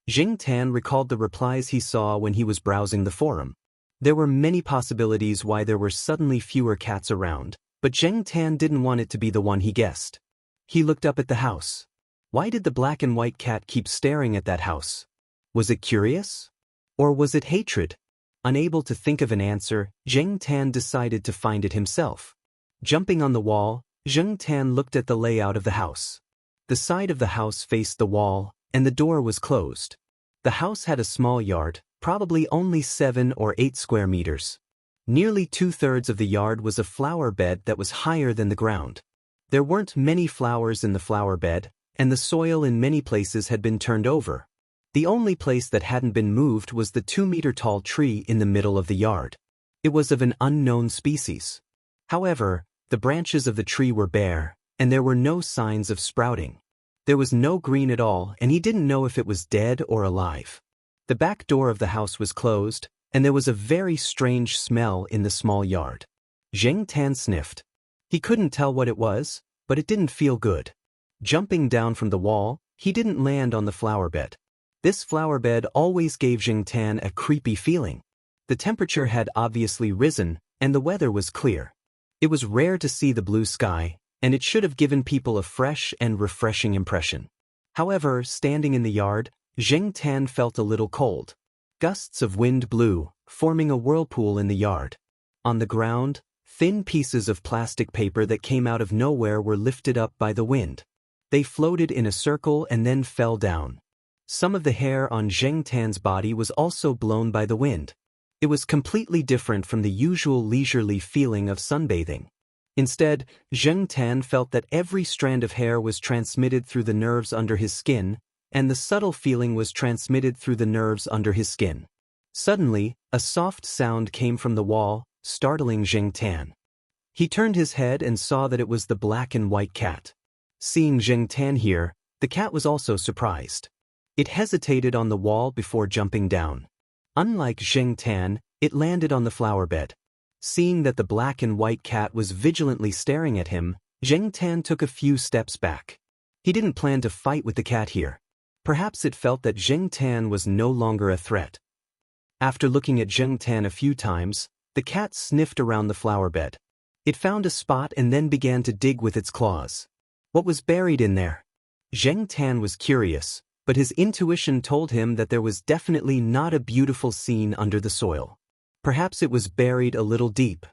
Zheng Tan recalled the replies he saw when he was browsing the forum. There were many possibilities why there were suddenly fewer cats around, but Zheng Tan didn't want it to be the one he guessed. He looked up at the house. Why did the black and white cat keep staring at that house? Was it curious? Or was it hatred? Unable to think of an answer, Zheng Tan decided to find it himself. Jumping on the wall, Zheng Tan looked at the layout of the house. The side of the house faced the wall, and the door was closed. The house had a small yard, probably only 7 or 8 square meters. Nearly 2/3 of the yard was a flower bed that was higher than the ground. There weren't many flowers in the flower bed, and the soil in many places had been turned over. The only place that hadn't been moved was the 2-meter-tall tree in the middle of the yard. It was of an unknown species. However, the branches of the tree were bare, and there were no signs of sprouting. There was no green at all, and he didn't know if it was dead or alive. The back door of the house was closed, and there was a very strange smell in the small yard. Zheng Tan sniffed. He couldn't tell what it was, but it didn't feel good. Jumping down from the wall, he didn't land on the flower bed. This flower bed always gave Zheng Tan a creepy feeling. The temperature had obviously risen, and the weather was clear. It was rare to see the blue sky, and it should have given people a fresh and refreshing impression. However, standing in the yard, Zheng Tan felt a little cold. Gusts of wind blew, forming a whirlpool in the yard. On the ground, thin pieces of plastic paper that came out of nowhere were lifted up by the wind. They floated in a circle and then fell down. Some of the hair on Zheng Tan's body was also blown by the wind. It was completely different from the usual leisurely feeling of sunbathing. Instead, Zheng Tan felt that every strand of hair was transmitted through the nerves under his skin, and the subtle feeling was transmitted through the nerves under his skin. Suddenly, a soft sound came from the wall, startling Zheng Tan. He turned his head and saw that it was the black and white cat. Seeing Zheng Tan here, the cat was also surprised. It hesitated on the wall before jumping down. Unlike Zheng Tan, it landed on the flower bed. Seeing that the black and white cat was vigilantly staring at him, Zheng Tan took a few steps back. He didn't plan to fight with the cat here. Perhaps it felt that Zheng Tan was no longer a threat. After looking at Zheng Tan a few times, the cat sniffed around the flower bed. It found a spot and then began to dig with its claws. What was buried in there? Zheng Tan was curious, but his intuition told him that there was definitely not a beautiful scene under the soil. Perhaps it was buried a little deep.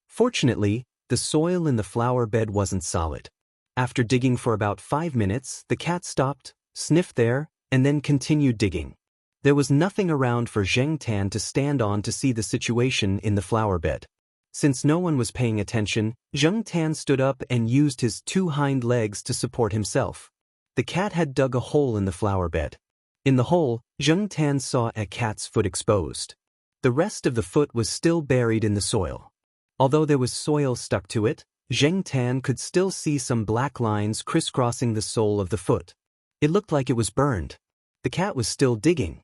Fortunately, the soil in the flower bed wasn't solid. After digging for about 5 minutes, the cat stopped, sniffed there, and then continued digging. There was nothing around for Zheng Tan to stand on to see the situation in the flower bed. Since no one was paying attention, Zheng Tan stood up and used his 2 hind legs to support himself. The cat had dug a hole in the flower bed. In the hole, Zheng Tan saw a cat's foot exposed. The rest of the foot was still buried in the soil. Although there was soil stuck to it, Zheng Tan could still see some black lines crisscrossing the sole of the foot. It looked like it was burned. The cat was still digging.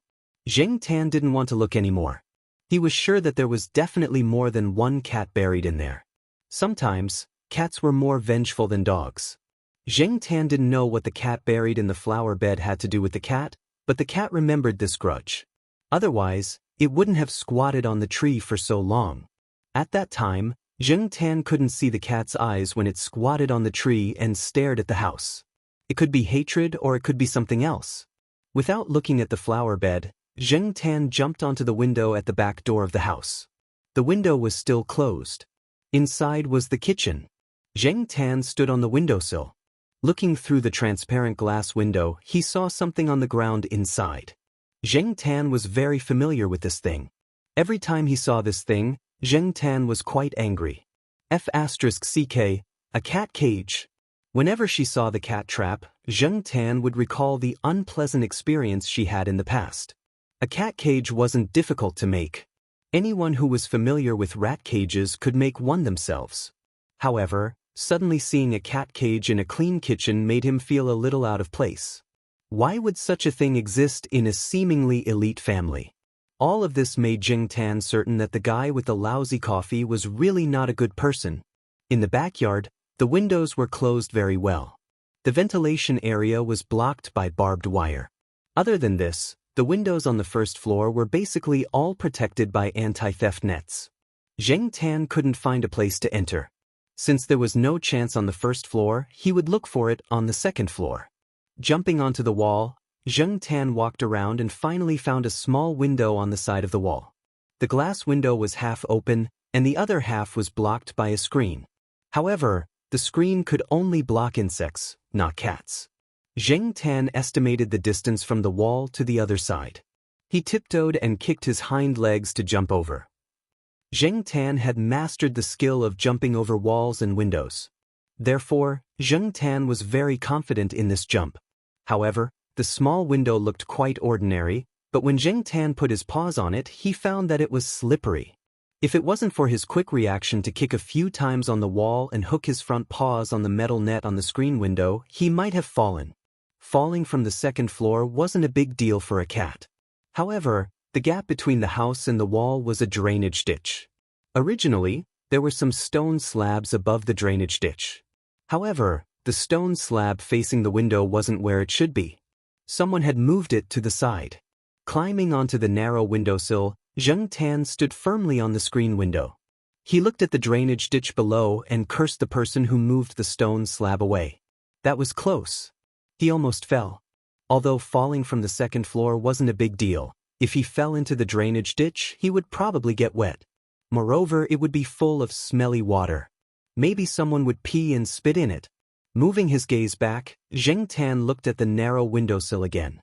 Zheng Tan didn't want to look anymore. He was sure that there was definitely more than one cat buried in there. Sometimes, cats were more vengeful than dogs. Zheng Tan didn't know what the cat buried in the flower bed had to do with the cat, but the cat remembered this grudge. Otherwise, it wouldn't have squatted on the tree for so long. At that time, Zheng Tan couldn't see the cat's eyes when it squatted on the tree and stared at the house. It could be hatred or it could be something else. Without looking at the flower bed, Zheng Tan jumped onto the window at the back door of the house. The window was still closed. Inside was the kitchen. Zheng Tan stood on the windowsill. Looking through the transparent glass window, he saw something on the ground inside. Zheng Tan was very familiar with this thing. Every time he saw this thing, Zheng Tan was quite angry. F***ck, a cat cage. Whenever she saw the cat trap, Zheng Tan would recall the unpleasant experience she had in the past. A cat cage wasn't difficult to make. Anyone who was familiar with rat cages could make one themselves. However, suddenly seeing a cat cage in a clean kitchen made him feel a little out of place. Why would such a thing exist in a seemingly elite family? All of this made Jing Tan certain that the guy with the lousy coffee was really not a good person. In the backyard, the windows were closed very well. The ventilation area was blocked by barbed wire. Other than this, the windows on the first floor were basically all protected by anti-theft nets. Jing Tan couldn't find a place to enter. Since there was no chance on the first floor, he would look for it on the second floor. Jumping onto the wall, Jing Tan walked around and finally found a small window on the side of the wall. The glass window was half open, and the other half was blocked by a screen. However, the screen could only block insects, not cats. Jing Tan estimated the distance from the wall to the other side. He tiptoed and kicked his hind legs to jump over. Jing Tan had mastered the skill of jumping over walls and windows. Therefore, Jing Tan was very confident in this jump. However, the small window looked quite ordinary, but when Jing Tan put his paws on it, he found that it was slippery. If it wasn't for his quick reaction to kick a few times on the wall and hook his front paws on the metal net on the screen window, he might have fallen. Falling from the second floor wasn't a big deal for a cat. However, the gap between the house and the wall was a drainage ditch. Originally, there were some stone slabs above the drainage ditch. However, the stone slab facing the window wasn't where it should be. Someone had moved it to the side. Climbing onto the narrow windowsill, Jing Tan stood firmly on the screen window. He looked at the drainage ditch below and cursed the person who moved the stone slab away. That was close. He almost fell. Although falling from the second floor wasn't a big deal, if he fell into the drainage ditch, he would probably get wet. Moreover, it would be full of smelly water. Maybe someone would pee and spit in it. Moving his gaze back, Jing Tan looked at the narrow windowsill again.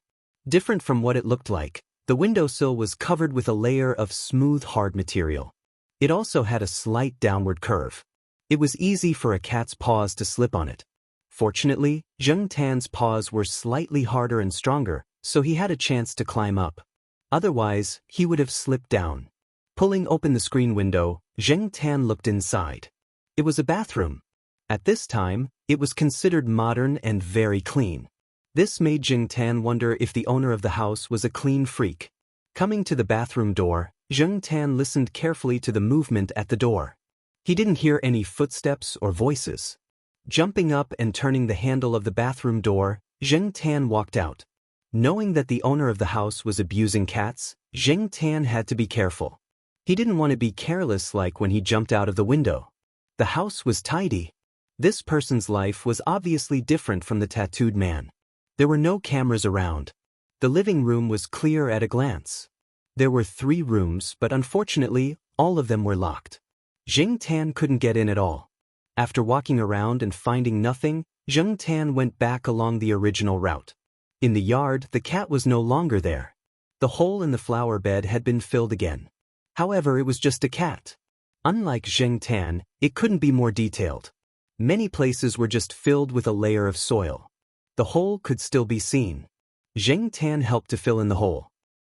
Different from what it looked like, the windowsill was covered with a layer of smooth, hard material. It also had a slight downward curve. It was easy for a cat's paws to slip on it. Fortunately, Jing Tan's paws were slightly harder and stronger, so he had a chance to climb up. Otherwise, he would have slipped down. Pulling open the screen window, Jing Tan looked inside. It was a bathroom. At this time, it was considered modern and very clean. This made Jing Tan wonder if the owner of the house was a clean freak. Coming to the bathroom door, Jing Tan listened carefully to the movement at the door. He didn't hear any footsteps or voices. Jumping up and turning the handle of the bathroom door, Jing Tan walked out. Knowing that the owner of the house was abusing cats, Jing Tan had to be careful. He didn't want to be careless like when he jumped out of the window. The house was tidy. This person's life was obviously different from the tattooed man. There were no cameras around. The living room was clear at a glance. There were 3 rooms, but unfortunately, all of them were locked. Jing Tan couldn't get in at all. After walking around and finding nothing, Jing Tan went back along the original route. In the yard, the cat was no longer there. The hole in the flower bed had been filled again. However, it was just a cat. Unlike Jing Tan, it couldn't be more detailed. Many places were just filled with a layer of soil. The hole could still be seen. Jing Tan helped to fill in the hole.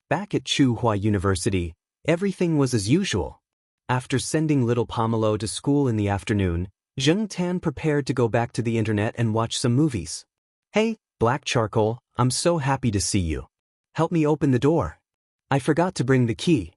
Back at Tsinghua University, everything was as usual. After sending little Pomelo to school in the afternoon, Jing Tan prepared to go back to the internet and watch some movies. "Hey, Black Charcoal, I'm so happy to see you. Help me open the door. I forgot to bring the key."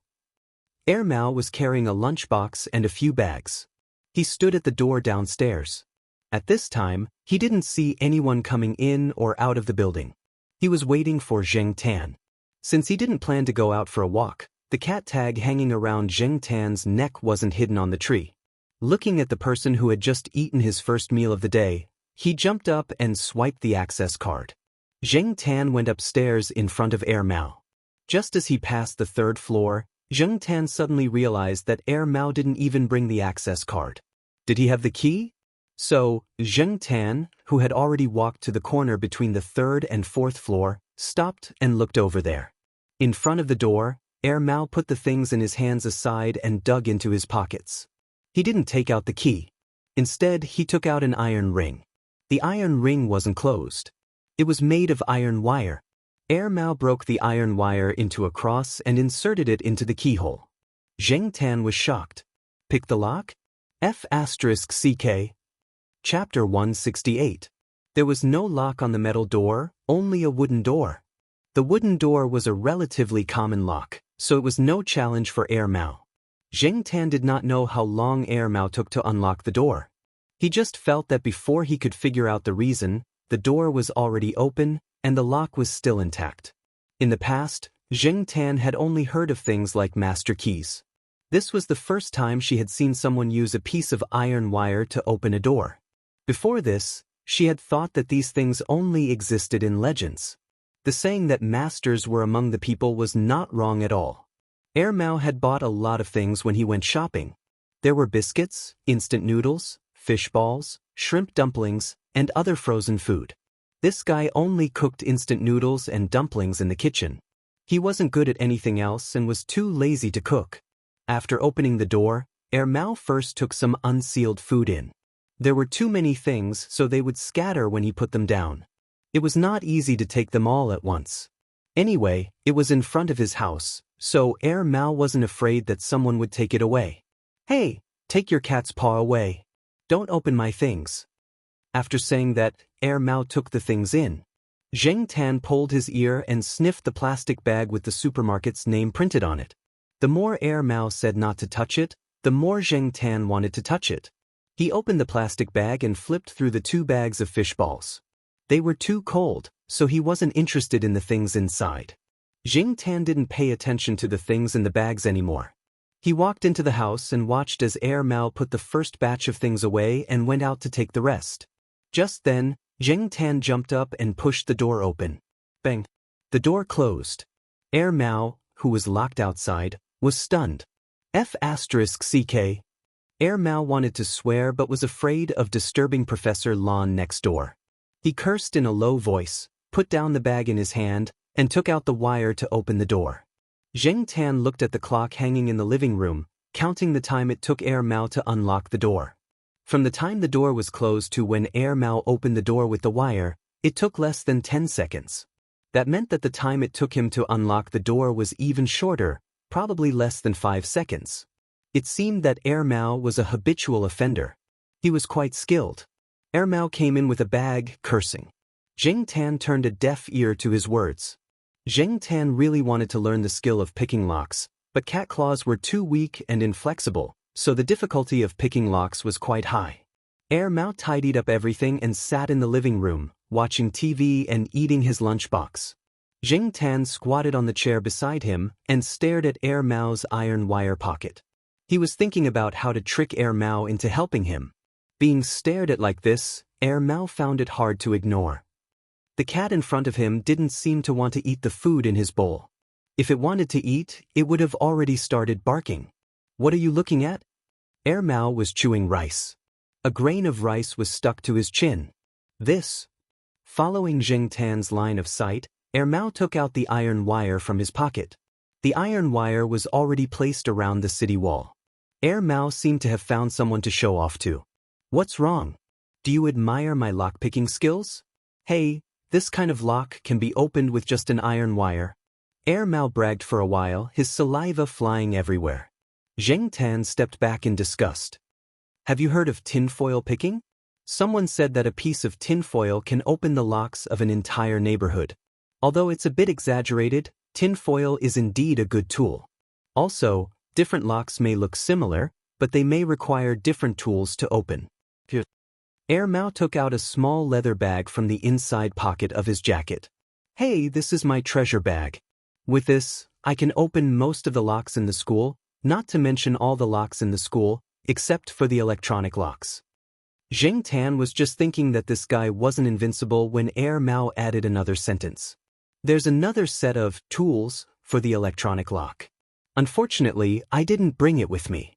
Air Mao was carrying a lunchbox and a few bags. He stood at the door downstairs. At this time, he didn't see anyone coming in or out of the building. He was waiting for Jing Tan. Since he didn't plan to go out for a walk, the cat tag hanging around Jing Tan's neck wasn't hidden on the tree. Looking at the person who had just eaten his first meal of the day, he jumped up and swiped the access card. Jing Tan went upstairs in front of Air Mao. Just as he passed the 3rd floor, Jing Tan suddenly realized that Air Mao didn't even bring the access card. Did he have the key? So, Jing Tan, who had already walked to the corner between the 3rd and 4th floor, stopped and looked over there. In front of the door, Air Mao put the things in his hands aside and dug into his pockets. He didn't take out the key. Instead, he took out an iron ring. The iron ring wasn't closed. It was made of iron wire. Air Mao broke the iron wire into a cross and inserted it into the keyhole. Jing Tan was shocked. "Pick the lock?" F***CK. Chapter 168. There was no lock on the metal door, only a wooden door. The wooden door was a relatively common lock, so it was no challenge for Air Mao. Zheng Tan did not know how long Air Mao took to unlock the door. He just felt that before he could figure out the reason, the door was already open, and the lock was still intact. In the past, Zheng Tan had only heard of things like master keys. This was the first time she had seen someone use a piece of iron wire to open a door. Before this, she had thought that these things only existed in legends. The saying that masters were among the people was not wrong at all. Air Mao had bought a lot of things when he went shopping. There were biscuits, instant noodles, fish balls, shrimp dumplings, and other frozen food. This guy only cooked instant noodles and dumplings in the kitchen. He wasn't good at anything else and was too lazy to cook. After opening the door, Air Mao first took some unsealed food in. There were too many things, so they would scatter when he put them down. It was not easy to take them all at once. Anyway, it was in front of his house, so Air Mao wasn't afraid that someone would take it away. "Hey, take your cat's paw away. Don't open my things." After saying that, Air Mao took the things in. Zheng Tan pulled his ear and sniffed the plastic bag with the supermarket's name printed on it. The more Air Mao said not to touch it, the more Zheng Tan wanted to touch it. He opened the plastic bag and flipped through the 2 bags of fish balls. They were too cold, so he wasn't interested in the things inside. Zheng Tan didn't pay attention to the things in the bags anymore. He walked into the house and watched as Air Mao put the first batch of things away and went out to take the rest. Just then, Zheng Tan jumped up and pushed the door open. Bang! The door closed. Air Mao, who was locked outside, was stunned. F***CK. Air Mao wanted to swear but was afraid of disturbing Professor Lon next door. He cursed in a low voice, put down the bag in his hand, and took out the wire to open the door. Zheng Tan looked at the clock hanging in the living room, counting the time it took Air Mao to unlock the door. From the time the door was closed to when Air Mao opened the door with the wire, it took less than 10 seconds. That meant that the time it took him to unlock the door was even shorter, probably less than 5 seconds. It seemed that Air Mao was a habitual offender. He was quite skilled. Air Mao came in with a bag, cursing. Zheng Tan turned a deaf ear to his words. Zheng Tan really wanted to learn the skill of picking locks, but cat claws were too weak and inflexible, so the difficulty of picking locks was quite high. Air Mao tidied up everything and sat in the living room, watching TV and eating his lunchbox. Zheng Tan squatted on the chair beside him and stared at Air Mao's iron wire pocket. He was thinking about how to trick Air Mao into helping him. Being stared at like this, Air Mao found it hard to ignore. The cat in front of him didn't seem to want to eat the food in his bowl. If it wanted to eat, it would have already started barking. "What are you looking at?" Air Mao was chewing rice. A grain of rice was stuck to his chin. This. Following Zheng Tan's line of sight, Air Mao took out the iron wire from his pocket. The iron wire was already placed around the city wall. Air Mao seemed to have found someone to show off to. "What's wrong? Do you admire my lock-picking skills? Hey, this kind of lock can be opened with just an iron wire." Air Mao bragged for a while, his saliva flying everywhere. Zheng Tan stepped back in disgust. "Have you heard of tinfoil picking? Someone said that a piece of tinfoil can open the locks of an entire neighborhood. Although it's a bit exaggerated, tinfoil is indeed a good tool. Also, different locks may look similar, but they may require different tools to open." Air Mao took out a small leather bag from the inside pocket of his jacket. "Hey, this is my treasure bag. With this, I can open most of the locks in the school, not to mention all the locks in the school, except for the electronic locks." Zheng Tan was just thinking that this guy wasn't invincible when Air Mao added another sentence. "There's another set of tools for the electronic lock. Unfortunately, I didn't bring it with me."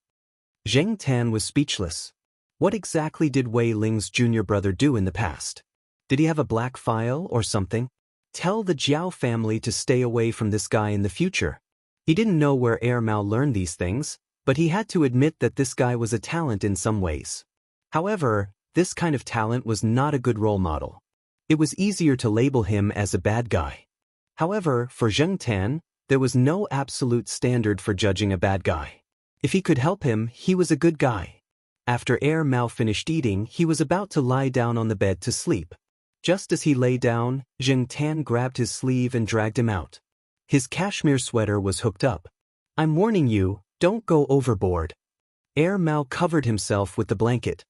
Zheng Tan was speechless. What exactly did Wei Ling's junior brother do in the past? Did he have a black file or something? Tell the Jiao family to stay away from this guy in the future. He didn't know where Air Mao learned these things, but he had to admit that this guy was a talent in some ways. However, this kind of talent was not a good role model. It was easier to label him as a bad guy. However, for Zheng Tan, there was no absolute standard for judging a bad guy. If he could help him, he was a good guy. After Air Mao finished eating, he was about to lie down on the bed to sleep. Just as he lay down, Xianxia grabbed his sleeve and dragged him out. His cashmere sweater was hooked up. "I'm warning you, don't go overboard." Air Mao covered himself with the blanket.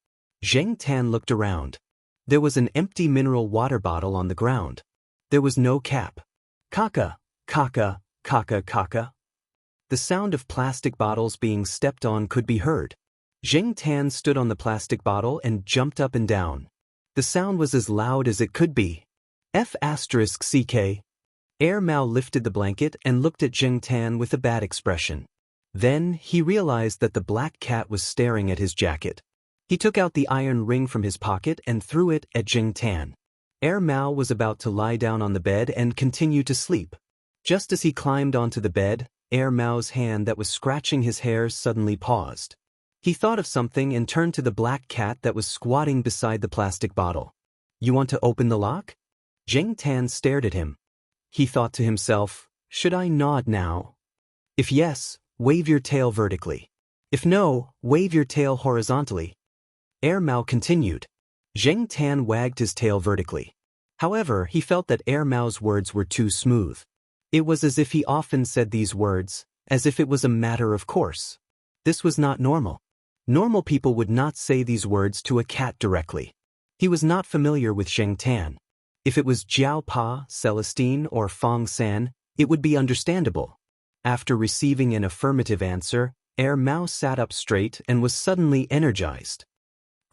Xianxia looked around. There was an empty mineral water bottle on the ground. There was no cap. Kaka, kaka, kaka, kaka. The sound of plastic bottles being stepped on could be heard. Xianxia stood on the plastic bottle and jumped up and down. The sound was as loud as it could be. F***ck. Air Mao lifted the blanket and looked at Xianxia with a bad expression. Then he realized that the black cat was staring at his jacket. He took out the iron ring from his pocket and threw it at Xianxia. Air Mao was about to lie down on the bed and continue to sleep. Just as he climbed onto the bed, Air Mao's hand that was scratching his hair suddenly paused. He thought of something and turned to the black cat that was squatting beside the plastic bottle. "You want to open the lock?" Xianxia stared at him. He thought to himself, "Should I nod now? If yes, wave your tail vertically. If no, wave your tail horizontally." Air Mao continued. Xianxia wagged his tail vertically. However, he felt that Air Mao's words were too smooth. It was as if he often said these words, as if it was a matter of course. This was not normal. Normal people would not say these words to a cat directly. He was not familiar with Xianxia. If it was Jiao Pa, Celestine, or Fong San, it would be understandable. After receiving an affirmative answer, Air Mao sat up straight and was suddenly energized.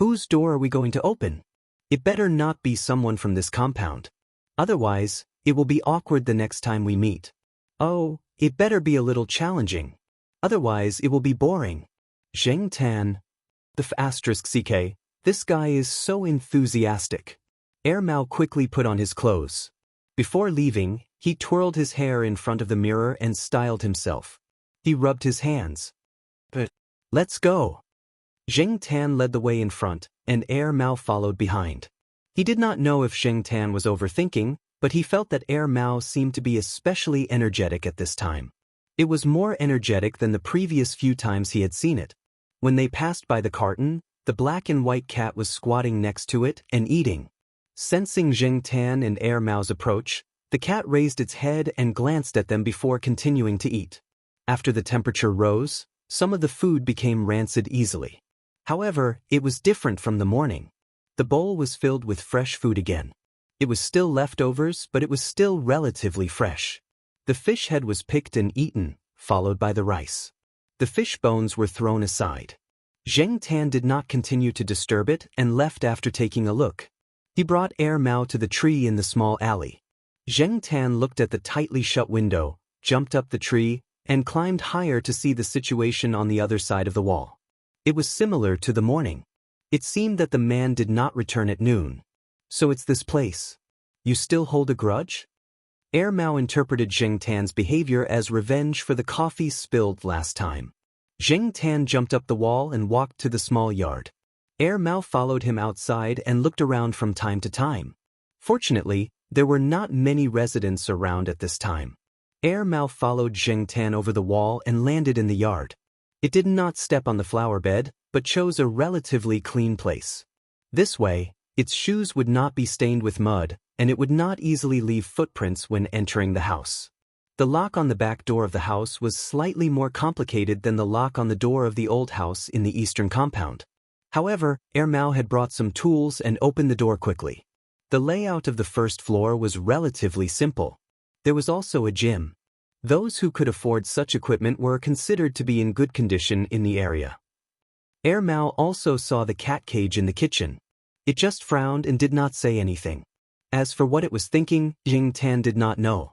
"Whose door are we going to open? It better not be someone from this compound. Otherwise, it will be awkward the next time we meet. Oh, it better be a little challenging. Otherwise, it will be boring." Xianxia. The **ck. This guy is so enthusiastic. Air Mao quickly put on his clothes. Before leaving, he twirled his hair in front of the mirror and styled himself. He rubbed his hands. "But let's go." Xianxia led the way in front, and Air Mao followed behind. He did not know if Xianxia was overthinking, but he felt that Air Mao seemed to be especially energetic at this time. It was more energetic than the previous few times he had seen it. When they passed by the carton, the black and white cat was squatting next to it and eating. Sensing Xianxia and Air Mao's approach, the cat raised its head and glanced at them before continuing to eat. After the temperature rose, some of the food became rancid easily. However, it was different from the morning. The bowl was filled with fresh food again. It was still leftovers, but it was still relatively fresh. The fish head was picked and eaten, followed by the rice. The fish bones were thrown aside. Xianxia did not continue to disturb it and left after taking a look. He brought Air Mao to the tree in the small alley. Xianxia looked at the tightly shut window, jumped up the tree, and climbed higher to see the situation on the other side of the wall. It was similar to the morning. It seemed that the man did not return at noon. "So it's this place. You still hold a grudge?" Air Mao interpreted Xianxia's behavior as revenge for the coffee spilled last time. Xianxia jumped up the wall and walked to the small yard. Air Mao followed him outside and looked around from time to time. Fortunately, there were not many residents around at this time. Air Mao followed Xianxia over the wall and landed in the yard. It did not step on the flower bed, but chose a relatively clean place. This way, its shoes would not be stained with mud, and it would not easily leave footprints when entering the house. The lock on the back door of the house was slightly more complicated than the lock on the door of the old house in the eastern compound. However, Air Mao had brought some tools and opened the door quickly. The layout of the first floor was relatively simple. There was also a gym. Those who could afford such equipment were considered to be in good condition in the area. Air Mao also saw the cat cage in the kitchen. It just frowned and did not say anything. As for what it was thinking, Xianxia did not know.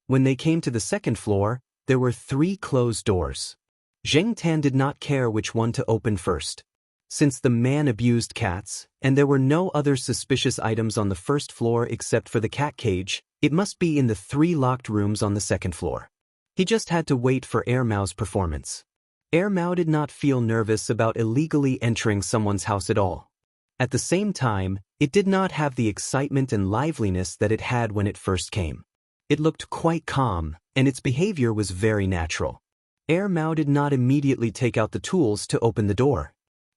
When they came to the second floor, there were 3 closed doors. Xianxia did not care which one to open first. Since the man abused cats, and there were no other suspicious items on the first floor except for the cat cage, it must be in the 3 locked rooms on the second floor. He just had to wait for Air Mao's performance. Air Mao did not feel nervous about illegally entering someone's house at all. At the same time, it did not have the excitement and liveliness that it had when it first came. It looked quite calm, and its behavior was very natural. Air Mao did not immediately take out the tools to open the door.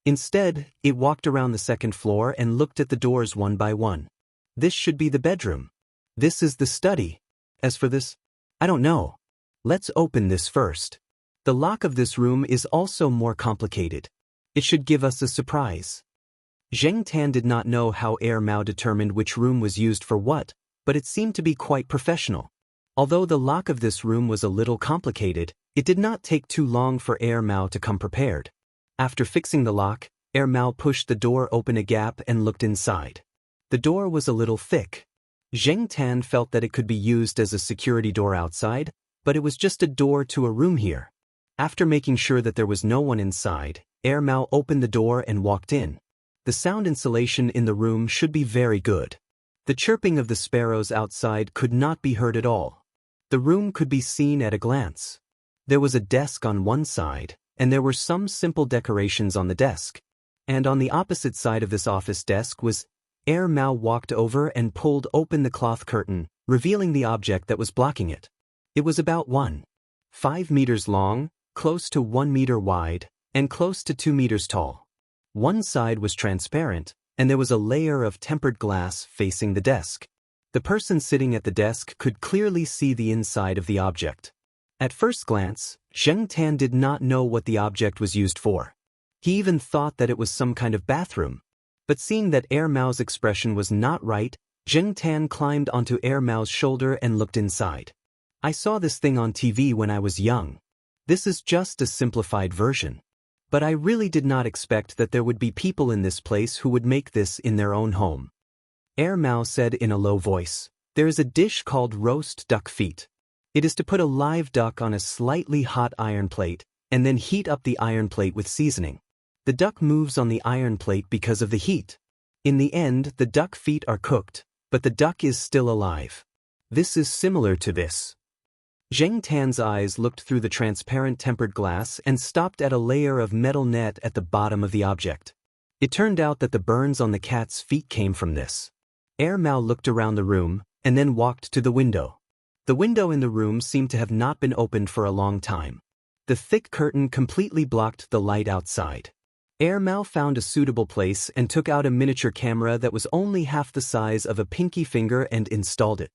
Instead, it walked around the second floor and looked at the doors one by one. This should be the bedroom. This is the study. As for this, I don't know. Let's open this first. The lock of this room is also more complicated. It should give us a surprise. Zheng Tan did not know how Mao determined which room was used for what, but it seemed to be quite professional. Although the lock of this room was a little complicated, it did not take too long for Mao to come prepared. After fixing the lock, Mao pushed the door open a gap and looked inside. The door was a little thick. Zheng Tan felt that it could be used as a security door outside, but it was just a door to a room here. After making sure that there was no one inside, Mao opened the door and walked in. The sound insulation in the room should be very good. The chirping of the sparrows outside could not be heard at all. The room could be seen at a glance. There was a desk on one side, and there were some simple decorations on the desk. And on the opposite side of this office desk was Mao walked over and pulled open the cloth curtain, revealing the object that was blocking it. It was about 1.5 meters long, close to 1 meter wide, and close to 2 meters tall. One side was transparent, and there was a layer of tempered glass facing the desk. The person sitting at the desk could clearly see the inside of the object. At first glance, Zheng Tan did not know what the object was used for. He even thought that it was some kind of bathroom. But seeing that Mao's expression was not right, Zheng Tan climbed onto Mao's shoulder and looked inside. I saw this thing on TV when I was young. This is just a simplified version. But I really did not expect that there would be people in this place who would make this in their own home. Mao said in a low voice, "There is a dish called roast duck feet. It is to put a live duck on a slightly hot iron plate, and then heat up the iron plate with seasoning. The duck moves on the iron plate because of the heat. In the end, the duck feet are cooked, but the duck is still alive. This is similar to this." Zheng Tan's eyes looked through the transparent tempered glass and stopped at a layer of metal net at the bottom of the object. It turned out that the burns on the cat's feet came from this. Mao looked around the room, and then walked to the window. The window in the room seemed to have not been opened for a long time. The thick curtain completely blocked the light outside. Mao found a suitable place and took out a miniature camera that was only half the size of a pinky finger and installed it.